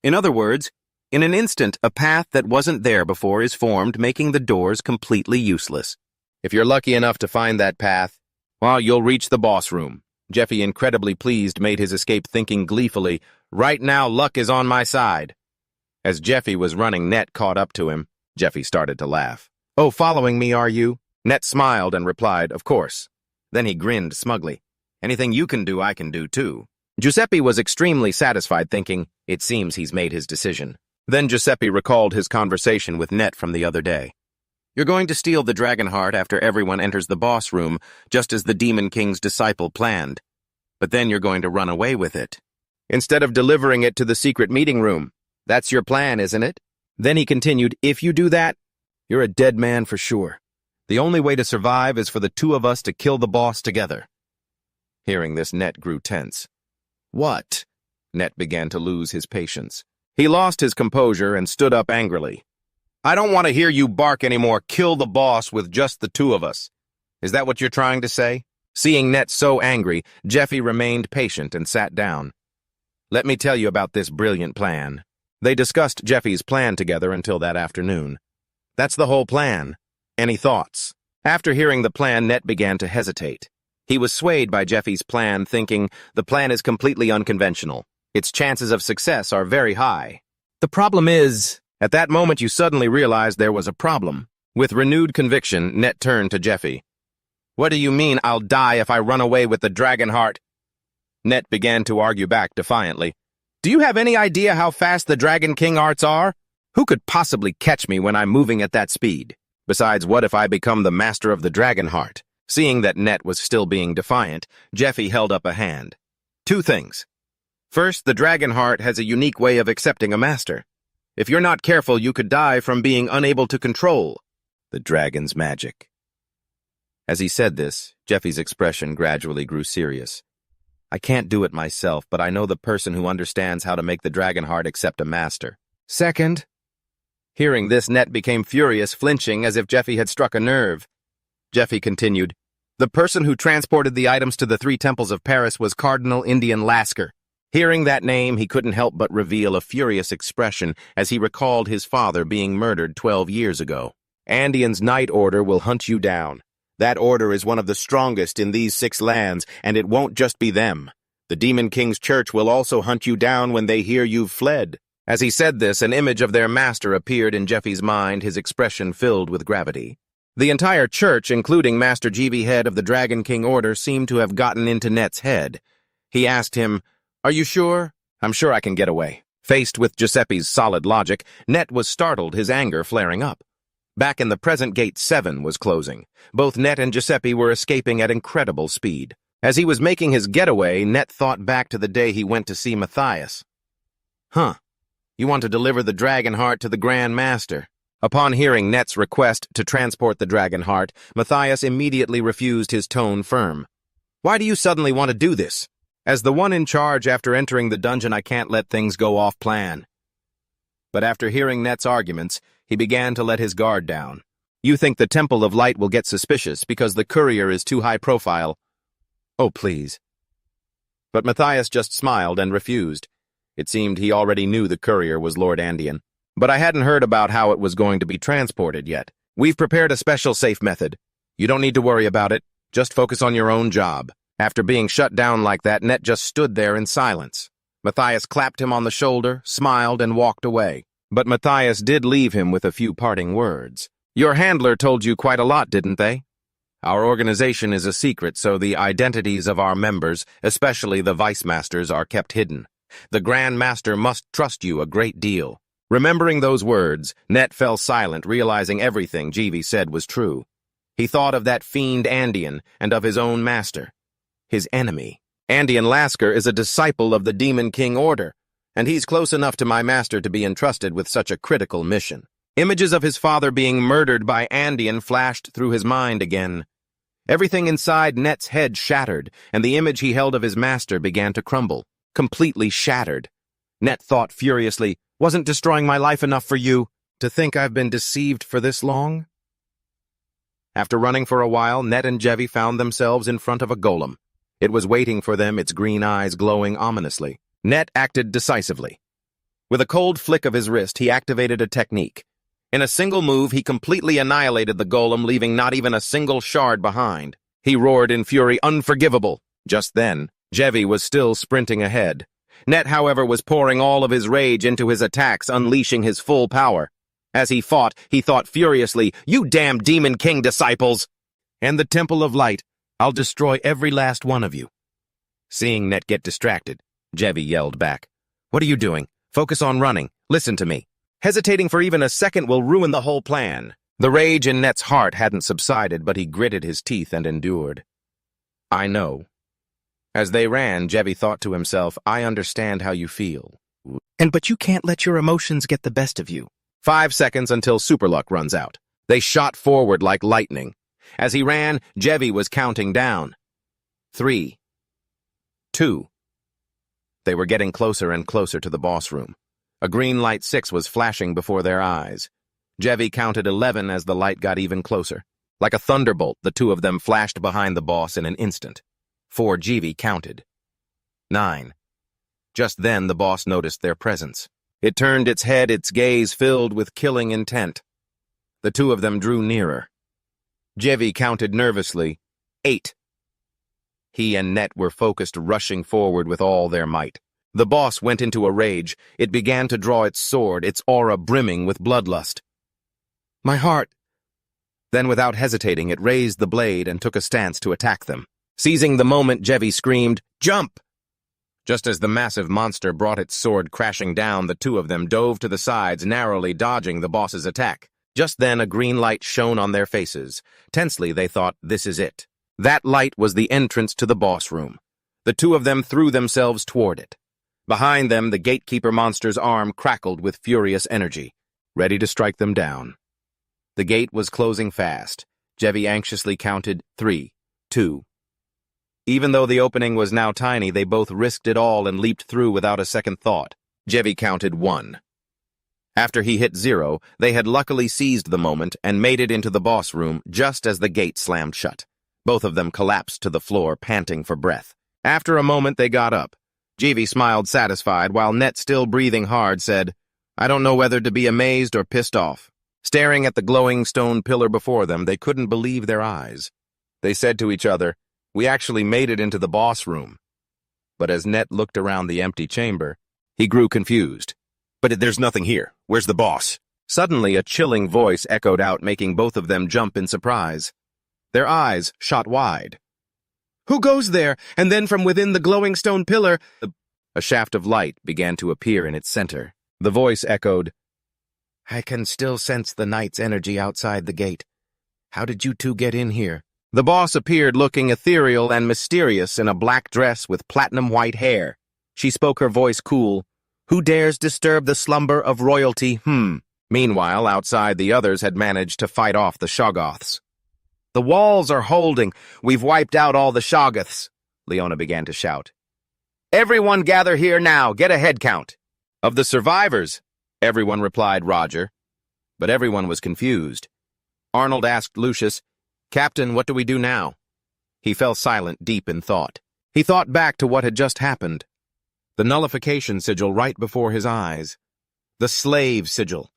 In other words, in an instant, a path that wasn't there before is formed, making the doors completely useless. If you're lucky enough to find that path, well, you'll reach the boss room." Jeffy, incredibly pleased, made his escape, thinking gleefully, "Right now, luck is on my side." As Jeffy was running, Net caught up to him. Jeffy started to laugh. "Oh, following me, are you?" Net smiled and replied, "Of course." Then he grinned smugly. "Anything you can do, I can do too." Giuseppe was extremely satisfied, thinking, "It seems he's made his decision." Then Giuseppe recalled his conversation with Net from the other day. "You're going to steal the dragon heart after everyone enters the boss room, just as the Demon King's disciple planned. But then you're going to run away with it, instead of delivering it to the secret meeting room. That's your plan, isn't it?" Then he continued, "If you do that, you're a dead man for sure. The only way to survive is for the two of us to kill the boss together." Hearing this, Net grew tense. "What?" Net began to lose his patience. He lost his composure and stood up angrily. "I don't want to hear you bark anymore. Kill the boss with just the two of us. Is that what you're trying to say?" Seeing Net so angry, Jeffy remained patient and sat down. "Let me tell you about this brilliant plan." They discussed Jeffy's plan together until that afternoon. "That's the whole plan. Any thoughts?" After hearing the plan, Net began to hesitate. He was swayed by Jeffy's plan, thinking, the plan is completely unconventional. Its chances of success are very high. The problem is— At that moment, you suddenly realized there was a problem. With renewed conviction, Net turned to Jeffy. "What do you mean I'll die if I run away with the dragon heart?" Net began to argue back defiantly. "Do you have any idea how fast the Dragon King arts are? Who could possibly catch me when I'm moving at that speed? Besides, what if I become the master of the dragon heart?" Seeing that Net was still being defiant, Jeffy held up a hand. 2 things. First, the dragon heart has a unique way of accepting a master. If you're not careful, you could die from being unable to control the dragon's magic. As he said this, Jeffy's expression gradually grew serious. I can't do it myself, but I know the person who understands how to make the dragon heart accept a master. Second. Hearing this, Net became furious, flinching as if Jeffy had struck a nerve. Jeffy continued, the person who transported the items to the 3 temples of Paris was Cardinal Indian Lasker. Hearing that name, he couldn't help but reveal a furious expression as he recalled his father being murdered 12 years ago. Andean's Night Order will hunt you down. That order is one of the strongest in these 6 lands, and it won't just be them. The Demon King's church will also hunt you down when they hear you've fled. As he said this, an image of their master appeared in Jeffy's mind, his expression filled with gravity. The entire church, including Master Jeevy, head of the Dragon King Order, seemed to have gotten into Net's head. He asked him, Are you sure? I'm sure I can get away. Faced with Giuseppe's solid logic, Net was startled, his anger flaring up. Back in the present, Gate 7 was closing. Both Net and Giuseppe were escaping at incredible speed. As he was making his getaway, Net thought back to the day he went to see Matthias. You want to deliver the dragon heart to the Grand Master. Upon hearing Net's request to transport the dragon heart, Matthias immediately refused, his tone firm. Why do you suddenly want to do this? As the one in charge after entering the dungeon, I can't let things go off plan. But after hearing Net's arguments, he began to let his guard down. You think the Temple of Light will get suspicious because the courier is too high profile. Oh, please. But Matthias just smiled and refused. It seemed he already knew the courier was Lord Andean. But I hadn't heard about how it was going to be transported yet. We've prepared a special safe method. You don't need to worry about it. Just focus on your own job. After being shut down like that, Net just stood there in silence. Matthias clapped him on the shoulder, smiled, and walked away. But Matthias did leave him with a few parting words. Your handler told you quite a lot, didn't they? Our organization is a secret, so the identities of our members, especially the vice masters, are kept hidden. The Grand Master must trust you a great deal. Remembering those words, Net fell silent, realizing everything Jeevy said was true. He thought of that fiend Andean and of his own master, his enemy. Andean Lasker is a disciple of the Demon King Order, and he's close enough to my master to be entrusted with such a critical mission. Images of his father being murdered by Andean flashed through his mind again. Everything inside Net's head shattered, and the image he held of his master began to crumble, completely shattered. Net thought furiously, wasn't destroying my life enough for you to think I've been deceived for this long? After running for a while, Net and Jeevy found themselves in front of a golem. It was waiting for them, its green eyes glowing ominously. Net acted decisively. With a cold flick of his wrist, he activated a technique. In a single move, he completely annihilated the golem, leaving not even a single shard behind. He roared in fury, unforgivable. Just then, Jeevy was still sprinting ahead. Net, however, was pouring all of his rage into his attacks, unleashing his full power. As he thought furiously, You damn Demon King disciples! And the Temple of Light, I'll destroy every last one of you. Seeing Net get distracted, Jeevy yelled back. What are you doing? Focus on running. Listen to me. Hesitating for even a second will ruin the whole plan. The rage in Net's heart hadn't subsided, but he gritted his teeth and endured. I know. As they ran, Jeevy thought to himself, I understand how you feel. But you can't let your emotions get the best of you. 5 seconds until Superluck runs out. They shot forward like lightning. As he ran, Jeevy was counting down. 3, 2. They were getting closer and closer to the boss room. A green light 6 was flashing before their eyes. Jeevy counted 11 as the light got even closer. Like a thunderbolt, the two of them flashed behind the boss in an instant. 4 Jeevy counted. 9. Just then the boss noticed their presence. It turned its head, its gaze filled with killing intent. The two of them drew nearer. Jeevy counted nervously. 8. He and Net were focused, rushing forward with all their might. The boss went into a rage. It began to draw its sword, its aura brimming with bloodlust. My heart! Then without hesitating, it raised the blade and took a stance to attack them. Seizing the moment, Jeevy screamed, Jump! Just as the massive monster brought its sword crashing down, the two of them dove to the sides, narrowly dodging the boss's attack. Just then, a green light shone on their faces. Tensely, they thought, this is it. That light was the entrance to the boss room. The two of them threw themselves toward it. Behind them, the gatekeeper monster's arm crackled with furious energy, ready to strike them down. The gate was closing fast. Jevi anxiously counted 3, 2. Even though the opening was now tiny, they both risked it all and leaped through without a second thought. Jevi counted 1. After he hit 0, they had luckily seized the moment and made it into the boss room just as the gate slammed shut. Both of them collapsed to the floor, panting for breath. After a moment, they got up. Jevi smiled satisfied, while Net, still breathing hard, said, "I don't know whether to be amazed or pissed off." Staring at the glowing stone pillar before them, they couldn't believe their eyes. They said to each other, "We actually made it into the boss room." But as Net looked around the empty chamber, he grew confused. "But there's nothing here. Where's the boss?" Suddenly, a chilling voice echoed out, making both of them jump in surprise. Their eyes shot wide. "Who goes there?" And then from within the glowing stone pillar, a shaft of light began to appear in its center. The voice echoed, "I can still sense the night's energy outside the gate. How did you two get in here?" The boss appeared looking ethereal and mysterious in a black dress with platinum white hair. She spoke, her voice cool. "Who dares disturb the slumber of royalty? Meanwhile, outside, the others had managed to fight off the Shoggoths. "The walls are holding. We've wiped out all the Shoggoths," Leona began to shout. "Everyone gather here now. Get a head count." "Of the survivors," everyone replied Roger. But everyone was confused. Arnold asked Lucius, "Captain, what do we do now?" He fell silent, deep in thought. He thought back to what had just happened. The nullification sigil right before his eyes. The slave sigil.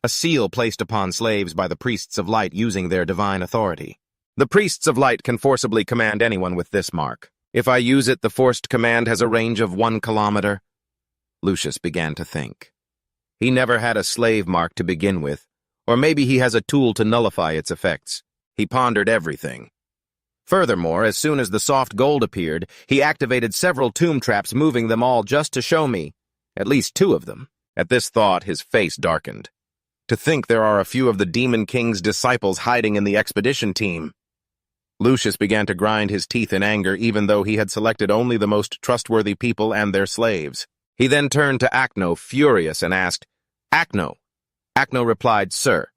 A seal placed upon slaves by the priests of light using their divine authority. The priests of light can forcibly command anyone with this mark. If I use it, the forced command has a range of 1 kilometer. Lucius began to think. He never had a slave mark to begin with, or maybe he has a tool to nullify its effects. He pondered everything. Furthermore, as soon as the soft gold appeared, he activated several tomb traps, moving them all just to show me, at least 2 of them. At this thought, his face darkened. To think there are a few of the Demon King's disciples hiding in the expedition team. Lucius began to grind his teeth in anger, even though he had selected only the most trustworthy people and their slaves. He then turned to Acno, furious, and asked, "Acno." Acno replied, "Sir."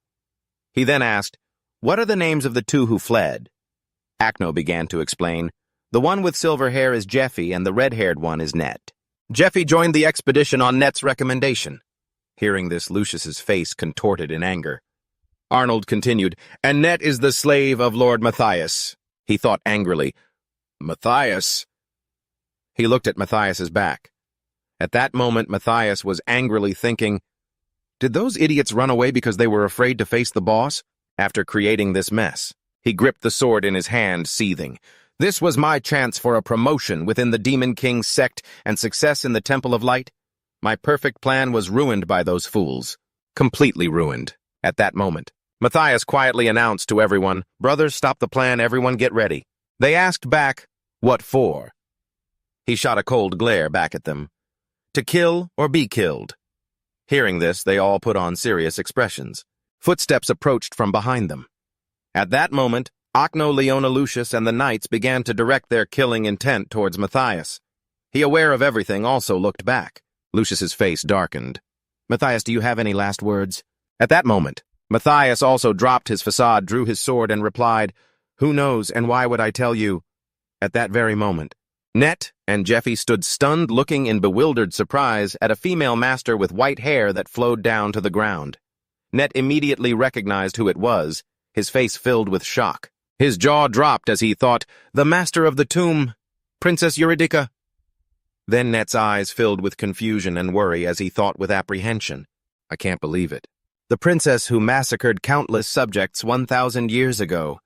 He then asked, "What are the names of the 2 who fled?" Acno began to explain, "The one with silver hair is Jeffy, and the red-haired one is Net. Jeffy joined the expedition on Net's recommendation." Hearing this, Lucius's face contorted in anger. Arnold continued, "And Net is the slave of Lord Matthias." He thought angrily, "Matthias?" He looked at Matthias's back. At that moment, Matthias was angrily thinking, did those idiots run away because they were afraid to face the boss? After creating this mess, he gripped the sword in his hand, seething. This was my chance for a promotion within the Demon King's sect and success in the Temple of Light. My perfect plan was ruined by those fools. Completely ruined. At that moment, Matthias quietly announced to everyone, "Brothers, stop the plan, everyone get ready." They asked back, "What for?" He shot a cold glare back at them. "To kill or be killed." Hearing this, they all put on serious expressions. Footsteps approached from behind them. At that moment, Acno, Leona, Lucius, and the knights began to direct their killing intent towards Matthias. He, aware of everything, also looked back. Lucius's face darkened. "Matthias, do you have any last words?" At that moment, Matthias also dropped his facade, drew his sword, and replied, "Who knows, and why would I tell you?" At that very moment, Net and Jeffy stood stunned, looking in bewildered surprise at a female master with white hair that flowed down to the ground. Net immediately recognized who it was, his face filled with shock. His jaw dropped as he thought, "The master of the tomb, Princess Eurydica." Then Net's eyes filled with confusion and worry as he thought with apprehension, "I can't believe it. The princess who massacred countless subjects 1,000 years ago."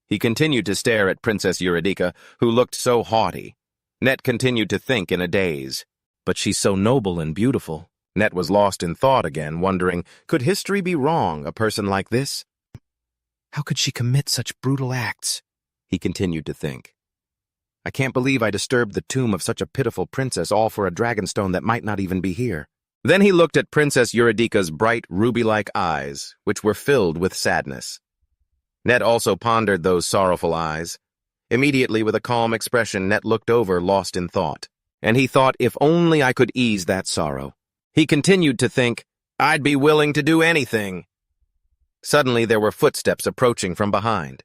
He continued to stare at Princess Eurydica, who looked so haughty. Net continued to think in a daze. But she's so noble and beautiful. Net was lost in thought again, wondering, could history be wrong, a person like this? How could she commit such brutal acts? He continued to think. I can't believe I disturbed the tomb of such a pitiful princess, all for a dragonstone that might not even be here. Then he looked at Princess Eurydica's bright, ruby-like eyes, which were filled with sadness. Net also pondered those sorrowful eyes. Immediately, with a calm expression, Net looked over, lost in thought. and he thought, if only I could ease that sorrow. He continued to think, I'd be willing to do anything. Suddenly there were footsteps approaching from behind.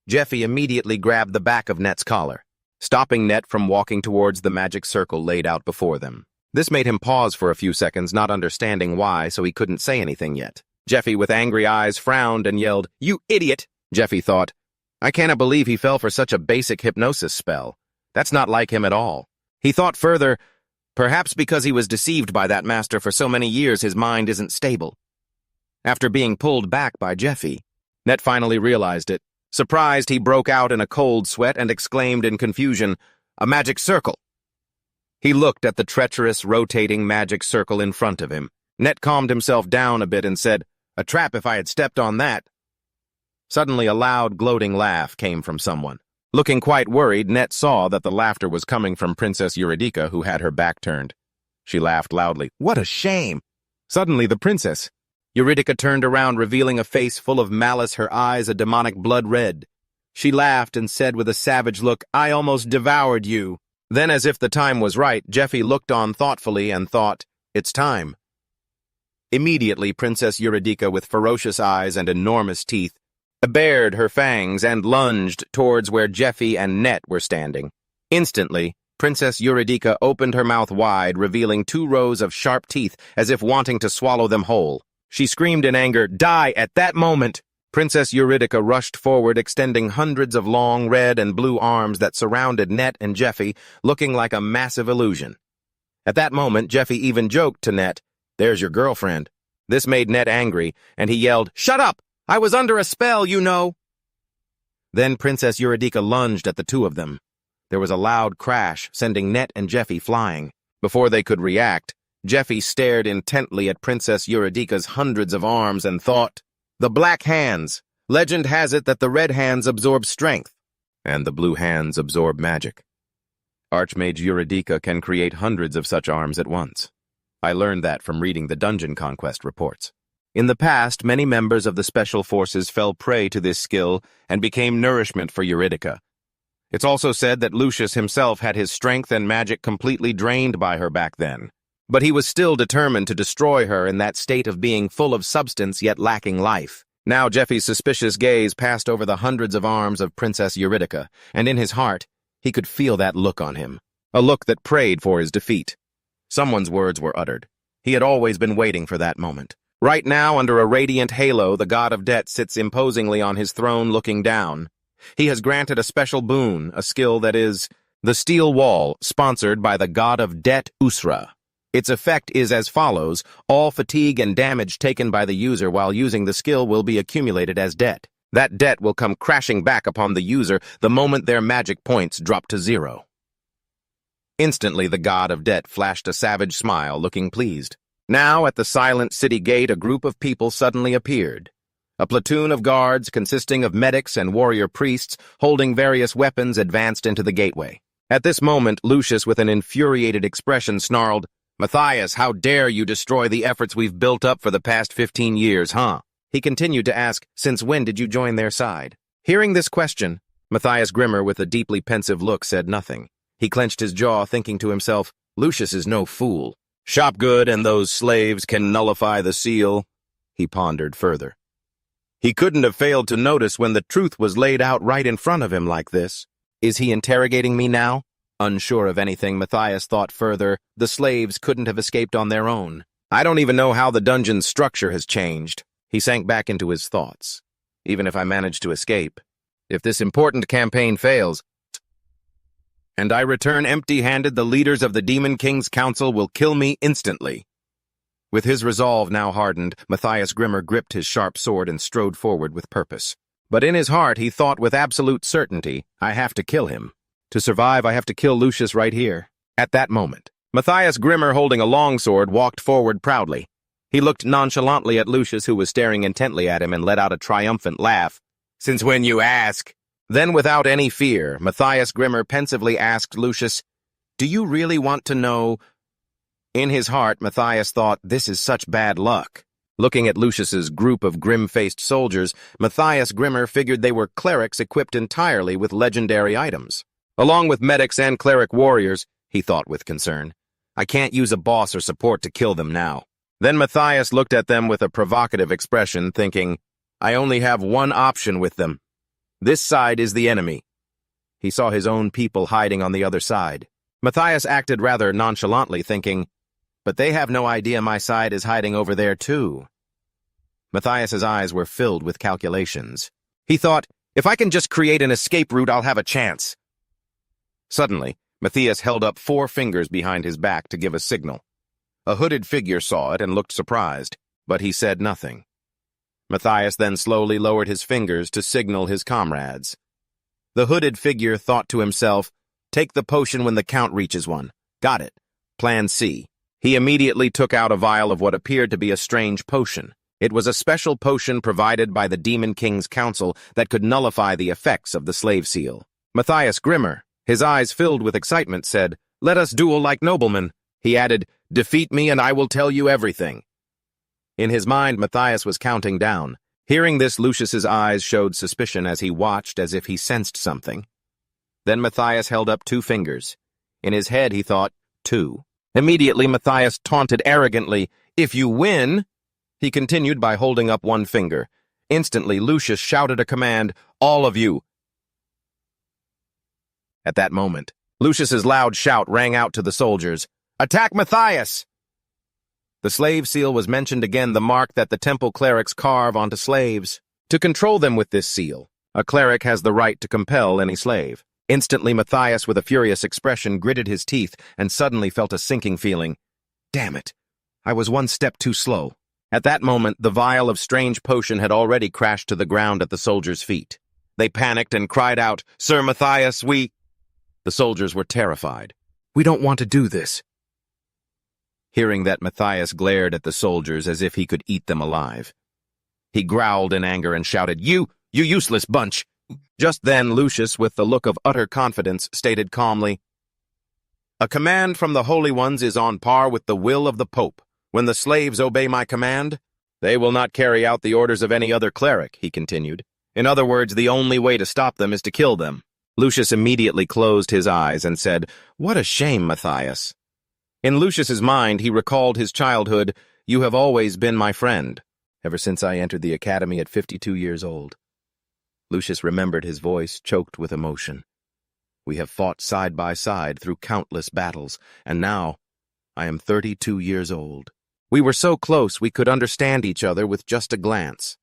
Jeffy immediately grabbed the back of Net's collar, stopping Net from walking towards the magic circle laid out before them. This made him pause for a few seconds, not understanding why, so he couldn't say anything yet. Jeffy, with angry eyes, frowned and yelled, "You idiot!" Jeffy thought, I cannot believe he fell for such a basic hypnosis spell. That's not like him at all. He thought further, perhaps because he was deceived by that master for so many years his mind isn't stable. After being pulled back by Jeffy, Net finally realized it. Surprised, he broke out in a cold sweat and exclaimed in confusion, "A magic circle!" He looked at the treacherous, rotating magic circle in front of him. Net calmed himself down a bit and said, "A trap if I had stepped on that." Suddenly a loud, gloating laugh came from someone. Looking quite worried, Net saw that the laughter was coming from Princess Eurydica, who had her back turned. She laughed loudly. "What a shame!" Suddenly the princess, Eurydica, turned around, revealing a face full of malice, her eyes a demonic blood red. She laughed and said with a savage look, "I almost devoured you." Then, as if the time was right, Jeffy looked on thoughtfully and thought, "It's time." Immediately, Princess Eurydica, with ferocious eyes and enormous teeth, bared her fangs and lunged towards where Jeffy and Net were standing. Instantly, Princess Eurydica opened her mouth wide, revealing 2 rows of sharp teeth, as if wanting to swallow them whole. She screamed in anger, "Die at that moment!" Princess Eurydica rushed forward, extending hundreds of long red and blue arms that surrounded Net and Jeffy, looking like a massive illusion. At that moment, Jeffy even joked to Net, "There's your girlfriend." This made Net angry, and he yelled, "Shut up! I was under a spell, you know!" Then Princess Eurydica lunged at the 2 of them. There was a loud crash, sending Net and Jeffy flying. Before they could react, Jeffy stared intently at Princess Eurydica's hundreds of arms and thought, "The black hands. Legend has it that the red hands absorb strength, and the blue hands absorb magic. Archmage Eurydica can create hundreds of such arms at once. I learned that from reading the dungeon conquest reports. In the past, many members of the special forces fell prey to this skill and became nourishment for Eurydica. It's also said that Lucius himself had his strength and magic completely drained by her back then. But he was still determined to destroy her in that state of being full of substance yet lacking life. Now Jeffy's suspicious gaze passed over the hundreds of arms of Princess Eurydica, and in his heart, he could feel that look on him. A look that prayed for his defeat. Someone's words were uttered. He had always been waiting for that moment. Right now, under a radiant halo, the god of debt sits imposingly on his throne looking down. He has granted a special boon, a skill that is the Steel Wall, sponsored by the god of debt Usra. Its effect is as follows: all fatigue and damage taken by the user while using the skill will be accumulated as debt. That debt will come crashing back upon the user the moment their magic points drop to 0. Instantly, the god of debt flashed a savage smile, looking pleased. Now, at the silent city gate, a group of people suddenly appeared. A platoon of guards consisting of medics and warrior priests holding various weapons advanced into the gateway. At this moment, Lucius, with an infuriated expression, snarled, "Matthias, how dare you destroy the efforts we've built up for the past 15 years, huh?" He continued to ask, "Since when did you join their side?" Hearing this question, Matthias Grimmer, with a deeply pensive look, said nothing. He clenched his jaw, thinking to himself, Lucius is no fool. Shopgood and those slaves can nullify the seal, he pondered further. He couldn't have failed to notice when the truth was laid out right in front of him like this. Is he interrogating me now? Unsure of anything, Matthias thought further, the slaves couldn't have escaped on their own. I don't even know how the dungeon's structure has changed. He sank back into his thoughts. Even if I manage to escape, if this important campaign fails, and I return empty-handed, the leaders of the Demon King's Council will kill me instantly. With his resolve now hardened, Matthias Grimmer gripped his sharp sword and strode forward with purpose. But in his heart he thought with absolute certainty, I have to kill him. To survive, I have to kill Lucius right here. At that moment, Matthias Grimmer, holding a longsword, walked forward proudly. He looked nonchalantly at Lucius, who was staring intently at him, and let out a triumphant laugh. Since when, you ask? Then, without any fear, Matthias Grimmer pensively asked Lucius, Do you really want to know? In his heart, Matthias thought, this is such bad luck. Looking at Lucius's group of grim-faced soldiers, Matthias Grimmer figured they were clerics equipped entirely with legendary items. Along with medics and cleric warriors, he thought with concern. I can't use a boss or support to kill them now. Then Matthias looked at them with a provocative expression, thinking, I only have one option with them. This side is the enemy. He saw his own people hiding on the other side. Matthias acted rather nonchalantly, thinking, but they have no idea my side is hiding over there too. Matthias's eyes were filled with calculations. He thought, if I can just create an escape route, I'll have a chance. Suddenly, Matthias held up 4 fingers behind his back to give a signal. A hooded figure saw it and looked surprised, but he said nothing. Matthias then slowly lowered his fingers to signal his comrades. The hooded figure thought to himself, take the potion when the count reaches 1. Got it. Plan C. He immediately took out a vial of what appeared to be a strange potion. It was a special potion provided by the Demon King's council that could nullify the effects of the slave seal. Matthias Grimmer, his eyes filled with excitement, said, let us duel like noblemen. He added, defeat me and I will tell you everything. In his mind, Matthias was counting down. Hearing this, Lucius's eyes showed suspicion as he watched as if he sensed something. Then Matthias held up 2 fingers. In his head, he thought, 2. Immediately, Matthias taunted arrogantly, if you win... He continued by holding up 1 finger. Instantly, Lucius shouted a command, all of you. At that moment, Lucius's loud shout rang out to the soldiers, attack Matthias! The slave seal was mentioned again, the mark that the temple clerics carve onto slaves. To control them with this seal, a cleric has the right to compel any slave. Instantly, Matthias, with a furious expression, gritted his teeth and suddenly felt a sinking feeling. Damn it, I was 1 step too slow. At that moment, the vial of strange potion had already crashed to the ground at the soldiers' feet. They panicked and cried out, Sir Matthias, we... The soldiers were terrified. We don't want to do this. Hearing that, Matthias glared at the soldiers as if he could eat them alive. He growled in anger and shouted, You useless bunch! Just then, Lucius, with the look of utter confidence, stated calmly, a command from the Holy Ones is on par with the will of the Pope. When the slaves obey my command, they will not carry out the orders of any other cleric, he continued. In other words, the only way to stop them is to kill them. Lucius immediately closed his eyes and said, What a shame, Matthias. In Lucius's mind, he recalled his childhood. You have always been my friend, ever since I entered the academy at 52 years old. Lucius remembered his voice, choked with emotion. We have fought side by side through countless battles, and now I am 32 years old. We were so close we could understand each other with just a glance.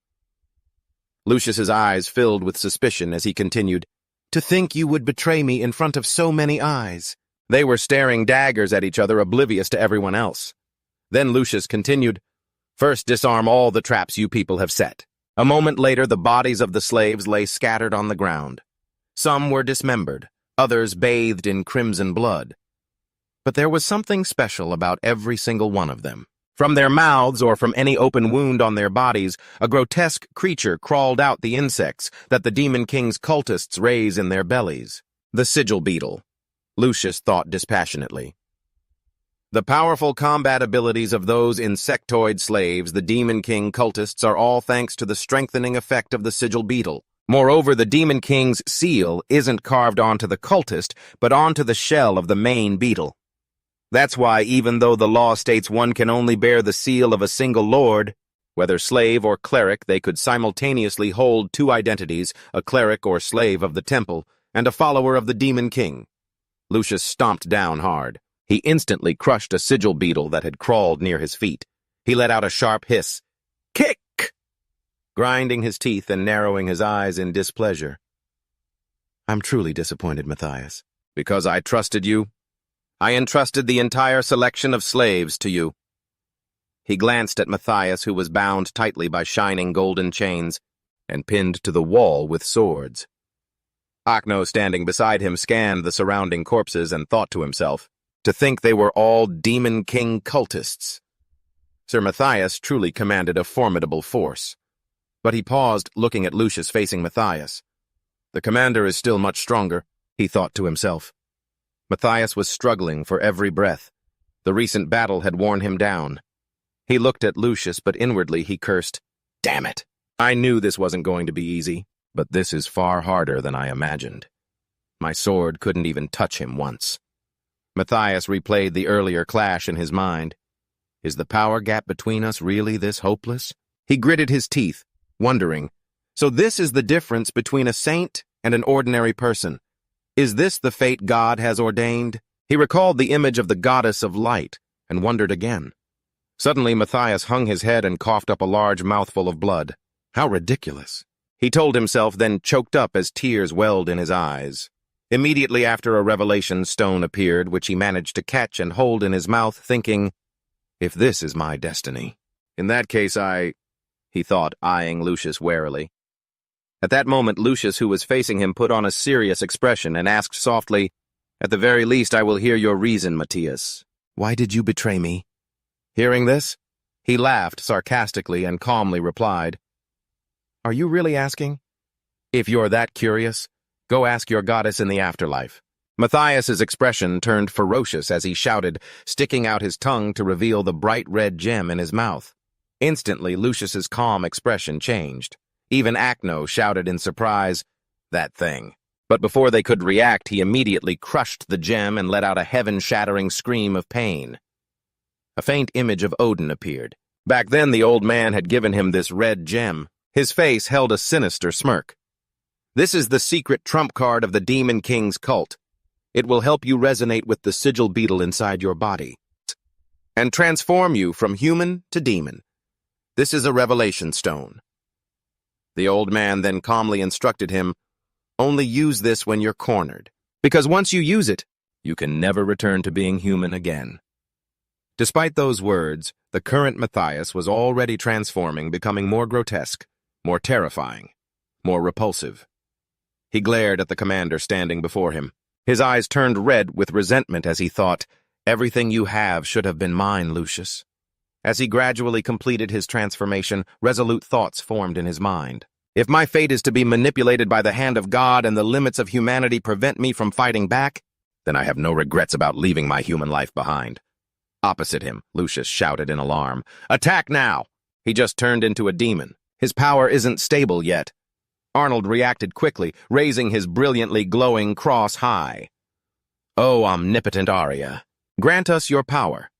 Lucius's eyes filled with suspicion as he continued, To think you would betray me in front of so many eyes. They were staring daggers at each other, oblivious to everyone else. Then Lucius continued, First disarm all the traps you people have set. A moment later, the bodies of the slaves lay scattered on the ground. Some were dismembered, others bathed in crimson blood. But there was something special about every single one of them. From their mouths or from any open wound on their bodies, a grotesque creature crawled out the insects that the Demon King's cultists raise in their bellies. The sigil beetle, Lucius thought dispassionately. The powerful combat abilities of those insectoid slaves, the Demon King cultists, are all thanks to the strengthening effect of the sigil beetle. Moreover, the Demon King's seal isn't carved onto the cultist, but onto the shell of the main beetle. That's why, even though the law states one can only bear the seal of a single lord, whether slave or cleric, they could simultaneously hold 2 identities, a cleric or slave of the temple, and a follower of the Demon King. Lucius stomped down hard. He instantly crushed a sigil beetle that had crawled near his feet. He let out a sharp hiss. Kick! Grinding his teeth and narrowing his eyes in displeasure. I'm truly disappointed, Matthias. Because I trusted you? I entrusted the entire selection of slaves to you. He glanced at Matthias, who was bound tightly by shining golden chains and pinned to the wall with swords. Acno, standing beside him, scanned the surrounding corpses and thought to himself, to think they were all Demon King cultists. Sir Matthias truly commanded a formidable force. But he paused, looking at Lucius facing Matthias. The commander is still much stronger, he thought to himself. Matthias was struggling for every breath. The recent battle had worn him down. He looked at Lucius, but inwardly he cursed, Damn it! I knew this wasn't going to be easy, but this is far harder than I imagined. My sword couldn't even touch him once. Matthias replayed the earlier clash in his mind. Is the power gap between us really this hopeless? He gritted his teeth, wondering, so this is the difference between a saint and an ordinary person. Is this the fate God has ordained? He recalled the image of the goddess of light and wondered again. Suddenly, Matthias hung his head and coughed up a large mouthful of blood. How ridiculous, he told himself, then choked up as tears welled in his eyes. Immediately after, a revelation stone appeared, which he managed to catch and hold in his mouth, thinking, if this is my destiny, in that case he thought, eyeing Lucius warily. At that moment, Lucius, who was facing him, put on a serious expression and asked softly, at the very least, I will hear your reason, Matthias. Why did you betray me? Hearing this, he laughed sarcastically and calmly replied, are you really asking? If you're that curious, go ask your goddess in the afterlife. Matthias's expression turned ferocious as he shouted, sticking out his tongue to reveal the bright red gem in his mouth. Instantly, Lucius's calm expression changed. Even Acno shouted in surprise, that thing. But before they could react, he immediately crushed the gem and let out a heaven-shattering scream of pain. A faint image of Odin appeared. Back then, the old man had given him this red gem. His face held a sinister smirk. This is the secret trump card of the Demon King's cult. It will help you resonate with the sigil beetle inside your body and transform you from human to demon. This is a revelation stone. The old man then calmly instructed him, only use this when you're cornered, because once you use it, you can never return to being human again. Despite those words, the current Matthias was already transforming, becoming more grotesque, more terrifying, more repulsive. He glared at the commander standing before him. His eyes turned red with resentment as he thought, everything you have should have been mine, Lucius. As he gradually completed his transformation, resolute thoughts formed in his mind. If my fate is to be manipulated by the hand of God and the limits of humanity prevent me from fighting back, then I have no regrets about leaving my human life behind. Opposite him, Lucius shouted in alarm, attack now! He just turned into a demon. His power isn't stable yet. Arnold reacted quickly, raising his brilliantly glowing cross high. O omnipotent Arya, grant us your power.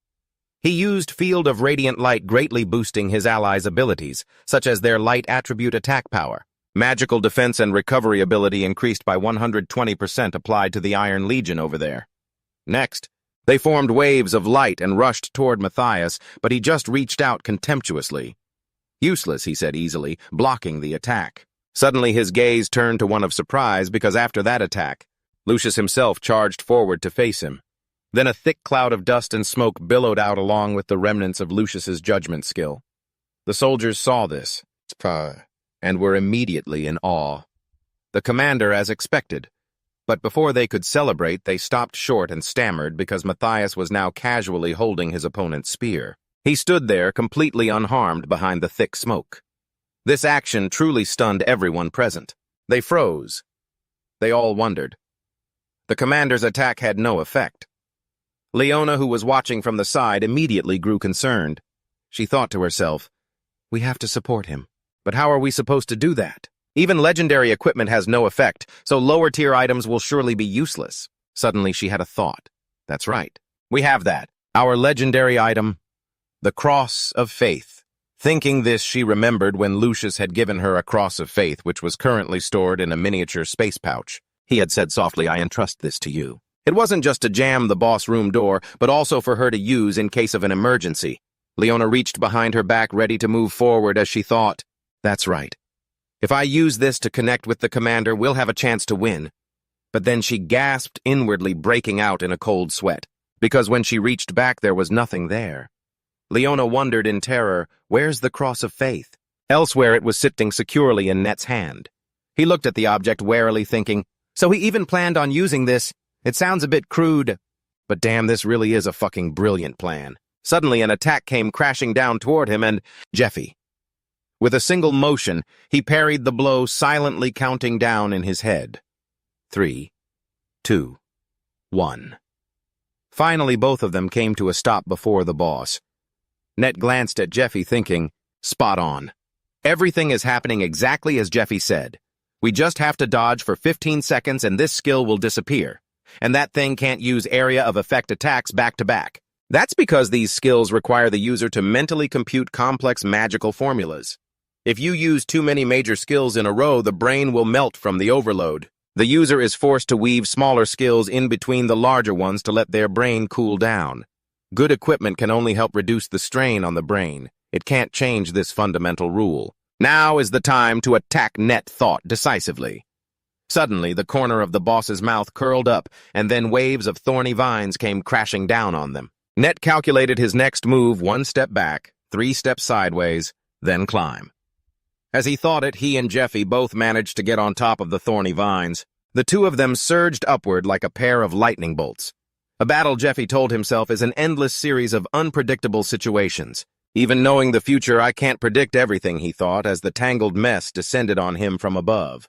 He used Field of Radiant Light, greatly boosting his allies' abilities, such as their light attribute attack power. Magical defense and recovery ability increased by 120% applied to the Iron Legion over there. Next, they formed waves of light and rushed toward Matthias, but he just reached out contemptuously. Useless, he said easily, blocking the attack. Suddenly his gaze turned to one of surprise because after that attack, Lucius himself charged forward to face him. Then a thick cloud of dust and smoke billowed out along with the remnants of Lucius's judgment skill. The soldiers saw this, and were immediately in awe. The commander as expected, but before they could celebrate, they stopped short and stammered because Matthias was now casually holding his opponent's spear. He stood there completely unharmed behind the thick smoke. This action truly stunned everyone present. They froze. They all wondered. The commander's attack had no effect. Leona, who was watching from the side, immediately grew concerned. She thought to herself, we have to support him. But how are we supposed to do that? Even legendary equipment has no effect, so lower-tier items will surely be useless. Suddenly she had a thought. That's right. We have that. Our legendary item, the Cross of Faith. Thinking this, she remembered when Lucius had given her a Cross of Faith, which was currently stored in a miniature space pouch. He had said softly, I entrust this to you. It wasn't just to jam the boss room door, but also for her to use in case of an emergency. Leona reached behind her back, ready to move forward as she thought, that's right. If I use this to connect with the commander, we'll have a chance to win. But then she gasped inwardly, breaking out in a cold sweat, because when she reached back, there was nothing there. Leona wondered in terror, where's the Cross of Faith? Elsewhere, it was sitting securely in Net's hand. He looked at the object warily, thinking, so he even planned on using this. It sounds a bit crude, but damn, this really is a fucking brilliant plan. Suddenly, an attack came crashing down toward him and Jeffy. With a single motion, he parried the blow, silently counting down in his head. 3, 2, 1. Finally, both of them came to a stop before the boss. Net glanced at Jeffy, thinking, spot on. Everything is happening exactly as Jeffy said. We just have to dodge for 15 seconds and this skill will disappear. and that thing can't use area of effect attacks back-to-back. That's because these skills require the user to mentally compute complex magical formulas. If you use too many major skills in a row, the brain will melt from the overload. The user is forced to weave smaller skills in between the larger ones to let their brain cool down. Good equipment can only help reduce the strain on the brain. It can't change this fundamental rule. Now is the time to attack Net Thought decisively. Suddenly, the corner of the boss's mouth curled up, and then waves of thorny vines came crashing down on them. Net calculated his next move: 1 step back, 3 steps sideways, then climb. As he thought it, he and Jeffy both managed to get on top of the thorny vines. The two of them surged upward like a pair of lightning bolts. A battle, Jeffy told himself, is an endless series of unpredictable situations. Even knowing the future, I can't predict everything, he thought, as the tangled mess descended on him from above.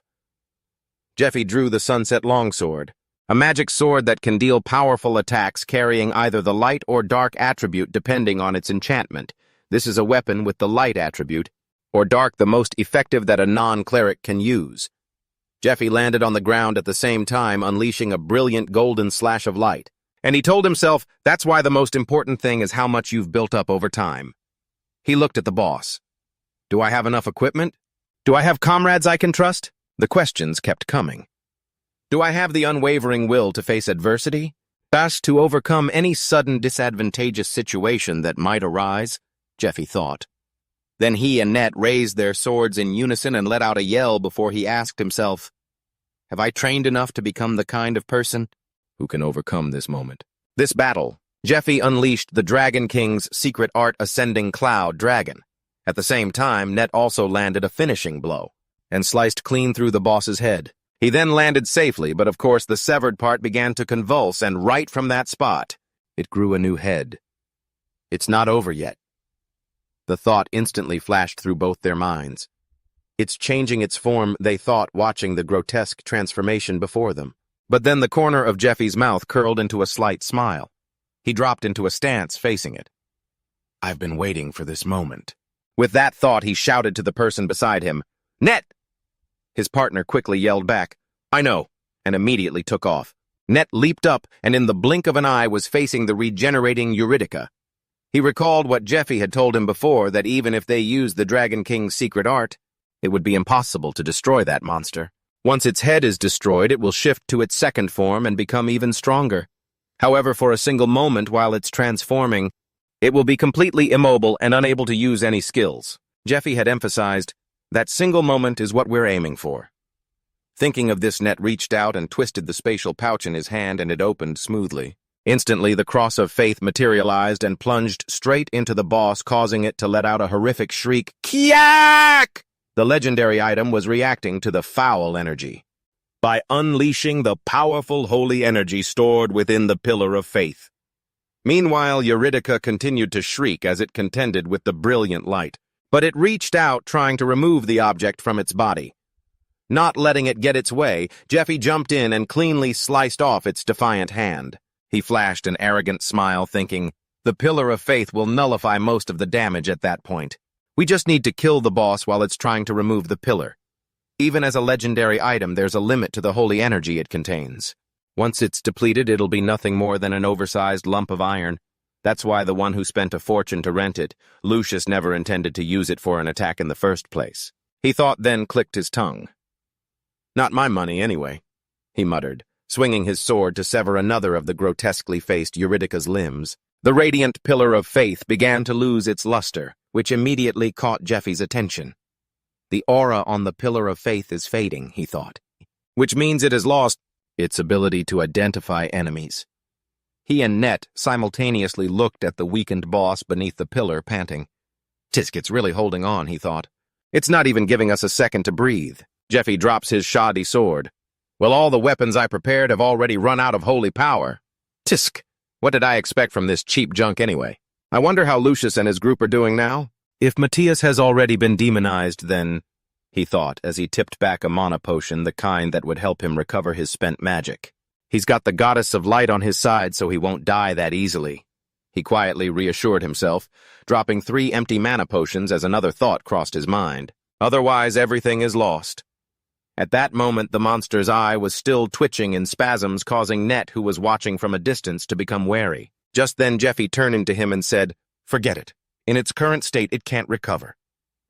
Jeffy drew the Sunset Longsword, a magic sword that can deal powerful attacks carrying either the light or dark attribute depending on its enchantment. This is a weapon with the light attribute, or dark, the most effective that a non-cleric can use. Jeffy landed on the ground at the same time, unleashing a brilliant golden slash of light. And he told himself, that's why the most important thing is how much you've built up over time. He looked at the boss. Do I have enough equipment? Do I have comrades I can trust? The questions kept coming. Do I have the unwavering will to face adversity? Best to overcome any sudden disadvantageous situation that might arise? Jeffy thought. Then he and Net raised their swords in unison and let out a yell before he asked himself, have I trained enough to become the kind of person who can overcome this moment? This battle, Jeffy unleashed the Dragon King's secret art Ascending Cloud Dragon. At the same time, Net also landed a finishing blow and sliced clean through the boss's head. He then landed safely, but of course the severed part began to convulse, and right from that spot, it grew a new head. It's not over yet. The thought instantly flashed through both their minds. It's changing its form, they thought, watching the grotesque transformation before them. But then the corner of Jeffy's mouth curled into a slight smile. He dropped into a stance facing it. I've been waiting for this moment. With that thought, he shouted to the person beside him, Net! His partner quickly yelled back, I know, and immediately took off. Net leaped up and in the blink of an eye was facing the regenerating Eurydica. He recalled what Jeffy had told him before, that even if they used the Dragon King's secret art, it would be impossible to destroy that monster. Once its head is destroyed, it will shift to its second form and become even stronger. However, for a single moment while it's transforming, it will be completely immobile and unable to use any skills. Jeffy had emphasized, that single moment is what we're aiming for. Thinking of this, Net reached out and twisted the spatial pouch in his hand, and it opened smoothly. Instantly, the cross of faith materialized and plunged straight into the boss, causing it to let out a horrific shriek. Kyak! The legendary item was reacting to the foul energy by unleashing the powerful holy energy stored within the pillar of faith. Meanwhile, Eurydica continued to shriek as it contended with the brilliant light, but it reached out, trying to remove the object from its body. Not letting it get its way, Jeffy jumped in and cleanly sliced off its defiant hand. He flashed an arrogant smile, thinking, the pillar of faith will nullify most of the damage at that point. We just need to kill the boss while it's trying to remove the pillar. Even as a legendary item, there's a limit to the holy energy it contains. Once it's depleted, it'll be nothing more than an oversized lump of iron. That's why the one who spent a fortune to rent it, Lucius, never intended to use it for an attack in the first place. He thought, then clicked his tongue. Not my money, anyway, he muttered, swinging his sword to sever another of the grotesquely faced Eurydica's limbs. The radiant pillar of faith began to lose its luster, which immediately caught Jeffy's attention. The aura on the pillar of faith is fading, he thought, which means it has lost its ability to identify enemies. He and Net simultaneously looked at the weakened boss beneath the pillar, panting. Tisket's really holding on, he thought. It's not even giving us a second to breathe. Jeffy drops his shoddy sword. Well, all the weapons I prepared have already run out of holy power. Tisk! What did I expect from this cheap junk anyway? I wonder how Lucius and his group are doing now? If Matthias has already been demonized, then, he thought as he tipped back a mana potion, the kind that would help him recover his spent magic. He's got the goddess of light on his side, so he won't die that easily. He quietly reassured himself, dropping 3 empty mana potions as another thought crossed his mind. Otherwise, everything is lost. At that moment, the monster's eye was still twitching in spasms, causing Net, who was watching from a distance, to become wary. Just then, Jeffy turned to him and said, "Forget it. In its current state, it can't recover.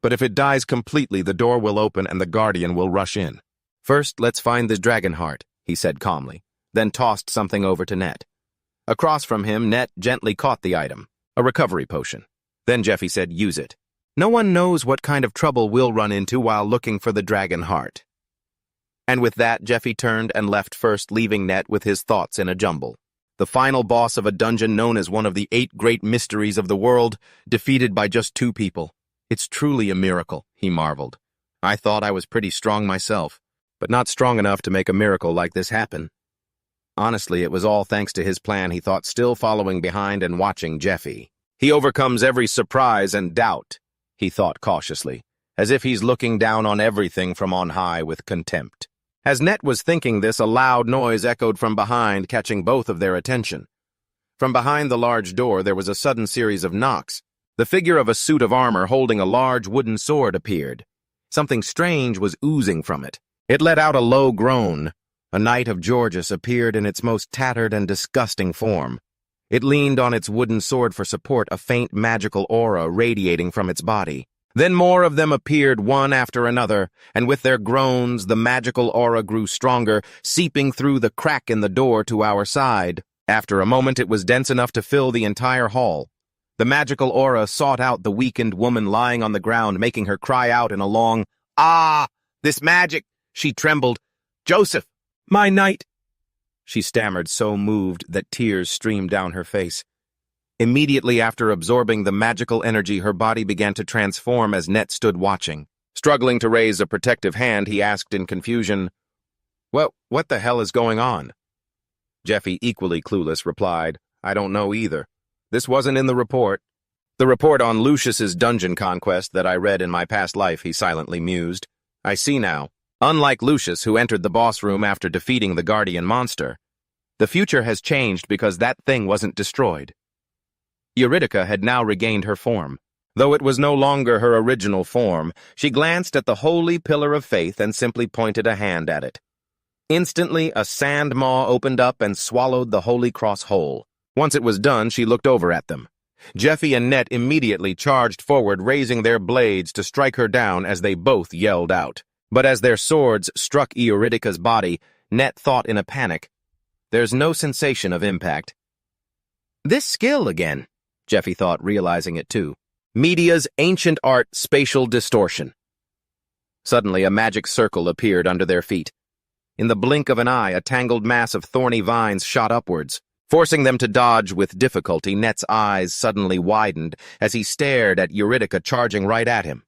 But if it dies completely, the door will open and the Guardian will rush in. First, let's find the dragon heart," he said calmly, then tossed something over to Net. Across from him, Net gently caught the item, a recovery potion. Then Jeffy said, "Use it. No one knows what kind of trouble we'll run into while looking for the dragon heart." And with that, Jeffy turned and left first, leaving Net with his thoughts in a jumble. The final boss of a dungeon known as one of the 8 great mysteries of the world, defeated by just 2 people. It's truly a miracle, he marveled. I thought I was pretty strong myself, but not strong enough to make a miracle like this happen. Honestly, it was all thanks to his plan, he thought, still following behind and watching Jeffy. He overcomes every surprise and doubt, he thought cautiously, as if he's looking down on everything from on high with contempt. As Net was thinking this, a loud noise echoed from behind, catching both of their attention. From behind the large door, there was a sudden series of knocks. The figure of a suit of armor holding a large wooden sword appeared. Something strange was oozing from it. It let out a low groan. A knight of Georges appeared in its most tattered and disgusting form. It leaned on its wooden sword for support, a faint magical aura radiating from its body. Then more of them appeared one after another, and with their groans, the magical aura grew stronger, seeping through the crack in the door to our side. After a moment, it was dense enough to fill the entire hall. The magical aura sought out the weakened woman lying on the ground, making her cry out in a long, "Ah! This magic!" She trembled. "Joseph! My knight!" She stammered, so moved that tears streamed down her face. Immediately after absorbing the magical energy, her body began to transform as Net stood watching. Struggling to raise a protective hand, he asked in confusion, What the hell is going on?" Jeffy, equally clueless, replied, "I don't know either. This wasn't in the report." "The report on Lucius's dungeon conquest that I read in my past life," he silently mused. "I see now. Unlike Lucius, who entered the boss room after defeating the guardian monster, the future has changed because that thing wasn't destroyed." Eurydica had now regained her form. Though it was no longer her original form, she glanced at the holy pillar of faith and simply pointed a hand at it. Instantly, a sand maw opened up and swallowed the holy cross whole. Once it was done, she looked over at them. Jeffy and Net immediately charged forward, raising their blades to strike her down as they both yelled out. But as their swords struck Eurydica's body, Net thought in a panic, "There's no sensation of impact." "This skill again," Jeffy thought, realizing it too. Media's ancient art, spatial distortion. Suddenly, a magic circle appeared under their feet. In the blink of an eye, a tangled mass of thorny vines shot upwards. Forcing them to dodge with difficulty, Net's eyes suddenly widened as he stared at Eurydica charging right at him.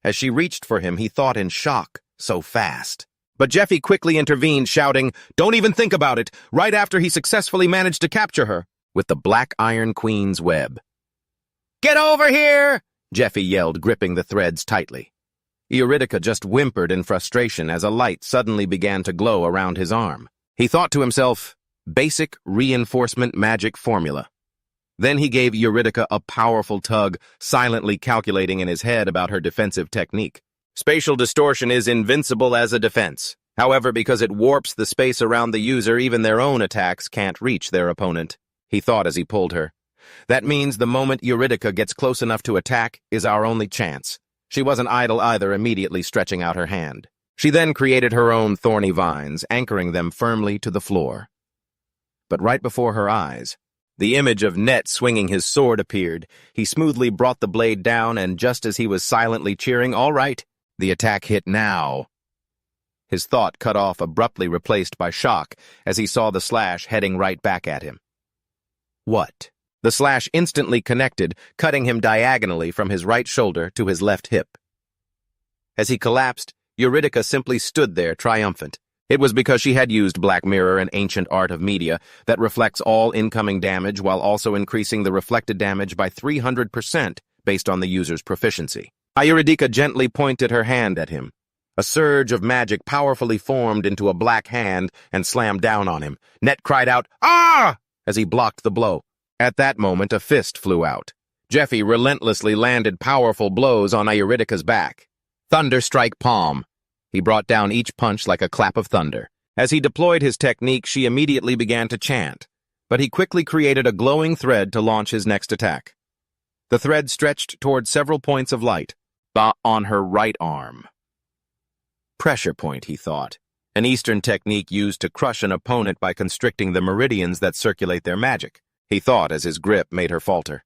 As she reached for him, he thought in shock, so fast. But Jeffy quickly intervened, shouting, "Don't even think about it," right after he successfully managed to capture her with the Black Iron Queen's web. "Get over here!" Jeffy yelled, gripping the threads tightly. Eurydica just whimpered in frustration as a light suddenly began to glow around his arm. He thought to himself, basic reinforcement magic formula. Then he gave Eurydica a powerful tug, silently calculating in his head about her defensive technique. Spatial distortion is invincible as a defense. However, because it warps the space around the user, even their own attacks can't reach their opponent, he thought as he pulled her. That means the moment Eurydica gets close enough to attack is our only chance. She wasn't idle either, immediately stretching out her hand. She then created her own thorny vines, anchoring them firmly to the floor. But right before her eyes, the image of Net swinging his sword appeared. He smoothly brought the blade down, and just as he was silently cheering, "All right, the attack hit now." His thought cut off, abruptly replaced by shock, as he saw the slash heading right back at him. What? The slash instantly connected, cutting him diagonally from his right shoulder to his left hip. As he collapsed, Eurydica simply stood there, triumphant. It was because she had used Black Mirror, an ancient art of media that reflects all incoming damage while also increasing the reflected damage by 300% based on the user's proficiency. Eurydica gently pointed her hand at him. A surge of magic powerfully formed into a black hand and slammed down on him. Net cried out, "Ah!" as he blocked the blow. At that moment, a fist flew out. Jeffy relentlessly landed powerful blows on Eurydica's back. Thunderstrike palm. He brought down each punch like a clap of thunder. As he deployed his technique, she immediately began to chant, but he quickly created a glowing thread to launch his next attack. The thread stretched toward several points of light, on her right arm. Pressure point, he thought, an Eastern technique used to crush an opponent by constricting the meridians that circulate their magic, he thought as his grip made her falter.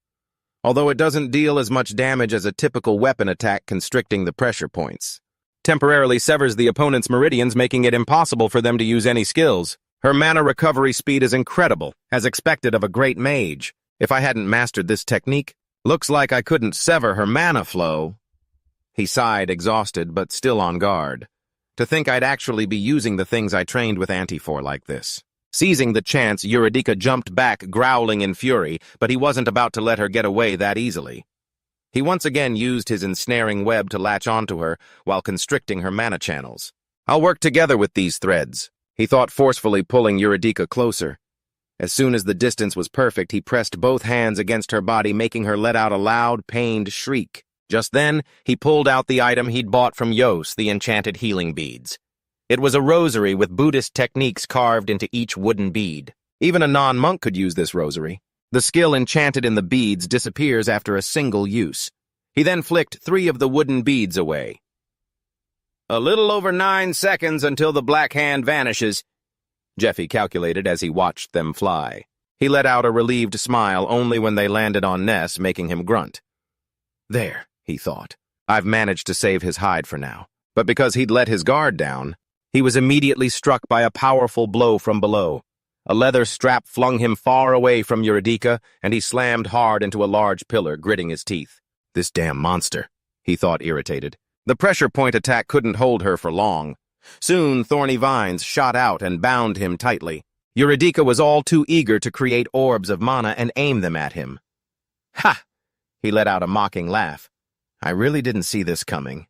Although it doesn't deal as much damage as a typical weapon attack constricting the pressure points. Temporarily severs the opponent's meridians, making it impossible for them to use any skills. Her mana recovery speed is incredible, as expected of a great mage. If I hadn't mastered this technique, looks like I couldn't sever her mana flow. He sighed, exhausted, but still on guard. To think I'd actually be using the things I trained with Auntie for like this. Seizing the chance, Eurydice jumped back, growling in fury, but he wasn't about to let her get away that easily. He once again used his ensnaring web to latch onto her while constricting her mana channels. I'll work together with these threads, he thought, forcefully pulling Eurydice closer. As soon as the distance was perfect, he pressed both hands against her body, making her let out a loud, pained shriek. Just then, he pulled out the item he'd bought from Yos, the enchanted healing beads. It was a rosary with Buddhist techniques carved into each wooden bead. Even a non-monk could use this rosary. The skill enchanted in the beads disappears after a single use. He then flicked 3 of the wooden beads away. A little over 9 seconds until the black hand vanishes, Jeffy calculated as he watched them fly. He let out a relieved smile only when they landed on Ness, making him grunt. There, he thought. I've managed to save his hide for now. But because he'd let his guard down, he was immediately struck by a powerful blow from below. A leather strap flung him far away from Eurydice, and he slammed hard into a large pillar, gritting his teeth. This damn monster, he thought, irritated. The pressure point attack couldn't hold her for long. Soon, thorny vines shot out and bound him tightly. Eurydice was all too eager to create orbs of mana and aim them at him. Ha! He let out a mocking laugh. I really didn't see this coming.